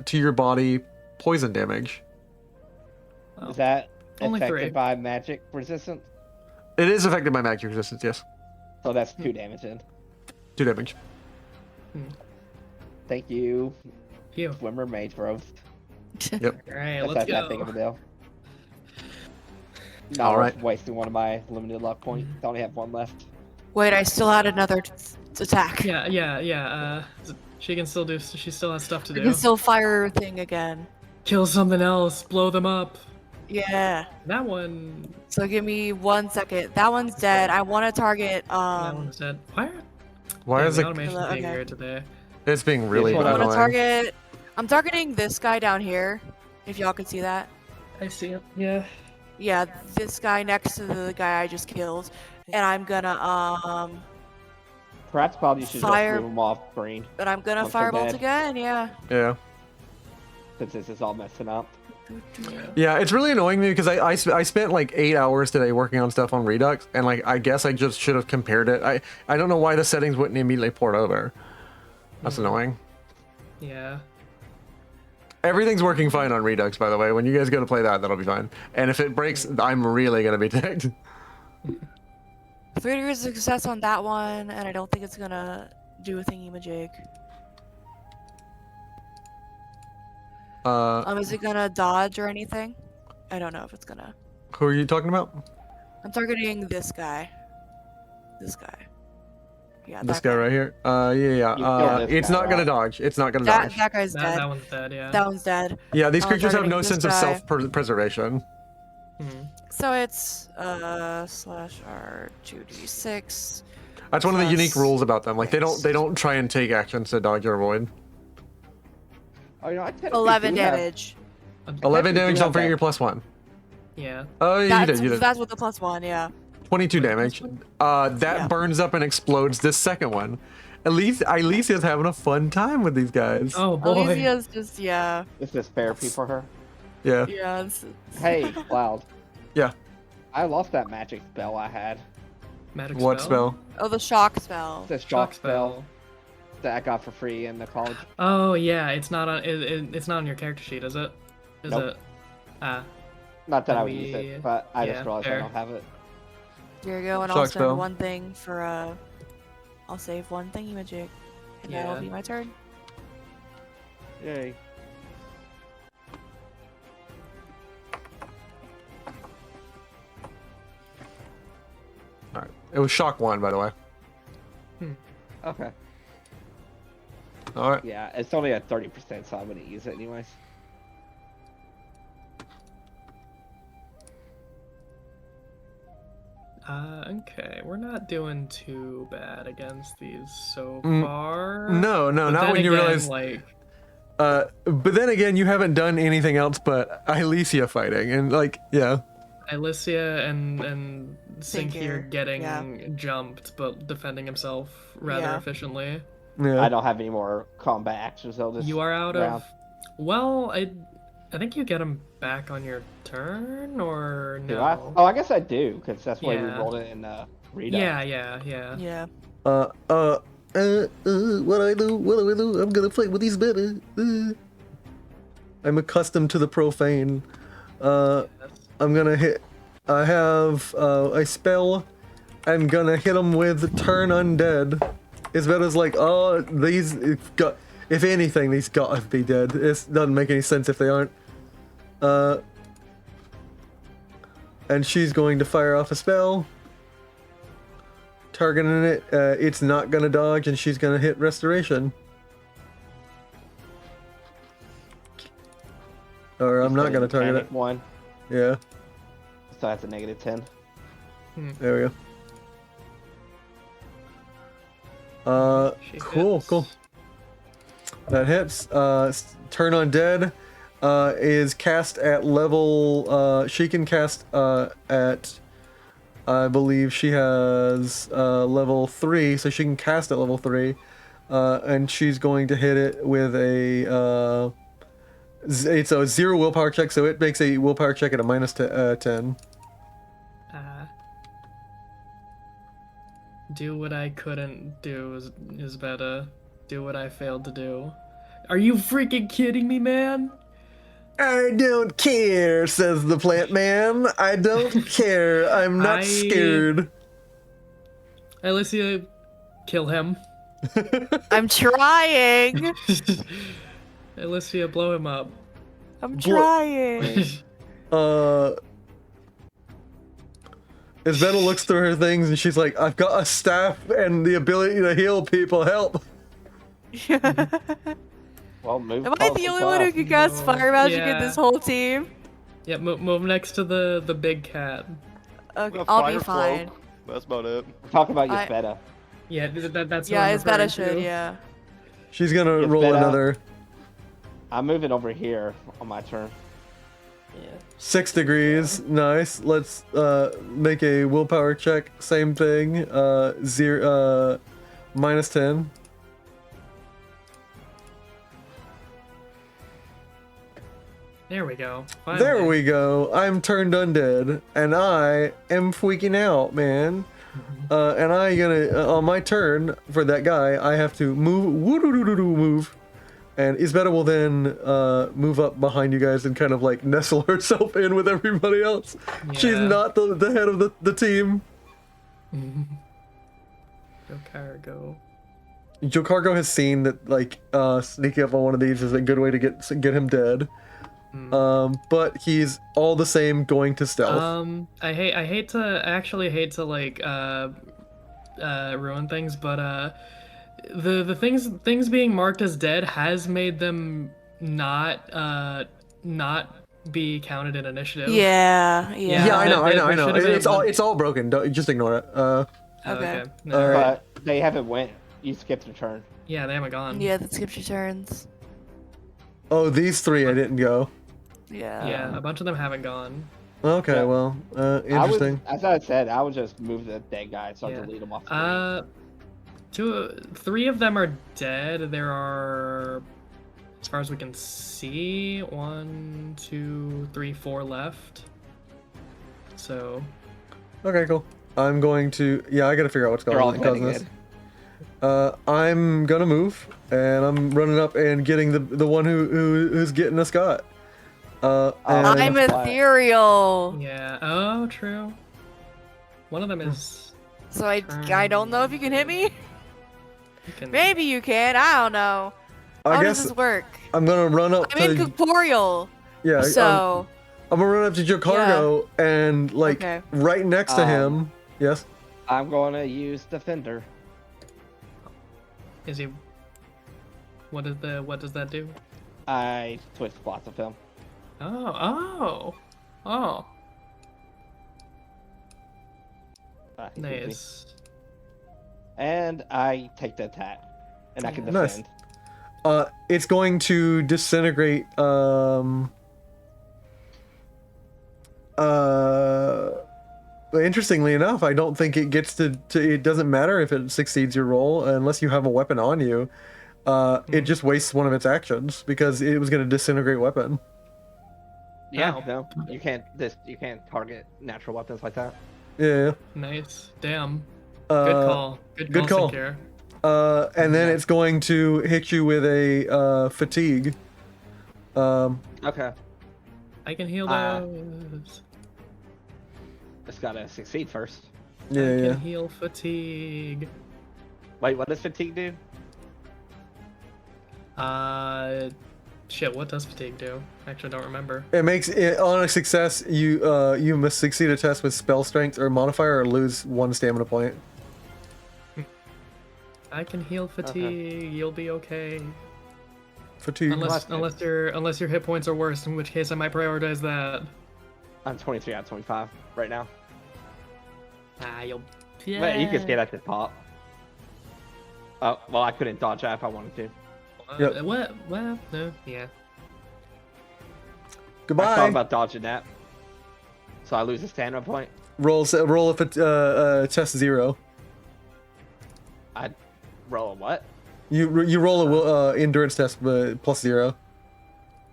to your body poison damage. Is that Only affected 3. by magic resistance? It is affected by magic resistance, yes. So that's 2 damage in. 2 damage. Thank you. You. Swimmer mage roast. Yep. Alright, That's let's not that big go. of a deal. Not All worth right. wasting one of my limited luck points. I only have 1 left. Wait, I still had another attack. Yeah. She can still do. She still has stuff to I do. can still fire thing again. Kill something else. Blow them up. Yeah. That one. So give me 1 second. That one's dead. I want to target. That one's dead. Why is the it? automation being weird today? It's being really This one I want to annoying. target. I'm targeting this guy down here. If y'all can see that. I see it. Yeah. Yeah, this guy next to the guy I just killed, and I'm gonna Perhaps probably should Fire- just move them off screen But I'm gonna Once they're firebolt dead. again. Yeah. Yeah. since this is all messing up. Yeah, it's really annoying me because I spent like 8 hours today working on stuff on Redux, and like I guess I just should have compared it. I don't know why the settings wouldn't immediately port over. That's annoying. Yeah. Everything's working fine on Redux, by the way. When you guys go to play that, that'll be fine. And if it breaks, I'm really gonna be ticked. 3 degrees of success on that one, and I don't think it's gonna do a thingy-majig. Is it gonna dodge or anything? I don't know if it's gonna. Who are you talking about? I'm targeting this guy. This guy. Yeah, This that guy right here. Yeah. this It's guy, not gonna right? dodge. It's not gonna That, dodge. that guy's dead. That one's dead. Yeah. That one's dead. Yeah, these creatures have targeting no this sense of guy. self-preservation. So it's /R2d6. That's one of the unique Plus rules about them. Like they don't try and take actions to dodge or avoid. Oh, you know, I technically 11 do have- damage. 11 damage. do Don't have forget that. your +1. Yeah. Oh, you That's, did. that's with the +1, yeah. 22 damage. That Yeah. burns up and explodes this second one. Alicia's having a fun time with these guys. Oh boy. Alicia's just, yeah. This is therapy for her. Yeah. Yeah. Hey, Cloud. Yeah. I lost that magic spell I had. Magic What spell? Oh, the shock spell. The shock spell that I got for free in the college. Oh yeah, it's not on. It's not on your character sheet, is it? Is Nope. it? Ah. Not that I Then would use we- it, but I yeah, just realized fair. I don't have it. Here you go, and I'll Shock spend spell. one thing for I'll save one thingy magic, and that'll Yeah. be my turn. Yay. All right. It was shock 1, by the way. Okay. All right. Yeah, it's only at 30%, so I'm gonna use it anyways. Okay, we're not doing too bad against these so Mm, far. No, But not then when you again, realize. like, But then again, you haven't done anything else but Ilicia fighting, and like, yeah. Ilicia and Sinkir Sinkir, getting yeah. jumped, but defending himself rather Yeah. efficiently. Yeah. I don't have any more combat actions though. This You are out round. of. Well, I think you get him back on your turn, or Do no? I? Oh, I guess I do, because that's why we Yeah. rolled it in read Yeah. Yeah. What do I do? What do I do? I'm gonna fight with these better. I'm accustomed to the profane. I'm gonna hit. I have a spell. I'm gonna hit him with Turn Undead. Isbetta's like, oh, these got. If anything, these gotta be dead. It doesn't make any sense if they aren't. And she's going to fire off a spell. Targeting it, it's not gonna dodge, and she's gonna hit Restoration. Or I'm not gonna target it. One, Yeah, so that's a -10. there we go. She Cool, hits. cool. That hits. Turn Undead is cast at level. She can cast at. I believe she has level 3, so she can cast at level 3, and she's going to hit it with a. It's a 0 willpower check, so it makes a willpower check at a -10. Do what I couldn't do is better. Do what I failed to do. Are you freaking kidding me, man? I don't care, says the plant man. I don't care. I'm not scared. Alicia, kill him. I'm trying. Alicia, blow him up. I'm trying. Isabella looks through her things and she's like, I've got a staff and the ability to heal people. Help. Well, move. Am I the only one who can cast fire magic in Yeah. this whole team? Yeah, move next to the big cat. Okay, A I'll fire be fine. cloak. That's about it. Talk about I- Yvetta. Yeah, that's Yeah, what it's I'm better referring should, to. yeah. She's gonna Get roll that out. another I'm moving over here on my turn. 6 degrees. Nice. Let's make a willpower check. Same thing. -10. There we go. There Finally. we go. I'm turned undead, and I am freaking out, man. And I gonna on my turn for that guy, I have to move, and Isbetta will then move up behind you guys and kind of like nestle herself in with everybody else. She's Yeah. not the head of the team. Go cargo. Joe Cargo has seen that like sneaking up on one of these is a good way to get him dead. But he's all the same going to stealth. I actually hate to like ruin things, but the things being marked as dead has made them not be counted in initiative. Yeah. Yeah, I know. there should've been It's all broken. Don't, just ignore it. Okay. No, All right. But they haven't went. You skipped your turn. Yeah, they haven't gone. Yeah, that skips your turns. Oh, these 3 I didn't go. Yeah. Yeah, a bunch of them haven't gone. Okay, Yeah. well, interesting. As I said, I would just move the dead guy so I Yeah. delete him off the screen. 3 of them are dead. There are, as far as we can see, 1, 2, 3, 4 left. So, Okay, cool. I'm going to. Yeah, I gotta figure out what's They're all going on. heading This. I'm gonna move, and I'm running up and getting the one who's getting a Scott. And I'm that's why- ethereal. Yeah. Oh, true. One of them is. So I don't know if you can hit me. You can. Maybe you can. I don't know. I How guess does this work? I'm gonna run up I'm to incorporeal. yeah. So I'm gonna run up to Joe Cargo and like Okay. right next to him. Yes. I'm going to use Defender. Is he? What does that do? I twist lots of him. Oh. He beats me. Nice. And I take the attack. And I can Nice. defend. It's going to disintegrate. Interestingly enough, I don't think it gets to. It doesn't matter if it succeeds your roll unless you have a weapon on you. It just wastes one of its actions because it was going to disintegrate weapon. Yeah, Ow. no. You can't target natural weapons like that. Yeah. Nice. Damn. Uh, Good call. good call. Secure. And then Yeah. it's going to hit you with a fatigue. Okay. I can heal Ah. those. It's gotta succeed first. I Yeah, can yeah. heal fatigue. Wait, what does fatigue do? Shit. What does fatigue do? Actually, don't remember. It makes it on a success. You must succeed a test with spell strength or modifier or lose 1 stamina point. I can heal fatigue. You'll be okay. Fatigue. Unless your hit points are worse, in which case I might prioritize that. I'm 23 out of 25 right now. You'll. Wait, you can stay at the top. Oh, well, I couldn't dodge that if I wanted to. Yep. What? Well, no. Yeah. I Goodbye. thought about dodging that. So I lose a stamina point. Roll a test 0. I roll a what? You roll a endurance test plus 0.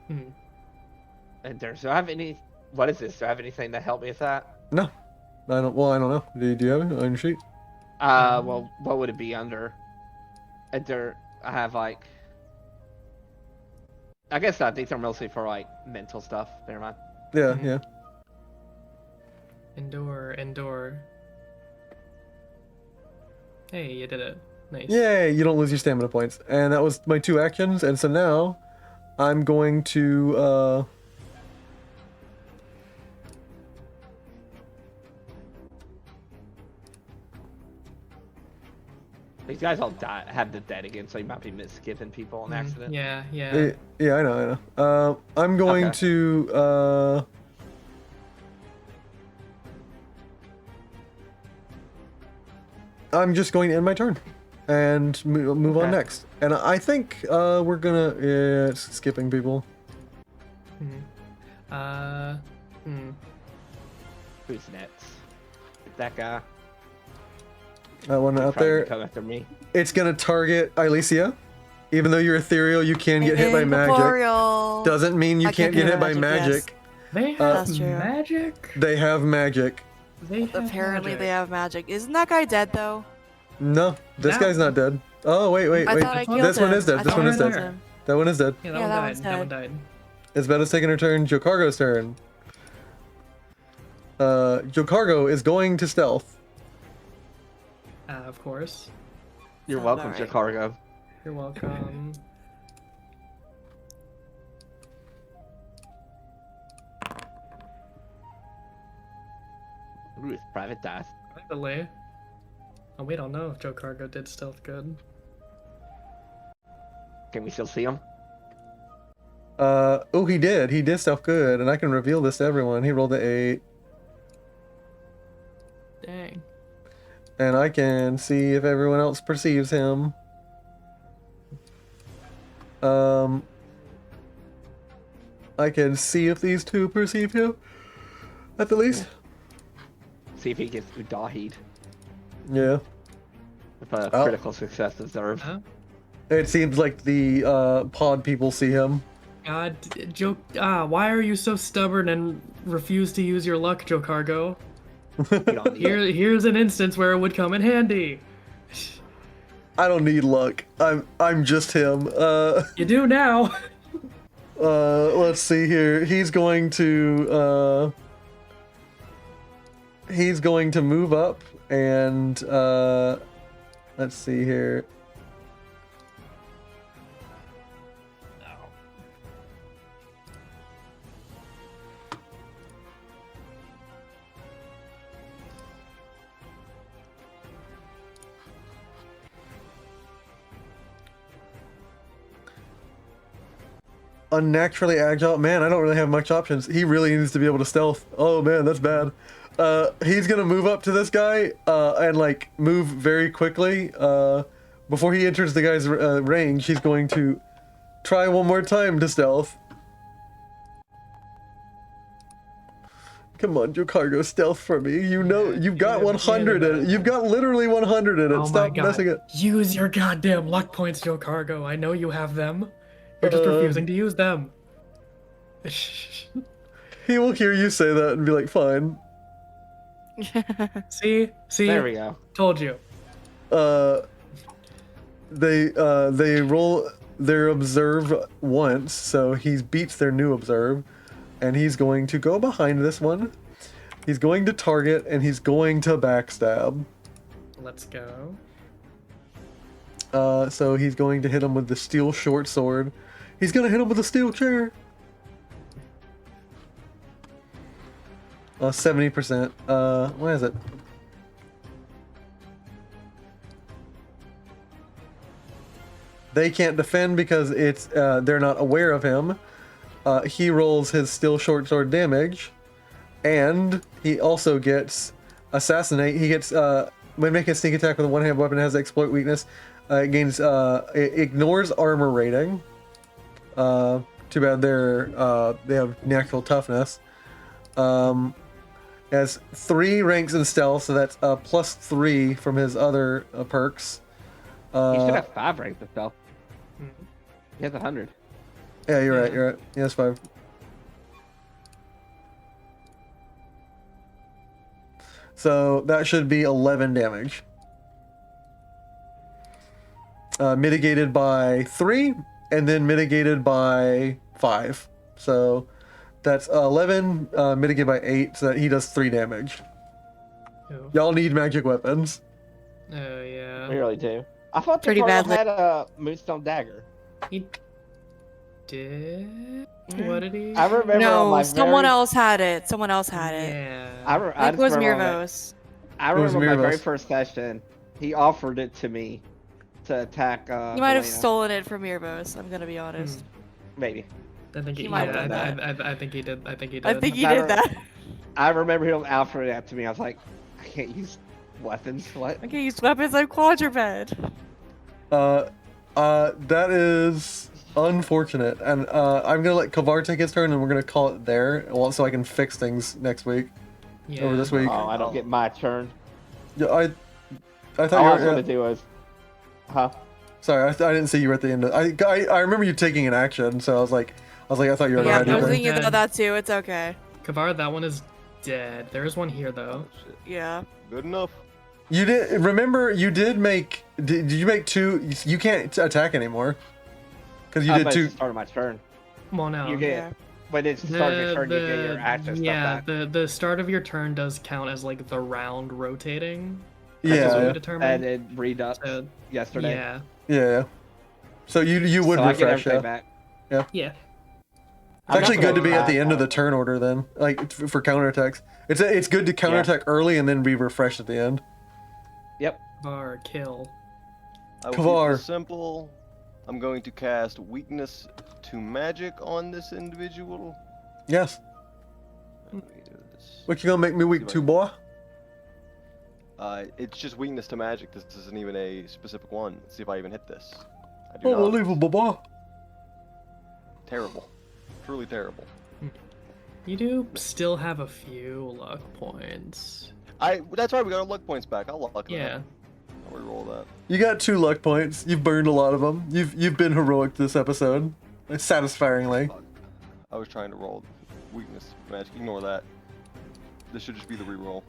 And do I have any? What is this? Do I have anything to help me with that? No, I don't. Well, I don't know. Do you have it on your sheet? Well, what would it be under? I have like. I guess these are mostly for like mental stuff. Never mind. Yeah, Mhm. yeah. Endure. Hey, you did it. Nice. Yay! You don't lose your stamina points, and that was my 2 actions. And so now, I'm going to. These guys all have the dead again, so you might be skipping people on accident. Yeah. Yeah, I know. I'm going Okay. to. I'm just going to end my turn, and move on Okay. next. And I think we're gonna it's skipping people. Who's next? That guy. That one out Trying to there. come after me. It's gonna target Alicia. Even though you're ethereal, you can get hit by magic. Incorporeal. Doesn't mean you I can't can get hit hit by by magic, magic. They have That's true. magic. They have magic. They have Apparently magic. they have magic. Isn't that guy dead though? No, this No. guy's not dead. Oh wait. I thought I killed This one him. is dead. I This thought one I is killed dead. him. That one is dead. Yeah, Yeah, that that one one's died. That one dead. died. Isabella's taking her turn. Joe Cargo's turn. Joe Cargo is going to stealth. Of course. You're Sounds welcome, alright. your cargo. You're welcome. Ooh, it's private dice. Finally. Oh, we don't know if Joe Cargo did stealth good. Can we still see him? Oh, he did. He did stealth good, and I can reveal this to everyone. He rolled an 8, Dang. and I can see if everyone else perceives him. I can see if these two perceive him, at the least. See if he gets Udahi'd Yeah. with a Oh. critical success deserved. Huh? It seems like the pod people see him. God, Joe. Why are you so stubborn and refuse to use your luck, Joe Cargo? You don't need it. Here's an instance where it would come in handy. I don't need luck. I'm just him. You do now. Let's see here. He's going to move up and let's see here. Unnaturally agile. Man, I don't really have much options. He really needs to be able to stealth. Oh man, that's bad. He's gonna move up to this guy and like move very quickly. Before he enters the guy's range, he's going to try one more time to stealth. Come on, your cargo stealth for me. You know, you've got 100 in it. You've got literally 100 in it. Oh Stop my God. messing it. Use your goddamn luck points, Joe Cargo. I know you have them. You're just refusing to use them. He will hear you say that and be like, fine. See? There we go. Told you. They roll their observe once, so he beats their new observe, and he's going to go behind this one. He's going to target, and he's going to backstab. Let's go. So he's going to hit him with the steel short sword. He's going to hit him with a steel chair. 70%. What is it? They can't defend because it's they're not aware of him. He rolls his steel short sword damage, and he also gets assassinate. He gets when making a sneak attack with a one-hand weapon, it has exploit weakness. It gains it ignores armor rating. Too bad they have natural toughness. Has 3 ranks in stealth, so that's +3 from his other perks. He should have 5 ranks of stealth. He has 100. Yeah, you're right. You're right. He has 5. So that should be 11 damage. Mitigated by 3, and then mitigated by 5. So that's 11 mitigated by 8, so that he does 3 damage. Ew. Y'all need magic weapons. Oh, yeah. We really do. I thought the Pretty Cardinal badly. had a Moonstone dagger. He did? What did he? I remember on No, my someone very, else had it. Someone else had it. Yeah. I It just was remember on my- Mirvos. I It was remember my very Mirvos. first session. He offered it to me to attack. You might have Helena. stolen it from Mirvos. I'm gonna be honest. Maybe. I think he, He might yeah, have done that. I think he did. I think he did. I think he I did don't- that. I remember him offering that to me. I was like, I can't use weapons. What? I can use weapons on quadruped. That is unfortunate, and I'm gonna let Kavar take his turn, and we're gonna call it there, well, so I can fix things next week Yeah. over this week. Oh, I don't get my turn. Yeah, I thought All I was you were. gonna do is, huh? Sorry, I didn't see you at the end. I remember you taking an action, so I was like, I thought you already Yeah, had I your was turn. thinking about that too. It's okay. Kavar, that one is dead. There is one here though. Yeah. Good enough. You did remember you did make. Did you make 2? You can't attack anymore because you I did thought 2. it started my turn. Well, no. You get Yeah. when it's the start of your turn, you get your action stuff yeah, back. the start of your turn does count as like the round rotating. That's what we Yeah, determined. And it redux So, yesterday. yeah, yeah. So you would so I get refresh. everything Yeah. back. yeah. It's actually good to be at the end of the turn. turn order then, like for counterattacks. It's good to counterattack early and then be refreshed at the end. Yep. Kavar, kill. I will Kavar. keep this simple. I'm going to cast weakness to magic on this individual. Yes. Let me do this. What you gonna make me weak to, boy? It's just weakness to magic. This isn't even a specific one. Let's see if I even hit this. I do Oh, not. unbelievable, boy. Terrible. Truly terrible. You do still have a few luck points. That's right. We got our luck points back. I'll luck Yeah. that. I'll reroll that. You got 2 luck points. You've burned a lot of them. You've been heroic this episode, satisfyingly. I was trying to roll weakness to magic. Ignore that. This should just be the reroll.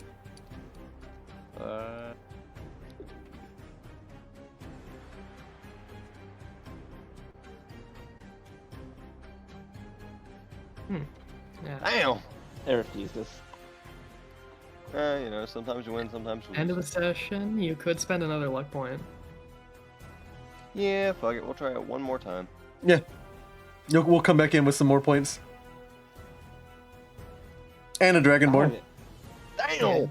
Yeah. Damn. It refuses. You know, sometimes you win, sometimes you lose. End of the session, you could spend another luck point. Yeah, fuck it. We'll try it one more time. Yeah. We'll come back in with some more points. And a Dragonborn. Damn.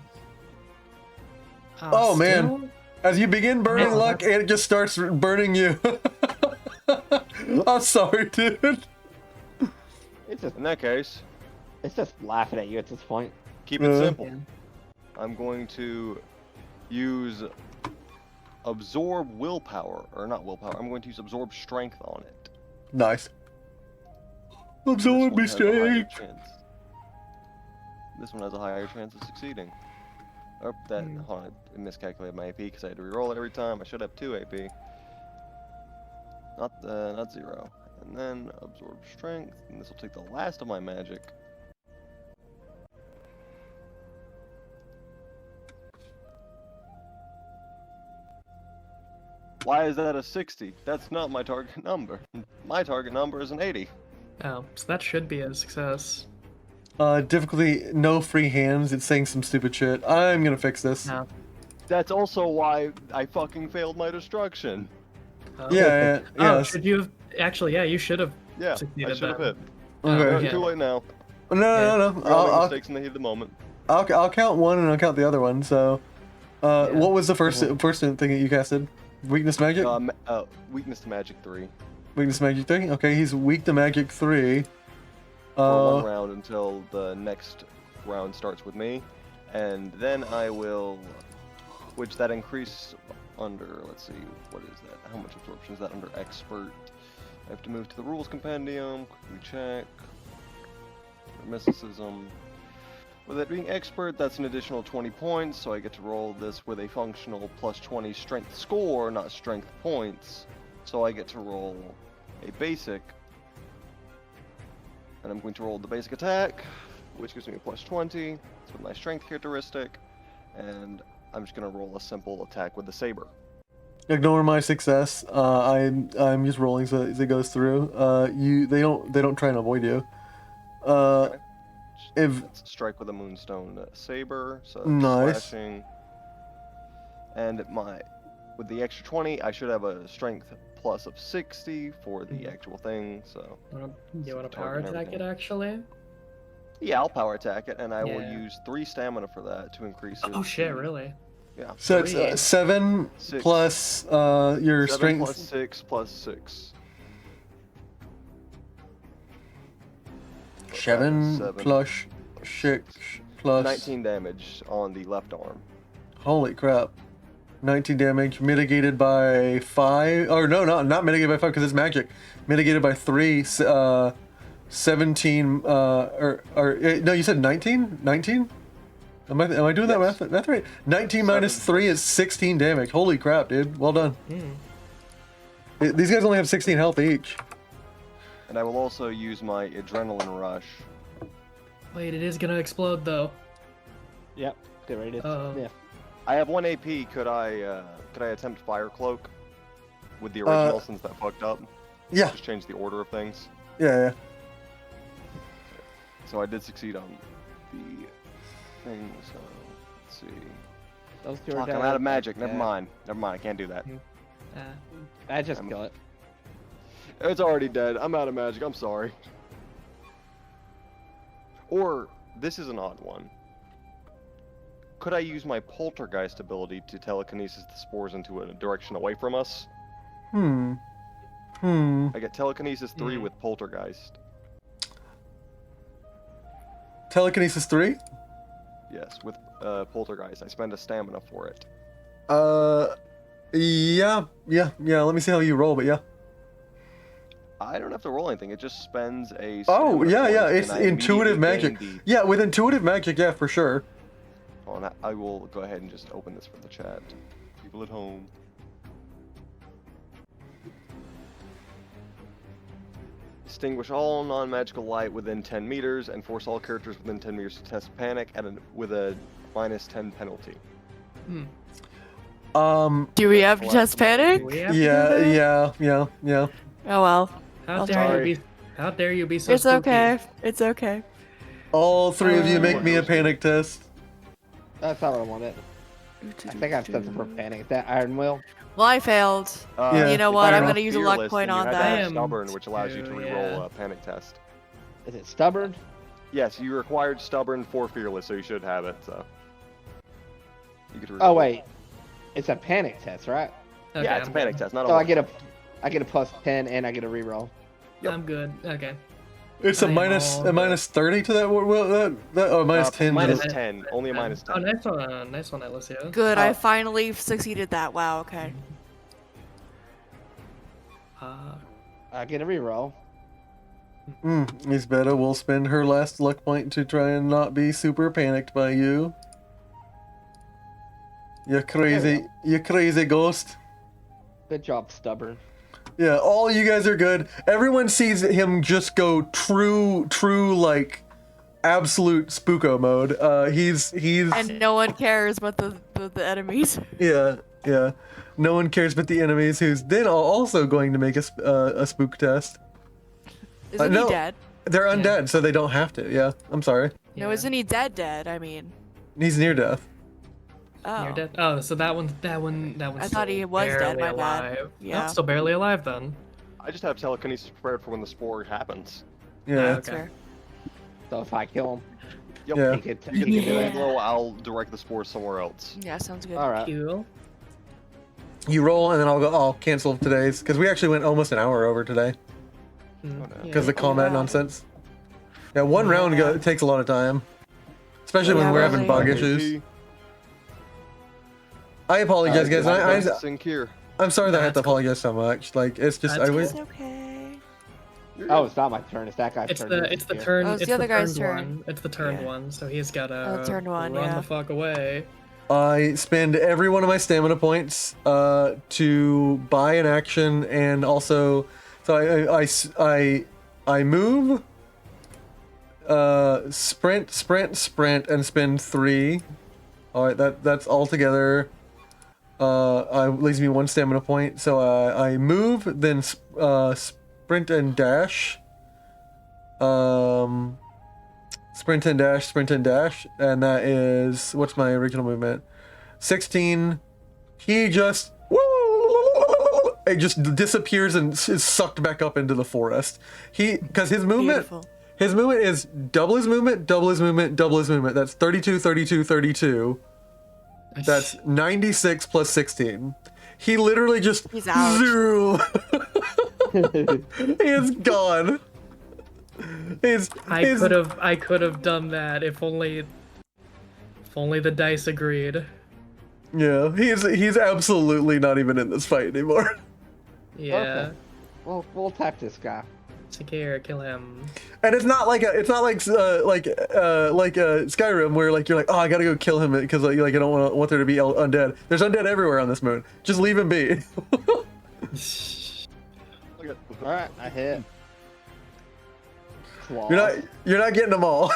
Oh, man. As you begin burning luck, and it just starts burning you. I'm sorry, dude. It's just In that case, it's just laughing at you at this point. keep it simple. I'm going to use absorb willpower, or not willpower. I'm going to use absorb strength on it. Nice. This Absorb one me has a higher strength. chance. This one has a higher chance of succeeding. Oh, that hold on, I miscalculated my AP because I had to reroll it every time. I should have 2 AP. Not 0. And then absorb strength, and this will take the last of my magic. Why is that a 60? That's not my target number. My target number is an 80. Oh, so that should be a success. Difficulty, no free hands. It's saying some stupid shit. I'm gonna fix this. No. That's also why I fucking failed my destruction. Oh. Yeah, Oh, yeah. should you have... Actually, yeah, you should have Yeah, I succeeded should have then. hit. Okay. Yeah. Too late now. No. We're all making mistakes in the heat of the moment. I'll count one and I'll count the other one. So, what was the first thing that you casted? Weakness magic. Weakness to magic 3. Weakness magic 3. Okay, he's weak to magic 3. For 1 round until the next round starts with me, and then I will, which that increase under. Let's see, what is that? How much absorption is that under expert? I have to move to the rules compendium. Quickly check. Mysticism. With it being expert, that's an additional 20 points, so I get to roll this with a functional plus 20 strength score, not strength points. So I get to roll a basic, and I'm going to roll the basic attack, which gives me a plus 20. It's with my strength characteristic, and I'm just going to roll a simple attack with the saber. Ignore my success. I'm just rolling so as it goes through. They don't try and avoid you. Okay. If Let's strike with a moonstone saber, so Nice. slashing. And with the extra 20, I should have a strength plus of 60 for the actual thing. So You want to power target and attack it, everything. actually? yeah, I'll power attack it, and I will Yeah. use 3 stamina for that to increase it. Oh shit, really? Yeah. so, it's Three. 7 6. plus your 7 strength. plus 6 plus 6. 7 7. plus 6 plus 19 damage on the left arm. Holy crap. 19 damage mitigated by 5. Or no, not mitigated by 5 because it's magic. Mitigated by 3. 17. No, you said 19? 19? Am I doing that math right? 19 minus 3 is 16 damage. Holy crap, dude. Well done. These guys only have 16 health each. And I will also use my adrenaline rush. Wait, it is gonna explode though. Yep. Get ready to. Uh-oh. Yeah. I have 1 AP. Could I attempt fire cloak with the original since that fucked up? Yeah. Just change the order of things. Yeah. So I did succeed on the thing. So let's see. Those two are Fuck, I'm dead. out of magic. Never Yeah. mind. I can't do that. I just kill it. It's already dead. I'm out of magic. I'm sorry. Or this is an odd one. Could I use my poltergeist ability to telekinesis the spores into a direction away from us? I get telekinesis 3 with poltergeist. Telekinesis 3? Yes, with poltergeist. I spend a stamina for it. Yeah. Let me see how you roll, but yeah. I don't have to roll anything. It just spends a. Oh, stamina yeah. point, It's and I intuitive immediately magic. gain Yeah, with intuitive magic, yeah, for sure. Hold on, I will go ahead and just open this for the chat. People at home. Extinguish all non-magical light within 10 meters and force all characters within 10 meters to test panic with a minus 10 penalty. Do we have to test panic? Do we have to do that? Yeah. Oh well. How I'll dare try. you be How dare you be so It's spooky? okay. It's okay. All three of you make What me a goes in? panic test. That's not what I wanted. I think I've set the for panic. Is that Iron Will? Well, I failed. Yeah. You know if what? you're I'm not gonna use a luck fearless, point then you on had to that. have am stubborn, which allows you to too, reroll yeah. a panic test. Is it stubborn? Yes, you required stubborn for fearless, so you should have it. So you could. Oh reroll. wait, it's a panic test, right? Okay, Yeah, it's a I'm panic good. test, not a. So I luck. get a plus 10 and I get a reroll. Yep. I'm good. Okay. It's a I am minus all a minus 30 to that. Oh, minus 10. Minus just- 10. Only a minus 10. Oh, nice one, Alicia. Good. Oh. I finally succeeded that. Wow. Okay. I get a reroll. Isbetta will spend her last luck point to try and not be super panicked by you. You crazy ghost. Good job, stubborn. Yeah, all you guys are good. Everyone sees him just go true, like, absolute spooko mode. He's And no one cares but the enemies. yeah. No one cares but the enemies, who's then also going to make a spook test. Isn't no. he dead? They're undead, so they don't have to. Yeah, I'm sorry. No, isn't he dead? I mean. He's near death. Oh. You're dead. Oh, so that one's I thought he was dead, my bad. alive. Yeah. Oh, still barely alive then. I just have telekinesis prepared for when the spore happens. Yeah. That's Okay. fair. So if I kill him, Yep. Yeah. he could, You can he do could do it. it. Well, I'll direct the spore somewhere else. Yeah, sounds good. All right. Cool. You roll, and then I'll cancel today's, because we actually went almost an hour over today because of the combat wow. nonsense. Yeah, one round takes a lot of time, especially when Yeah, we're having really. bug issues. I apologize, guys. I'm sorry that I have to apologize so much. Like, it's just That's I cool. wish. It's okay. Oh, it's not my turn. It's that guy's It's turn. the Here. turn. Oh, it's it's the other guy's turned turn. one. It's the turned Yeah. one, so he's gotta turned one, run yeah. the fuck away. I spend every one of my stamina points to buy an action, and also, so I move, sprint, and spend 3. All right, that's all together. Leaves me 1 stamina point. So I move, then sprint and dash. Sprint and dash, and that is, what's my original movement? 16. He just, it just disappears and is sucked back up into the forest. Because his movement, Beautiful. his movement is double his movement, double his movement, double his movement. That's 32, 32, 32. That's 96 plus 16. He literally just, He's out. zero. He is gone. I could have done that if only the dice agreed. Yeah, he's absolutely not even in this fight anymore. Yeah. Okay. Well, we'll attack this guy. Sakir, kill him. And it's not like Skyrim where like you're like, oh, I gotta go kill him because like I don't want there to be undead. There's undead everywhere on this moon. Just leave him be. All right, I hit. Claw. You're not getting them all.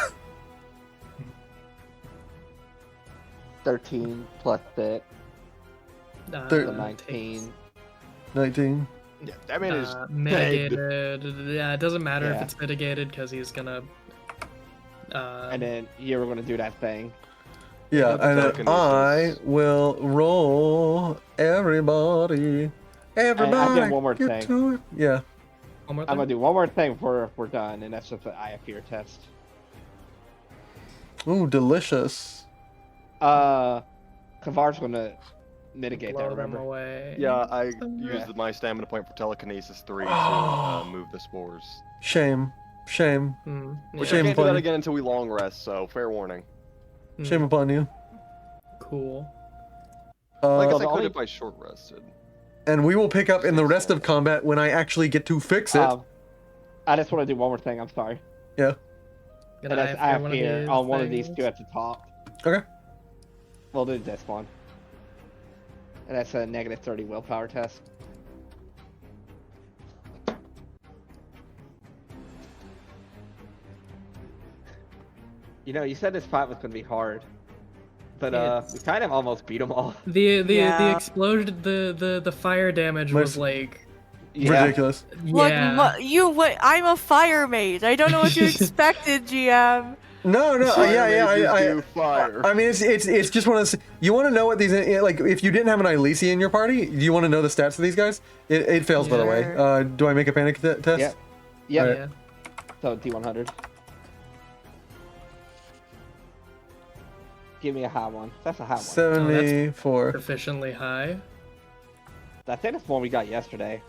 13 plus 6, Thir- so 19. 19. Yeah, that man is mitigated. pegged. Yeah, it doesn't matter if Yeah. it's mitigated because he's gonna. And then you were gonna do that thing. Yeah, the and then telekinesis. I will roll everybody. Everybody. one more get thing. to it. Yeah. One more I'm thing? gonna do one more thing before we're done, and that's just an eye of fear test. Ooh, delicious. Kavar's gonna mitigate Blow that, them remember? away. Yeah, I Yeah. used my stamina point for telekinesis 3 to move the spores. Shame. Mm, Which Shame I can't do upon that you. again until we long rest, so fair warning. yeah. Shame upon you. Cool. I guess the I could only- if I short rested. And we will pick up in the rest of combat when I actually get to fix it. I just want to do one more thing. I'm sorry. Yeah. Gonna And that's have eye of one fear these on one of these things. two at the top. Okay. We'll do this one. And that's a negative 30 willpower test. You know, you said this fight was gonna be hard, but It's- we kind of almost beat them all. The Yeah. explosion, the fire damage Most- was like Yeah. Ridiculous. Yeah. What? I'm a fire mage. I don't know what you expected, GM. No, Fire yeah. mages do fire. I mean, it's just one of those. You want to know what these like? If you didn't have an Elysia in your party, do you want to know the stats of these guys? It fails, by the way. Sure. Do I make a panic test? Yep. Yep. Alright. Yeah. So D100. Give me a high one. That's a high one. 74. Sufficiently high. I think that's the one we got yesterday.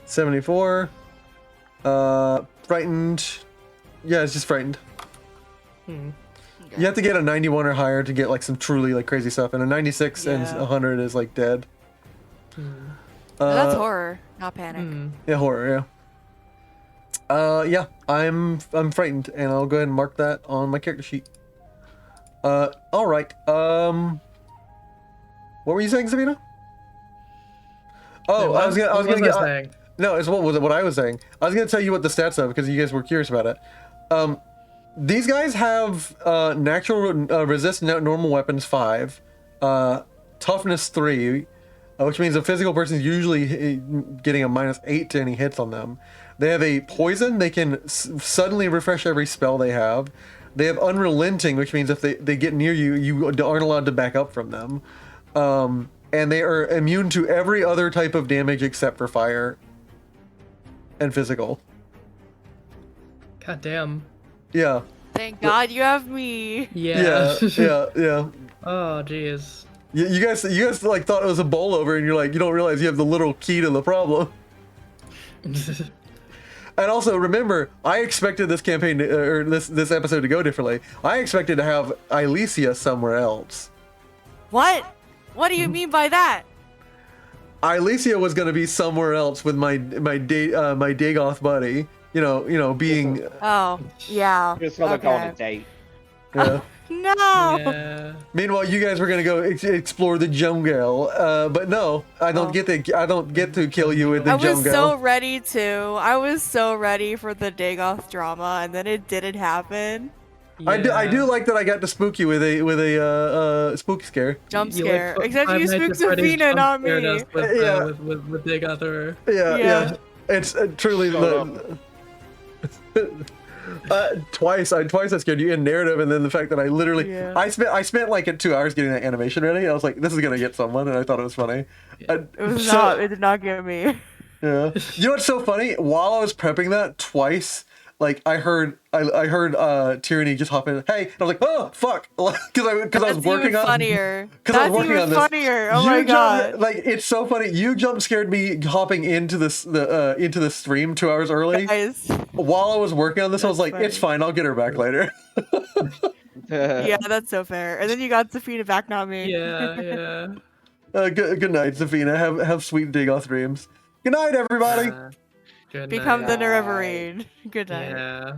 74. Frightened. Yeah, it's just frightened. Hmm. You have to get a 91 or higher to get like some truly like crazy stuff, and a 96 and Yeah. 100 is like dead. Hmm. That's horror, not panic. Hmm. Yeah, horror. Yeah. Yeah, I'm frightened, and I'll go ahead and mark that on my character sheet. All right. What were you saying, Sabina? Oh, Wait, I was gonna what get. saying? No, it's what I was saying. I was gonna tell you what the stats of because you guys were curious about it. These guys have natural resist normal weapons 5, toughness 3, which means a physical person is usually getting a -8 to any hits on them. They have a poison. They can suddenly refresh every spell they have. They have unrelenting, which means if they get near you, you aren't allowed to back up from them. And they are immune to every other type of damage except for fire and physical. God damn. Yeah. Thank God you have me. Yeah. Yeah. Oh, jeez. You guys like thought it was a bowl over, and you're like, you don't realize you have the little key to the problem. And also remember, I expected this campaign or this episode to go differently. I expected to have Elysia somewhere else. What? What do you mean by that? Elysia was going to be somewhere else with my Dagoth buddy. You know, being Oh, yeah. Just gonna go on a Okay. date. yeah. No. Yeah. Meanwhile, you guys were gonna go explore the jungle, but no, I don't get to kill you in the I was jungle. so ready to. I was so ready for the Dagoth drama, and then it didn't happen. I do like that I got to spook you with a spooky scare. Jump You, like, scare. put Except Five you Nights spooked at Freddy's Safina, jump not scared me. us Yeah. with Dagoth. Yeah. It's truly Shut twice I scared you in narrative, and then the fact that I literally Yeah. I spent like 2 hours getting that animation ready. I was like, this is gonna get someone, and I thought it was funny. It was not. It did not get me. Yeah. You know what's so funny? While I was prepping that twice, like I heard Tyranny just hop in. Hey, and I was like, oh fuck, because I was That's working even on. funnier. Because I That's was working even on this. funnier. Oh You my jump- god. Like it's so funny. You jump scared me hopping into into the stream 2 hours early. Guys. While I was working on this, I was That's like, it's funny. fine. I'll get her back later. Yeah, that's so fair. And then you got Safina back, not me. Yeah. Good night, Zafina. Have sweet Dagoth dreams. Good night, everybody. Good Become night. the Nerevarine. Good night. Yeah.